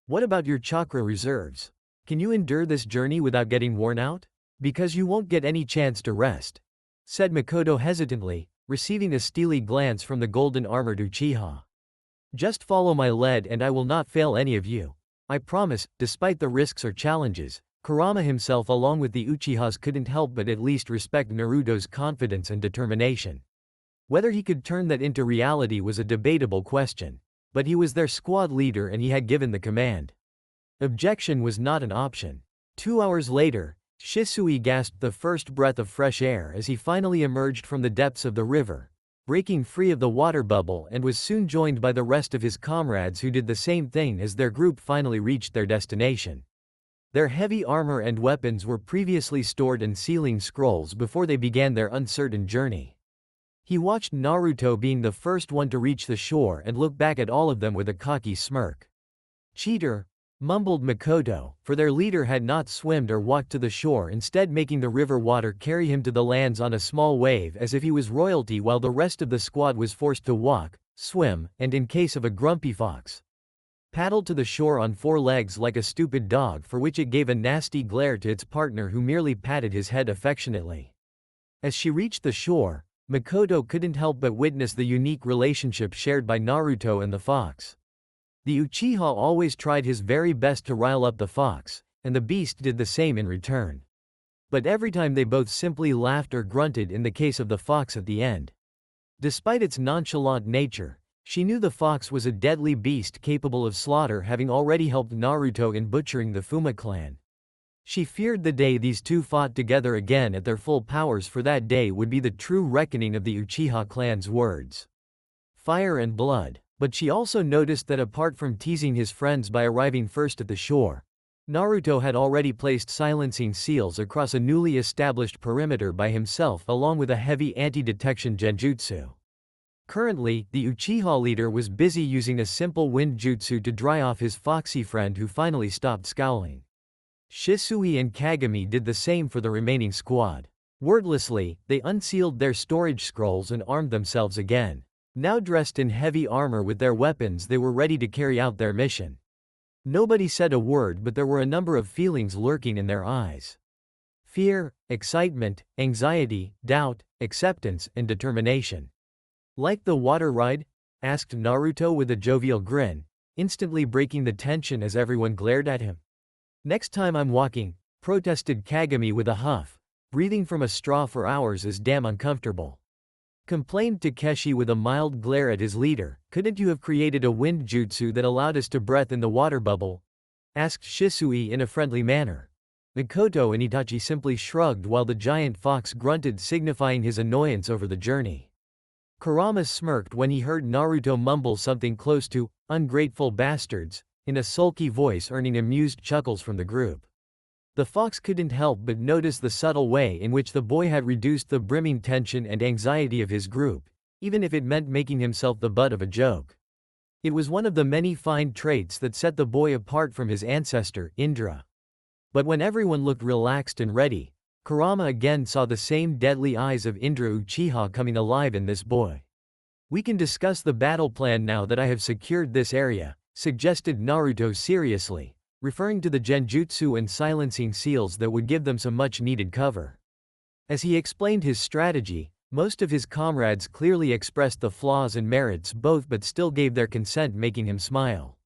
"What about your chakra reserves? Can you endure this journey without getting worn out? Because you won't get any chance to rest," said Makoto hesitantly, receiving a steely glance from the golden-armored Uchiha. "Just follow my lead and I will not fail any of you. I promise." Despite the risks or challenges, Kurama himself along with the Uchihas couldn't help but at least respect Naruto's confidence and determination. Whether he could turn that into reality was a debatable question. But he was their squad leader and he had given the command. Objection was not an option. 2 hours later, Shisui gasped the first breath of fresh air as he finally emerged from the depths of the river, breaking free of the water bubble, and was soon joined by the rest of his comrades who did the same thing as their group finally reached their destination. Their heavy armor and weapons were previously stored in sealing scrolls before they began their uncertain journey. He watched Naruto being the first one to reach the shore and looked back at all of them with a cocky smirk. "Cheater," mumbled Makoto, for their leader had not swum or walked to the shore, instead making the river water carry him to the lands on a small wave as if he was royalty, while the rest of the squad was forced to walk, swim, and in case of a grumpy fox, paddled to the shore on 4 legs like a stupid dog, for which it gave a nasty glare to its partner who merely patted his head affectionately. As she reached the shore, Makoto couldn't help but witness the unique relationship shared by Naruto and the fox. The Uchiha always tried his very best to rile up the fox, and the beast did the same in return. But every time they both simply laughed or grunted in the case of the fox at the end. Despite its nonchalant nature, she knew the fox was a deadly beast capable of slaughter, having already helped Naruto in butchering the Fuma clan. She feared the day these two fought together again at their full powers, for that day would be the true reckoning of the Uchiha clan's words. Fire and blood. But she also noticed that apart from teasing his friends by arriving first at the shore, Naruto had already placed silencing seals across a newly established perimeter by himself, along with a heavy anti-detection genjutsu. Currently, the Uchiha leader was busy using a simple wind jutsu to dry off his foxy friend, who finally stopped scowling. Shisui and Kagami did the same for the remaining squad. Wordlessly, they unsealed their storage scrolls and armed themselves again. Now dressed in heavy armor with their weapons, they were ready to carry out their mission. Nobody said a word, but there were a number of feelings lurking in their eyes. Fear, excitement, anxiety, doubt, acceptance, and determination. "Like the water ride?" asked Naruto with a jovial grin, instantly breaking the tension as everyone glared at him. "Next time I'm walking," protested Kagami with a huff. "Breathing from a straw for hours is damn uncomfortable." Complained Takeshi with a mild glare at his leader. "Couldn't you have created a wind jutsu that allowed us to breathe in the water bubble?" asked Shisui in a friendly manner. Mikoto and Itachi simply shrugged while the giant fox grunted, signifying his annoyance over the journey. Kurama smirked when he heard Naruto mumble something close to "ungrateful bastards" in a sulky voice, earning amused chuckles from the group. The fox couldn't help but notice the subtle way in which the boy had reduced the brimming tension and anxiety of his group, even if it meant making himself the butt of a joke. It was one of the many fine traits that set the boy apart from his ancestor, Indra. But when everyone looked relaxed and ready, Kurama again saw the same deadly eyes of Indra Uchiha coming alive in this boy. "We can discuss the battle plan now that I have secured this area," suggested Naruto seriously, referring to the genjutsu and silencing seals that would give them some much-needed cover. As he explained his strategy, most of his comrades clearly expressed the flaws and merits both, but still gave their consent, making him smile.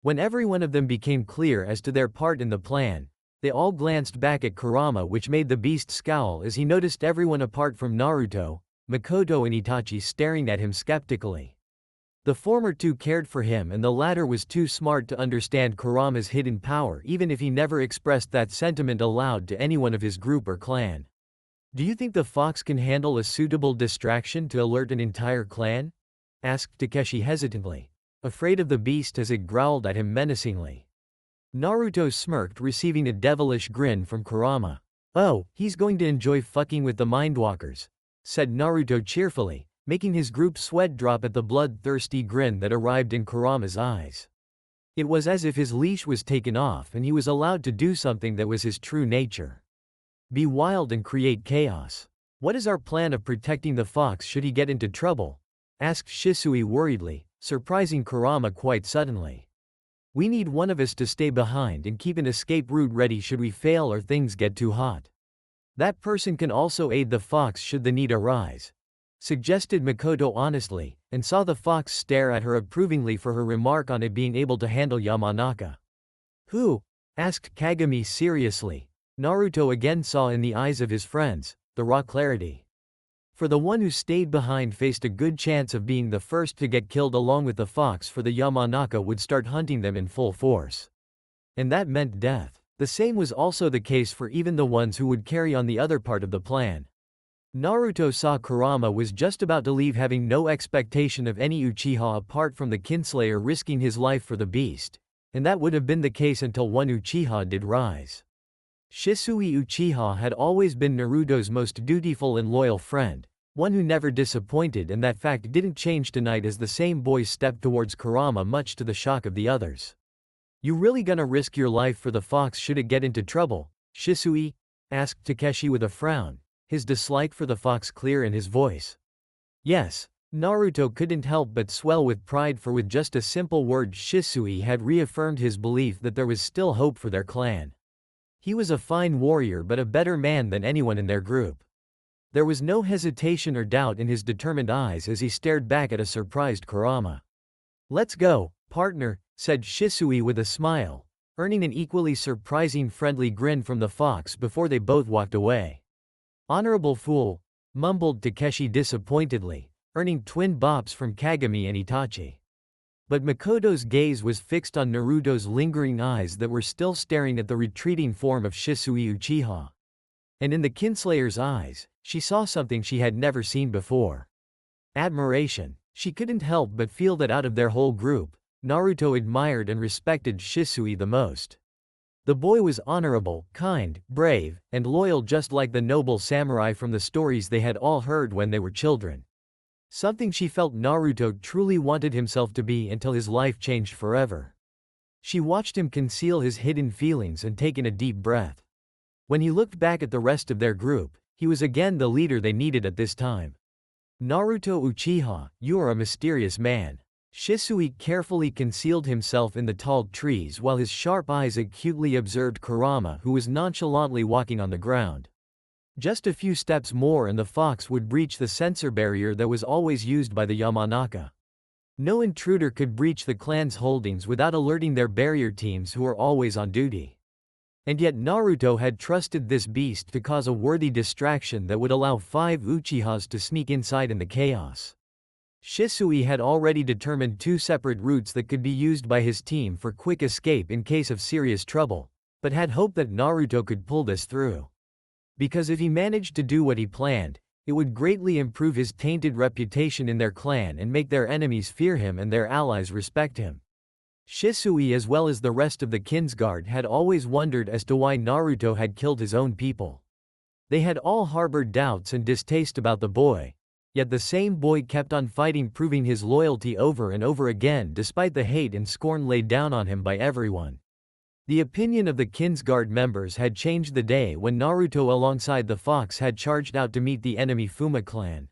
When every one of them became clear as to their part in the plan, they all glanced back at Kurama, which made the beast scowl as he noticed everyone apart from Naruto, Mikoto and Itachi staring at him skeptically. The former two cared for him and the latter was too smart to understand Kurama's hidden power, even if he never expressed that sentiment aloud to anyone of his group or clan. "Do you think the fox can handle a suitable distraction to alert an entire clan?" asked Takeshi hesitantly, afraid of the beast as it growled at him menacingly. Naruto smirked, receiving a devilish grin from Kurama. "Oh, he's going to enjoy fucking with the mindwalkers," said Naruto cheerfully, making his group sweat drop at the bloodthirsty grin that arrived in Kurama's eyes. It was as if his leash was taken off and he was allowed to do something that was his true nature. Be wild and create chaos. "What is our plan of protecting the fox should he get into trouble?" asked Shisui worriedly, surprising Kurama quite suddenly. "We need one of us to stay behind and keep an escape route ready should we fail or things get too hot. That person can also aid the fox should the need arise," suggested Mikoto honestly, and saw the fox stare at her approvingly for her remark on it being able to handle Yamanaka. "Who?" asked Kagami seriously. Naruto again saw in the eyes of his friends the raw clarity. For the one who stayed behind faced a good chance of being the first to get killed along with the fox, for the Yamanaka would start hunting them in full force. And that meant death. The same was also the case for even the ones who would carry on the other part of the plan. Naruto saw Kurama was just about to leave, having no expectation of any Uchiha apart from the Kinslayer risking his life for the beast, and that would have been the case until one Uchiha did rise. Shisui Uchiha had always been Naruto's most dutiful and loyal friend, one who never disappointed, and that fact didn't change tonight as the same boy stepped towards Kurama, much to the shock of the others. "You really gonna risk your life for the fox should it get into trouble, Shisui?" asked Takeshi with a frown, his dislike for the fox clear in his voice. "Yes." Naruto couldn't help but swell with pride, for with just a simple word Shisui had reaffirmed his belief that there was still hope for their clan. He was a fine warrior but a better man than anyone in their group. There was no hesitation or doubt in his determined eyes as he stared back at a surprised Kurama. "Let's go, partner," said Shisui with a smile, earning an equally surprising friendly grin from the fox before they both walked away. "Honorable fool," mumbled Takeshi disappointedly, earning twin bops from Kagami and Itachi. But Mikoto's gaze was fixed on Naruto's lingering eyes that were still staring at the retreating form of Shisui Uchiha. And in the Kinslayer's eyes, she saw something she had never seen before. Admiration. She couldn't help but feel that out of their whole group, Naruto admired and respected Shisui the most. The boy was honorable, kind, brave, and loyal, just like the noble samurai from the stories they had all heard when they were children. Something she felt Naruto truly wanted himself to be until his life changed forever. She watched him conceal his hidden feelings and take in a deep breath. When he looked back at the rest of their group, He was again the leader they needed at this time. Naruto Uchiha, you are a mysterious man. Shisui carefully concealed himself in the tall trees while his sharp eyes acutely observed Kurama, who was nonchalantly walking on the ground. Just a few steps more and the fox would breach the sensor barrier that was always used by the Yamanaka. No intruder could breach the clan's holdings without alerting their barrier teams who were always on duty. And yet Naruto had trusted this beast to cause a worthy distraction that would allow 5 Uchihas to sneak inside in the chaos. Shisui had already determined 2 separate routes that could be used by his team for quick escape in case of serious trouble, but had hoped that Naruto could pull this through. Because if he managed to do what he planned, it would greatly improve his tainted reputation in their clan and make their enemies fear him and their allies respect him. Shisui as well as the rest of the Kinsguard had always wondered as to why Naruto had killed his own people. They had all harbored doubts and distaste about the boy, yet the same boy kept on fighting, proving his loyalty over and over again despite the hate and scorn laid down on him by everyone. The opinion of the Kinsguard members had changed the day when Naruto alongside the fox had charged out to meet the enemy Fuma clan.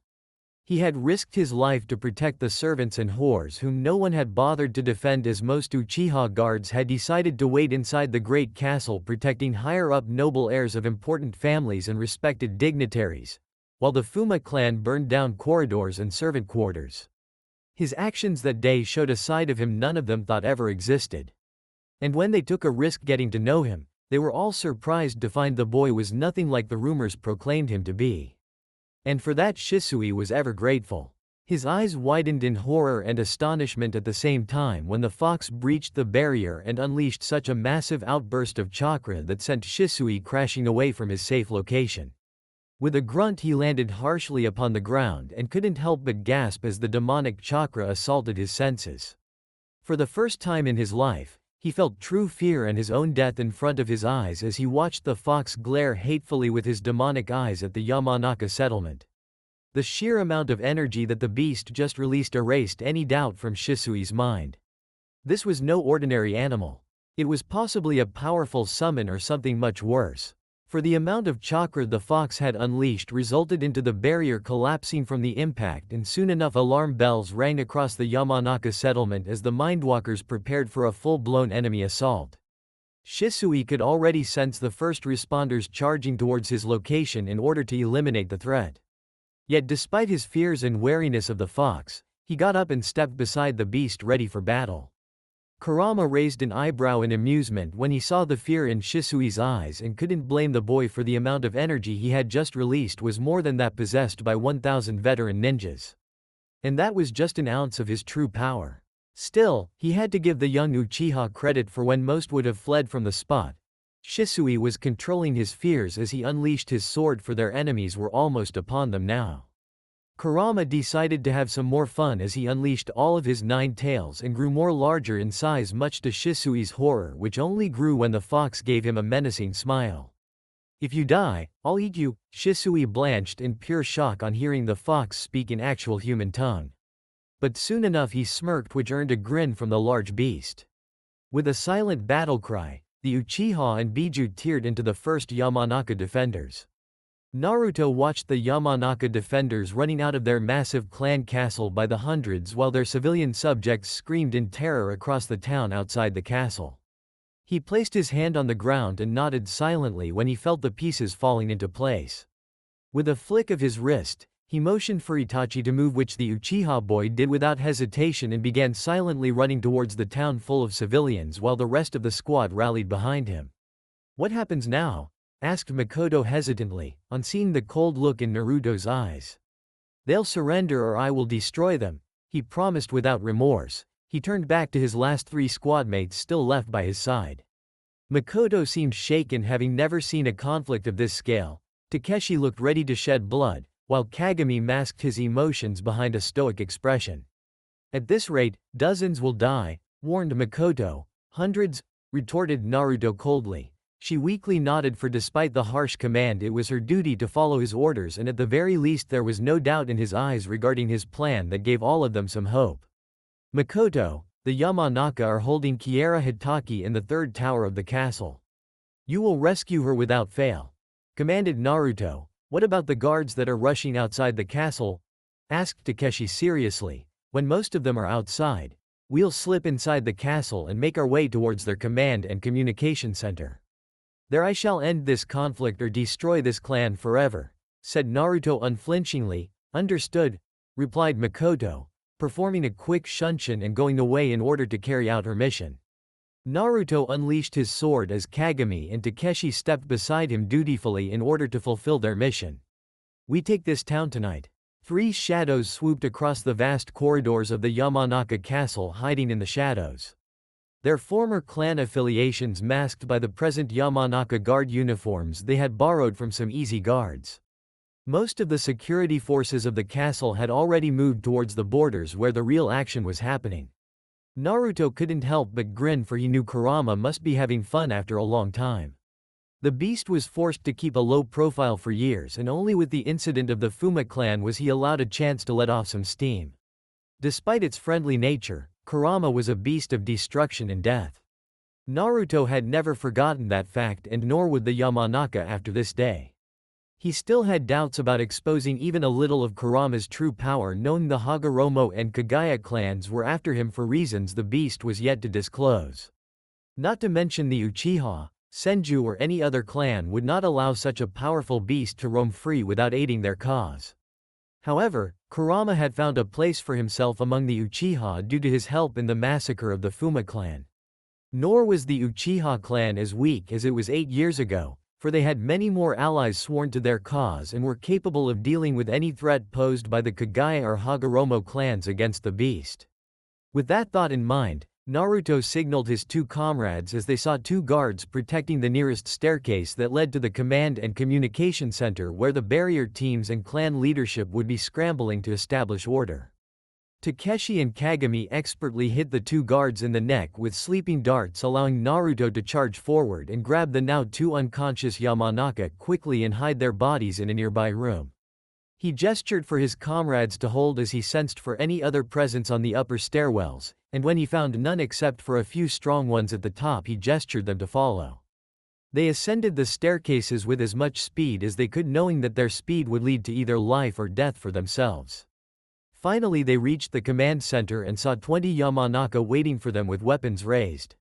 He had risked his life to protect the servants and whores whom no one had bothered to defend, as most Uchiha guards had decided to wait inside the great castle protecting higher-up noble heirs of important families and respected dignitaries, while the Fuma clan burned down corridors and servant quarters. His actions that day showed a side of him none of them thought ever existed. And when they took a risk getting to know him, they were all surprised to find the boy was nothing like the rumors proclaimed him to be. And for that Shisui was ever grateful. His eyes widened in horror and astonishment at the same time when the fox breached the barrier and unleashed such a massive outburst of chakra that sent Shisui crashing away from his safe location. With a grunt he landed harshly upon the ground and couldn't help but gasp as the demonic chakra assaulted his senses. For the first time in his life, he felt true fear and his own death in front of his eyes as he watched the fox glare hatefully with his demonic eyes at the Yamanaka settlement. The sheer amount of energy that the beast just released erased any doubt from Shisui's mind. This was no ordinary animal. It was possibly a powerful summon or something much worse. For the amount of chakra the fox had unleashed resulted into the barrier collapsing from the impact, and soon enough alarm bells rang across the Yamanaka settlement as the Mindwalkers prepared for a full-blown enemy assault. Shisui could already sense the first responders charging towards his location in order to eliminate the threat. Yet despite his fears and wariness of the fox, he got up and stepped beside the beast ready for battle. Kurama raised an eyebrow in amusement when he saw the fear in Shisui's eyes and couldn't blame the boy, for the amount of energy he had just released was more than that possessed by 1,000 veteran ninjas. And that was just an ounce of his true power. Still, he had to give the young Uchiha credit, for when most would have fled from the spot, Shisui was controlling his fears as he unleashed his sword, for their enemies were almost upon them now. Kurama decided to have some more fun as he unleashed all of his 9 tails and grew more larger in size, much to Shisui's horror, which only grew when the fox gave him a menacing smile. "If you die, I'll eat you." Shisui blanched in pure shock on hearing the fox speak in actual human tongue. But soon enough he smirked, which earned a grin from the large beast. With a silent battle cry, the Uchiha and Biju teared into the first Yamanaka defenders. Naruto watched the Yamanaka defenders running out of their massive clan castle by the hundreds while their civilian subjects screamed in terror across the town outside the castle. He placed his hand on the ground and nodded silently when he felt the pieces falling into place. With a flick of his wrist, he motioned for Itachi to move, which the Uchiha boy did without hesitation and began silently running towards the town full of civilians while the rest of the squad rallied behind him. "What happens now?" asked Makoto hesitantly, on seeing the cold look in Naruto's eyes. "They'll surrender or I will destroy them," he promised without remorse. He turned back to his last 3 squadmates still left by his side. Makoto seemed shaken, having never seen a conflict of this scale. Takeshi looked ready to shed blood, while Kagami masked his emotions behind a stoic expression. "At this rate, dozens will die," warned Makoto. "Hundreds?" retorted Naruto coldly. She weakly nodded, for despite the harsh command it was her duty to follow his orders, and at the very least there was no doubt in his eyes regarding his plan that gave all of them some hope. "Makoto, the Yamanaka are holding Kiara Hitaki in the 3rd tower of the castle. You will rescue her without fail," commanded Naruto. "What about the guards that are rushing outside the castle?" asked Takeshi seriously. "When most of them are outside, we'll slip inside the castle and make our way towards their command and communication center. There I shall end this conflict or destroy this clan forever," said Naruto unflinchingly. "Understood," replied Mikoto, performing a quick shunshin and going away in order to carry out her mission. Naruto unleashed his sword as Kagami and Takeshi stepped beside him dutifully in order to fulfill their mission. "We take this town tonight." Three shadows swooped across the vast corridors of the Yamanaka castle, hiding in the shadows. Their former clan affiliations masked by the present Yamanaka guard uniforms they had borrowed from some easy guards. Most of the security forces of the castle had already moved towards the borders where the real action was happening. Naruto couldn't help but grin, for he knew Kurama must be having fun after a long time. The beast was forced to keep a low profile for years, and only with the incident of the Fuma clan was he allowed a chance to let off some steam. Despite its friendly nature, Kurama was a beast of destruction and death. Naruto had never forgotten that fact, and nor would the Yamanaka after this day. He still had doubts about exposing even a little of Kurama's true power, knowing the Hagoromo and Kagaya clans were after him for reasons the beast was yet to disclose. Not to mention the Uchiha, Senju or any other clan would not allow such a powerful beast to roam free without aiding their cause. However, Kurama had found a place for himself among the Uchiha due to his help in the massacre of the Fuma clan. Nor was the Uchiha clan as weak as it was 8 years ago, for they had many more allies sworn to their cause and were capable of dealing with any threat posed by the Kagaya or Hagoromo clans against the beast. With that thought in mind, Naruto signaled his two comrades as they saw two guards protecting the nearest staircase that led to the command and communication center, where the barrier teams and clan leadership would be scrambling to establish order. Takeshi and Kagami expertly hit the two guards in the neck with sleeping darts, allowing Naruto to charge forward and grab the now two unconscious Yamanaka quickly and hide their bodies in a nearby room. He gestured for his comrades to hold as he sensed for any other presence on the upper stairwells, and when he found none except for a few strong ones at the top, he gestured them to follow. They ascended the staircases with as much speed as they could, knowing that their speed would lead to either life or death for themselves. Finally they reached the command center and saw 20 Yamanaka waiting for them with weapons raised.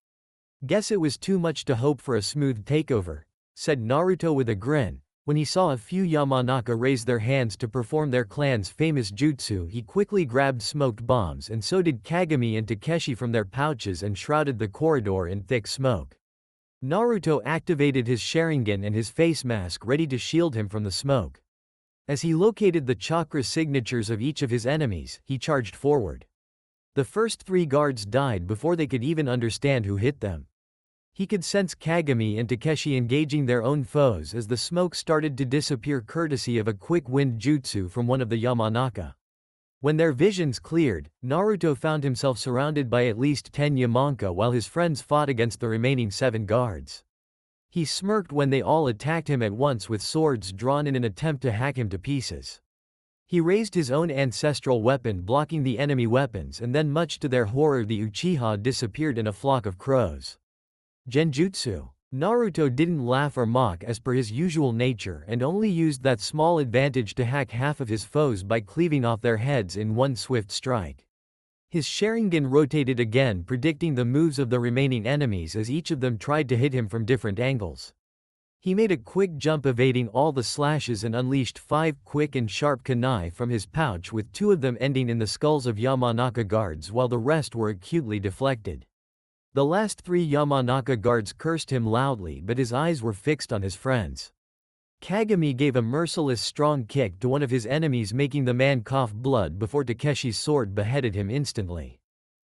"Guess it was too much to hope for a smooth takeover," said Naruto with a grin. When he saw a few Yamanaka raise their hands to perform their clan's famous jutsu, he quickly grabbed smoked bombs, and so did Kagami and Takeshi from their pouches, and shrouded the corridor in thick smoke. Naruto activated his Sharingan and his face mask, ready to shield him from the smoke. As he located the chakra signatures of each of his enemies, he charged forward. The first 3 guards died before they could even understand who hit them. He could sense Kagami and Takeshi engaging their own foes as the smoke started to disappear, courtesy of a quick wind jutsu from one of the Yamanaka. When their visions cleared, Naruto found himself surrounded by at least 10 Yamanaka while his friends fought against the remaining 7 guards. He smirked when they all attacked him at once with swords drawn in an attempt to hack him to pieces. He raised his own ancestral weapon, blocking the enemy weapons, and then, much to their horror, the Uchiha disappeared in a flock of crows. Genjutsu. Naruto didn't laugh or mock as per his usual nature, and only used that small advantage to hack half of his foes by cleaving off their heads in one swift strike. His Sharingan rotated again, predicting the moves of the remaining enemies as each of them tried to hit him from different angles. He made a quick jump, evading all the slashes, and unleashed 5 quick and sharp kunai from his pouch, with 2 of them ending in the skulls of Yamanaka guards while the rest were acutely deflected. The last 3 Yamanaka guards cursed him loudly, but his eyes were fixed on his friends. Kagami gave a merciless strong kick to one of his enemies, making the man cough blood before Takeshi's sword beheaded him instantly.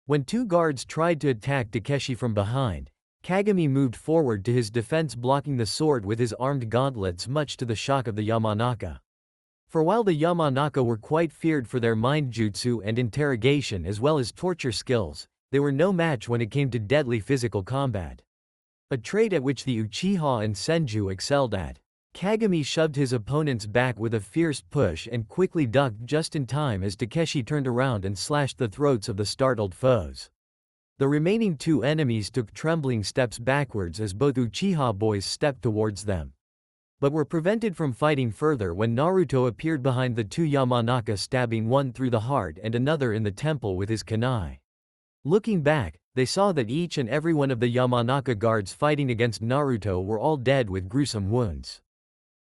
When 2 guards tried to attack Takeshi from behind, Kagami moved forward to his defense, blocking the sword with his armed gauntlets, much to the shock of the Yamanaka. For while the Yamanaka were quite feared for their mind jutsu and interrogation as well as torture skills, they were no match when it came to deadly physical combat. A trait at which the Uchiha and Senju excelled at. Kagami shoved his opponent's back with a fierce push and quickly ducked just in time as Takeshi turned around and slashed the throats of the startled foes. The remaining 2 enemies took trembling steps backwards as both Uchiha boys stepped towards them. but were prevented from fighting further when Naruto appeared behind the two Yamanaka, stabbing one through the heart and another in the temple with his kunai. Looking back, they saw that each and every one of the Yamanaka guards fighting against Naruto were all dead with gruesome wounds.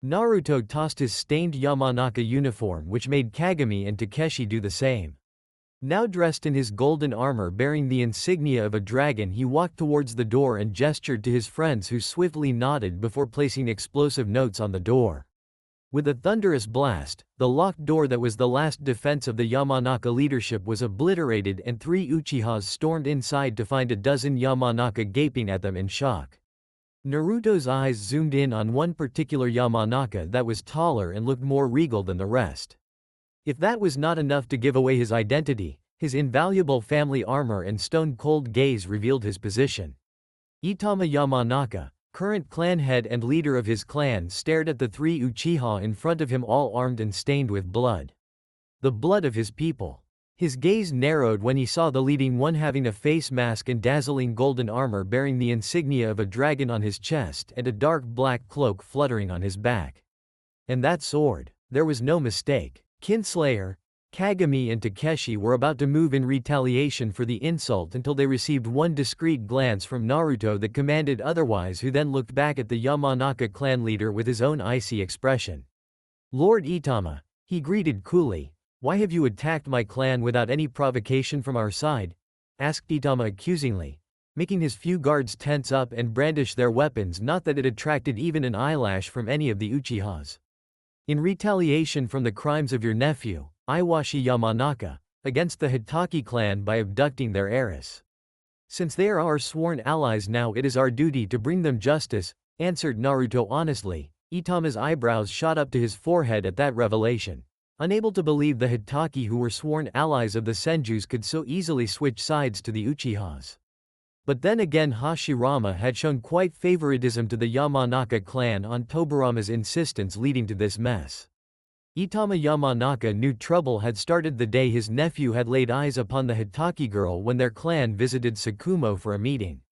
Naruto tossed his stained Yamanaka uniform, which made Kagami and Takeshi do the same. Now dressed in his golden armor bearing the insignia of a dragon, he walked towards the door and gestured to his friends, who swiftly nodded before placing explosive notes on the door. With a thunderous blast, the locked door that was the last defense of the Yamanaka leadership was obliterated, and 3 Uchihas stormed inside to find a dozen Yamanaka gaping at them in shock. Naruto's eyes zoomed in on one particular Yamanaka that was taller and looked more regal than the rest. If that was not enough to give away his identity, his invaluable family armor and stone-cold gaze revealed his position. Itama Yamanaka, current clan head and leader of his clan, stared at the 3 Uchiha in front of him, all armed and stained with blood. The blood of his people. His gaze narrowed when he saw the leading one having a face mask and dazzling golden armor bearing the insignia of a dragon on his chest and a dark black cloak fluttering on his back. And that sword. There was no mistake. Kinslayer, Kagami and Takeshi were about to move in retaliation for the insult until they received one discreet glance from Naruto that commanded otherwise, who then looked back at the Yamanaka clan leader with his own icy expression. "Lord Itama," he greeted coolly, "why have you attacked my clan without any provocation from our side?" asked Itama accusingly, making his few guards tense up and brandish their weapons, not that it attracted even an eyelash from any of the Uchihas. "In retaliation from the crimes of your nephew, Iwashi Yamanaka, against the Hitaki clan by abducting their heiress. Since they are our sworn allies now, it is our duty to bring them justice," answered Naruto honestly. Itama's eyebrows shot up to his forehead at that revelation. Unable to believe the Hitaki, who were sworn allies of the Senjus, could so easily switch sides to the Uchihas. But then again, Hashirama had shown quite favoritism to the Yamanaka clan on Tobirama's insistence, leading to this mess. Itama Yamanaka knew trouble had started the day his nephew had laid eyes upon the Hitaki girl when their clan visited Sakumo for a meeting.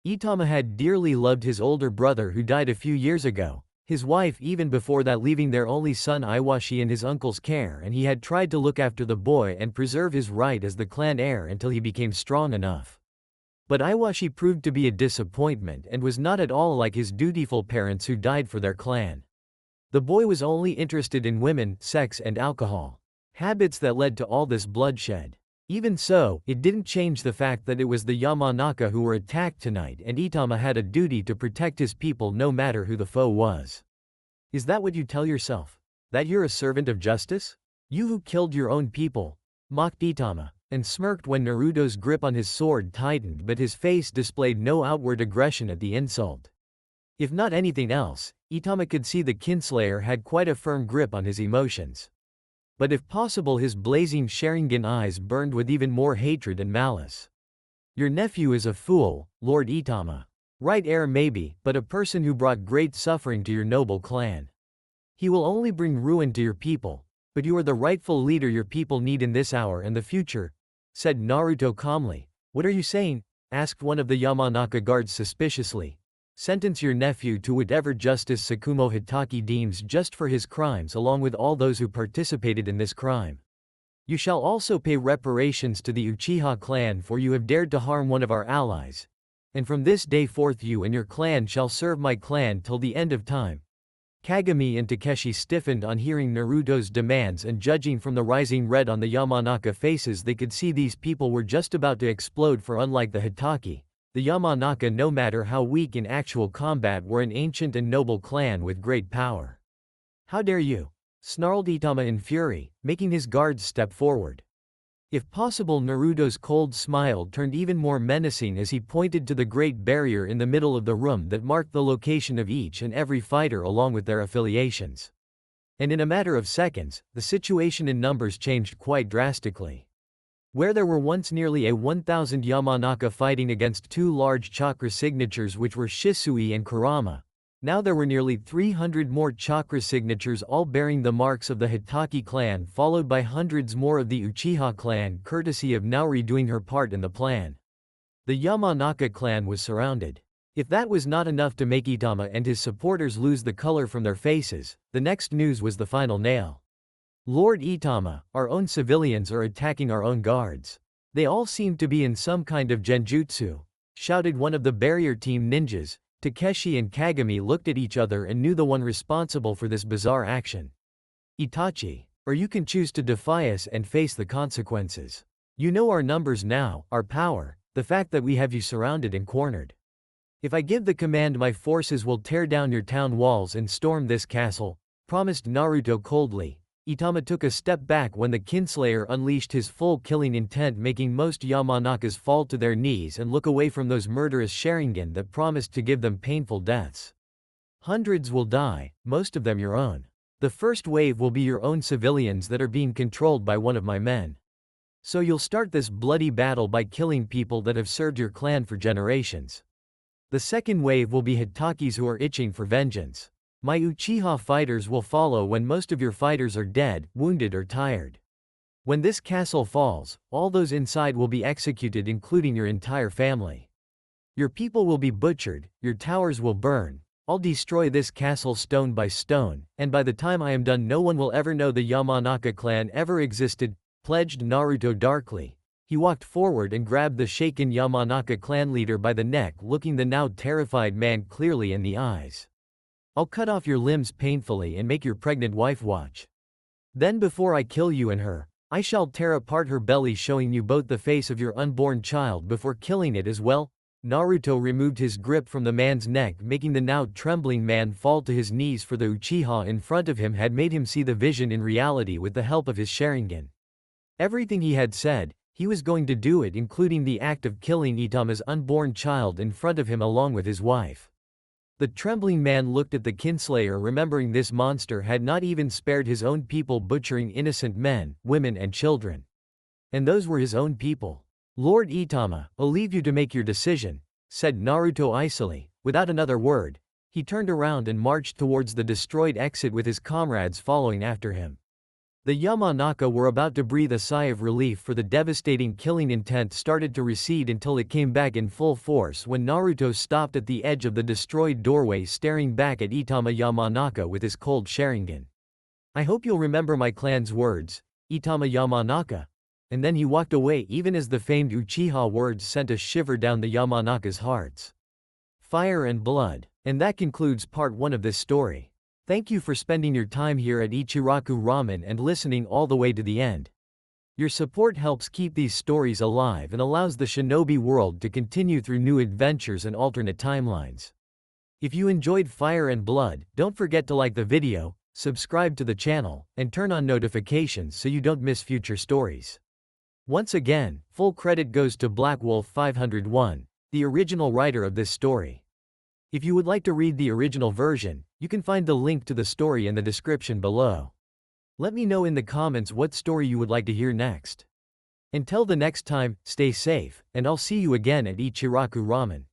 Itama had dearly loved his older brother, who died a few years ago, his wife even before that leaving their only son Iwashi in his uncle's care, and he had tried to look after the boy and preserve his right as the clan heir until he became strong enough. But Iwashi proved to be a disappointment and was not at all like his dutiful parents who died for their clan. The boy was only interested in women, sex and alcohol. Habits that led to all this bloodshed. Even so, it didn't change the fact that it was the Yamanaka who were attacked tonight, and Itama had a duty to protect his people no matter who the foe was. "Is that what you tell yourself? That you're a servant of justice? You who killed your own people?" mocked Itama, and smirked when Naruto's grip on his sword tightened, but his face displayed no outward aggression at the insult. If not anything else, Itama could see the Kinslayer had quite a firm grip on his emotions. But if possible, his blazing Sharingan eyes burned with even more hatred and malice. "Your nephew is a fool, Lord Itama. Right heir maybe, but a person who brought great suffering to your noble clan. He will only bring ruin to your people, but you are the rightful leader your people need in this hour and the future," said Naruto calmly. "What are you saying?" asked one of the Yamanaka guards suspiciously. "Sentence your nephew to whatever justice Sakumo Hitaki deems just for his crimes, along with all those who participated in this crime. You shall also pay reparations to the Uchiha clan, for you have dared to harm one of our allies. And from this day forth you and your clan shall serve my clan till the end of time." Kagami and Takeshi stiffened on hearing Naruto's demands, and judging from the rising red on the Yamanaka faces, they could see these people were just about to explode, for unlike the Hitaki, the Yamanaka, no matter how weak in actual combat, were an ancient and noble clan with great power. "How dare you?" snarled Itama in fury, making his guards step forward. If possible, Naruto's cold smile turned even more menacing as he pointed to the great barrier in the middle of the room that marked the location of each and every fighter along with their affiliations. And in a matter of seconds, the situation in numbers changed quite drastically. Where there were once nearly 1,000 Yamanaka fighting against 2 large chakra signatures which were Shisui and Kurama, now there were nearly 300 more chakra signatures, all bearing the marks of the Hitaki clan, followed by hundreds more of the Uchiha clan, courtesy of Naori doing her part in the plan. The Yamanaka clan was surrounded. If that was not enough to make Itama and his supporters lose the color from their faces, the next news was the final nail. Lord Itama, our own civilians are attacking our own guards. They all seem to be in some kind of genjutsu, shouted one of the barrier team ninjas. Takeshi and Kagami looked at each other and knew the one responsible for this bizarre action. Itachi, or you can choose to defy us and face the consequences. You know our numbers now, our power, the fact that we have you surrounded and cornered. If I give the command, my forces will tear down your town walls and storm this castle, promised Naruto coldly. Itama took a step back when the Kinslayer unleashed his full killing intent, making most Yamanakas fall to their knees and look away from those murderous Sharingan that promised to give them painful deaths. Hundreds will die, most of them your own. The first wave will be your own civilians that are being controlled by one of my men. So you'll start this bloody battle by killing people that have served your clan for generations. The second wave will be Hitakis who are itching for vengeance. My Uchiha fighters will follow when most of your fighters are dead, wounded or tired. When this castle falls, all those inside will be executed, including your entire family. Your people will be butchered, your towers will burn. I'll destroy this castle stone by stone, and by the time I am done no one will ever know the Yamanaka clan ever existed, pledged Naruto darkly. He walked forward and grabbed the shaken Yamanaka clan leader by the neck, looking the now terrified man clearly in the eyes. I'll cut off your limbs painfully and make your pregnant wife watch. Then before I kill you and her, I shall tear apart her belly, showing you both the face of your unborn child before killing it as well. Naruto removed his grip from the man's neck, making the now trembling man fall to his knees, for the Uchiha in front of him had made him see the vision in reality with the help of his Sharingan. Everything he had said, he was going to do it, including the act of killing Itama's unborn child in front of him along with his wife. The trembling man looked at the Kinslayer, remembering this monster had not even spared his own people, butchering innocent men, women and children. And those were his own people. Lord Itama, I'll leave you to make your decision, said Naruto icily. Without another word, he turned around and marched towards the destroyed exit with his comrades following after him. The Yamanaka were about to breathe a sigh of relief, for the devastating killing intent started to recede until it came back in full force when Naruto stopped at the edge of the destroyed doorway, staring back at Itama Yamanaka with his cold Sharingan. I hope you'll remember my clan's words, Itama Yamanaka. And then he walked away, even as the famed Uchiha words sent a shiver down the Yamanaka's hearts. Fire and blood. And that concludes part 1 of this story. Thank you for spending your time here at Ichiraku Ramen and listening all the way to the end. Your support helps keep these stories alive and allows the shinobi world to continue through new adventures and alternate timelines. If you enjoyed Fire and Blood, don't forget to like the video, subscribe to the channel, and turn on notifications so you don't miss future stories. Once again, full credit goes to Black Wolf 501, the original writer of this story. If you would like to read the original version, you can find the link to the story in the description below. Let me know in the comments what story you would like to hear next. Until the next time, stay safe, and I'll see you again at Ichiraku Ramen.